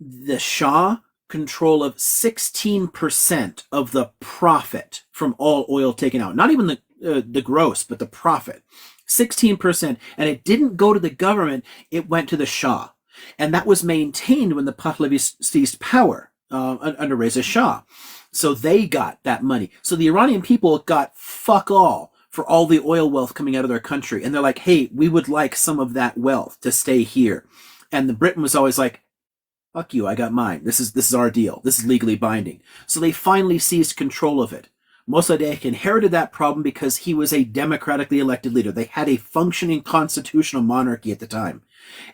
the Shah control of 16% of the profit from all oil taken out. Not even the gross, but the profit. 16%. And it didn't go to the government, it went to the Shah. And that was maintained when the Pahlavis seized power under Reza Shah. So they got that money. So the Iranian people got fuck all for all the oil wealth coming out of their country. And they're like, hey, we would like some of that wealth to stay here. And the Britain was always like, fuck you, I got mine. This is our deal. This is legally binding. So they finally seized control of it. Mossadegh inherited that problem because he was a democratically elected leader. They had a functioning constitutional monarchy at the time.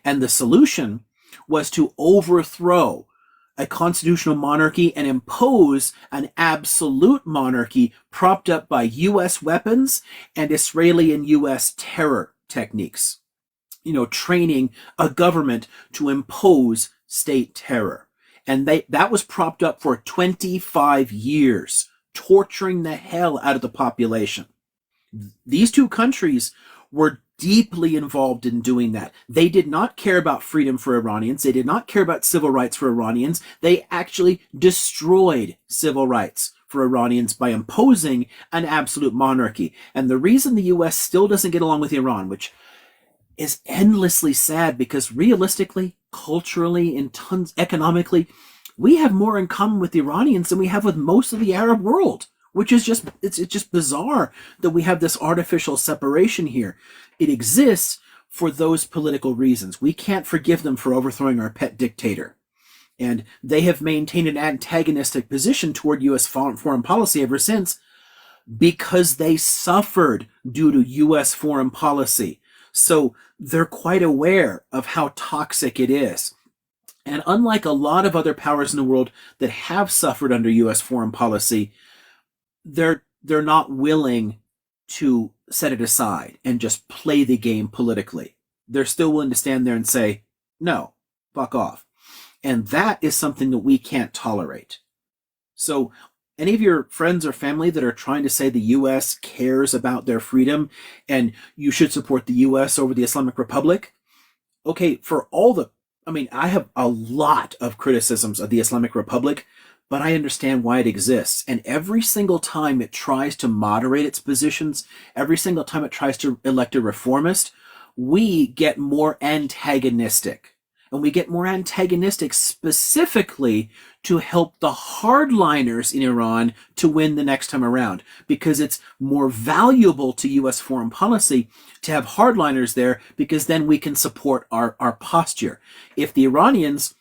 And the solution was to overthrow a constitutional monarchy and impose an absolute monarchy propped up by U.S. weapons and Israeli and U.S. terror techniques. Training a government to impose state terror. And that was propped up for 25 years, torturing the hell out of the population. These two countries were deeply involved in doing that. They did not care about freedom for Iranians. They did not care about civil rights for Iranians. They actually destroyed civil rights for Iranians by imposing an absolute monarchy. And the reason the U.S. still doesn't get along with Iran, which is endlessly sad because realistically, culturally, and economically, we have more in common with the Iranians than we have with most of the Arab world, which is it's just bizarre that we have this artificial separation here. It exists for those political reasons. We can't forgive them for overthrowing our pet dictator. And they have maintained an antagonistic position toward U.S. foreign policy ever since because they suffered due to U.S. foreign policy. So they're quite aware of how toxic it is. And unlike a lot of other powers in the world that have suffered under U.S. foreign policy, they're not willing to set it aside and just play the game politically. They're still willing to stand there and say, no, fuck off. And that is something that we can't tolerate. So any of your friends or family that are trying to say the U.S. cares about their freedom and you should support the U.S. over the Islamic Republic, okay, I have a lot of criticisms of the Islamic Republic, but I understand why it exists. And every single time it tries to moderate its positions, every single time it tries to elect a reformist, we get more antagonistic. And we get more antagonistic specifically to help the hardliners in Iran to win the next time around, because it's more valuable to U.S. foreign policy to have hardliners there, because then we can support our posture. If the Iranians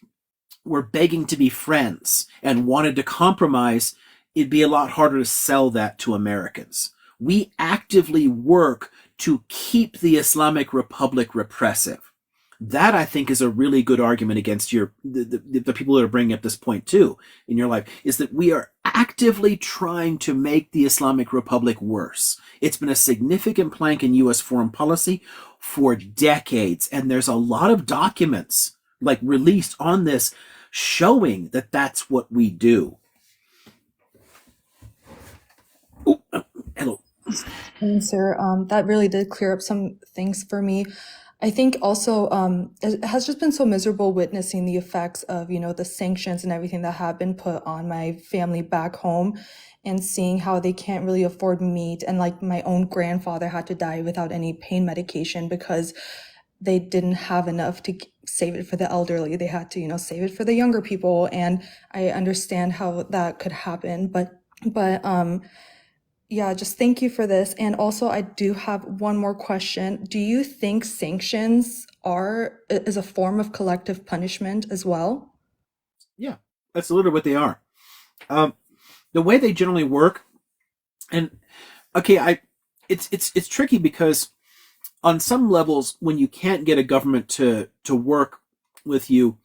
were begging to be friends and wanted to compromise, it'd be a lot harder to sell that to Americans. We actively work to keep the Islamic Republic repressive. That, I think, is a really good argument against the people that are bringing up this point too in your life, is that we are actively trying to make the Islamic Republic worse. It's been a significant plank in U.S. foreign policy for decades, and there's a lot of documents released on this showing that that's what we do. Hello. Thanks, sir. That really did clear up some things for me. I think also it has just been so miserable witnessing the effects of, the sanctions and everything that have been put on my family back home, and seeing how they can't really afford meat. And my own grandfather had to die without any pain medication because they didn't have enough to save it for the elderly. They had to, save it for the younger people. And I understand how that could happen. But yeah, just thank you for this. And also, I do have one more question. Do you think sanctions is a form of collective punishment as well? Yeah, that's literally what they are. The way they generally work, and okay, it's tricky because on some levels, when you can't get a government to work with you,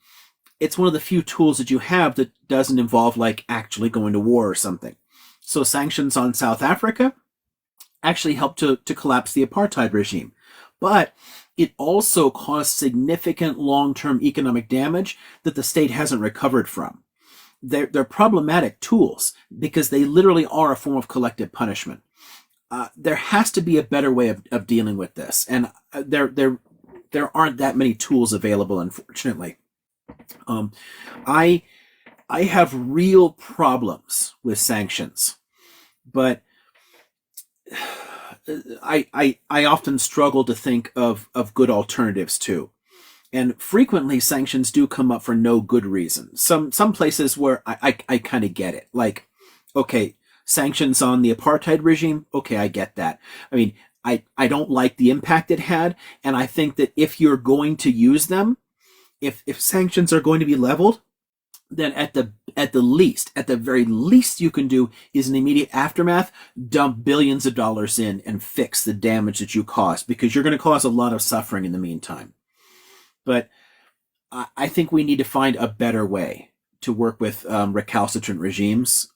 it's one of the few tools that you have that doesn't involve like actually going to war or something. So sanctions on South Africa actually helped to collapse the apartheid regime. But it also caused significant long-term economic damage that the state hasn't recovered from. They're problematic tools because they literally are a form of collective punishment. There has to be a better way of dealing with this, and there aren't that many tools available, unfortunately. I I have real problems with sanctions, but I often struggle to think of good alternatives too. And frequently sanctions do come up for no good reason. Some places where I kind of get it. Like, okay, sanctions on the apartheid regime, okay, I get that. I mean, I don't like the impact it had, and I think that if you're going to use them, if sanctions are going to be leveled, then at the very least you can do is in the immediate aftermath, dump billions of dollars in and fix the damage that you caused, because you're going to cause a lot of suffering in the meantime. But I think we need to find a better way to work with recalcitrant regimes,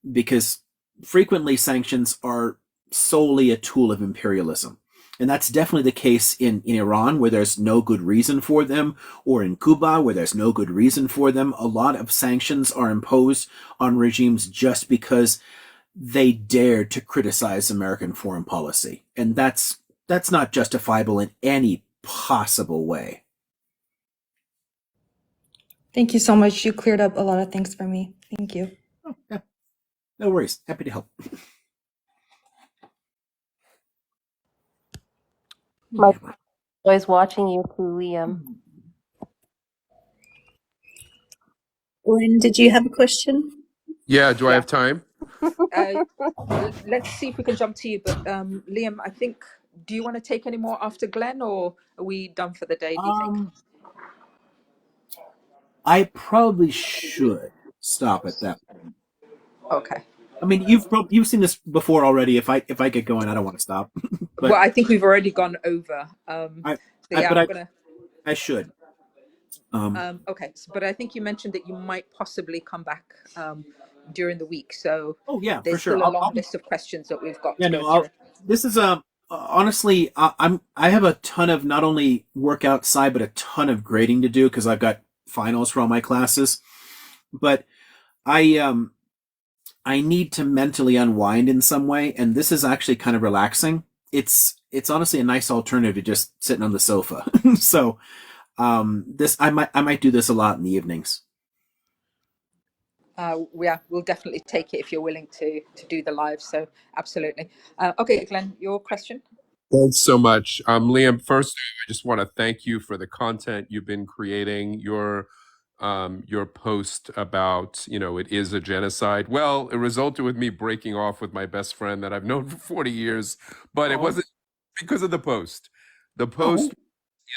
because frequently sanctions are solely a tool of imperialism. And that's definitely the case in Iran, where there's no good reason for them, or in Cuba, where there's no good reason for them. A lot of sanctions are imposed on regimes just because they dared to criticize American foreign policy. And that's not justifiable in any possible way. Thank you so much. You cleared up a lot of things for me. Thank you. Oh, yeah. No worries. Happy to help. My always watching you too, Liam. Lynn, did you have a question? Yeah, do I Yeah. have time? Let's see if we can jump to you. But Liam, I think, do you want to take any more after Glenn, or are we done for the day, do you think? I probably should stop at that point. Okay. I mean, you've seen this before already. If I get going, I don't want to stop. But Well, I think we've already gone over. I should. Okay, but I think you mentioned that you might possibly come back during the week. So oh yeah, for there's sure. still a long list of questions that we've got Yeah, to go no. through. This is honestly, I have a ton of not only work outside but a ton of grading to do because I've got finals for all my classes. But I need to mentally unwind in some way, and this is actually kind of relaxing. It's honestly a nice alternative to just sitting on the sofa. So this I might do this a lot in the evenings. We'll definitely take it if you're willing to do the live. So absolutely. Okay, Glenn, your question. Thanks so much. Liam, first, I just want to thank you for the content you've been creating. Your post about, it is a genocide. Well, it resulted with me breaking off with my best friend that I've known for 40 years, but it wasn't because of the post. The post,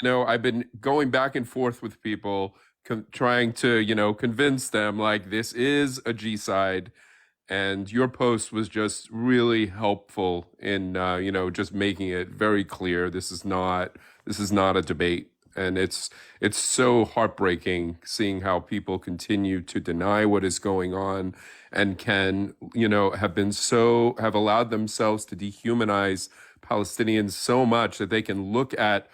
I've been going back and forth with people, trying to, convince them like this is a G-side. And your post was just really helpful in just making it very clear this is not a debate. And it's so heartbreaking seeing how people continue to deny what is going on, and can have allowed themselves to dehumanize Palestinians so much that they can look at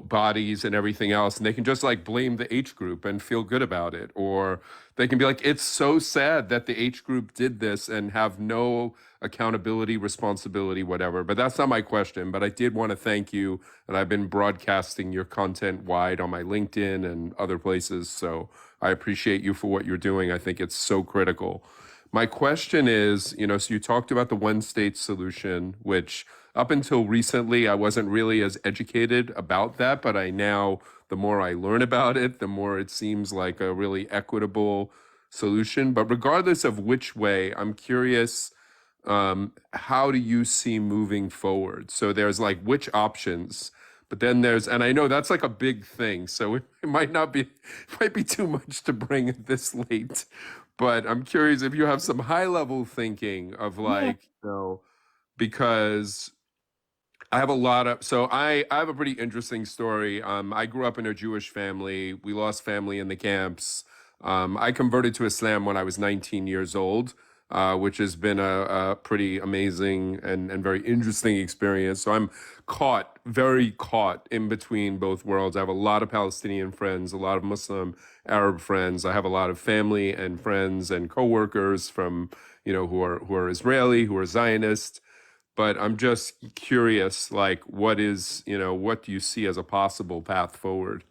bodies and everything else, and they can just like blame the H group and feel good about it. Or they can be like, it's so sad that the H group did this, and have no accountability, responsibility, whatever. But that's not my question. But I did want to thank you. And I've been broadcasting your content wide on my LinkedIn and other places. So I appreciate you for what you're doing. I think it's so critical. My question is, so you talked about the one state solution, which up until recently, I wasn't really as educated about that, but the more I learn about it, the more it seems like a really equitable solution. But regardless of which way, I'm curious, how do you see moving forward? So there's like which options, but then and I know that's like a big thing, so it might be too much to bring it this late. But I'm curious if you have some high level thinking of like, because I have a lot of, so I have a pretty interesting story. I grew up in a Jewish family. We lost family in the camps. I converted to Islam when I was 19 years old, which has been a pretty amazing and very interesting experience. So I'm very caught in between both worlds. I have a lot of Palestinian friends, a lot of Muslim Arab friends. I have a lot of family and friends and coworkers from, who are Israeli, who are Zionist. But I'm just curious, like, what do you see as a possible path forward?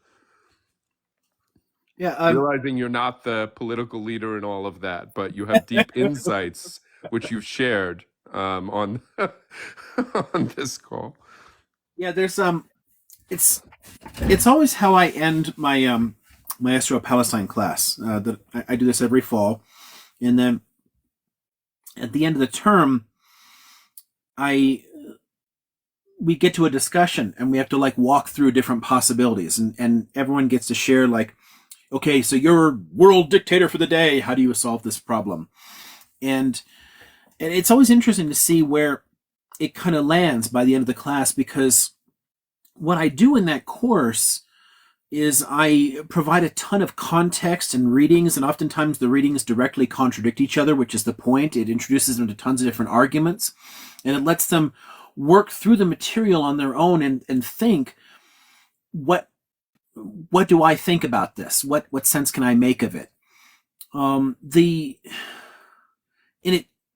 Yeah, Realizing you're not the political leader and all of that, but you have deep insights, which you've shared on on this call. yeah. There's it's always how I end my Israel-Palestine class. That I do this every fall, and then at the end of the term, we get to a discussion and we have to like walk through different possibilities, and everyone gets to share like, okay, so you're world dictator for the day. How do you solve this problem? And it's always interesting to see where it kind of lands by the end of the class, because what I do in that course is I provide a ton of context and readings, and oftentimes the readings directly contradict each other, which is the point. It introduces them to tons of different arguments, and it lets them work through the material on their own and think, what do I think about this? What sense can I make of it?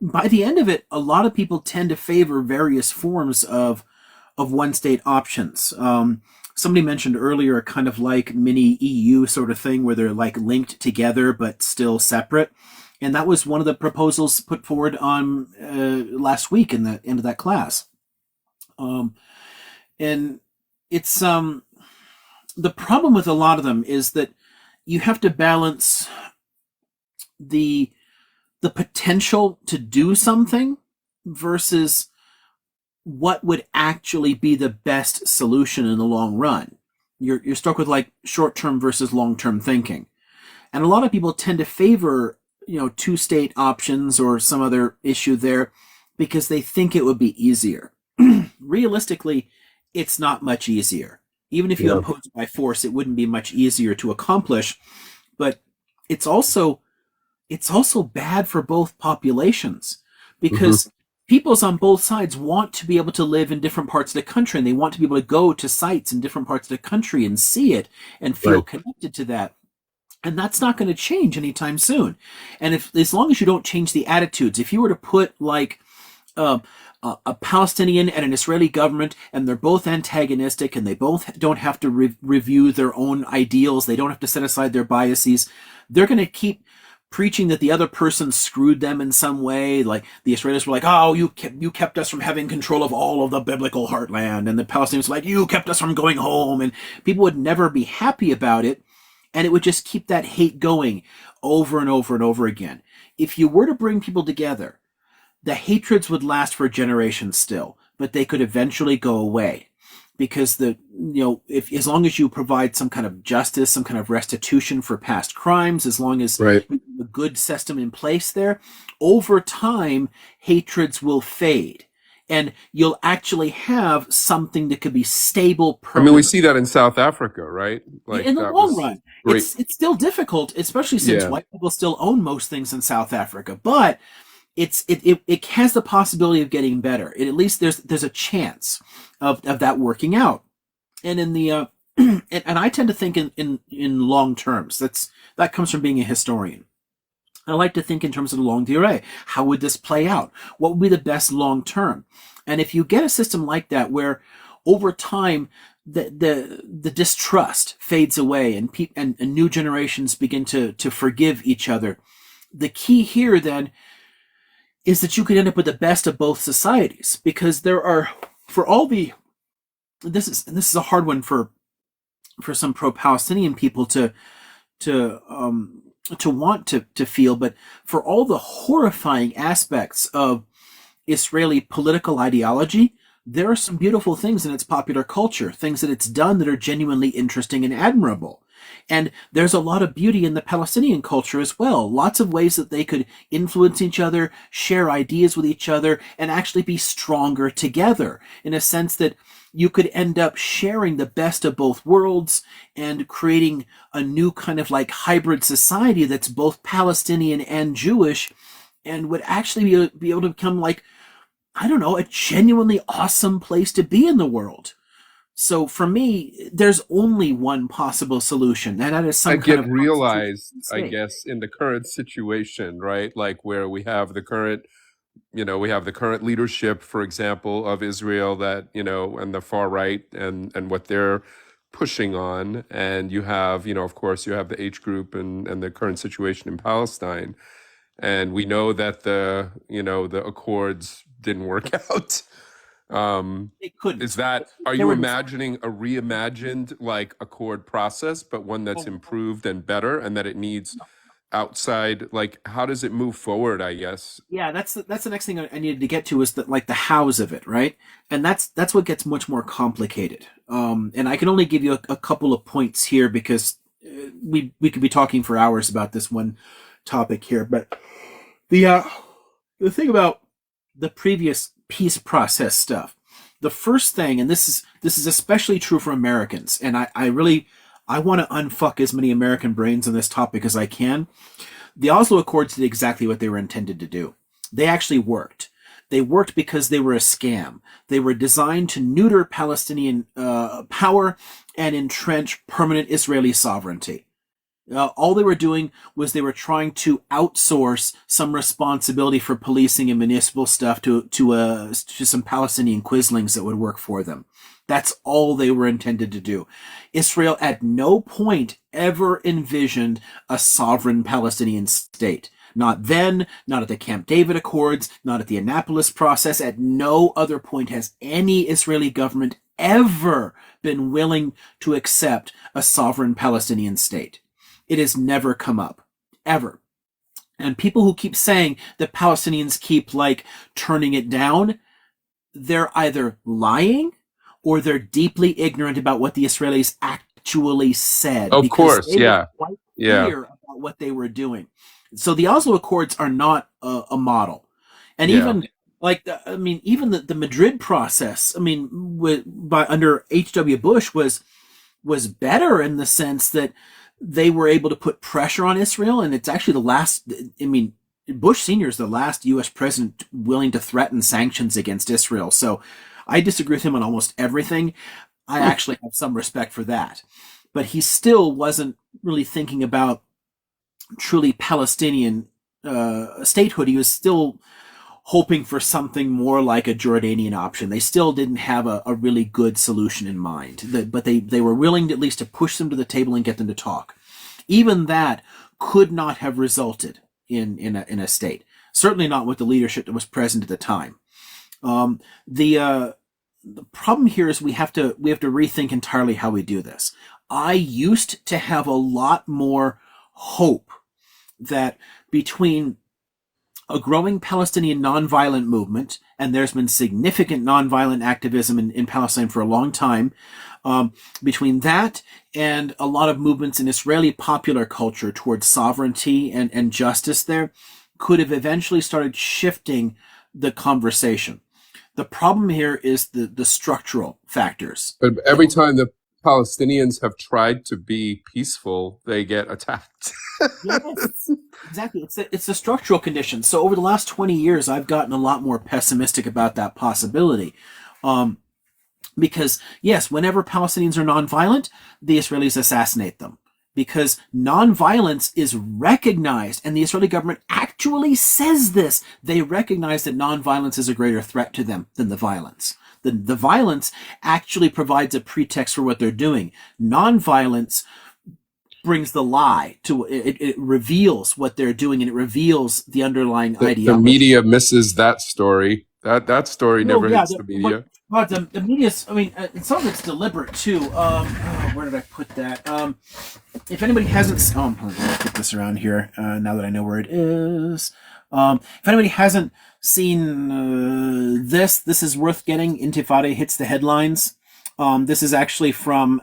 By the end of it, a lot of people tend to favor various forms of one state options. Somebody mentioned earlier a kind of like mini EU sort of thing where they're like linked together but still separate. And that was one of the proposals put forward on last week in the end of that class. And it's the problem with a lot of them is that you have to balance the potential to do something versus what would actually be the best solution in the long run. You're stuck with like short-term versus long-term thinking. And a lot of people tend to favor, two-state options or some other issue there because they think it would be easier. Realistically, it's not much easier. Even if you impose it by force, it wouldn't be much easier to accomplish. But it's also bad for both populations, because peoples on both sides want to be able to live in different parts of the country, and they want to be able to go to sites in different parts of the country and see it and feel connected to that. And that's not going to change anytime soon. And as long as you don't change the attitudes, if you were to put like a Palestinian and an Israeli government, and they're both antagonistic, and they both don't have to review their own ideals, they don't have to set aside their biases, they're going to keep preaching that the other person screwed them in some way. Like the Israelis were like, oh, you kept us from having control of all of the biblical heartland, and the Palestinians were like, you kept us from going home, and people would never be happy about it, and it would just keep that hate going over and over and over again. If you were to bring people together, the hatreds would last for generations still, but they could eventually go away, because if as long as you provide some kind of justice, some kind of restitution for past crimes, as long as you have a good system in place there, over time hatreds will fade, and you'll actually have something that could be stable, permanent. I mean, we see that in South Africa, right? Like in the long run, it's still difficult, especially since white people still own most things in South Africa, but it has the possibility of getting better. At least there's a chance of that working out. And in the and I tend to think in long terms. That comes from being a historian. I like to think in terms of the longue durée. How would this play out? What would be the best long term? And if you get a system like that where over time the distrust fades away and new generations begin to forgive each other, the key here then is that you could end up with the best of both societies, because there are, for all the, this is a hard one for some pro-Palestinian people to want to feel, but for all the horrifying aspects of Israeli political ideology, there are some beautiful things in its popular culture, things that it's done that are genuinely interesting and admirable. And there's a lot of beauty in the Palestinian culture as well. Lots of ways that they could influence each other, share ideas with each other, and actually be stronger together, in a sense that you could end up sharing the best of both worlds and creating a new kind of like hybrid society that's both Palestinian and Jewish, and would actually be able to become like, I don't know, a genuinely awesome place to be in the world. So for me, there's only one possible solution, and that is some kind Again, of realized, I state. guess, in the current situation, right? Like where we have the current, we have the current leadership, for example, of Israel that, and the far right and what they're pushing on. And you have, of course, you have the H group and the current situation in Palestine. And we know that the accords didn't work out. It couldn't. Are They you were imagining a reimagined like accord process, but one that's improved and better, and that it needs outside, like how does it move forward, I guess? Yeah, that's the next thing I needed to get to, is that like the hows of it, right? And that's what gets much more complicated. And I can only give you a couple of points here, because we could be talking for hours about this one topic here. But the thing about the previous peace process stuff, the first thing, and this is especially true for Americans, and I really want to unfuck as many American brains on this topic as I can. The Oslo Accords did exactly what they were intended to do. They actually worked. They worked because they were a scam. They were designed to neuter Palestinian power and entrench permanent Israeli sovereignty. All they were doing was they were trying to outsource some responsibility for policing and municipal stuff to some Palestinian quislings that would work for them. That's all they were intended to do. Israel at no point ever envisioned a sovereign Palestinian state. Not then, not at the Camp David Accords, not at the Annapolis process. At no other point has any Israeli government ever been willing to accept a sovereign Palestinian state. It has never come up, ever. And people who keep saying that Palestinians keep like turning it down, they're either lying or they're deeply ignorant about what the Israelis actually said, Of because course, they were yeah. quite Yeah. clear about what they were doing. So the Oslo Accords are not a model. And Yeah. even like, even the Madrid process, under H.W. Bush was better in the sense that they were able to put pressure on Israel, and it's actually the last, Bush Sr. is the last U.S. president willing to threaten sanctions against Israel. So I disagree with him on almost everything. I actually have some respect for that. But he still wasn't really thinking about truly Palestinian statehood. He was still hoping for something more like a Jordanian option. They still didn't have a really good solution in mind, but they were willing at least to push them to the table and get them to talk. Even that could not have resulted in a state. Certainly not with the leadership that was present at the time. The problem here is we have to rethink entirely how we do this. I used to have a lot more hope that between a growing Palestinian nonviolent movement, and there's been significant nonviolent activism in Palestine for a long time, between that and a lot of movements in Israeli popular culture towards sovereignty and justice there, could have eventually started shifting the conversation. The problem here is the structural factors. But every time the Palestinians have tried to be peaceful, they get attacked. Yes, exactly. It's the structural conditions. So over the last 20 years, I've gotten a lot more pessimistic about that possibility. Because, yes, whenever Palestinians are nonviolent, the Israelis assassinate them. Because nonviolence is recognized, and the Israeli government actually says this. They recognize that nonviolence is a greater threat to them than the violence. The violence actually provides a pretext for what they're doing. Nonviolence brings the lie to it. It reveals what they're doing, and it reveals the underlying ideology. The media misses that story. That story never yeah, hits the media. But the media's, some of it's deliberate too. Where did I put that? If anybody hasn't, let me put this around here. Now that I know where it is. If anybody hasn't seen this is worth getting. Intifada hits the headlines. This is actually from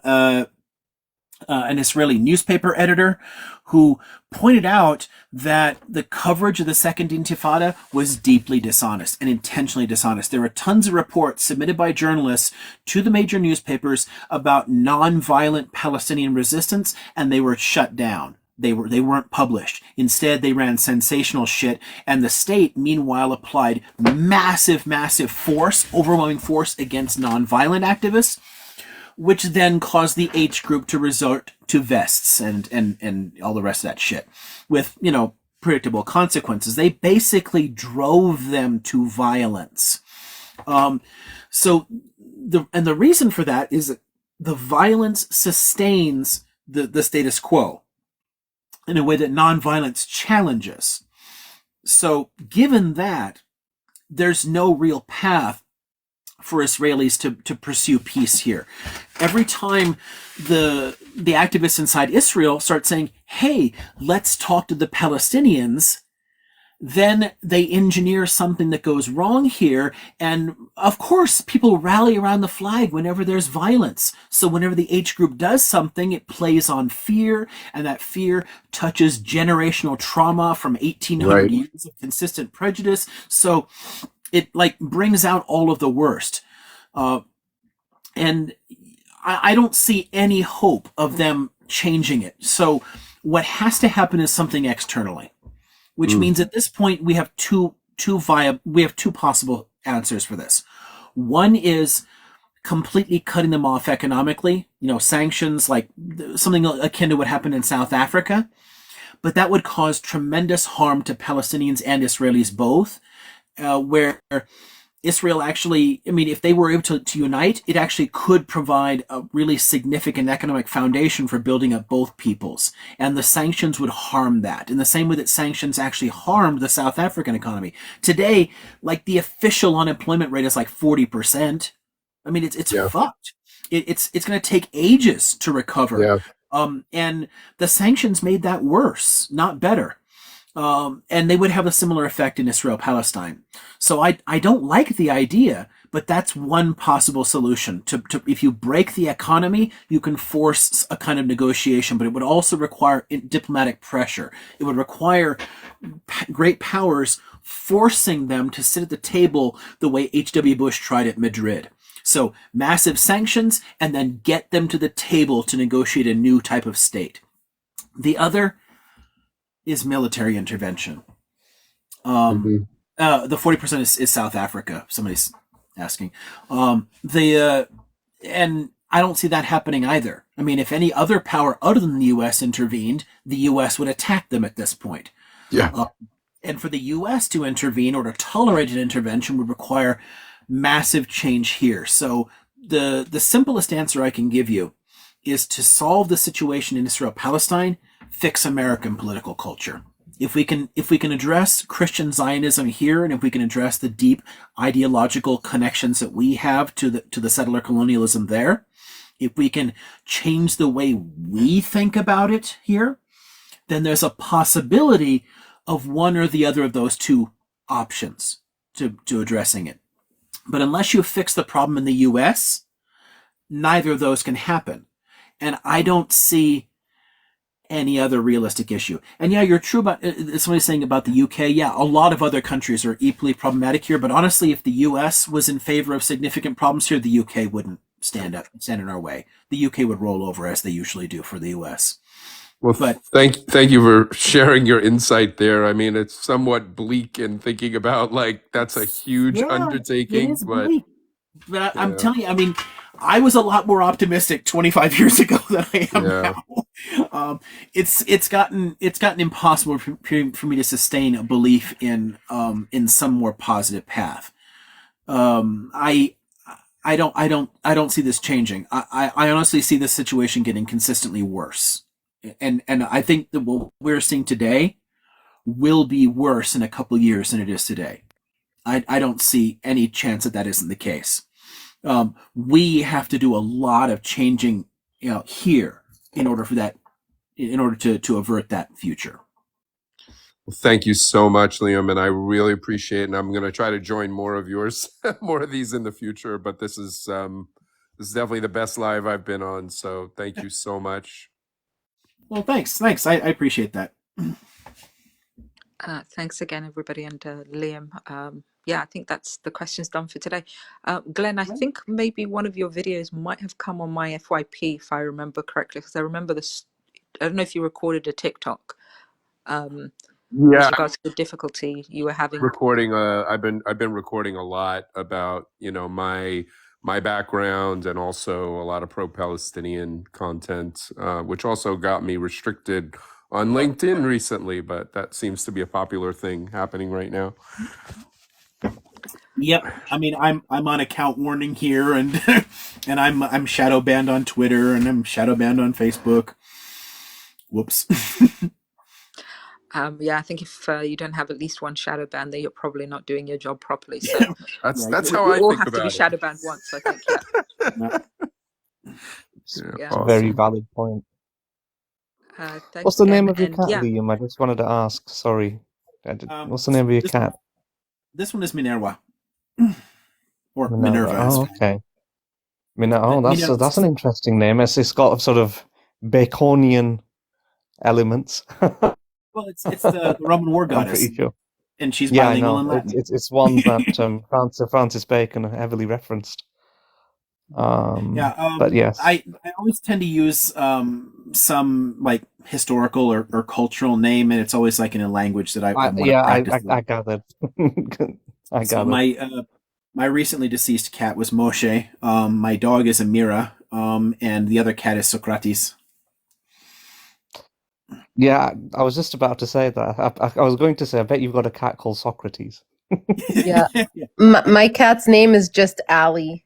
an Israeli newspaper editor, who pointed out that the coverage of the Second Intifada was deeply dishonest and intentionally dishonest. There were tons of reports submitted by journalists to the major newspapers about nonviolent Palestinian resistance, and they were shut down. They weren't published. Instead, they ran sensational shit, and the state, meanwhile, applied massive force, overwhelming force against nonviolent activists, which then caused the H group to resort to vests and all the rest of that shit, with, predictable consequences. They basically drove them to violence. So the reason for that is that the violence sustains the status quo in a way that nonviolence challenges. So given that, there's no real path for Israelis to pursue peace here. Every time the activists inside Israel start saying, hey, let's talk to the Palestinians, then they engineer something that goes wrong here. And of course, people rally around the flag whenever there's violence. So whenever the H group does something, it plays on fear, and that fear touches generational trauma from 1,800 years of consistent prejudice. So it brings out all of the worst. And I don't see any hope of them changing it. So what has to happen is something externally, which means at this point we have two possible answers for this. One is completely cutting them off economically, sanctions, like something akin to what happened in South Africa, but that would cause tremendous harm to Palestinians and Israelis both, where Israel actually, if they were able to unite, it actually could provide a really significant economic foundation for building up both peoples. And the sanctions would harm that in the same way that sanctions actually harmed the South African economy. Today, the official unemployment rate is 40%. It's fucked. It's going to take ages to recover. And the sanctions made that worse, not better. And they would have a similar effect in Israel-Palestine. So I don't like the idea, but that's one possible solution. To if you break the economy, you can force a kind of negotiation, but it would also require diplomatic pressure. It would require great powers forcing them to sit at the table the way H.W. Bush tried at Madrid. So massive sanctions, and then get them to the table to negotiate a new type of state. The other is military intervention. The 40% is South Africa. Somebody's asking. And I don't see that happening either. If any other power other than the U.S. intervened, the U.S. would attack them at this point. And for the U.S. to intervene or to tolerate an intervention would require massive change here. So the simplest answer I can give you is to solve the situation in Israel-Palestine, fix American political culture. If we can address Christian Zionism here, and if we can address the deep ideological connections that we have to the settler colonialism there, if we can change the way we think about it here, then there's a possibility of one or the other of those two options to addressing it. But unless you fix the problem in the U.S., neither of those can happen. And I don't see any other realistic issue. And you're true about somebody saying about the UK. Yeah, a lot of other countries are equally problematic here. But honestly, if the US was in favor of significant problems here, the UK wouldn't stand in our way. The UK would roll over as they usually do for the US. Well, thank you for sharing your insight there. It's somewhat bleak in thinking about that's a huge undertaking. It is bleak. But I'm telling you, I was a lot more optimistic 25 years ago than I am now. It's gotten impossible for me to sustain a belief in some more positive path. I don't see this changing. I honestly see this situation getting consistently worse. And I think that what we're seeing today will be worse in a couple of years than it is today. I don't see any chance that isn't the case. We have to do a lot of changing, here in order to avert that future. Well, thank you so much, Liam, and I really appreciate it. And I'm going to try to join more of yours, more of these in the future. But this is definitely the best live I've been on. So thank you so much. Well, thanks. I appreciate that. Thanks again, everybody, and Liam. Yeah, I think that's the questions done for today. Glenn, I think maybe one of your videos might have come on my FYP, if I remember correctly, because I remember this. I don't know if you recorded a TikTok with Yeah, regards to the difficulty you were having. recording. I've been recording a lot about my background and also a lot of pro-Palestinian content, which also got me restricted on LinkedIn recently. But that seems to be a popular thing happening right now. Yep. I mean, I'm on account warning here, and and I'm shadow banned on Twitter, and I'm shadow banned on Facebook. Whoops. Yeah, I think if you don't have at least one shadow ban, then you're probably not doing your job properly. So That's we how I all think have to be about it. shadow banned once, I think. Yeah. Yeah, Yeah. Very awesome. valid point. Thanks What's the name again, of your and cat, yeah. Liam? I just wanted to ask. Sorry. What's the name of your cat? This one is Minerva. Or Minerva. Minerva. Oh, okay. Oh, Minerva. that's an interesting name. It's got sort of Baconian elements. Well, it's the Roman war I'm goddess, pretty sure. and she's Yeah, I bilingual in know. Latin. It's one that Francis Bacon heavily referenced. But yes. I always tend to use some like historical or cultural name, and it's always like in a language that I want to practice. I gathered. I So gathered. my recently deceased cat was Moshe. My dog is Amira. And the other cat is Socrates. Yeah, I was just about to say that. I was going to say, I bet you've got a cat called Socrates. Yeah. My cat's name is just Allie.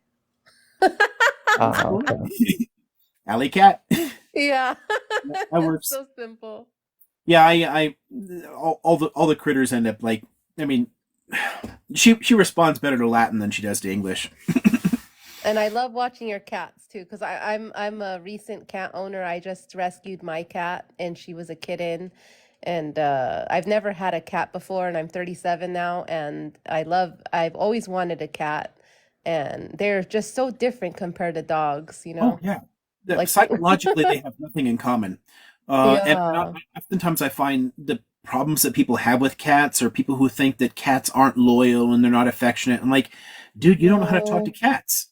Okay. Alley cat. Yeah. That works. So simple. Yeah, all the critters end up like. I mean, she responds better to Latin than she does to English. And I love watching your cats too, because I'm a recent cat owner. I just rescued my cat, and she was a kitten, and I've never had a cat before, and I'm 37 now, and I've always wanted a cat, and they're just so different compared to dogs, you know. Oh yeah, Like psychologically they have nothing in common. And yeah. oftentimes I find the problems that people have with cats are people who think that cats aren't loyal and they're not affectionate. I'm like, dude, you don't know how to talk to No. cats.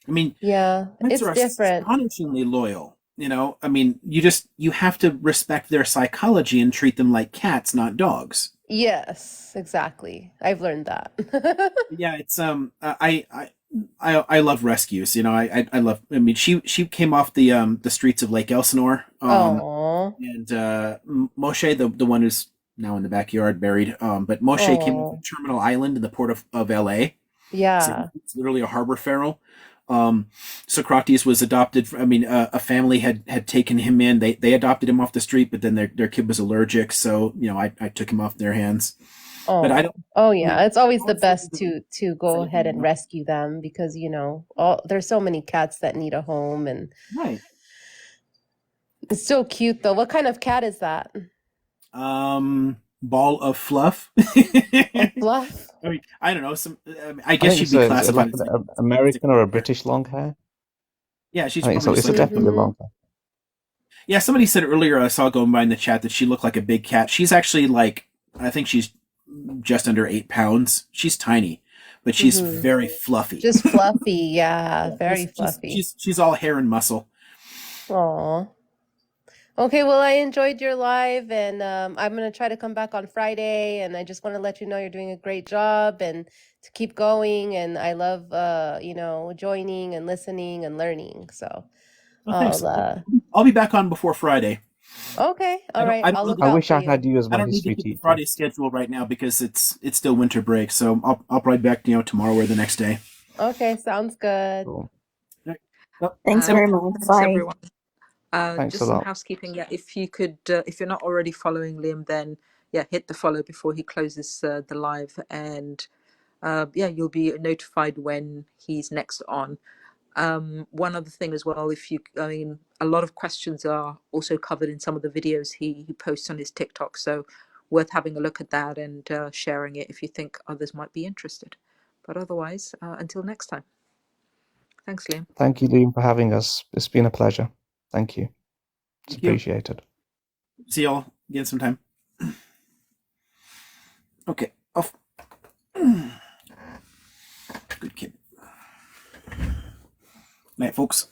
I mean, Yeah, cats it's are different. astonishingly loyal. I mean, you have to respect their psychology and treat them like cats, not dogs. Yes, exactly. I've learned that. Yeah, it's I love rescues. I love. I mean, she came off the streets of Lake Elsinore. Oh. And Moshe, the one who's now in the backyard buried. But Moshe came off Oh. of Terminal Island in the port of L.A. Yeah. It's literally a harbor feral. Socrates was adopted. I mean, a family had taken him in. They adopted him off the street, but then their kid was allergic, so I took him off their hands. But I Oh. don't. Oh I mean, yeah, it's always the dogs are best to go ahead and rescue them because there's so many cats that need a home, and right. it's so cute though. What kind of cat is that? Ball of fluff. Fluff? I mean, I don't know. I I guess think she'd be it's like classified as an American or a British long hair. yeah. She's I think probably so. just It's like definitely long hair. yeah. Somebody said earlier I saw going by in the chat that she looked like a big cat. She's actually like I think she's just under 8 pounds. She's tiny, but she's very fluffy. Just fluffy, yeah, very fluffy. She's all hair and muscle. Aw. Okay, well, I enjoyed your live, and I'm gonna try to come back on Friday. And I just want to let you know you're doing a great job, and to keep going. And I love, joining and listening and learning. So, Oh, thanks. I'll be back on before Friday. Okay, all right. I'll look I out wish for I you. had you as I my don't need to history keep the teacher. Friday schedule right now because it's still winter break. So I'll probably be back tomorrow or the next day. Okay, sounds good. Thanks very much. Thanks, Bye. everyone. Thanks Just a some lot. housekeeping. Yeah, if you could, if you're not already following Liam, then yeah, hit the follow before he closes the live, and yeah, you'll be notified when he's next on. One other thing as well, I mean, a lot of questions are also covered in some of the videos he posts on his TikTok, so worth having a look at that and sharing it if you think others might be interested. But otherwise, until next time. Thanks, Liam. Thank you, Liam, for having us. It's been a pleasure. Thank you. It's Thank you. appreciated. See y'all again sometime. Okay, off. Good kid. Night, folks.